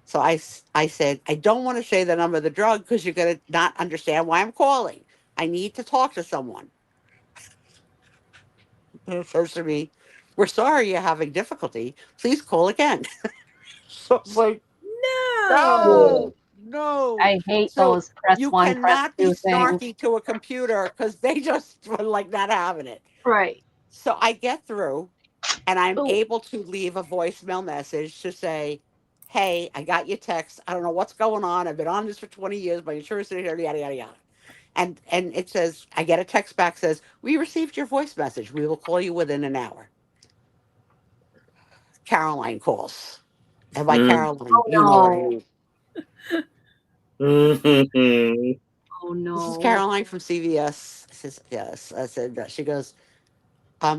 So I said, I don't want to say the number of the drug because you're going to not understand why I'm calling. I need to talk to someone. And it says to me, we're sorry you're having difficulty. Please call again. So it's like, No. no, no. I hate So those press you one, press cannot be two things. snarky to a computer because they just were like not having it. Right. So I get through and I'm Oh, able to leave a voicemail message to say, hey, I got your text. I don't know what's going on. I've been on this for 20 years. My insurance is here, yada, yada, yada. And it says, I get a text back says, we received your voice message. We will call you within an hour. Caroline calls. And by Mm. Caroline, you know what I no. mean. Mhm. Oh, This is no. Caroline from CVS. I says, yes. I said, she goes,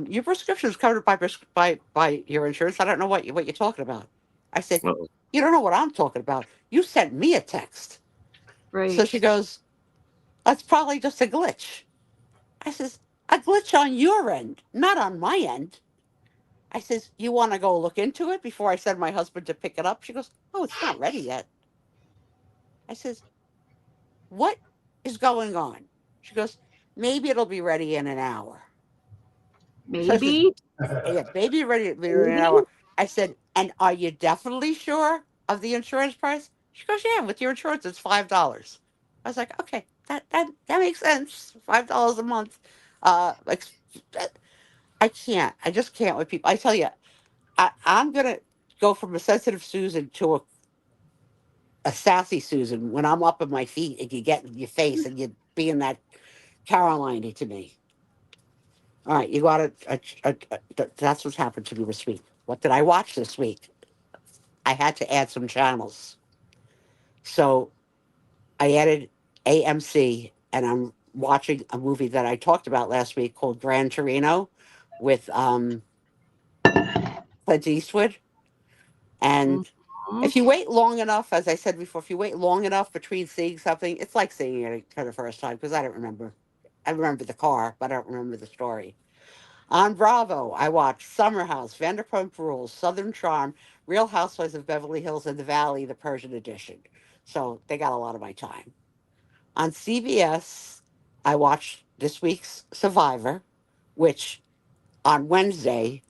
your prescription is covered by your insurance. I don't know what you're talking about. I said, Uh-oh. you don't know what I'm talking about. You sent me a text. So Right. she goes, that's probably just a glitch. I says, a glitch on your end, not on my end. I says, you want to go look into it before I send my husband to pick it up? She goes, oh, it's not ready yet. I says, what is going on? She goes, maybe it'll be ready in an hour. So I says, Maybe. yeah, maybe ready in an Maybe. hour. I said, and are you definitely sure of the insurance price? She goes, yeah, with your insurance, it's $5. I was like, okay, that makes sense. $5 a month. Like, I can't. I just can't with people. I tell you, I'm gonna go from a sensitive Susan to a sassy Susan when I'm up on my feet and you get in your face and you being that Caroline to me. All right, you got that's what's happened to me this week. What did I watch this week? I had to add some channels. So I added AMC and I'm watching a movie that I talked about last week called Gran Torino with Clint Eastwood. And Mm-hmm. if you wait long enough, as I said before, if you wait long enough between seeing something, it's like seeing it for the first time because I don't remember. I remember the car, but I don't remember the story. On Bravo, I watched Summer House, Vanderpump Rules, Southern Charm, Real Housewives of Beverly Hills and the Valley, the Persian edition. So they got a lot of my time. On CBS, I watched this week's Survivor, which on Wednesday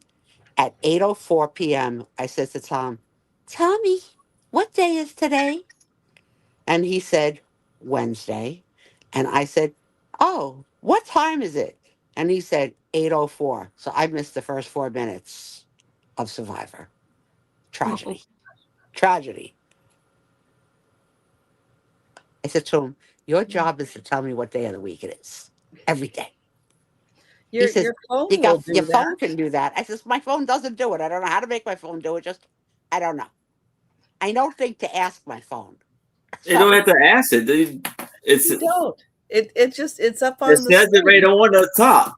at 8:04 p.m., I said to Tom, Tommy, what day is today? And he said, Wednesday. And I said, oh. what time is it? And he said 8:04. So I missed the first 4 minutes of Survivor. Oh, Tragedy. Tragedy. I said to him, your job is to tell me what day of the week it is. Every day. He says, Your phone will your do phone that. can do that. I says, my phone doesn't do it. I don't know how to make my phone do it. Just, I don't know. I don't think to ask my phone. You don't So, have to ask it. It's You don't. It just it's up it on the says it right screen. on the top.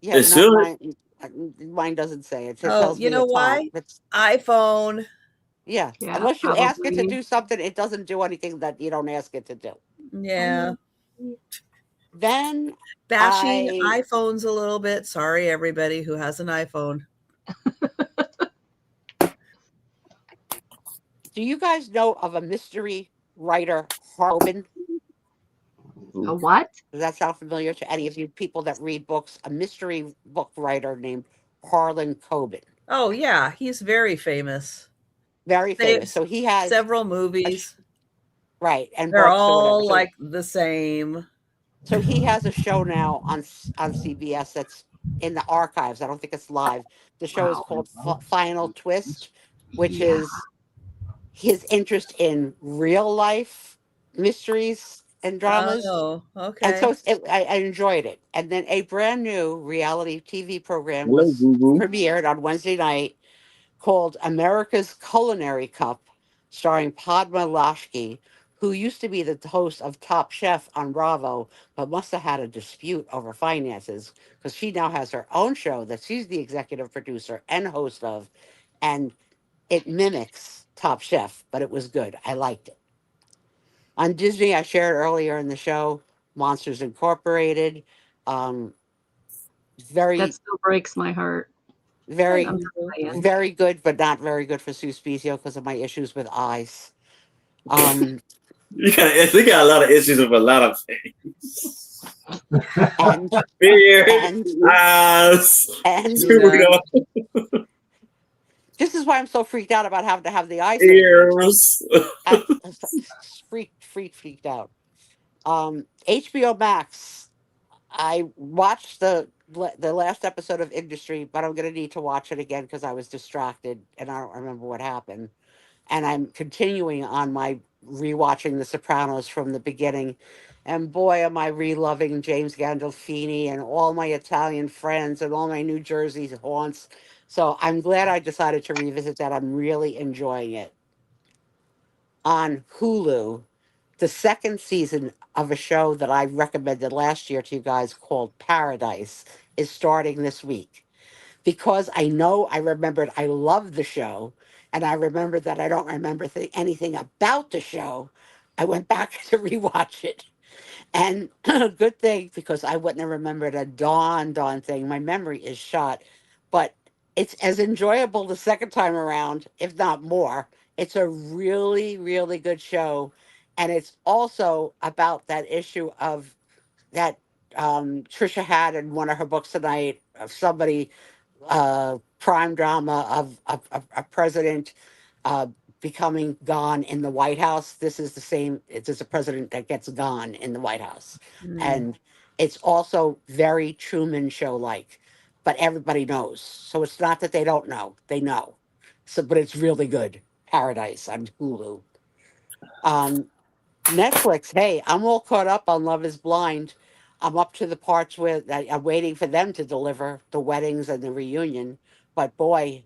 yeah, It no, should. mine doesn't say it. It Oh, tells you me know a time. why? It's, iPhone. yeah, yeah, unless you ask it to probably. do something, it doesn't do anything that you don't ask it to do. Yeah. Then Bashing I, iPhones a little bit. Sorry, everybody who has an iPhone. do you guys know of a mystery writer, Harlan? A what? Does that sound familiar to any of you people that read books? A mystery book writer named Harlan Coben. Oh yeah, he's very famous. Very famous. Saves So he has several a movies. right and They're books or whatever. all like the same. So he has a show now on CBS that's in the archives. I don't think it's live. The show is Wow. called Final Twist, which Yeah. is his interest in real life mysteries and dramas. Oh, And okay. so I enjoyed it. And then a brand new reality TV program Hello, was Google. premiered on Wednesday night called America's Culinary Cup, starring Padma Lashki, who used to be the host of Top Chef on Bravo, but must have had a dispute over finances because she now has her own show that she's the executive producer and host of, and it mimics Top Chef, but it was good. I liked it. On Disney, I shared earlier in the show, Monsters Incorporated. Um, That very, still breaks my heart. very, I'm just Anywho. saying. very good, but not very good for Sue Spiezio because of my issues with eyes. Um, You got a lot of issues with a lot of things. and Beard, and eyes, and Yeah. this is why I'm so freaked out about having to have the eye surgery. ears. I'm freaked out. HBO Max. I watched the last episode of Industry, but I'm gonna need to watch it again because I was distracted and I don't remember what happened. And I'm continuing on my rewatching The Sopranos from the beginning. And boy, am I reloving James Gandolfini and all my Italian friends and all my New Jersey haunts. So I'm glad I decided to revisit that. I'm really enjoying it. On Hulu, the second season of a show that I recommended last year to you guys called Paradise is starting this week because I remembered I loved the show and I remembered that I don't remember anything about the show. I went back to rewatch it. And good thing because I wouldn't have remembered a dawn thing. My memory is shot, but it's as enjoyable the second time around, if not more. It's a really, really good show. And it's also about that issue of that Trisha had in one of her books tonight of somebody crime drama of a president uh, becoming gone in the White House. This is the same. It's just a president that gets gone in the White House, Mm. and it's also very Truman Show like. But everybody knows, so it's not that they don't know; they know. So, but it's really good. Paradise on Hulu. Um, Netflix. Hey, I'm all caught up on Love Is Blind. I'm up to the parts where I'm waiting for them to deliver the weddings and the reunion. But boy,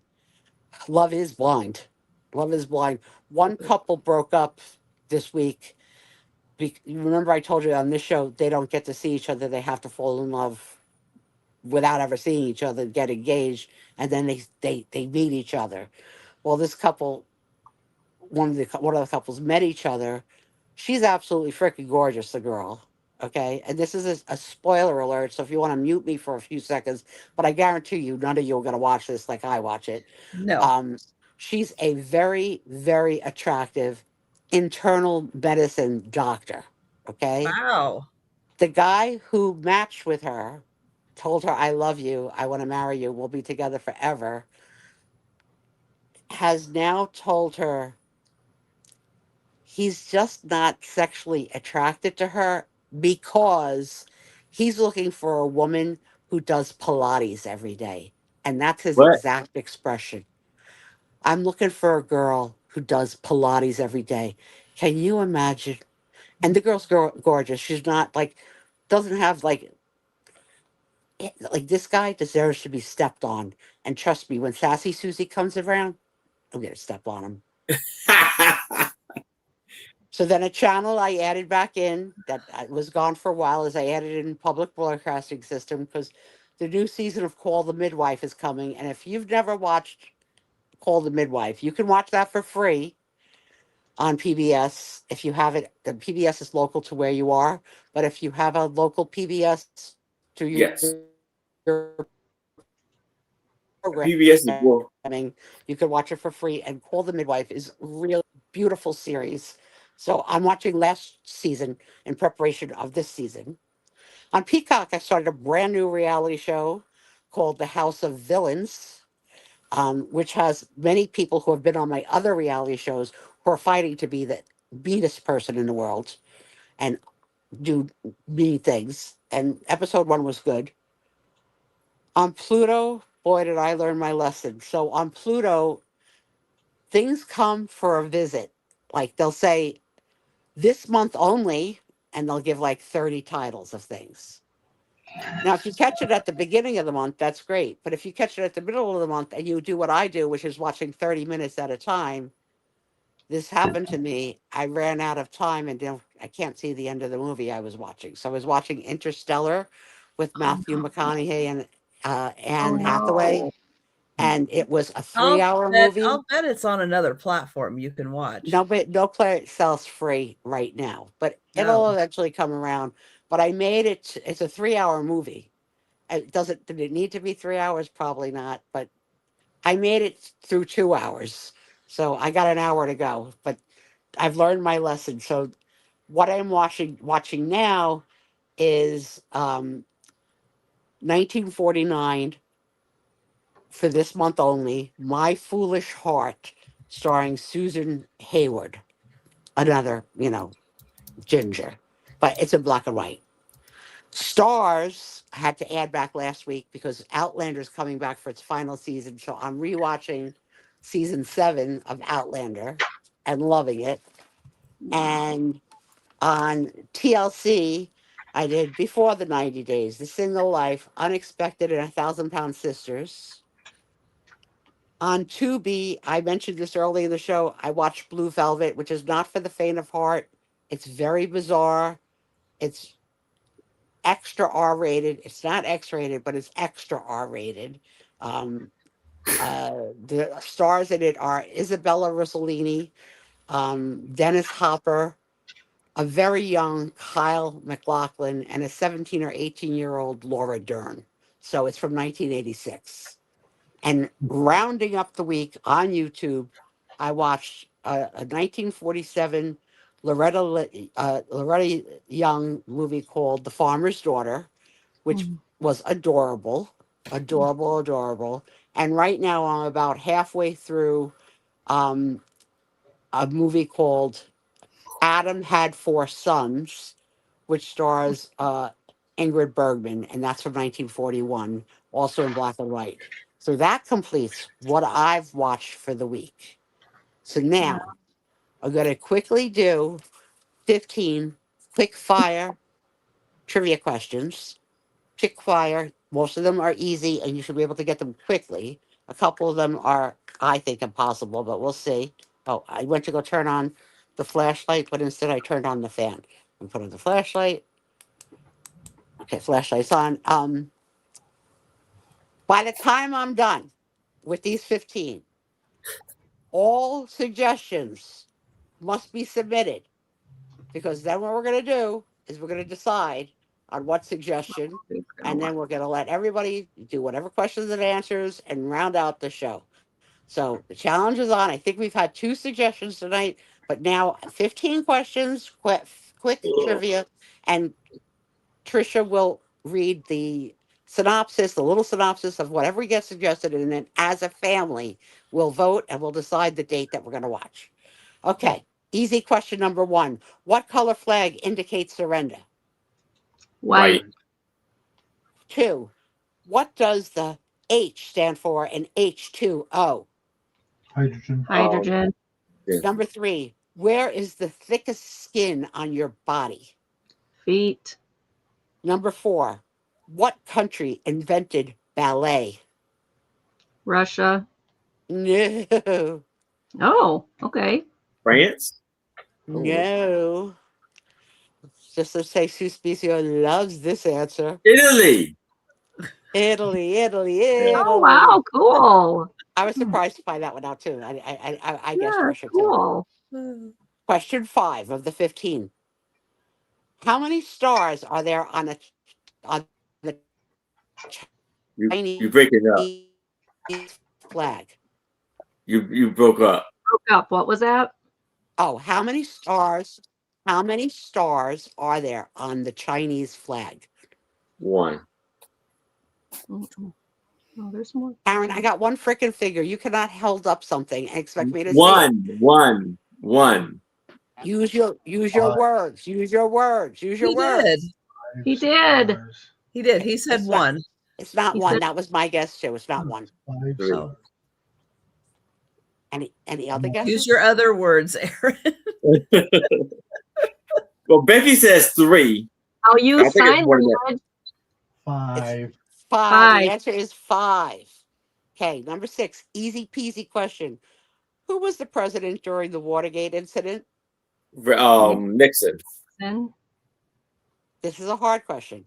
Love is Blind. Love is Blind. One couple broke up this week. Remember, I told you on this show they don't get to see each other. They have to fall in love without ever seeing each other, get engaged, and then they meet each other. Well, this couple, one of the couples met each other. She's absolutely freaking gorgeous, the girl. Okay, and this is a spoiler alert. So if you want to mute me for a few seconds, but I guarantee you, none of you are going to watch this like I watch it. No. Um, she's a very, very attractive internal medicine doctor. Okay. Wow. The guy who matched with her told her, I love you. I want to marry you. We'll be together forever. Has now told her he's just not sexually attracted to her because He's looking for a woman who does Pilates every day. And that's his What? exact expression. I'm looking for a girl who does Pilates every day. Can you imagine? And the girl's gorgeous. She's not like, doesn't have like this guy deserves to be stepped on. And trust me, when Sassy Susie comes around, I'm going to step on him. So then a channel I added back in that was gone for a while is I added in public broadcasting system because the new season of Call the Midwife is coming. And if you've never watched Call the Midwife, you can watch that for free on PBS. If you have it, the PBS is local to where you are. But if you have a local PBS to Yes. your PBS is programming, more. you can watch it for free. And Call the Midwife is really beautiful series. So I'm watching last season in preparation of this season. On Peacock, I started a brand new reality show called The House of Villains, which has many people who have been on my other reality shows who are fighting to be the meanest person in the world and do mean things. And episode 1 was good. On Pluto, boy, did I learn my lesson. So on Pluto, things come for a visit. Like they'll say this month only, and they'll give like 30 titles of things. Now, if you catch it at the beginning of the month, that's great. But if you catch it at the middle of the month and you do what I do, which is watching 30 minutes at a time, this happened to me. I ran out of time and I can't see the end of the movie I was watching. So I was watching Interstellar with Oh Matthew no. McConaughey and Oh Anne Hathaway, no. and it was a 3 hour I'll movie. bet it's on another platform you can watch. No play sells free right now, but it'll No. eventually come around. But I made it. It's a 3 hour movie. It doesn't. Did it need to be 3 hours? Probably not. But I made it through 2 hours, so I got an hour to go. But I've learned my lesson. So what I'm watching now is 1949 for this month only. My Foolish Heart, starring Susan Hayward, another ginger, but it's in black and white. Stars I had to add back last week because Outlander's coming back for its final season. So I'm rewatching season 7 of Outlander and loving it. And on TLC, I did Before the 90 Days, The Single Life, Unexpected, and 1,000 Pound Sisters. On Tubi, I mentioned this early in the show. I watched Blue Velvet, which is not for the faint of heart. It's very bizarre. It's extra R rated. It's not X rated, but it's extra R rated. Um, the stars in it are Isabella Rossellini, Dennis Hopper, a very young Kyle MacLachlan, and a 17 or 18-year-old Laura Dern. So it's from 1986. And rounding up the week on YouTube, I watched a 1947 Loretta Young movie called The Farmer's Daughter, which was adorable, adorable, adorable. And right now I'm about halfway through um, a movie called Adam Had Four Sons, which stars Ingrid Bergman, and that's from 1941, also in black and white. So that completes what I've watched for the week. So now I'm going to quickly do 15 quick fire trivia questions. Quick fire, most of them are easy and you should be able to get them quickly. A couple of them are, I think, impossible, but we'll see. Oh, I went to go turn on the flashlight, but instead I turned on the fan and put on the flashlight. Okay, flashlight's on. By the time I'm done with these 15, all suggestions must be submitted because then what we're going to do is we're going to decide on what suggestion, and then we're going to let everybody do whatever questions and answers and round out the show. So the challenge is on. I think we've had 2 suggestions tonight, but now 15 questions, quick trivia, and Trisha will read the synopsis, the little synopsis of whatever gets suggested, and then as a family, we'll vote and we'll decide the date that we're going to watch. Okay, easy question number 1. What color flag indicates surrender? White. White. 2. What does the H stand for in H2O? Hydrogen. Hydrogen. Number 3. Where is the thickest skin on your body? Feet. Number 4. What country invented ballet? Russia. No. Oh, okay. France. No. Just to say, Sue Spiezio loves this answer. Italy. Italy, Italy, Yeah. Oh, Italy. wow, cool. I was surprised to find that one out too. I guessed Yeah, Russia too. cool. Question 5 of the 15. How many stars are there on the You Chinese breaking up. flag? You broke up. Broke up. What was that? Oh, how many stars? How many stars are there on the Chinese flag? 1. Mm-mm. Oh, there's more. Aaron, I got one freaking figure. You cannot hold up something and expect me to see it. 1. Use your words. Use your words. Use your He words. did. He did. Stars. He did. He said It's not- 1. It's not He one. said- That was my guess too. It's not one. 5 Three. stars. Any other guesses? Use your other words, Aaron. Well, Becky says 3. I'll I use think it's sign more than that. language. 5. 5. Five. The answer is 5. Okay, number 6. Easy peasy question. Who was the president during the Watergate incident? Nixon. Then This is a hard question.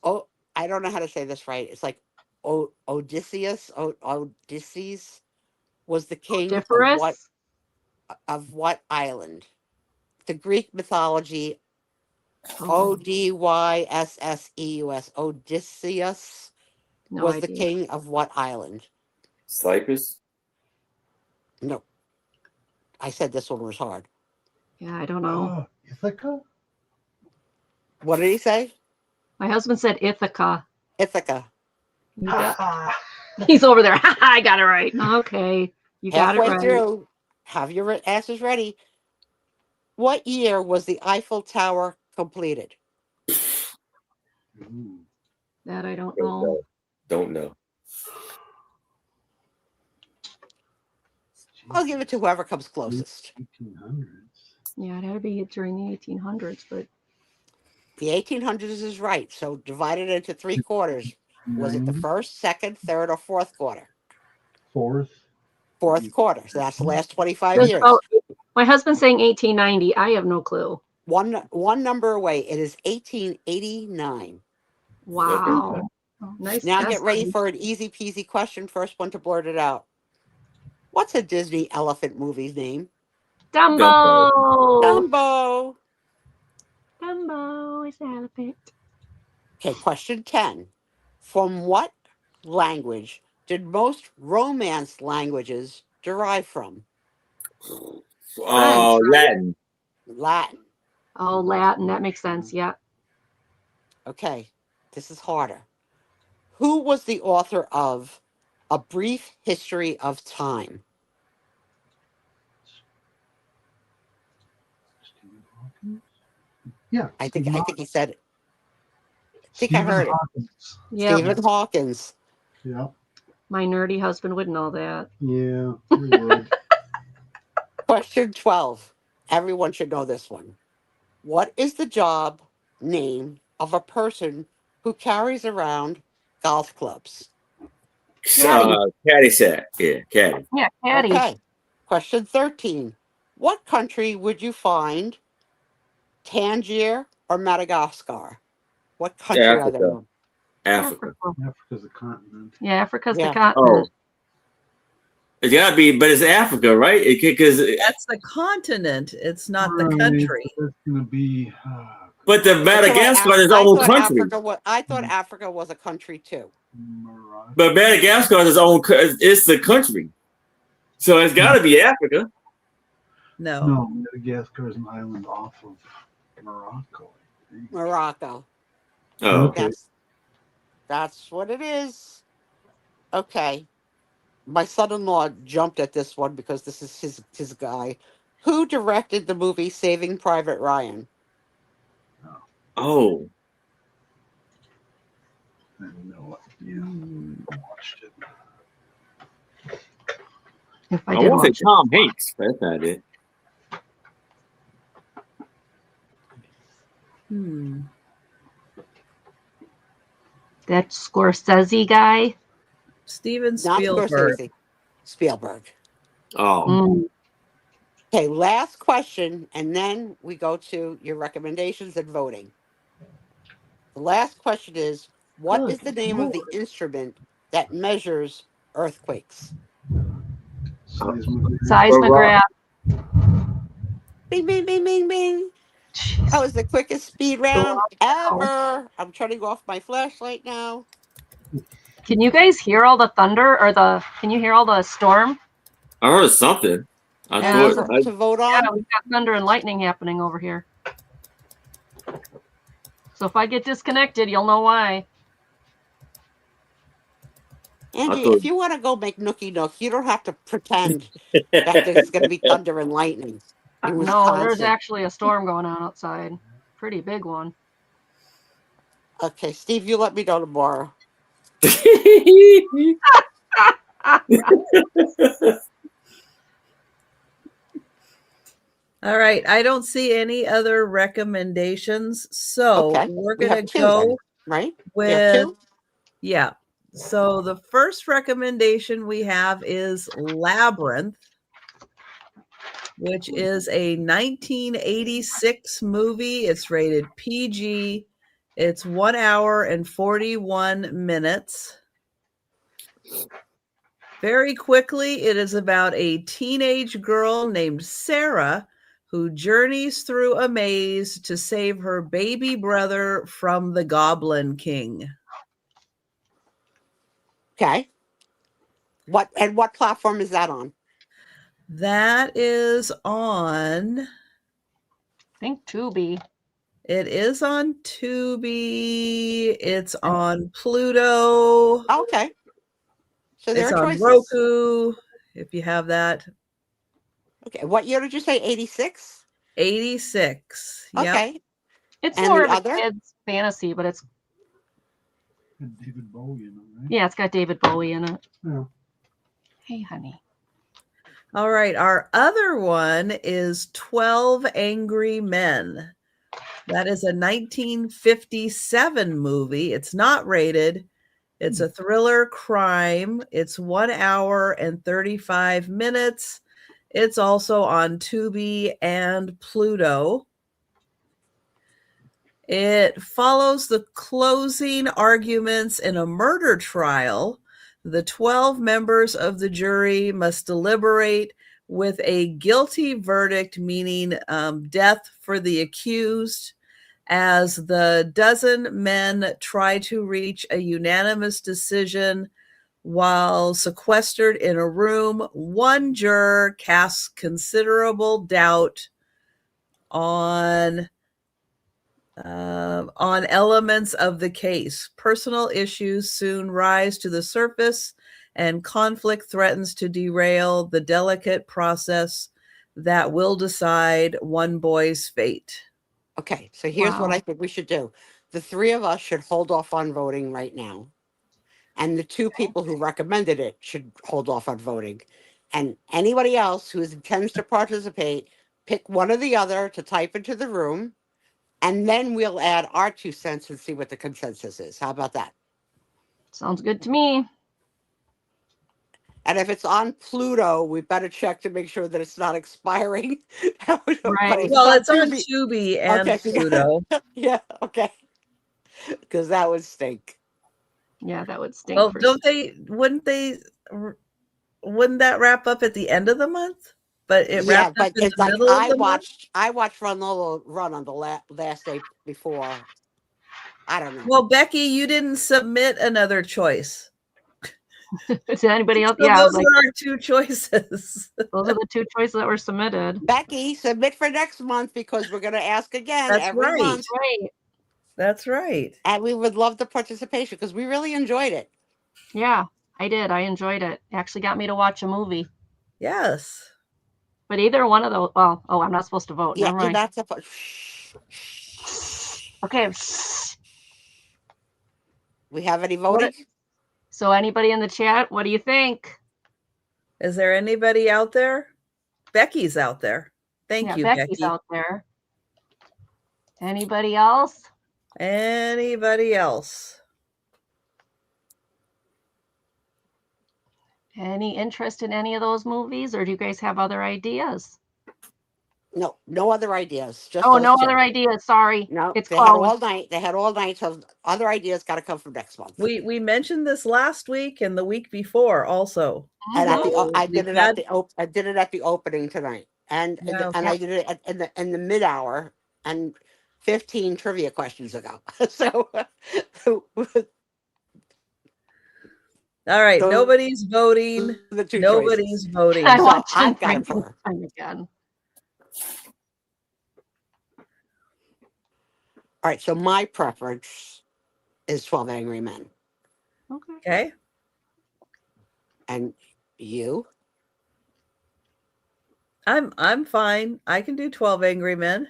Oh, I don't know how to say this right. It's like Odysseus. Odysseus was the king Differus. of what island? The Greek mythology. Oh, Odysseus. Odysseus no was the idea. king of what island? Cyprus. No. I said this one was hard. Yeah, I don't know. Ithaca? What did he say? My husband said Ithaca. Ithaca. You got- He's over there. I got it right. Okay. You got it Halfway right. through. Have your answers ready. What year was the Eiffel Tower completed? Ooh. That I don't Don't know. know. Don't know. I'll give it to whoever comes closest. 1800s. Yeah, it had to be during the 1800s, but The 1800s is right. So divided into 3 quarters. Was it the 90s? first, second, third, or fourth quarter? 4th. 4th quarter. So that's the last 25 that's years. about- my husband's saying 1890. I have no clue. One number away. It is 1889. Wow. Oh, nice. Now guess, get ready honey. for an easy peasy question. First one to blurt it out. What's a Disney elephant movie's name? Dumbo. Dumbo. Dumbo is the elephant. Okay, question 10. From what language did most Romance languages derive from? Latin. Latin. Oh, Latin. That makes sense. Yeah. Okay, this is harder. Who was the author of A Brief History of Time? Stephen Hawking? Yeah. I think he said it. I think I Stephen heard it. Hawkins. Yeah. Stephen Hawkins. Yeah. My nerdy husband would know that. Yeah. You would. Question 12. Everyone should know this one. What is the job name of a person who carries around golf clubs? Caddy sack. Yeah, caddy. Yeah, Caddy. Okay. Question 13. What country would you find Tangier or Madagascar? What country are they Africa. in? Africa. Africa's a continent. Yeah, Africa's Yeah. the continent. Oh. It's gotta be, but it's Africa, right? Because That's the continent. It's not the Right, country. so That's going to be. but the Madagascar is its own country. I thought Africa was a country too. Morocco. But Madagascar is its own. It's the country, so it's got to be Africa. No. No, Madagascar is an island off of Morocco. I think. Morocco. Oh, Okay. That's what it is. Okay. My son-in-law jumped at this one because this is his guy. Who directed the movie Saving Private Ryan? oh, Watched it. If I I did want to watch say it. Tom Hanks. That's not it. That Scorsese guy. Steven Not Spielberg. Scorsese. Spielberg. Oh, Mm. Okay, last question, and then we go to your recommendations and voting. The last question is, what is the Good name of the Lord. instrument that measures earthquakes? Seismograph. Seismograph. Bing, bing, bing, bing, bing. That was Jeez. the quickest speed round Wow. ever. I'm turning off my flashlight now. Can you guys hear all the thunder or can you hear all the storm? I heard something. I Yeah, thought. Anything to vote Yeah, on? we've got thunder and lightning happening over here. So if I get disconnected, you'll know why. Angie, thought. if you want to go make Nookie Nook, you don't have to pretend that there's going to be thunder and lightning in No, there's Wisconsin. actually a storm going on outside. Pretty big one. Okay, Steve, you let me know tomorrow. All right. I don't see any other recommendations. So Okay, we're we going have to two then, go right? We have with, two? yeah. So the first recommendation we have is Labyrinth, which is a 1986 movie. It's rated PG. It's 1 hour and 41 minutes. Very quickly, it is about a teenage girl named Sarah who journeys through a maze to save her baby brother from the Goblin King. Okay. What platform is that on? That is on, I think Tubi. it is on Tubi. It's on Pluto. Okay. So there It's are on choices. Roku, if you have that. Okay. What year did you say? 86? 86. Yep. Okay. It's And more the of a other? kid's fantasy, but it's Had David Bowie in it, right? yeah, it's got David Bowie in it. Yeah. Hey, honey. All right. Our other one is 12 Angry Men. That is a 1957 movie. It's not rated. It's a thriller crime. It's 1 hour and 35 minutes. It's also on Tubi and Pluto. It follows the closing arguments in a murder trial. The 12 members of the jury must deliberate with a guilty verdict, meaning death for the accused, as the dozen men try to reach a unanimous decision while sequestered in a room. One juror casts considerable doubt on elements of the case. Personal issues soon rise to the surface, and conflict threatens to derail the delicate process that will decide one boy's fate. Okay. So here's what Wow. I think we should do. The three of us should hold off on voting right now. And the two people who recommended it should hold off on voting. And anybody else who intends to participate, pick one or the other to type into the room. And then we'll add our 2 cents and see what the consensus is. How about that? Sounds good to me. And if it's on Pluto, we better check to make sure that it's not expiring. But Right. Well, it's on Tubi. Tubi and Okay. Pluto. Yeah, okay. Because that would stink. Yeah, that would stink. Well, for don't they? Wouldn't that wrap up at the end of the month? But it Yeah, wrapped up but in it's the like middle of the month. I watched Run Lola Run on the last day before. I don't know. Well, Becky, you didn't submit another choice. Did anybody else? So Yeah, those like are our two choices. those are the two choices that were submitted. Becky, submit for next month because we're going to ask again That's every right. month. Right. That's right. And we would love the participation because we really enjoyed it. Yeah, I did. I enjoyed it. It actually got me to watch a movie. Yes. But either one of those. Well, oh, I'm not supposed to vote. Yeah, Never you're mind. not supposed. Okay. We have any voting? So anybody in the chat, what do you think? Is there anybody out there? Becky's out there. Thank you, Becky's Becky. out there. Anybody else? Anybody else? Any interest in any of those movies, or do you guys have other ideas? No other ideas. Just Oh, those no two. other ideas. Sorry. No, It's they had closed. all night. They had all night. So other ideas got to come from next month. We mentioned this last week and the week before also. And at the So I did we've it at had- the I did it at the opening tonight, and Yeah, and I did it in the mid hour and 15 trivia questions ago. So all right. those Nobody's voting. are the two Nobody's choices. voting. I So watched I've it got it for her. time again. All right. So my preference is 12 Angry Men, Okay. and you. I'm fine. I can do 12 Angry Men.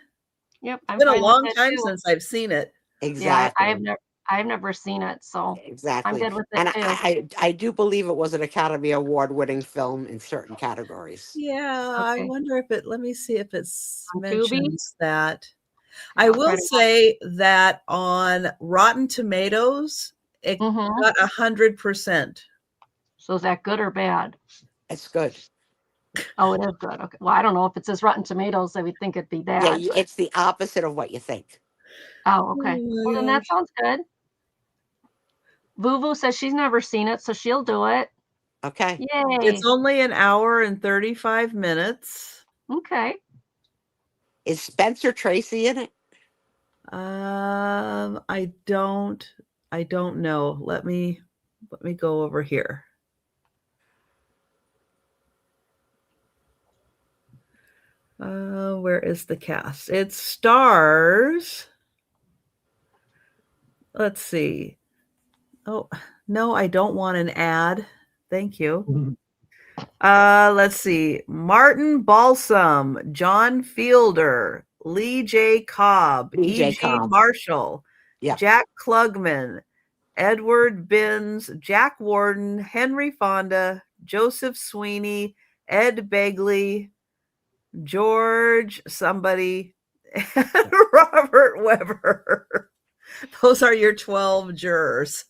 Yep. It's been a fine with long it, time too. since I've seen it. Exactly. Yeah, I've never seen it, so Exactly. I'm good with it And too. I do believe it was an Academy Award winning film in certain categories. Yeah, I Okay. wonder if it, let me see if it On Tubi? mentions that. I I'll will try to say that on Rotten Tomatoes, it Mhm. got 100%. So is that good or bad? It's good. Oh, it is good. Okay. Well, I don't know if it says Rotten Tomatoes, I would think it'd be Yeah, bad. it's the opposite of what you think. Oh, okay. Oh Well, then my that gosh. sounds good. Vuvu says she's never seen it, so she'll do it. Okay. Yay. It's only an hour and 35 minutes. Okay. Is Spencer Tracy in it? I don't know. Let me go over here. Where is the cast? It stars. Let's see. Oh, no, I don't want an ad. Thank you. Let's see. Martin Balsam, John Fielder, Lee J. Cobb, Lee J. E.G. Cobb. Marshall, Yeah. Jack Klugman, Edward Binns, Jack Warden, Henry Fonda, Joseph Sweeney, Ed Begley, George somebody, and Robert Weber. Those are your 12 jurors.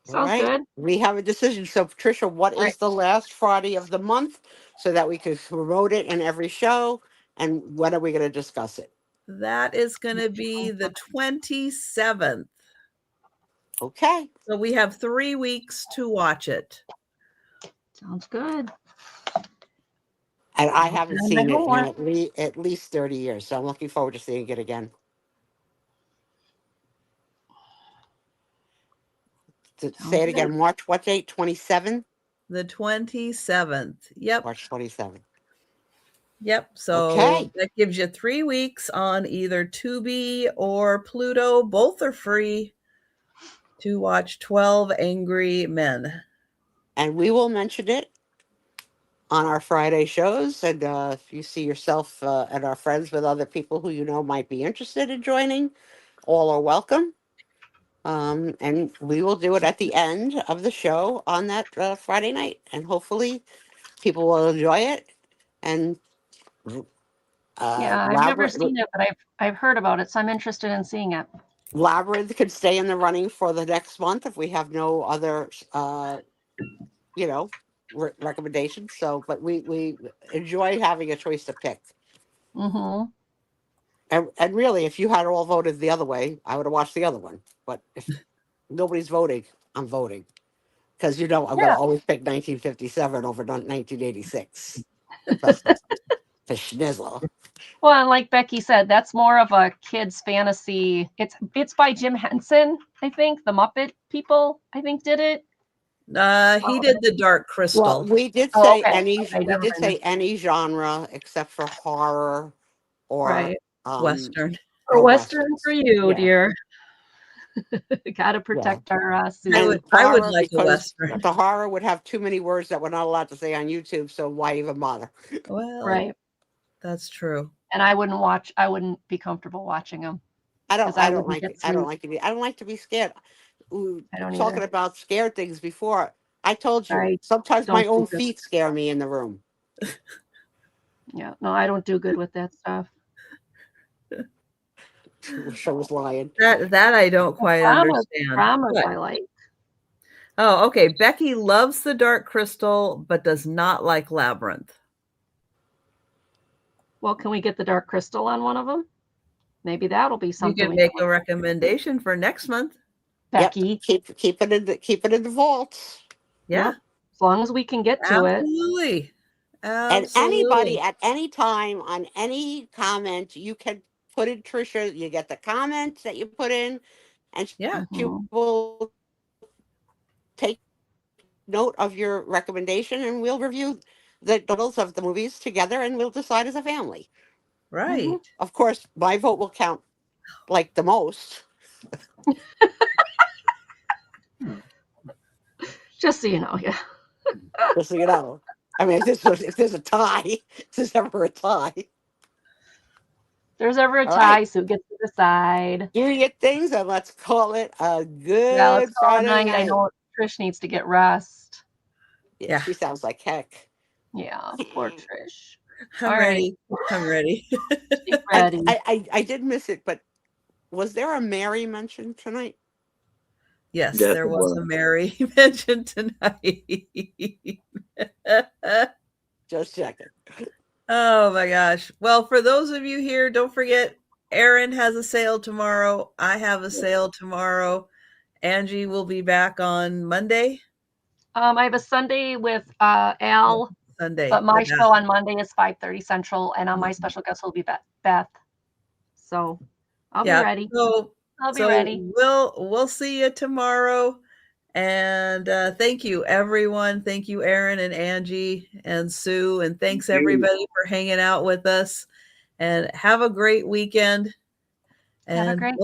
All Sounds right. good. We have a decision. So, Patricia, what All is right. the last Friday of the month so that we can promote it in every show? And when are we going to discuss it? That is going to be the 27th. Okay. So we have 3 weeks to watch it. Sounds good. And I haven't And seen my it in homework. at least 30 years. So I'm looking forward to seeing it again. Say it again. March, what date? 27th? The 27th. Yep. March 27th. Yep. So Okay. that gives you 3 weeks on either Tubi or Pluto. Both are free to watch 12 Angry Men. And we will mention it on our Friday shows. And if you see yourself and our friends with other people who you know might be interested in joining, all are welcome. And we will do it at the end of the show on that Friday night. And hopefully people will enjoy it. And Yeah, I've never seen it, but I've heard about it, so I'm interested in seeing it. Labyrinth could stay in the running for the next month if we have no other, recommendations. So, but we enjoy having a choice to pick. Mm-hmm. And really, if you had all voted the other way, I would have watched the other one. But if nobody's voting, I'm voting. Because, I'm going to always pick 1957 over 1986. The schnizzle. Well, and like Becky said, that's more of a kid's fantasy. It's by Jim Henson, I think. The Muppet people, I think, did it. He did The Dark Crystal. Well, we did say any genre except for horror or Western. Or Western for you, Yeah. dear. Gotta protect our I would like a Western. The horror would have too many words that we're not allowed to say on YouTube, so why even bother? Well, right. That's true. And I wouldn't be comfortable watching them. I don't. 'cause I I don't wouldn't like get it. I don't through. like it. I don't like to be scared. We I don't talking either. about scared things before. I told you I sometimes my don't do own good. feet scare me in the room. Yeah, no, I don't do good with that stuff. Wish I was lying. That I don't quite understand. Dramas What? I like. Oh, okay. Becky loves the Dark Crystal, but does not like Labyrinth. Well, can we get the Dark Crystal on one of them? Maybe that'll be You something can we make can a look at. recommendation for next month. Becky. Yep. Keep it in the vault. Yeah, Yep. As long as we can get to it. absolutely. And anybody Absolutely. at any time on any comment, you can put in Trisha. You get the comments that you put in, and Yeah, she Mhm. will take note of your recommendation, and we'll review the totals of the movies together, and we'll decide as a family. right. Of course, my vote will count like the most. Just so you know, yeah. Just so you know. I mean, if there's a tie, if there's ever a tie. There's ever a All right. tie, Sue gets to decide. Do your things, and let's call it a Yeah, let's good call it a Friday night. I night. know Trish needs to get rest. Yeah, Yeah. she sounds like heck. Yeah, poor Trish. I'm All right. ready. I'm ready. She's ready. I did miss it, but was there a Mary mentioned tonight? Yes, Yes, there it was was. a Mary mentioned tonight. Just checking. Oh my gosh. Well, for those of you here, don't forget Erin has a sale tomorrow. I have a sale tomorrow. Angie will be back on Monday. I have a Sunday with Al, Sunday. but my with Al. show on Monday is 5:30 Central, and on my special guest will be Beth. So I'll be ready. I'll be ready. We'll see you tomorrow. And thank you, everyone. Thank you, Erin and Angie and Sue. And thanks everybody for hanging out with us. And have a great weekend. Have a And great we'll